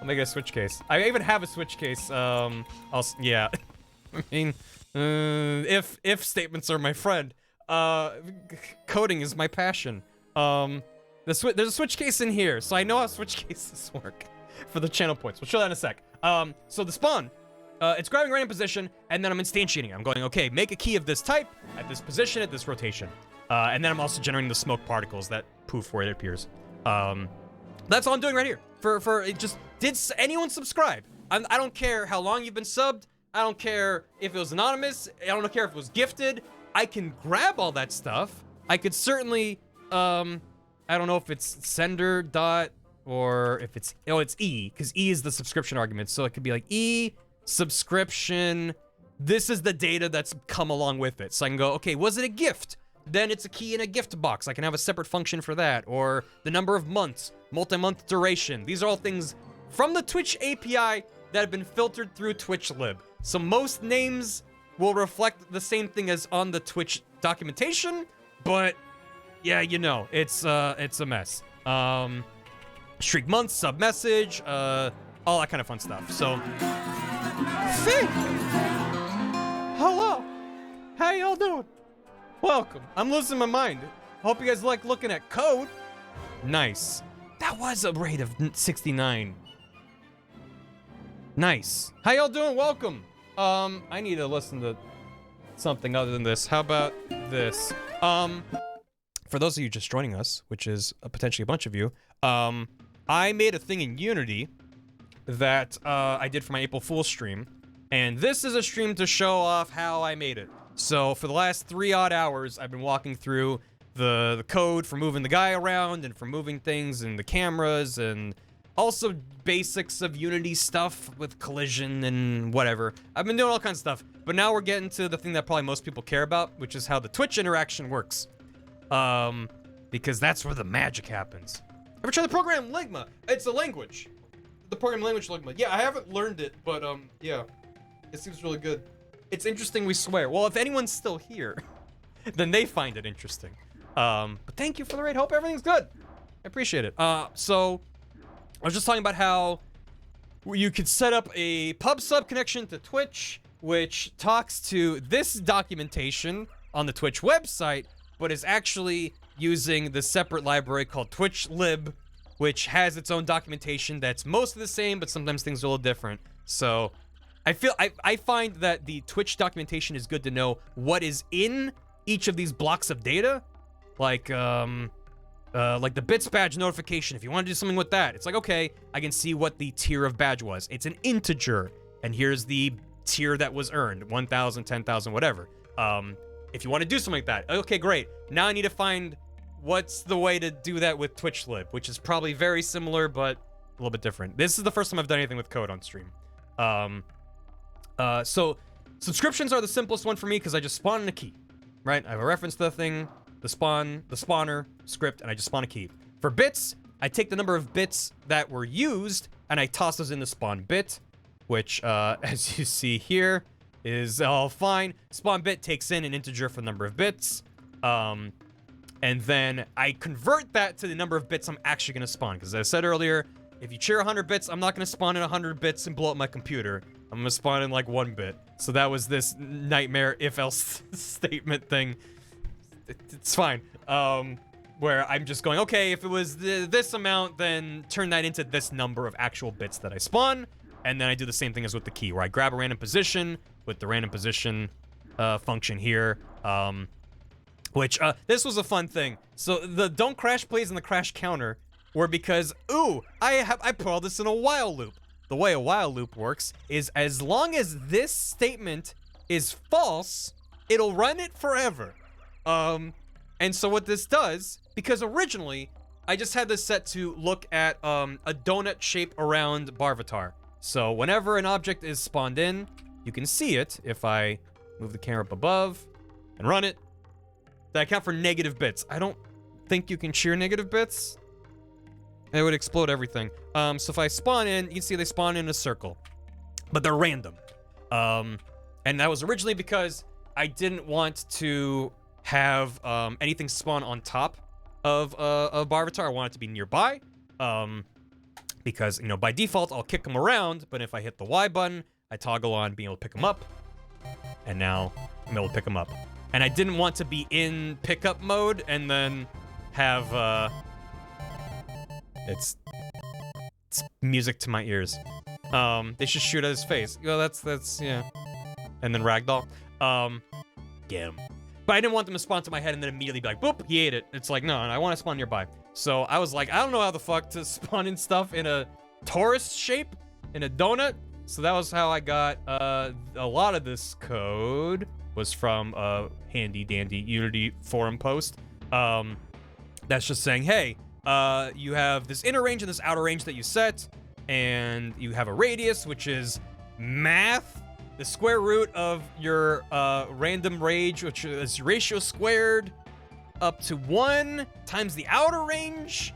I'll make it a switch case. I even have a switch case. Yeah. I mean, if statements are my friend. Coding is my passion. There's a switch case in here, so I know how switch cases work for the channel points. We'll show that in a sec. So the spawn, it's grabbing a random position, and then I'm instantiating. I'm going, okay, make a key of this type, at this position, at this rotation. And then I'm also generating the smoke particles that poof where it appears. That's all I'm doing right here. For it just, did anyone subscribe? I don't care how long you've been subbed. I don't care if it was anonymous. I don't care if it was gifted. I can grab all that stuff. I could certainly, I don't know if it's sender dot or if it's, oh, it's E, because E is the subscription argument. So it could be like E, subscription. This is the data that's come along with it. So I can go, okay, was it a gift? Then it's a key in a gift box. I can have a separate function for that. Or the number of months, multi-month duration. These are all things from the Twitch API that have been filtered through TwitchLib. So most names will reflect the same thing as on the Twitch documentation, but yeah, you know, it's a mess. Streak month, sub message, all that kind of fun stuff. So, Fig! Hello! How y'all doing? Welcome. I'm losing my mind. Hope you guys like looking at code. Nice. That was a rate of 69. Nice. How y'all doing? Welcome. I need to listen to something other than this. How about this? For those of you just joining us, which is potentially a bunch of you, I made a thing in Unity that I did for my April Fool's stream, and this is a stream to show off how I made it. So for the last 3 odd hours, I've been walking through the code for moving the guy around and for moving things and the cameras and also basics of Unity stuff with collision and whatever. I've been doing all kinds of stuff, but now we're getting to the thing that probably most people care about, which is how the Twitch interaction works. Because that's where the magic happens. Ever try the program Ligma? It's a language. The program language Ligma. Yeah, I haven't learned it, but yeah. It seems really good. It's interesting, we swear. Well, if anyone's still here, then they find it interesting. But thank you for the raid. Hope everything's good. I appreciate it. So I was just talking about how you could set up a pub sub connection to Twitch, which talks to this documentation on the Twitch website, but is actually using the separate library called TwitchLib, which has its own documentation that's mostly the same, but sometimes things are a little different. So I find that the Twitch documentation is good to know what is in each of these blocks of data, like the bits badge notification. If you want to do something with that, it's like, okay, I can see what the tier of badge was. It's an integer, and here's the tier that was earned, 1,000, 10,000, whatever. If you want to do something like that, okay, great. Now I need to find what's the way to do that with TwitchLib, which is probably very similar, but a little bit different. This is the first time I've done anything with code on stream. So subscriptions are the simplest one for me because I just spawn in a key, right? I have a reference to the thing, the spawner script, and I just spawn a key. For bits, I take the number of bits that were used and I toss those in the spawn bit, which, as you see here, is all fine. Spawn bit takes in an integer for the number of bits, and then I convert that to the number of bits I'm actually gonna spawn. Because as I said earlier, if you cheer 100 bits, I'm not gonna spawn in 100 bits and blow up my computer. I'm gonna spawn in like 1 bit. So that was this nightmare if-else statement thing. It's fine. Where I'm just going, okay, if it was this amount, then turn that into this number of actual bits that I spawn. And then I do the same thing as with the key, where I grab a random position with the random position function here. Which, this was a fun thing. So the don't crash plays and the crash counter were because, ooh, I put all this in a while loop. The way a while loop works is as long as this statement is false, it'll run it forever. And so what this does, because originally I just had this set to look at a donut shape around Barvatar. So whenever an object is spawned in, you can see it if I move the camera up above and run it. That count for negative bits. I don't think you can cheer negative bits. It would explode everything. So if I spawn in, you can see they spawn in a circle, but they're random. And that was originally because I didn't want to have anything spawn on top of Barvatar. I want it to be nearby. Because, you know, by default, I'll kick them around, but if I hit the Y button, I toggle on being able to pick them up, and now I'm able to pick them up. And I didn't want to be in pickup mode and then have, it's music to my ears. They should shoot at his face. Well, that's, yeah. And then Ragdoll. Get him. But I didn't want them to spawn to my head and then immediately be like, boop, he ate it. It's like, no, I want to spawn nearby. So I was like, I don't know how the fuck to spawn in stuff in a torus shape, in a donut. So that was how I got a lot of this code was from a handy dandy Unity forum post. That's just saying, hey, you have this inner range and this outer range that you set, and you have a radius, which is math, the square root of your random range, which is ratio squared up to 1 times the outer range,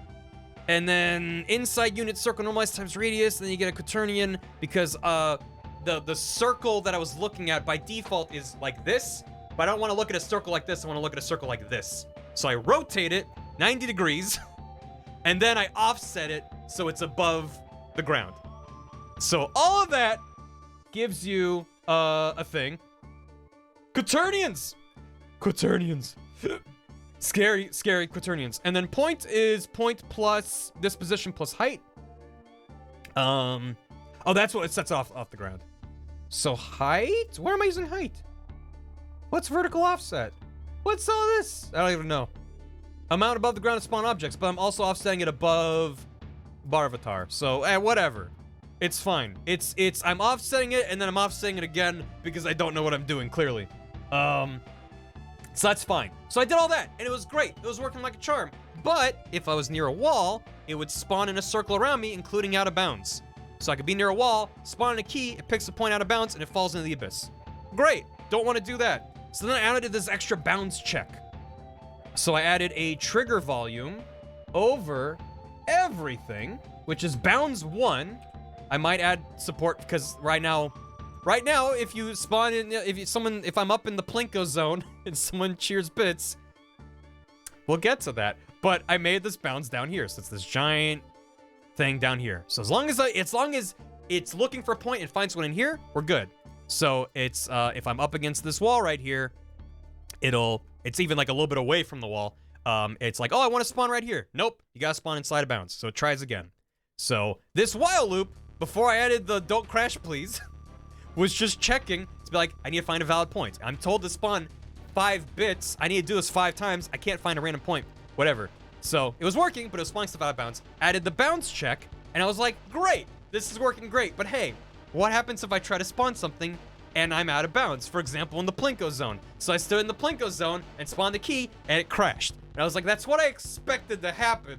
and then inside unit circle normalized times radius, and then you get a quaternion, because the circle that I was looking at by default is like this, but I don't want to look at a circle like this, I want to look at a circle like this. So I rotate it 90 degrees, and then I offset it so it's above the ground. So all of that gives you a thing. Quaternions! Quaternions. Scary quaternions. And then point is point plus disposition plus height. Oh, that's what it sets off the ground. So height? Where am I using height? What's vertical offset? What's all this? I don't even know. Amount above the ground to spawn objects, but I'm also offsetting it above Baravatar. So, whatever. It's fine. I'm offsetting it, and then I'm offsetting it again because I don't know what I'm doing, clearly. So that's fine. So I did all that, and it was great. It was working like a charm. But if I was near a wall, it would spawn in a circle around me, including out of bounds. So I could be near a wall, spawn in a key, it picks a point out of bounds, and it falls into the abyss. Great. Don't want to do that. So then I added this extra bounds check. So I added a trigger volume over everything, which is bounds 1. I might add support because right now, if you spawn in, if I'm up in the Plinko zone and someone cheers bits, we'll get to that. But I made this bounds down here, so it's this giant thing down here. So as long as it's looking for a point and finds one in here, we're good. So it's if I'm up against this wall right here, it's even like a little bit away from the wall. It's like, oh, I want to spawn right here. Nope, you gotta spawn inside of bounds. So it tries again. So this while loop, before I added the don't crash please, was just checking to be like, I need to find a valid point. I'm told to spawn 5 bits. I need to do this 5 times. I can't find a random point. Whatever. So it was working, but it was spawning stuff out of bounds. Added the bounds check, and I was like, great, this is working great. But hey, what happens if I try to spawn something and I'm out of bounds? For example, in the Plinko zone. So I stood in the Plinko zone and spawned a key, and it crashed. And I was like, that's what I expected to happen,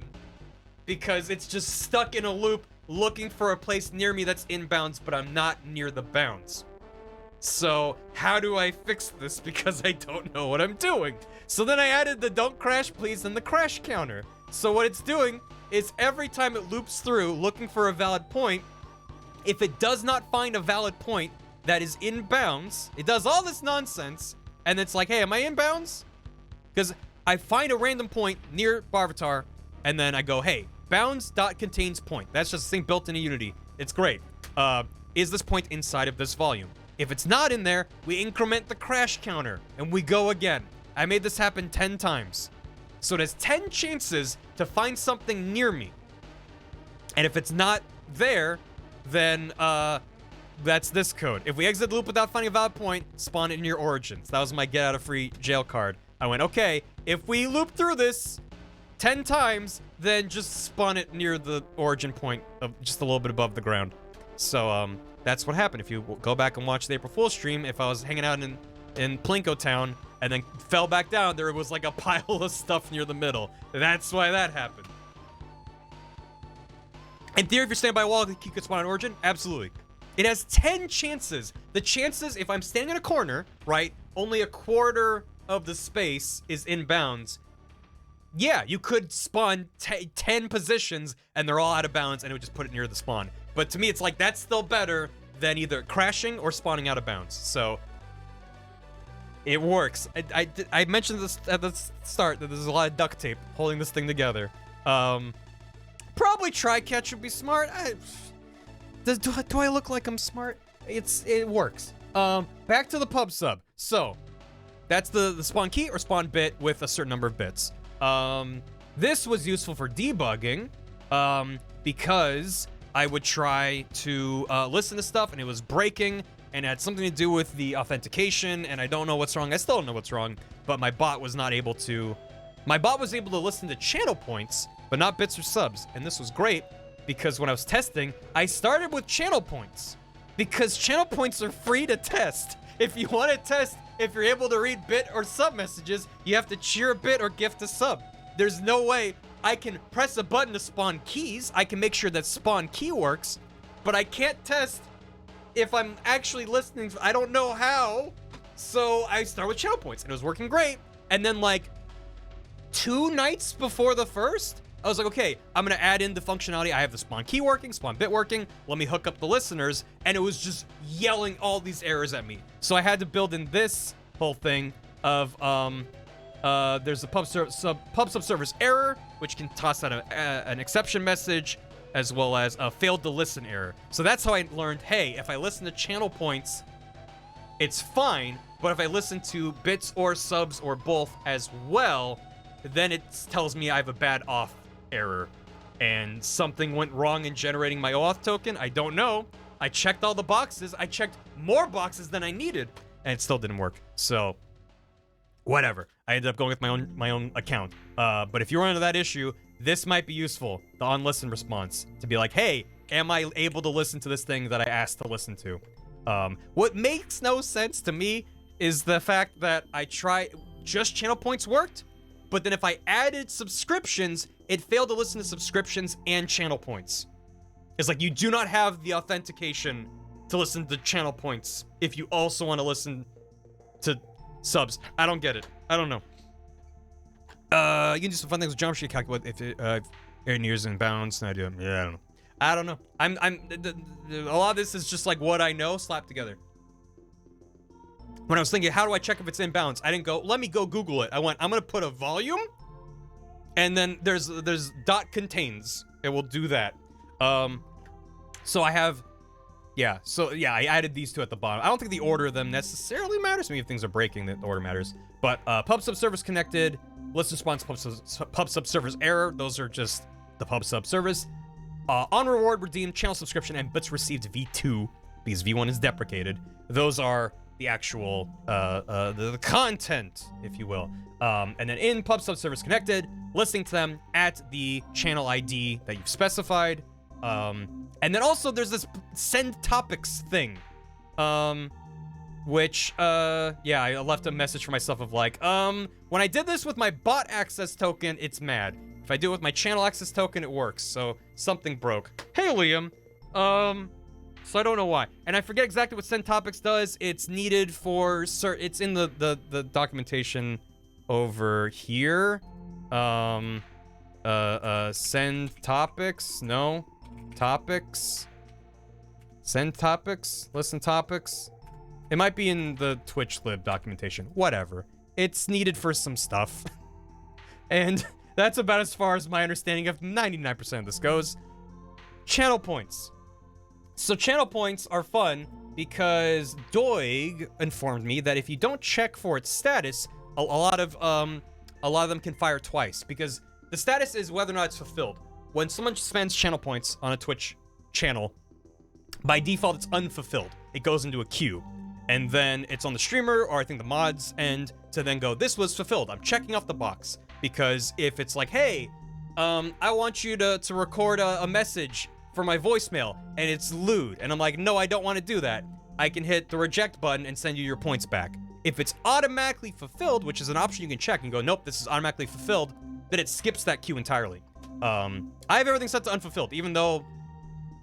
because it's just stuck in a loop looking for a place near me that's in bounds, but I'm not near the bounds. So how do I fix this? Because I don't know what I'm doing. So then I added the don't crash please and the crash counter. So what it's doing is every time it loops through looking for a valid point, if it does not find a valid point that is in bounds, it does all this nonsense, and it's like, hey, am I in bounds? Because I find a random point near Barvatar, and then I go, hey, bounds.contains point. That's just a thing built into Unity. It's great. Is this point inside of this volume? If it's not in there, we increment the crash counter, and we go again. I made this happen 10 times. So it has 10 chances to find something near me. And if it's not there, then that's this code. If we exit the loop without finding a valid point, spawn it in your origins. That was my get out of free jail card. I went, okay, if we loop through this 10 times, then just spawn it near the origin point of just a little bit above the ground. So that's what happened. If you go back and watch the April Fool's stream, if I was hanging out in Plinko Town and then fell back down, there was like a pile of stuff near the middle. That's why that happened. In theory, if you're standing by a wall, the key could spawn on origin. Absolutely. It has 10 chances. The chances, if I'm standing in a corner, right, only a quarter of the space is in bounds. Yeah, you could spawn 10 positions and they're all out of bounds and it would just put it near the spawn. But to me, it's like, that's still better than either crashing or spawning out of bounds. So it works. I mentioned this at the start that there's a lot of duct tape holding this thing together. Probably try catch would be smart. Do I look like I'm smart? It works. Back to the pub sub. So that's the spawn key or spawn bit with a certain number of bits. This was useful for debugging because I would try to listen to stuff and it was breaking and it had something to do with the authentication, and I don't know what's wrong. I still don't know what's wrong, but my bot was not able to. My bot was able to listen to channel points, but not bits or subs, and this was great because when I was testing, I started with channel points because channel points are free to test. If you want to test if you're able to read bit or sub messages, you have to cheer a bit or gift a sub. There's no way I can press a button to spawn keys. I can make sure that spawn key works, but I can't test if I'm actually listening. I don't know how. So I start with channel points and it was working great. And then like 2 nights before the first, I was like, okay, I'm gonna add in the functionality. I have the spawn key working, spawn bit working. Let me hook up the listeners. And it was just yelling all these errors at me. So I had to build in this whole thing of, there's a pub subservice error, which can toss out an exception message, as well as a failed to listen error. So that's how I learned, hey, if I listen to channel points, it's fine. But if I listen to bits or subs or both as well, then it tells me I have a bad auth error and something went wrong in generating my auth token. I don't know, I checked all the boxes. I checked more boxes than I needed, and it still didn't work. So, whatever. I ended up going with my own account. But if you run into that issue, this might be useful. The on-listen response to be like, hey, am I able to listen to this thing that I asked to listen to? What makes no sense to me is the fact that I tried, just channel points worked, but then if I added subscriptions, it failed to listen to subscriptions and channel points. It's like you do not have the authentication to listen to channel points if you also want to listen to subs. I don't get it. I don't know. You can do some fun things with geometry, calculate if it air nears and bounds. No idea. Yeah, I don't know. A lot of this is just like what I know slapped together. When I was thinking, how do I check if it's inbounds? I didn't go, let me go Google it. I went, I'm gonna put a volume, and then there's dot contains. It will do that. So I have, yeah, I added these two at the bottom. I don't think the order of them necessarily matters. Maybe if things are breaking, the order matters. But pub sub servers connected, list response, pub sub servers error. Those are just the pub sub servers. On reward redeemed, channel subscription, and bits received V2 because V1 is deprecated. Those are the actual the content, if you will. And then in pub sub servers connected, listening to them at the channel ID that you've specified. And then also there's this send topics thing, which yeah, I left a message for myself of like, when I did this with my bot access token, it's mad. If I do it with my channel access token, it works. So something broke. Hey, Liam. So I don't know why. And I forget exactly what send topics does. It's needed for it's in the documentation over here. Send topics? No. Topics? Send topics? Listen topics? It might be in the Twitch lib documentation. Whatever. It's needed for some stuff. And that's about as far as my understanding of 99% of this goes. Channel points. So channel points are fun because Doig informed me that if you don't check for its status, a lot of them can fire twice because the status is whether or not it's fulfilled. When someone spends channel points on a Twitch channel, by default it's unfulfilled. It goes into a queue, and then it's on the streamer or I think the mods end to then go, this was fulfilled. I'm checking off the box because if it's like, hey, I want you to record a message for my voicemail, and it's lewd, and I'm like, no, I don't want to do that. I can hit the reject button and send you your points back. If it's automatically fulfilled, which is an option you can check and go, nope, this is automatically fulfilled, then it skips that queue entirely. I have everything set to unfulfilled, even though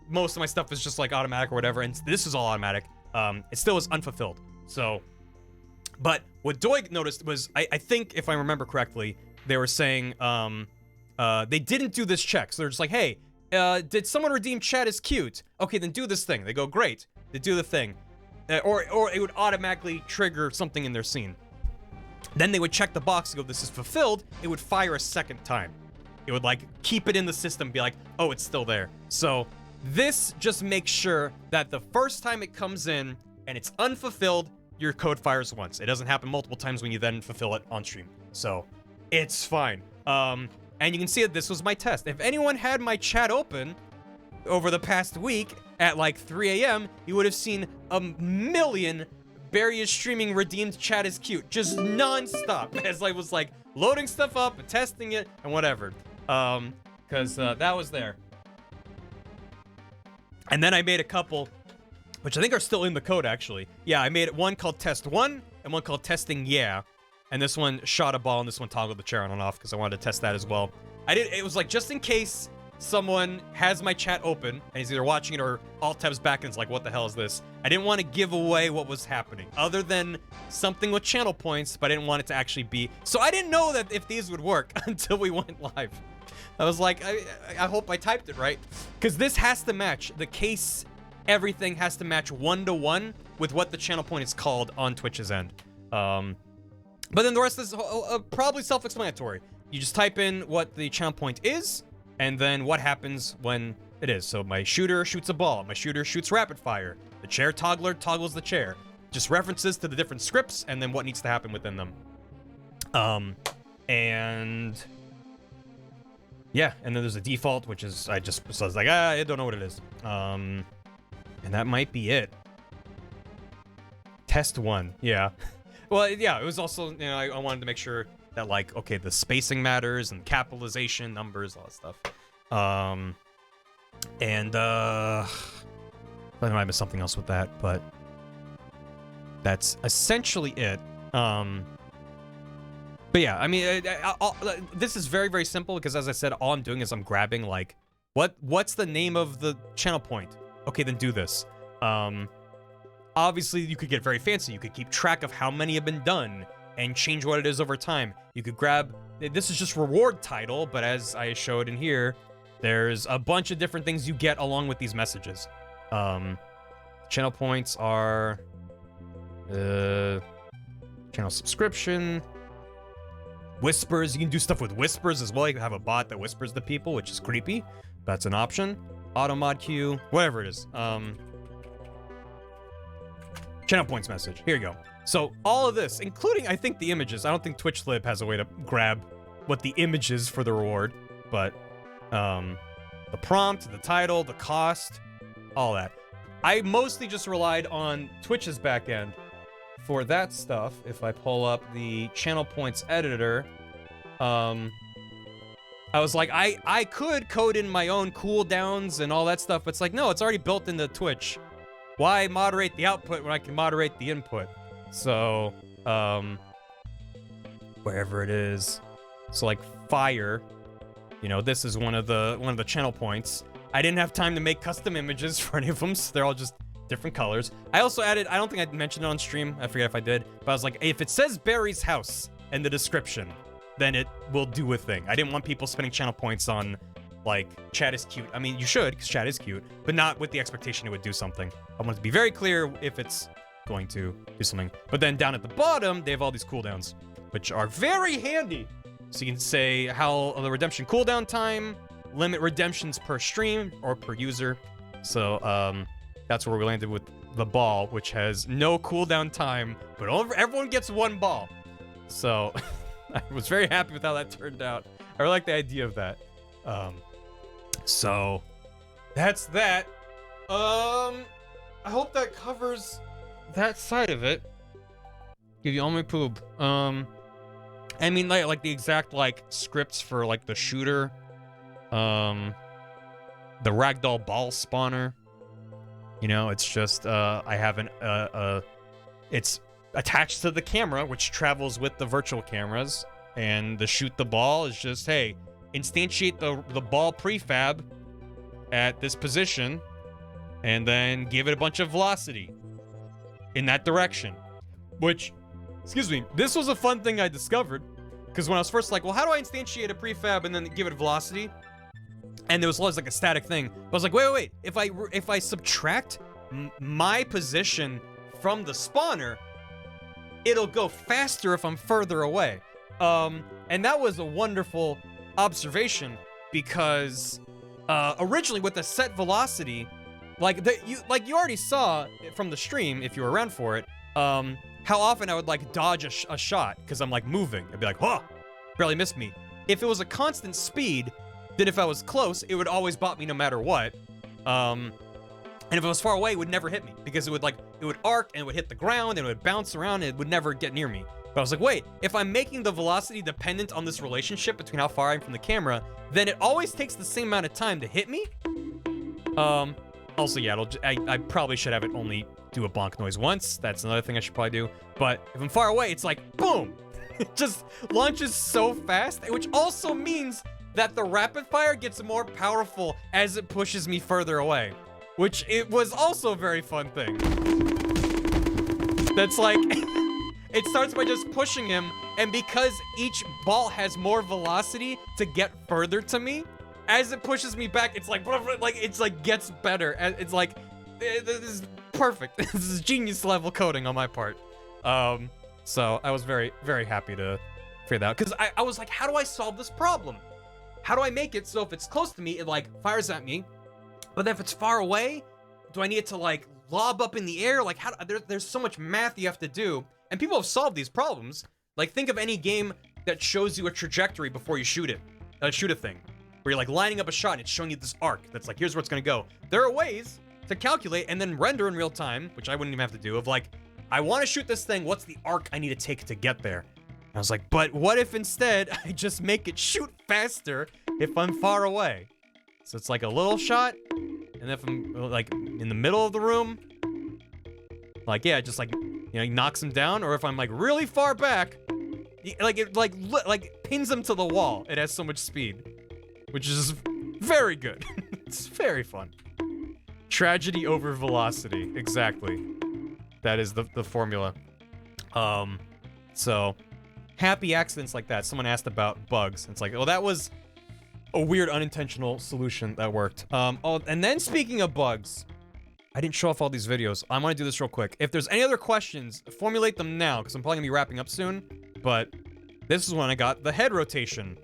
most of my stuff is just like automatic or whatever, and this is all automatic. It still is unfulfilled. So, but what Doig noticed was, I think if I remember correctly, they were saying they didn't do this check. So they're just like, hey, did someone redeem chat as cute? Okay, then do this thing. They go, great. They do the thing. Or it would automatically trigger something in their scene. Then they would check the box and go, this is fulfilled. It would fire a second time. It would like keep it in the system, be like, oh, it's still there. So this just makes sure that the first time it comes in and it's unfulfilled, your code fires once. It doesn't happen multiple times when you then fulfill it on stream. So it's fine. And you can see that this was my test. If anyone had my chat open over the past week at like 3 a.m., you would have seen a million BarryIsStreaming redeemed chat is cute. Just non-stop. As I was like loading stuff up and testing it and whatever. Because that was there. And then I made a couple, which I think are still in the code actually. Yeah, I made one called Test 1 and one called Testing Yeah. And this one shot a ball and this one toggled the chair on and off because I wanted to test that as well. It was like just in case someone has my chat open and he's either watching it or alt tabs back and it's like, what the hell is this? I didn't want to give away what was happening other than something with channel points, but I didn't want it to actually be. So I didn't know that if these would work until we went live. I was like, I hope I typed it right. Because this has to match. The case, everything has to match 1-to-1 with what the channel point is called on Twitch's end. But then the rest is probably self-explanatory. You just type in what the channel point is, and then what happens when it is. So my shooter shoots a ball. My shooter shoots rapid fire. The chair toggler toggles the chair. Just references to the different scripts, and then what needs to happen within them. And yeah, and then there's a default, which is, I was like, I don't know what it is. And that might be it. Test 1, yeah. Well, yeah, it was also, you know, I wanted to make sure that, like, okay, the spacing matters and capitalization, numbers, all that stuff. I might miss something else with that, but that's essentially it. But yeah, I mean, this is very, very simple because, as I said, all I'm doing is I'm grabbing, like, what's the name of the channel point? Okay, then do this. Obviously, you could get very fancy. You could keep track of how many have been done and change what it is over time. You could grab, this is just reward title, but as I showed in here, there's a bunch of different things you get along with these messages. Channel points are channel subscription, whispers. You can do stuff with whispers as well. You can have a bot that whispers to people, which is creepy. That's an option. Auto mod queue, whatever it is. Channel points message. Here you go. So all of this, including, I think, the images. I don't think TwitchLib has a way to grab what the image is for the reward, but the prompt, the title, the cost, all that. I mostly just relied on Twitch's backend for that stuff. If I pull up the channel points editor, I was like, I could code in my own cooldowns and all that stuff, but it's like, no, it's already built into Twitch. Why moderate the output when I can moderate the input? So, wherever it is. So like fire, you know, this is one of the channel points. I didn't have time to make custom images for any of them, so they're all just different colors. I also added, I don't think I mentioned it on stream, I forget if I did, but I was like, if it says Barry's house in the description, then it will do a thing. I didn't want people spending channel points on, like, chat is cute. I mean, you should, because chat is cute, but not with the expectation it would do something. I want it to be very clear if it's going to do something. But then down at the bottom, they have all these cooldowns, which are very handy. So you can say how the redemption cooldown time, limit redemptions per stream or per user. So that's where we landed with the ball, which has no cooldown time, but everyone gets one ball. So I was very happy with how that turned out. I really like the idea of that. So that's that. I hope that covers that side of it. Give you all my poop. I mean, like the exact, like, scripts for, like, the shooter. The Ragdoll ball spawner. You know, it's just, I have it's attached to the camera, which travels with the virtual cameras. And the shoot the ball is just, hey, instantiate the ball prefab at this position, and then give it a bunch of velocity in that direction. Which, excuse me, this was a fun thing I discovered, because when I was first like, well, how do I instantiate a prefab and then give it velocity? And there was always like a static thing. But I was like, wait. If I subtract my position from the spawner, it'll go faster if I'm further away. And that was a wonderful observation, because originally with the set velocity, you already saw from the stream, if you were around for it, how often I would like dodge a shot because I'm like moving. I'd be like, huh, barely missed me. If it was a constant speed, then if I was close, it would always bot me no matter what. And if it was far away, it would never hit me, because it would arc and it would hit the ground and it would bounce around and it would never get near me. But I was like, wait, if I'm making the velocity dependent on this relationship between how far I am from the camera, then it always takes the same amount of time to hit me. Also, yeah, I probably should have it only do a bonk noise once. That's another thing I should probably do. But if I'm far away, it's like, boom! It just launches so fast, which also means that the rapid fire gets more powerful as it pushes me further away. Which it was also a very fun thing. That's like, it starts by just pushing him, and because each ball has more velocity to get further to me, as it pushes me back, it's like gets better. It's like, this is perfect. This is genius level coding on my part. So I was very, very happy to figure that out, because I was like, how do I solve this problem? How do I make it so if it's close to me, it like fires at me, but then if it's far away, do I need it to like lob up in the air? Like, there's so much math you have to do, and people have solved these problems. Like, think of any game that shows you a trajectory before you shoot a thing, where you're like lining up a shot and it's showing you this arc that's like, here's where it's gonna go. There are ways to calculate and then render in real time, which I wouldn't even have to do, of like, I want to shoot this thing, what's the arc I need to take to get there? And I was like, but what if instead I just make it shoot faster if I'm far away? So it's like a little shot, and if I'm like in the middle of the room, like, yeah, just like, you know, he knocks him down, or if I'm like really far back, like it like pins him to the wall. It has so much speed, which is very good. It's very fun. Tragedy over velocity, exactly. That is the formula. So happy accidents like that. Someone asked about bugs. It's like, oh, that was a weird unintentional solution that worked. Oh, and then speaking of bugs, I didn't show off all these videos. I want to do this real quick. If there's any other questions, formulate them now, because I'm probably gonna be wrapping up soon. But this is when I got the head rotation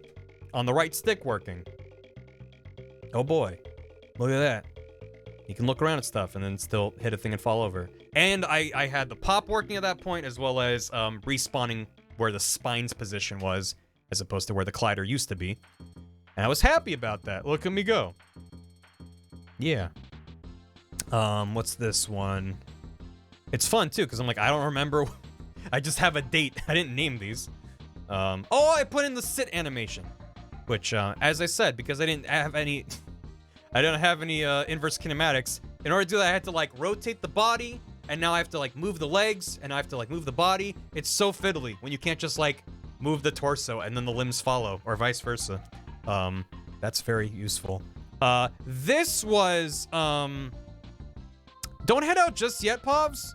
on the right stick working. Oh boy, look at that. You can look around at stuff and then still hit a thing and fall over. And I had the pop working at that point, as well as respawning where the spine's position was, as opposed to where the collider used to be. And I was happy about that. Look at me go. Yeah. What's this one? It's fun too, because I'm like, I don't remember. I just have a date. I didn't name these. Oh, I put in the sit animation, which, as I said, because I didn't have any, I don't have any inverse kinematics. In order to do that, I had to like rotate the body, and now I have to like move the legs, and I have to like move the body. It's so fiddly when you can't just like move the torso and then the limbs follow, or vice versa. That's very useful. This was, don't head out just yet, Povs.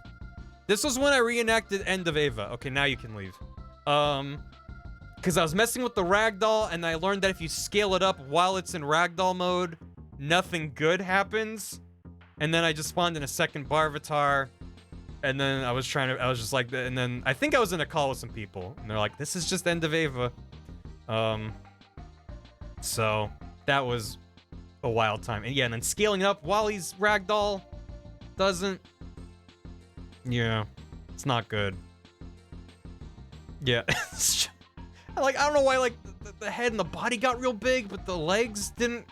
This was when I reenacted End of Ava. Okay, now you can leave. Because I was messing with the Ragdoll, and I learned that if you scale it up while it's in Ragdoll mode, nothing good happens. And then I just spawned in a second Barvatar, and then I was just like, and then I think I was in a call with some people, and they're like, this is just End of Ava. So that was a wild time. And yeah, and then scaling up while he's Ragdoll doesn't, yeah, it's not good. Yeah. Like, I don't know why, like, the head and the body got real big, but the legs didn't.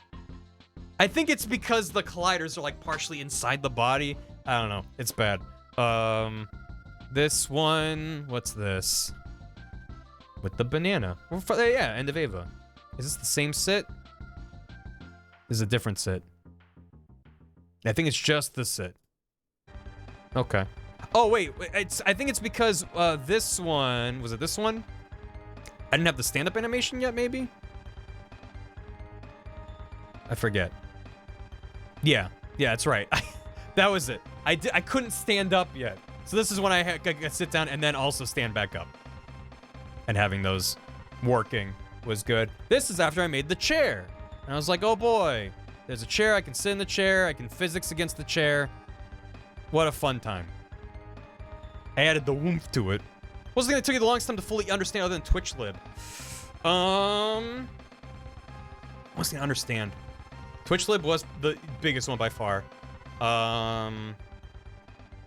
I think it's because the colliders are, like, partially inside the body. I don't know. It's bad. This one, what's this? With the banana. Yeah, End of Ava. Is this the same sit? This is a different sit. I think it's just the sit. Okay. Oh, wait. I think it's because this one... Was it this one? I didn't have the stand-up animation yet, maybe? I forget. Yeah. Yeah, that's right. That was it. I couldn't stand up yet. So this is when I could sit down and then also stand back up. And having those working was good. This is after I made the chair. And I was like, oh boy. There's a chair. I can sit in the chair. I can physics against the chair. What a fun time. I added the woomph to it. Wasn't gonna take you the longest time to fully understand other than Twitch lib. Wasn't gonna understand. Twitch lib was the biggest one by far.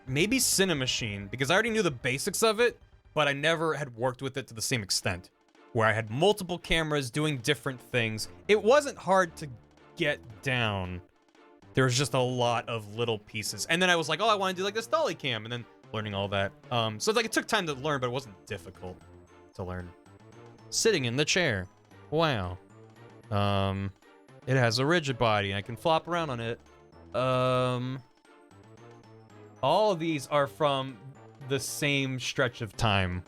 Maybe Cinemachine, because I already knew the basics of it, but I never had worked with it to the same extent, where I had multiple cameras doing different things. It wasn't hard to get down. There was just a lot of little pieces. And then I was like, oh, I want to do like this dolly cam, and then learning all that. So it's like it took time to learn, but it wasn't difficult to learn. Sitting in the chair. Wow. It has a rigid body, and I can flop around on it. All of these are from the same stretch of time,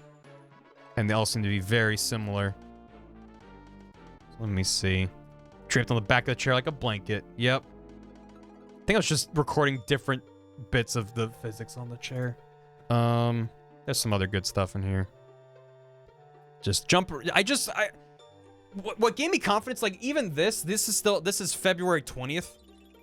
and they all seem to be very similar. So let me see. Draped on the back of the chair like a blanket. Yep. I think I was just recording different bits of the physics on the chair. There's some other good stuff in here. Just jump. What gave me confidence, like even this is February 20th,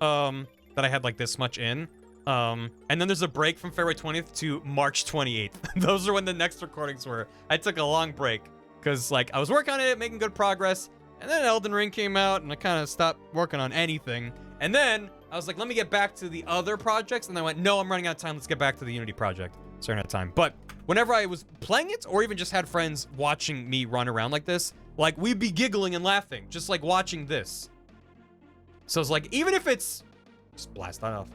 that I had like this much in. And then there's a break from February 20th to March 28th. Those are when the next recordings were. I took a long break because like I was working on it, making good progress, and then Elden Ring came out and I kind of stopped working on anything. And then I was like, let me get back to the other projects, and then I went, no, I'm running out of time. Let's get back to the Unity project. So I ran out of time. But whenever I was playing it, or even just had friends watching me run around like this, like we'd be giggling and laughing, just like watching this. So it's like, even if it's just blast that off.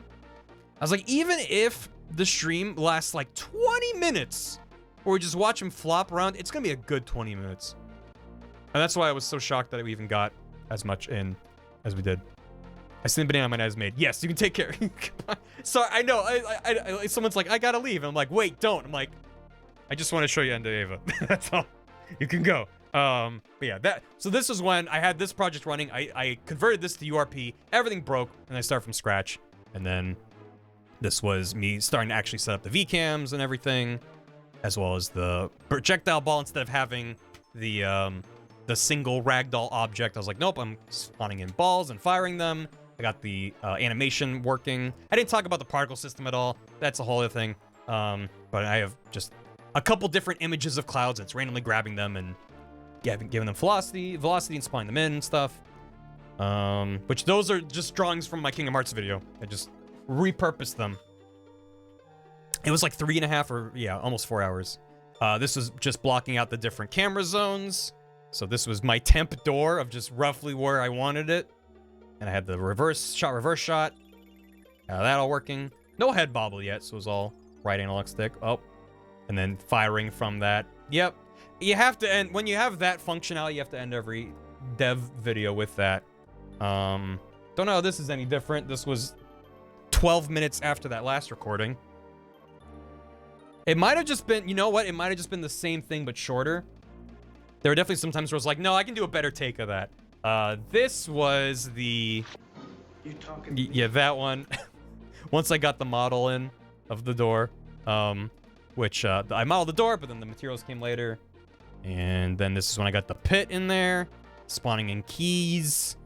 I was like, even if the stream lasts like 20 minutes, or we just watch him flop around, it's gonna be a good 20 minutes. And that's why I was so shocked that we even got as much in as we did. I see the banana my is made. Yes, you can take care. Sorry, I know. Someone's like, I gotta leave. And I'm like, wait, don't. I'm like, I just want to show you End of Ava. That's all. You can go. But yeah, so this was when I had this project running. I converted this to URP. Everything broke, and I started from scratch. And then this was me starting to actually set up the VCams and everything, as well as the projectile ball instead of having the single ragdoll object. I was like, nope, I'm spawning in balls and firing them. I got the animation working. I didn't talk about the particle system at all. That's a whole other thing. But I have just a couple different images of clouds. It's randomly grabbing them and giving them velocity and spawning them in and stuff. Which those are just drawings from my Kingdom Hearts video. I just repurposed them. It was like 3.5 or yeah, almost 4 hours. This was just blocking out the different camera zones. So this was my temp door of just roughly where I wanted it. And I had the reverse shot. That all working. No head bobble yet, so it was all right analog stick. Oh, and then firing from that. Yep. You have to end, when you have that functionality, you have to end every dev video with that. Don't know how this is any different. This was 12 minutes after that last recording. It might have just been, you know what? It might have just been the same thing, but shorter. There were definitely some times where I was like, no, I can do a better take of that. This was the... You talking? Yeah, that one. Once I got the model in of the door, which I modeled the door, but then the materials came later. And then this is when I got the pit in there, spawning in keys.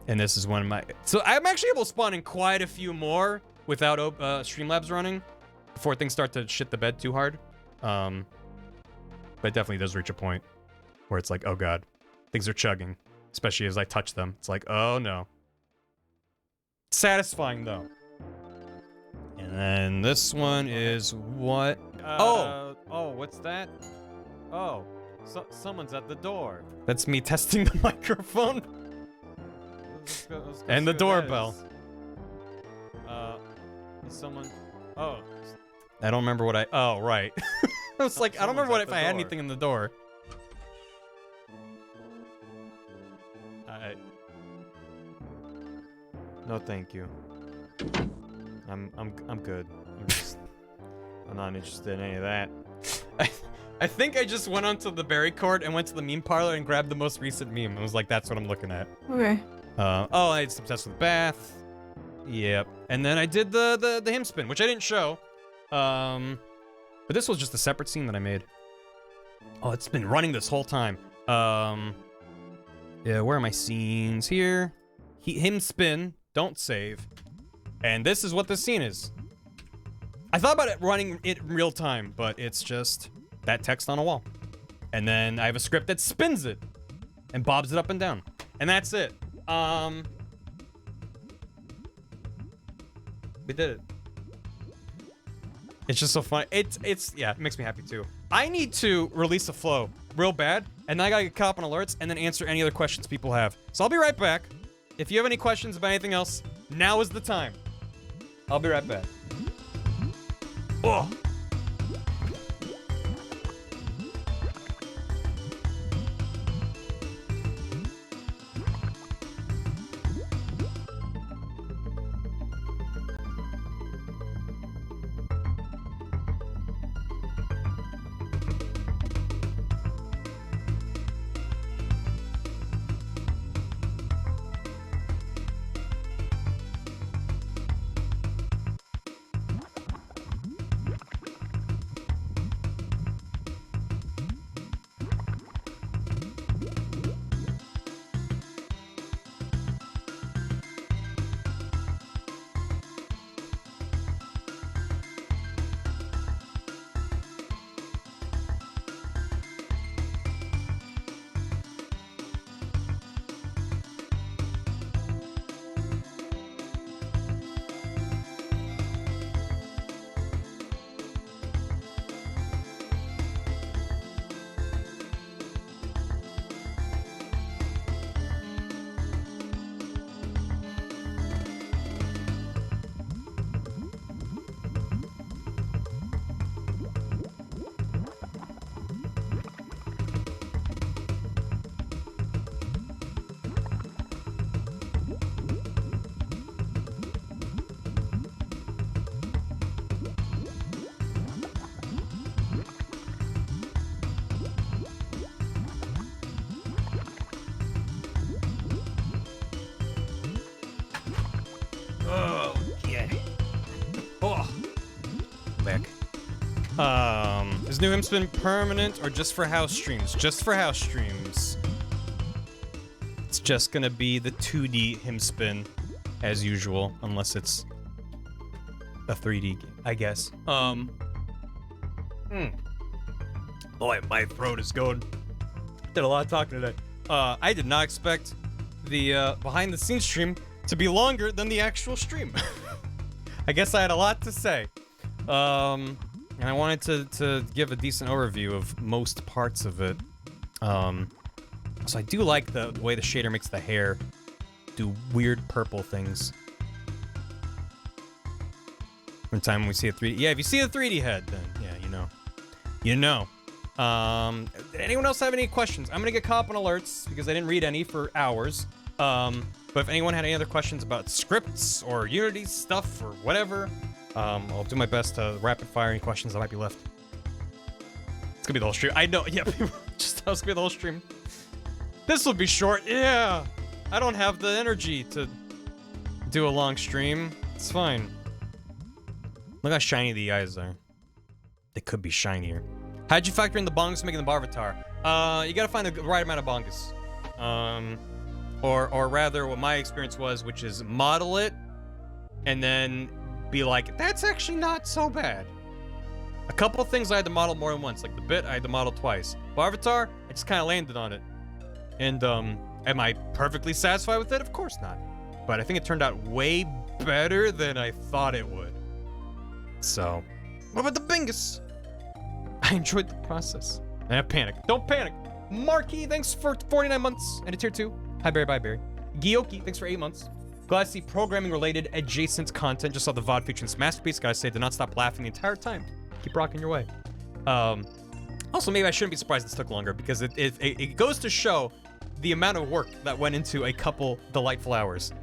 And this is when so I'm actually able to spawn in quite a few more without Streamlabs running before things start to shit the bed too hard. But it definitely does reach a point where it's like, oh god, things are chugging, especially as I touch them. It's like, oh no. Satisfying though. And then this one is what? Oh, what's that? Oh, someone's at the door. That's me testing the microphone. Let's go And the see who that doorbell. is. Is someone? Oh, I don't remember what oh, right. I was like, I don't remember Someone's if at I the had door. anything in the door. no, thank you. I'm good. I'm not interested in any of that. I think I just went onto the Barry court and went to the meme parlor and grabbed the most recent meme. I was like, that's what I'm looking at. Okay. Oh, I was obsessed with bath. Yep. And then I did the HimSpin, which I didn't show. But this was just a separate scene that I made. Oh, it's been running this whole time. Yeah, where are my scenes? Here. HimSpin. Don't save. And this is what this scene is. I thought about it running it in real time, but it's just that text on a wall. And then I have a script that spins it and bobs it up and down. And that's it. We did it. It's just so fun. Yeah, it makes me happy too. I need to release a flow real bad, and then I gotta get caught up on alerts and then answer any other questions people have. So I'll be right back. If you have any questions about anything else, now is the time. I'll be right back. Oh. Is new HimSpin permanent or just for house streams? Just for house streams. It's just gonna be the 2D HimSpin as usual, unless it's a 3D game, I guess. Boy, my throat is going. Did a lot of talking today. I did not expect the behind the scenes stream to be longer than the actual stream. I guess I had a lot to say. And I wanted to give a decent overview of most parts of it. So I do like the way the shader makes the hair do weird purple things. One time we see a 3D, yeah, if you see a 3D head, then yeah, you know. You know. Anyone else have any questions? I'm gonna get caught up on alerts because I didn't read any for hours. But if anyone had any other questions about scripts or Unity stuff or whatever, I'll do my best to rapid fire any questions that might be left. It's gonna be the whole stream. I know, yeah, people just thought it was gonna be the whole stream. This will be short, yeah. I don't have the energy to do a long stream. It's fine. Look how shiny the eyes are. They could be shinier. How'd you factor in the bongus making the bar avatar? You gotta find the right amount of bongus. Or rather what my experience was, which is model it and then be like, that's actually not so bad. A couple of things I had to model more than once, like the bit I had to model twice. Bar avatar, I just kind of landed on it. And am I perfectly satisfied with it? Of course not. But I think it turned out way better than I thought it would. So, what about the bingus? I enjoyed the process. And panic. Don't panic. Marky, thanks for 49 months and a tier 2. Hi, Barry. Bye, Barry. Gyoki, thanks for 8 months. Glad to see programming-related adjacent content. Just saw the VOD featuring this masterpiece. Gotta say, did not stop laughing the entire time. Keep rocking your way. Also, maybe I shouldn't be surprised this took longer because it goes to show the amount of work that went into a couple delightful hours.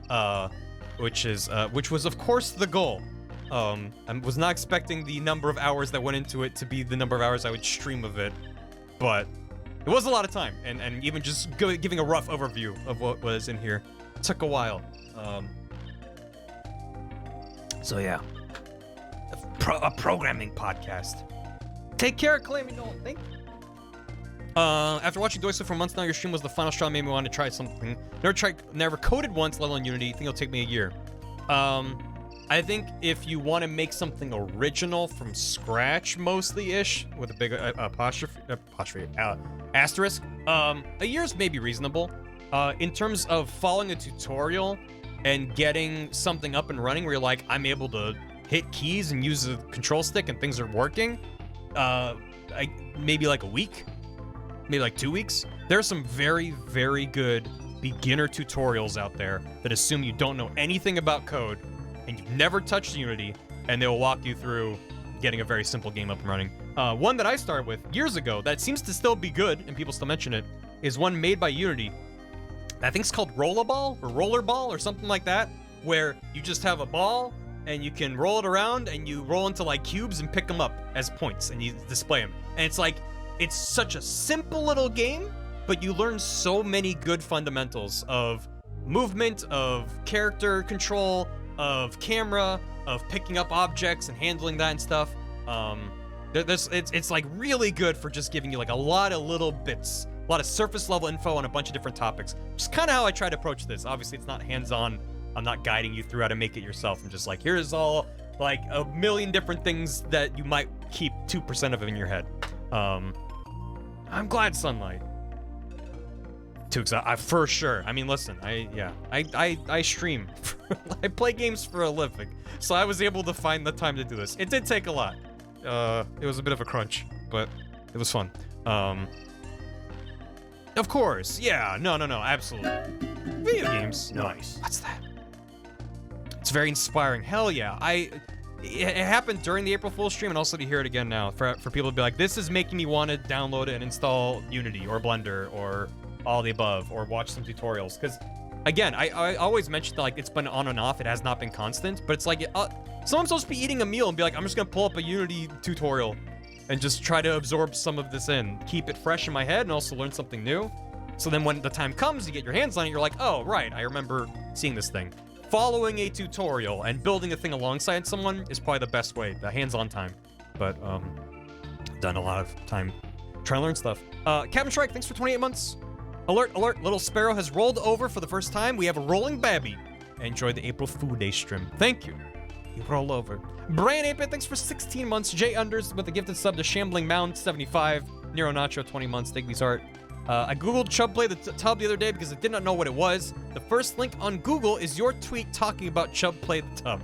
Which was, of course, the goal. I was not expecting the number of hours that went into it to be the number of hours I would stream of it, but it was a lot of time, and even just giving a rough overview of what was in here took a while. So yeah, a programming podcast. Take care, Claiming Nolan. Thank you. After watching Doisa for months now, your stream was the final straw that made me want to try something. Never coded once, let alone Unity. Think it'll take me a year. I think if you want to make something original from scratch, mostly-ish, with a big asterisk, a year's maybe reasonable. In terms of following a tutorial and getting something up and running where you're like, I'm able to hit keys and use the control stick and things are working, maybe like a week, maybe like 2 weeks. There are some very, very good beginner tutorials out there that assume you don't know anything about code and you've never touched Unity, and they'll walk you through getting a very simple game up and running. One that I started with years ago that seems to still be good, and people still mention it, is one made by Unity. I think it's called Rollerball or Rollerball or something like that, where you just have a ball and you can roll it around and you roll into like cubes and pick them up as points and you display them. And it's like, it's such a simple little game, but you learn so many good fundamentals of movement, of character control, of camera, of picking up objects and handling that and stuff. It's like really good for just giving you like a lot of little bits, a lot of surface level info on a bunch of different topics. Which is kind of how I try to approach this. Obviously, it's not hands-on. I'm not guiding you through how to make it yourself. I'm just like, here's all like a million different things that you might keep 2% of it in your head. I'm glad Sunlight. For sure. I mean, listen, I stream. I play games for a living, so I was able to find the time to do this. It did take a lot. It was a bit of a crunch, but it was fun. Of course, yeah, no, absolutely. Video games, nice. What's that? It's very inspiring. Hell yeah. It happened during the April Fool's stream, and also to hear it again now for people to be like, this is making me want to download it and install Unity or Blender or all the above, or watch some tutorials. Because again, I always mention that like it's been on and off, it has not been constant, but it's like someone's supposed to be eating a meal and be like, I'm just gonna pull up a Unity tutorial and just try to absorb some of this in, keep it fresh in my head, and also learn something new. So then when the time comes, you get your hands on it, you're like, oh right, I remember seeing this thing. Following a tutorial and building a thing alongside someone is probably the best way, the hands-on time. But done a lot of time trying to learn stuff. Captain Shrike, thanks for 28 months. Alert, alert, Little Sparrow has rolled over for the first time. We have a rolling babby. I enjoyed the April Food Day stream. Thank you. You roll over. Brian 8-Bit, thanks for 16 months. Jay Unders with a gifted sub to Shambling Mound 75. Nero Nacho 20 months. Digby's Art. I googled Chub Play the Tub the other day because I did not know what it was. The first link on Google is your tweet talking about Chub Play the Tub.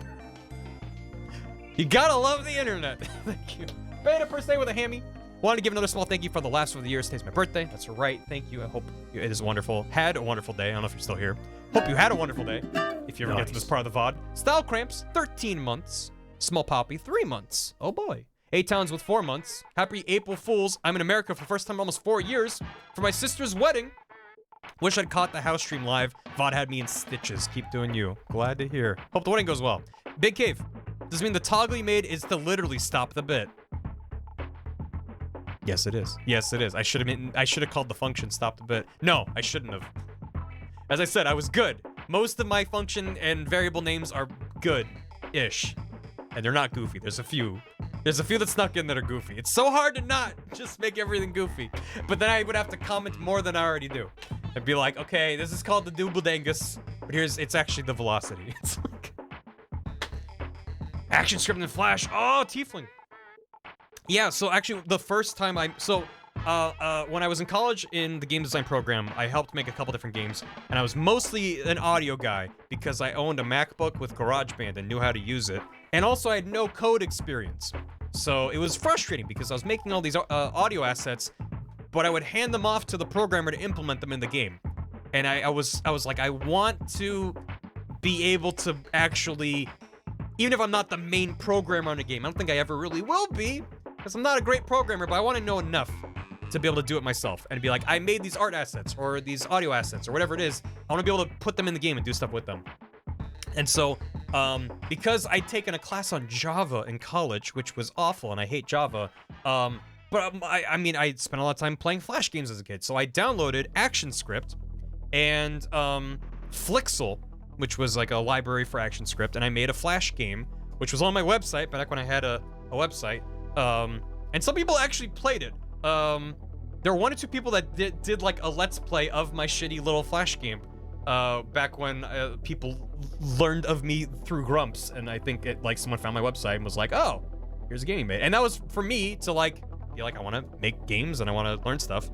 You gotta love the internet. Thank you. Beta per se with a hammy. Wanted to give another small thank you for the last of the year. Today's my birthday. That's right. Thank you. I hope it is wonderful. Had a wonderful day. I don't know if you're still here. Hope you had a wonderful day. If you ever get to this part of the VOD. Style Cramps, 13 months. Small Poppy, 3 months. Oh boy. 8 Towns with 4 months. Happy April Fools. I'm in America for the first time in almost 4 years for my sister's wedding. Wish I'd caught the house stream live. VOD had me in stitches. Keep doing you. Glad to hear. Hope the wedding goes well. Big Cave. Does it mean the toggle you made is to literally stop the bit? Yes, it is. Yes, it is. I should have called the function stop the bit. No, I shouldn't have. As I said, I was good. Most of my function and variable names are good-ish. And they're not goofy. There's a few. There's a few that snuck in that are goofy. It's so hard to not just make everything goofy. But then I would have to comment more than I already do. I'd be like, okay, this is called the Doobledangus, but it's actually the velocity. It's like... Action script and Flash. Oh, Tiefling. Yeah, so actually the first time when I was in college in the game design program, I helped make a couple different games, and I was mostly an audio guy because I owned a MacBook with GarageBand and knew how to use it. And also I had no code experience. So it was frustrating because I was making all these audio assets, but I would hand them off to the programmer to implement them in the game. And I was like, I want to be able to actually, even if I'm not the main programmer on a game, I don't think I ever really will be, because I'm not a great programmer, but I want to know enough to be able to do it myself and be like, I made these art assets or these audio assets or whatever it is. I want to be able to put them in the game and do stuff with them. And so, because I'd taken a class on Java in college, which was awful, and I hate Java, but I spent a lot of time playing Flash games as a kid. So I downloaded ActionScript and Flixel, which was like a library for ActionScript, and I made a Flash game, which was on my website back when I had a website. And some people actually played it. There were 1 or 2 people that did like a Let's Play of my shitty little Flash game. Back when people learned of me through Grumps, and I think someone found my website and was like, oh, here's a game you made. And that was for me to like, be like, I want to make games and I want to learn stuff.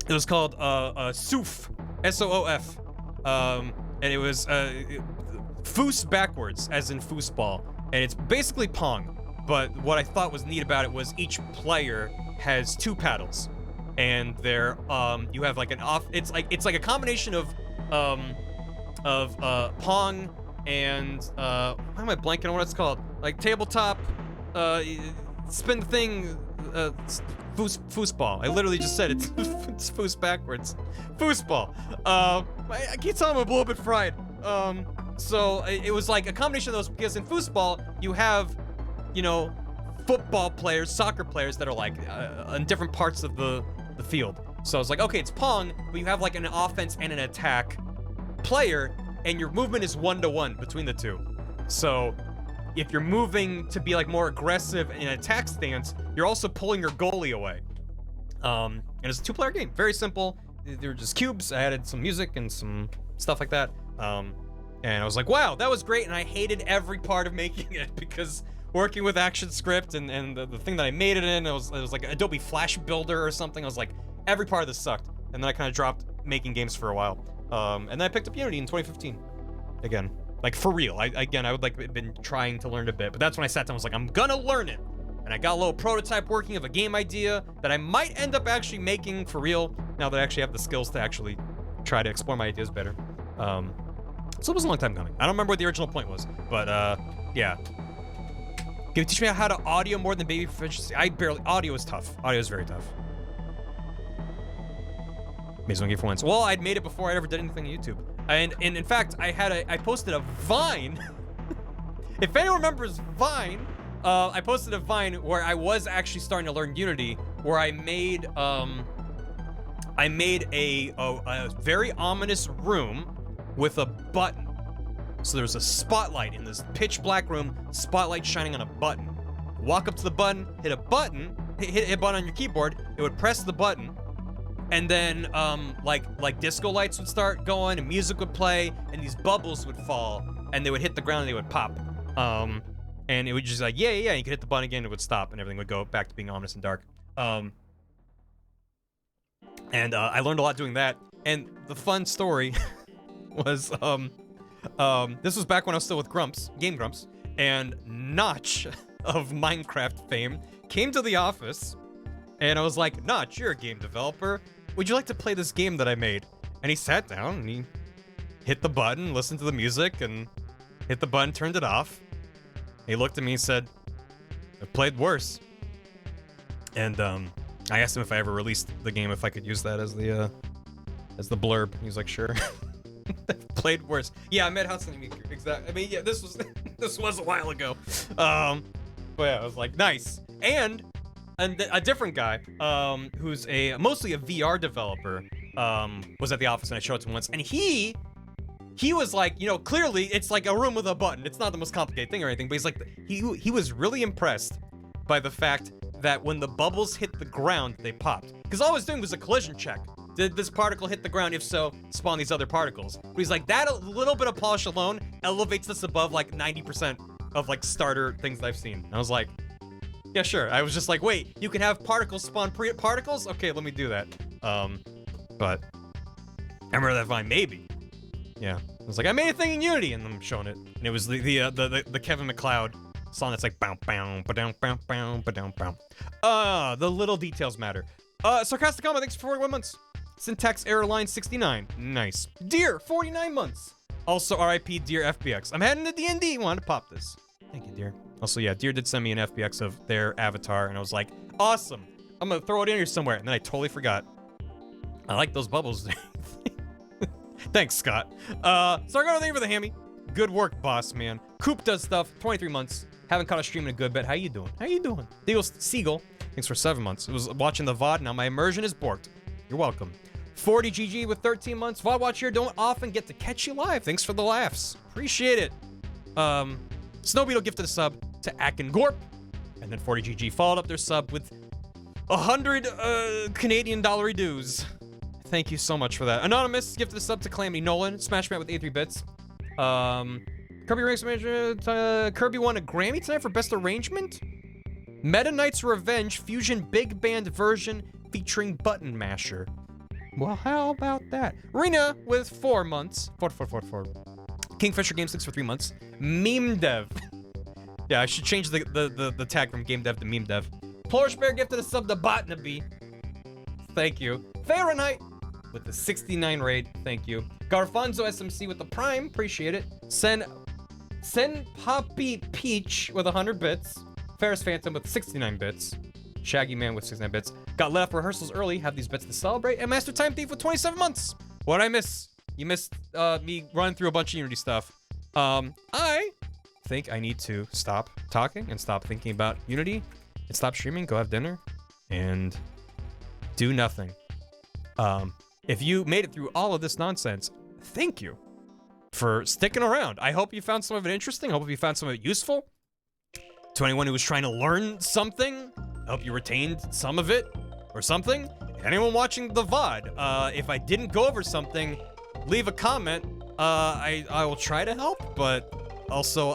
It was called Soof, S-O-O-F. And it was foos backwards, as in foosball. And it's basically Pong. But what I thought was neat about it was each player has 2 paddles. And they're you have like an it's like a combination of Pong and why am I blanking on what it's called? Like tabletop, spin the thing, foosball. I literally just said it's foos backwards. Foosball. I keep telling I'm a little bit fried. So it was like a combination of those, because in foosball you have, you know, football players, soccer players that are like on different parts of the field. So I was like, okay, it's Pong, but you have like an offense and an attack player, and your movement is 1-to-1 between the two. So if you're moving to be like more aggressive in an attack stance, you're also pulling your goalie away. And it's a 2-player game, very simple. They were just cubes. I added some music and some stuff like that. And I was like, wow, that was great. And I hated every part of making it because working with ActionScript and the thing that I made it in, it was like Adobe Flash Builder or something. I was like, every part of this sucked. And then I kind of dropped making games for a while. And then I picked up Unity in 2015. Again, like for real. I would like been trying to learn a bit, but that's when I sat down and was like, I'm gonna learn it. And I got a little prototype working of a game idea that I might end up actually making for real now that I actually have the skills to actually try to explore my ideas better. So it was a long time coming. I don't remember what the original point was, but yeah. Can you teach me how to audio more than baby proficiency? Audio is tough. Audio is very tough. Amazing game for once. Well, I'd made it before I ever did anything on YouTube. And in fact, I posted a Vine. If anyone remembers Vine, I posted a Vine where I was actually starting to learn Unity, where I made a very ominous room with a button. So there's a spotlight in this pitch black room, spotlight shining on a button. Walk up to the button, hit a button, hit a button on your keyboard, it would press the button, and then like disco lights would start going, and music would play, and these bubbles would fall, and they would hit the ground and they would pop. And it would just like, yeah, you could hit the button again, it would stop, and everything would go back to being ominous and dark. And I learned a lot doing that. And the fun story was, this was back when I was still with Grumps, Game Grumps, and Notch of Minecraft fame came to the office, and I was like, Notch, you're a game developer. Would you like to play this game that I made? And he sat down, and he hit the button, listened to the music, and hit the button, turned it off. He looked at me and said, I've played worse. And I asked him if I ever released the game, if I could use that as the blurb. He was like, sure. Played worse. Yeah, I met Hudson. Exactly. I mean, yeah, this was a while ago. But yeah, I was like, nice. And a different guy, who's mostly a VR developer, was at the office, and I showed it to him once, and he was like, you know, clearly it's like a room with a button. It's not the most complicated thing or anything, but he's like, he was really impressed by the fact that when the bubbles hit the ground, they popped. Because all I was doing was a collision check. Did this particle hit the ground? If so, spawn these other particles. But he's like, that little bit of polish alone elevates this above like 90% of like starter things that I've seen. And I was like, yeah, sure. I was just like, wait, you can have particles spawn particles? Okay, let me do that. But I remember that Vine, maybe. Yeah. I was like, I made a thing in Unity, and I'm showing it. And it was the Kevin MacLeod song that's like bow bow ba-down bow bow ba-down bow. The little details matter. Sarcastic comment, thanks for 41 months. Syntax error line 69. Nice. Dear, 49 months. Also, RIP Dear FBX. I'm heading to D&D. Wanted to pop this. Thank you, Dear. Also, yeah, Dear did send me an FBX of their avatar, and I was like, awesome. I'm gonna throw it in here somewhere, and then I totally forgot. I like those bubbles. Thanks, Scott. So I got a thing for the hammy. Good work, boss, man. Coop does stuff. 23 months. Haven't caught a stream in a good bit. How you doing? How you doing? Seagull. Thanks for 7 months. It was watching the VOD. Now my immersion is borked. You're welcome. 40 GG with 13 months. VOD watch here. Don't often get to catch you live. Thanks for the laughs. Appreciate it. Snowbeetle gifted a sub to Akin Gorp. And then 40 GG followed up their sub with 100 Canadian dollar dues. Thank you so much for that. Anonymous gifted a sub to Calamity Nolan. Smash Matt with 83 bits. Kirby ranks Kirby won a Grammy tonight for Best Arrangement. Meta Knight's Revenge Fusion Big Band version featuring Button Masher. Well, how about that? Rena with 4 months. 4. Kingfisher Game 6 for 3 months. Meme Dev. Yeah, I should change the tag from Game Dev to Meme Dev. Plorish Bear gifted a sub to Botnaby. Thank you. Fahrenheit with the 69 raid. Thank you. Garfonzo SMC with the Prime. Appreciate it. Sen Poppy Peach with 100 bits. Ferris Phantom with 69 bits. Shaggy Man with 69 bits. Got let off rehearsals early. Have these bits to celebrate. And Master Time Thief with 27 months. What'd I miss? You missed me running through a bunch of Unity stuff. I think I need to stop talking and stop thinking about Unity and stop streaming, go have dinner, and do nothing. If you made it through all of this nonsense, thank you for sticking around. I hope you found some of it interesting. I hope you found some of it useful. To anyone who was trying to learn something, I hope you retained some of it or something. Anyone watching the VOD, if I didn't go over something, leave a comment. I will try to help, but also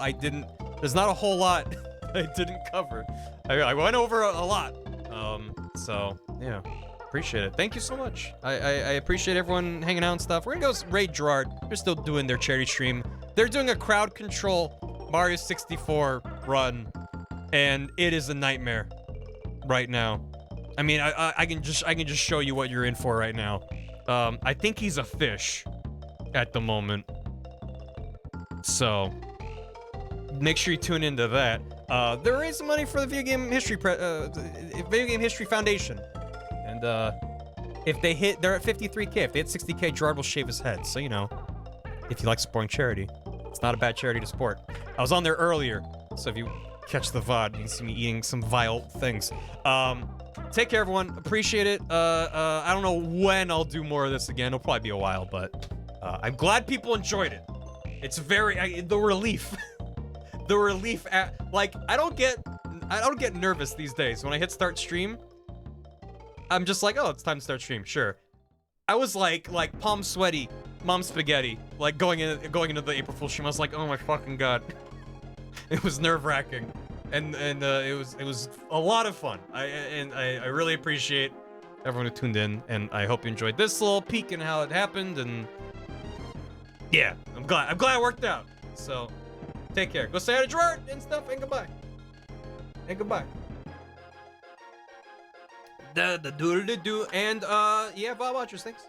there's not a whole lot I didn't cover. I went over a lot. So yeah, appreciate it. Thank you so much. I appreciate everyone hanging out and stuff. We're gonna go raid Gerard. They're still doing their charity stream. They're doing a crowd control Mario 64 run, and it is a nightmare right now. I mean, I can just show you what you're in for right now. I think he's a fish at the moment. So make sure you tune into that. They're raising money for the Video Game History Foundation. And if they hit, they're at 53K. If they hit 60K, Gerard will shave his head. So, you know, if you like supporting charity, it's not a bad charity to support. I was on there earlier, so if you catch the VOD, you can see me eating some vile things. Take care, everyone. Appreciate it. I don't know when I'll do more of this again. It'll probably be a while, but I'm glad people enjoyed it. It's very, the relief. The relief at, like, I don't get I don't get nervous these days. When I hit start stream, I'm just like, oh, it's time to start stream. Sure. I was like palm sweaty, mom spaghetti, like going into the April Fool stream. I was like, oh my fucking god. It was nerve-wracking, and it was a lot of fun. I really appreciate everyone who tuned in, and I hope you enjoyed this little peek in how it happened. And yeah, I'm glad it worked out. So take care. Go say hi to Gerard and stuff, and goodbye. And goodbye. The doodle-doo, and yeah, Bob Watchers, thanks.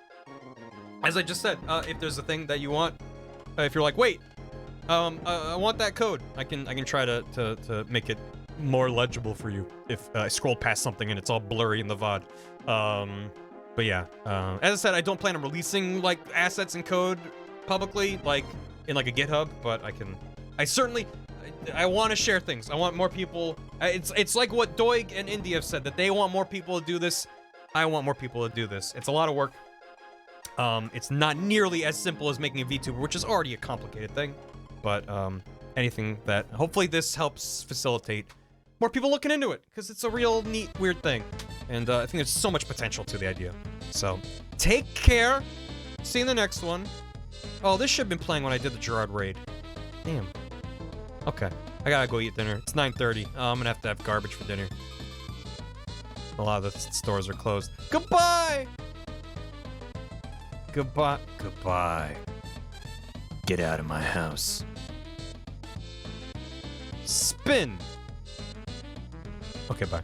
As I just said, if there's a thing that you want, if you're like, wait, I want that code, I can try to make it more legible for you if I scroll past something and it's all blurry in the VOD. But yeah, as I said, I don't plan on releasing like assets and code publicly, like in like a GitHub, but I want to share things. I want more people. It's like what Doig and Indy have said, that they want more people to do this. I want more people to do this. It's a lot of work. It's not nearly as simple as making a VTuber, which is already a complicated thing. But anything that hopefully this helps facilitate more people looking into it, because it's a real neat, weird thing. And I think there's so much potential to the idea. So take care. See you in the next one. Oh, this should have been playing when I did the Gerard raid. Damn. Okay, I gotta go eat dinner. It's 9:30. I'm gonna have to have garbage for dinner. A lot of the stores are closed. Goodbye! Goodbye. Goodbye. Get out of my house. Spin! Okay, bye.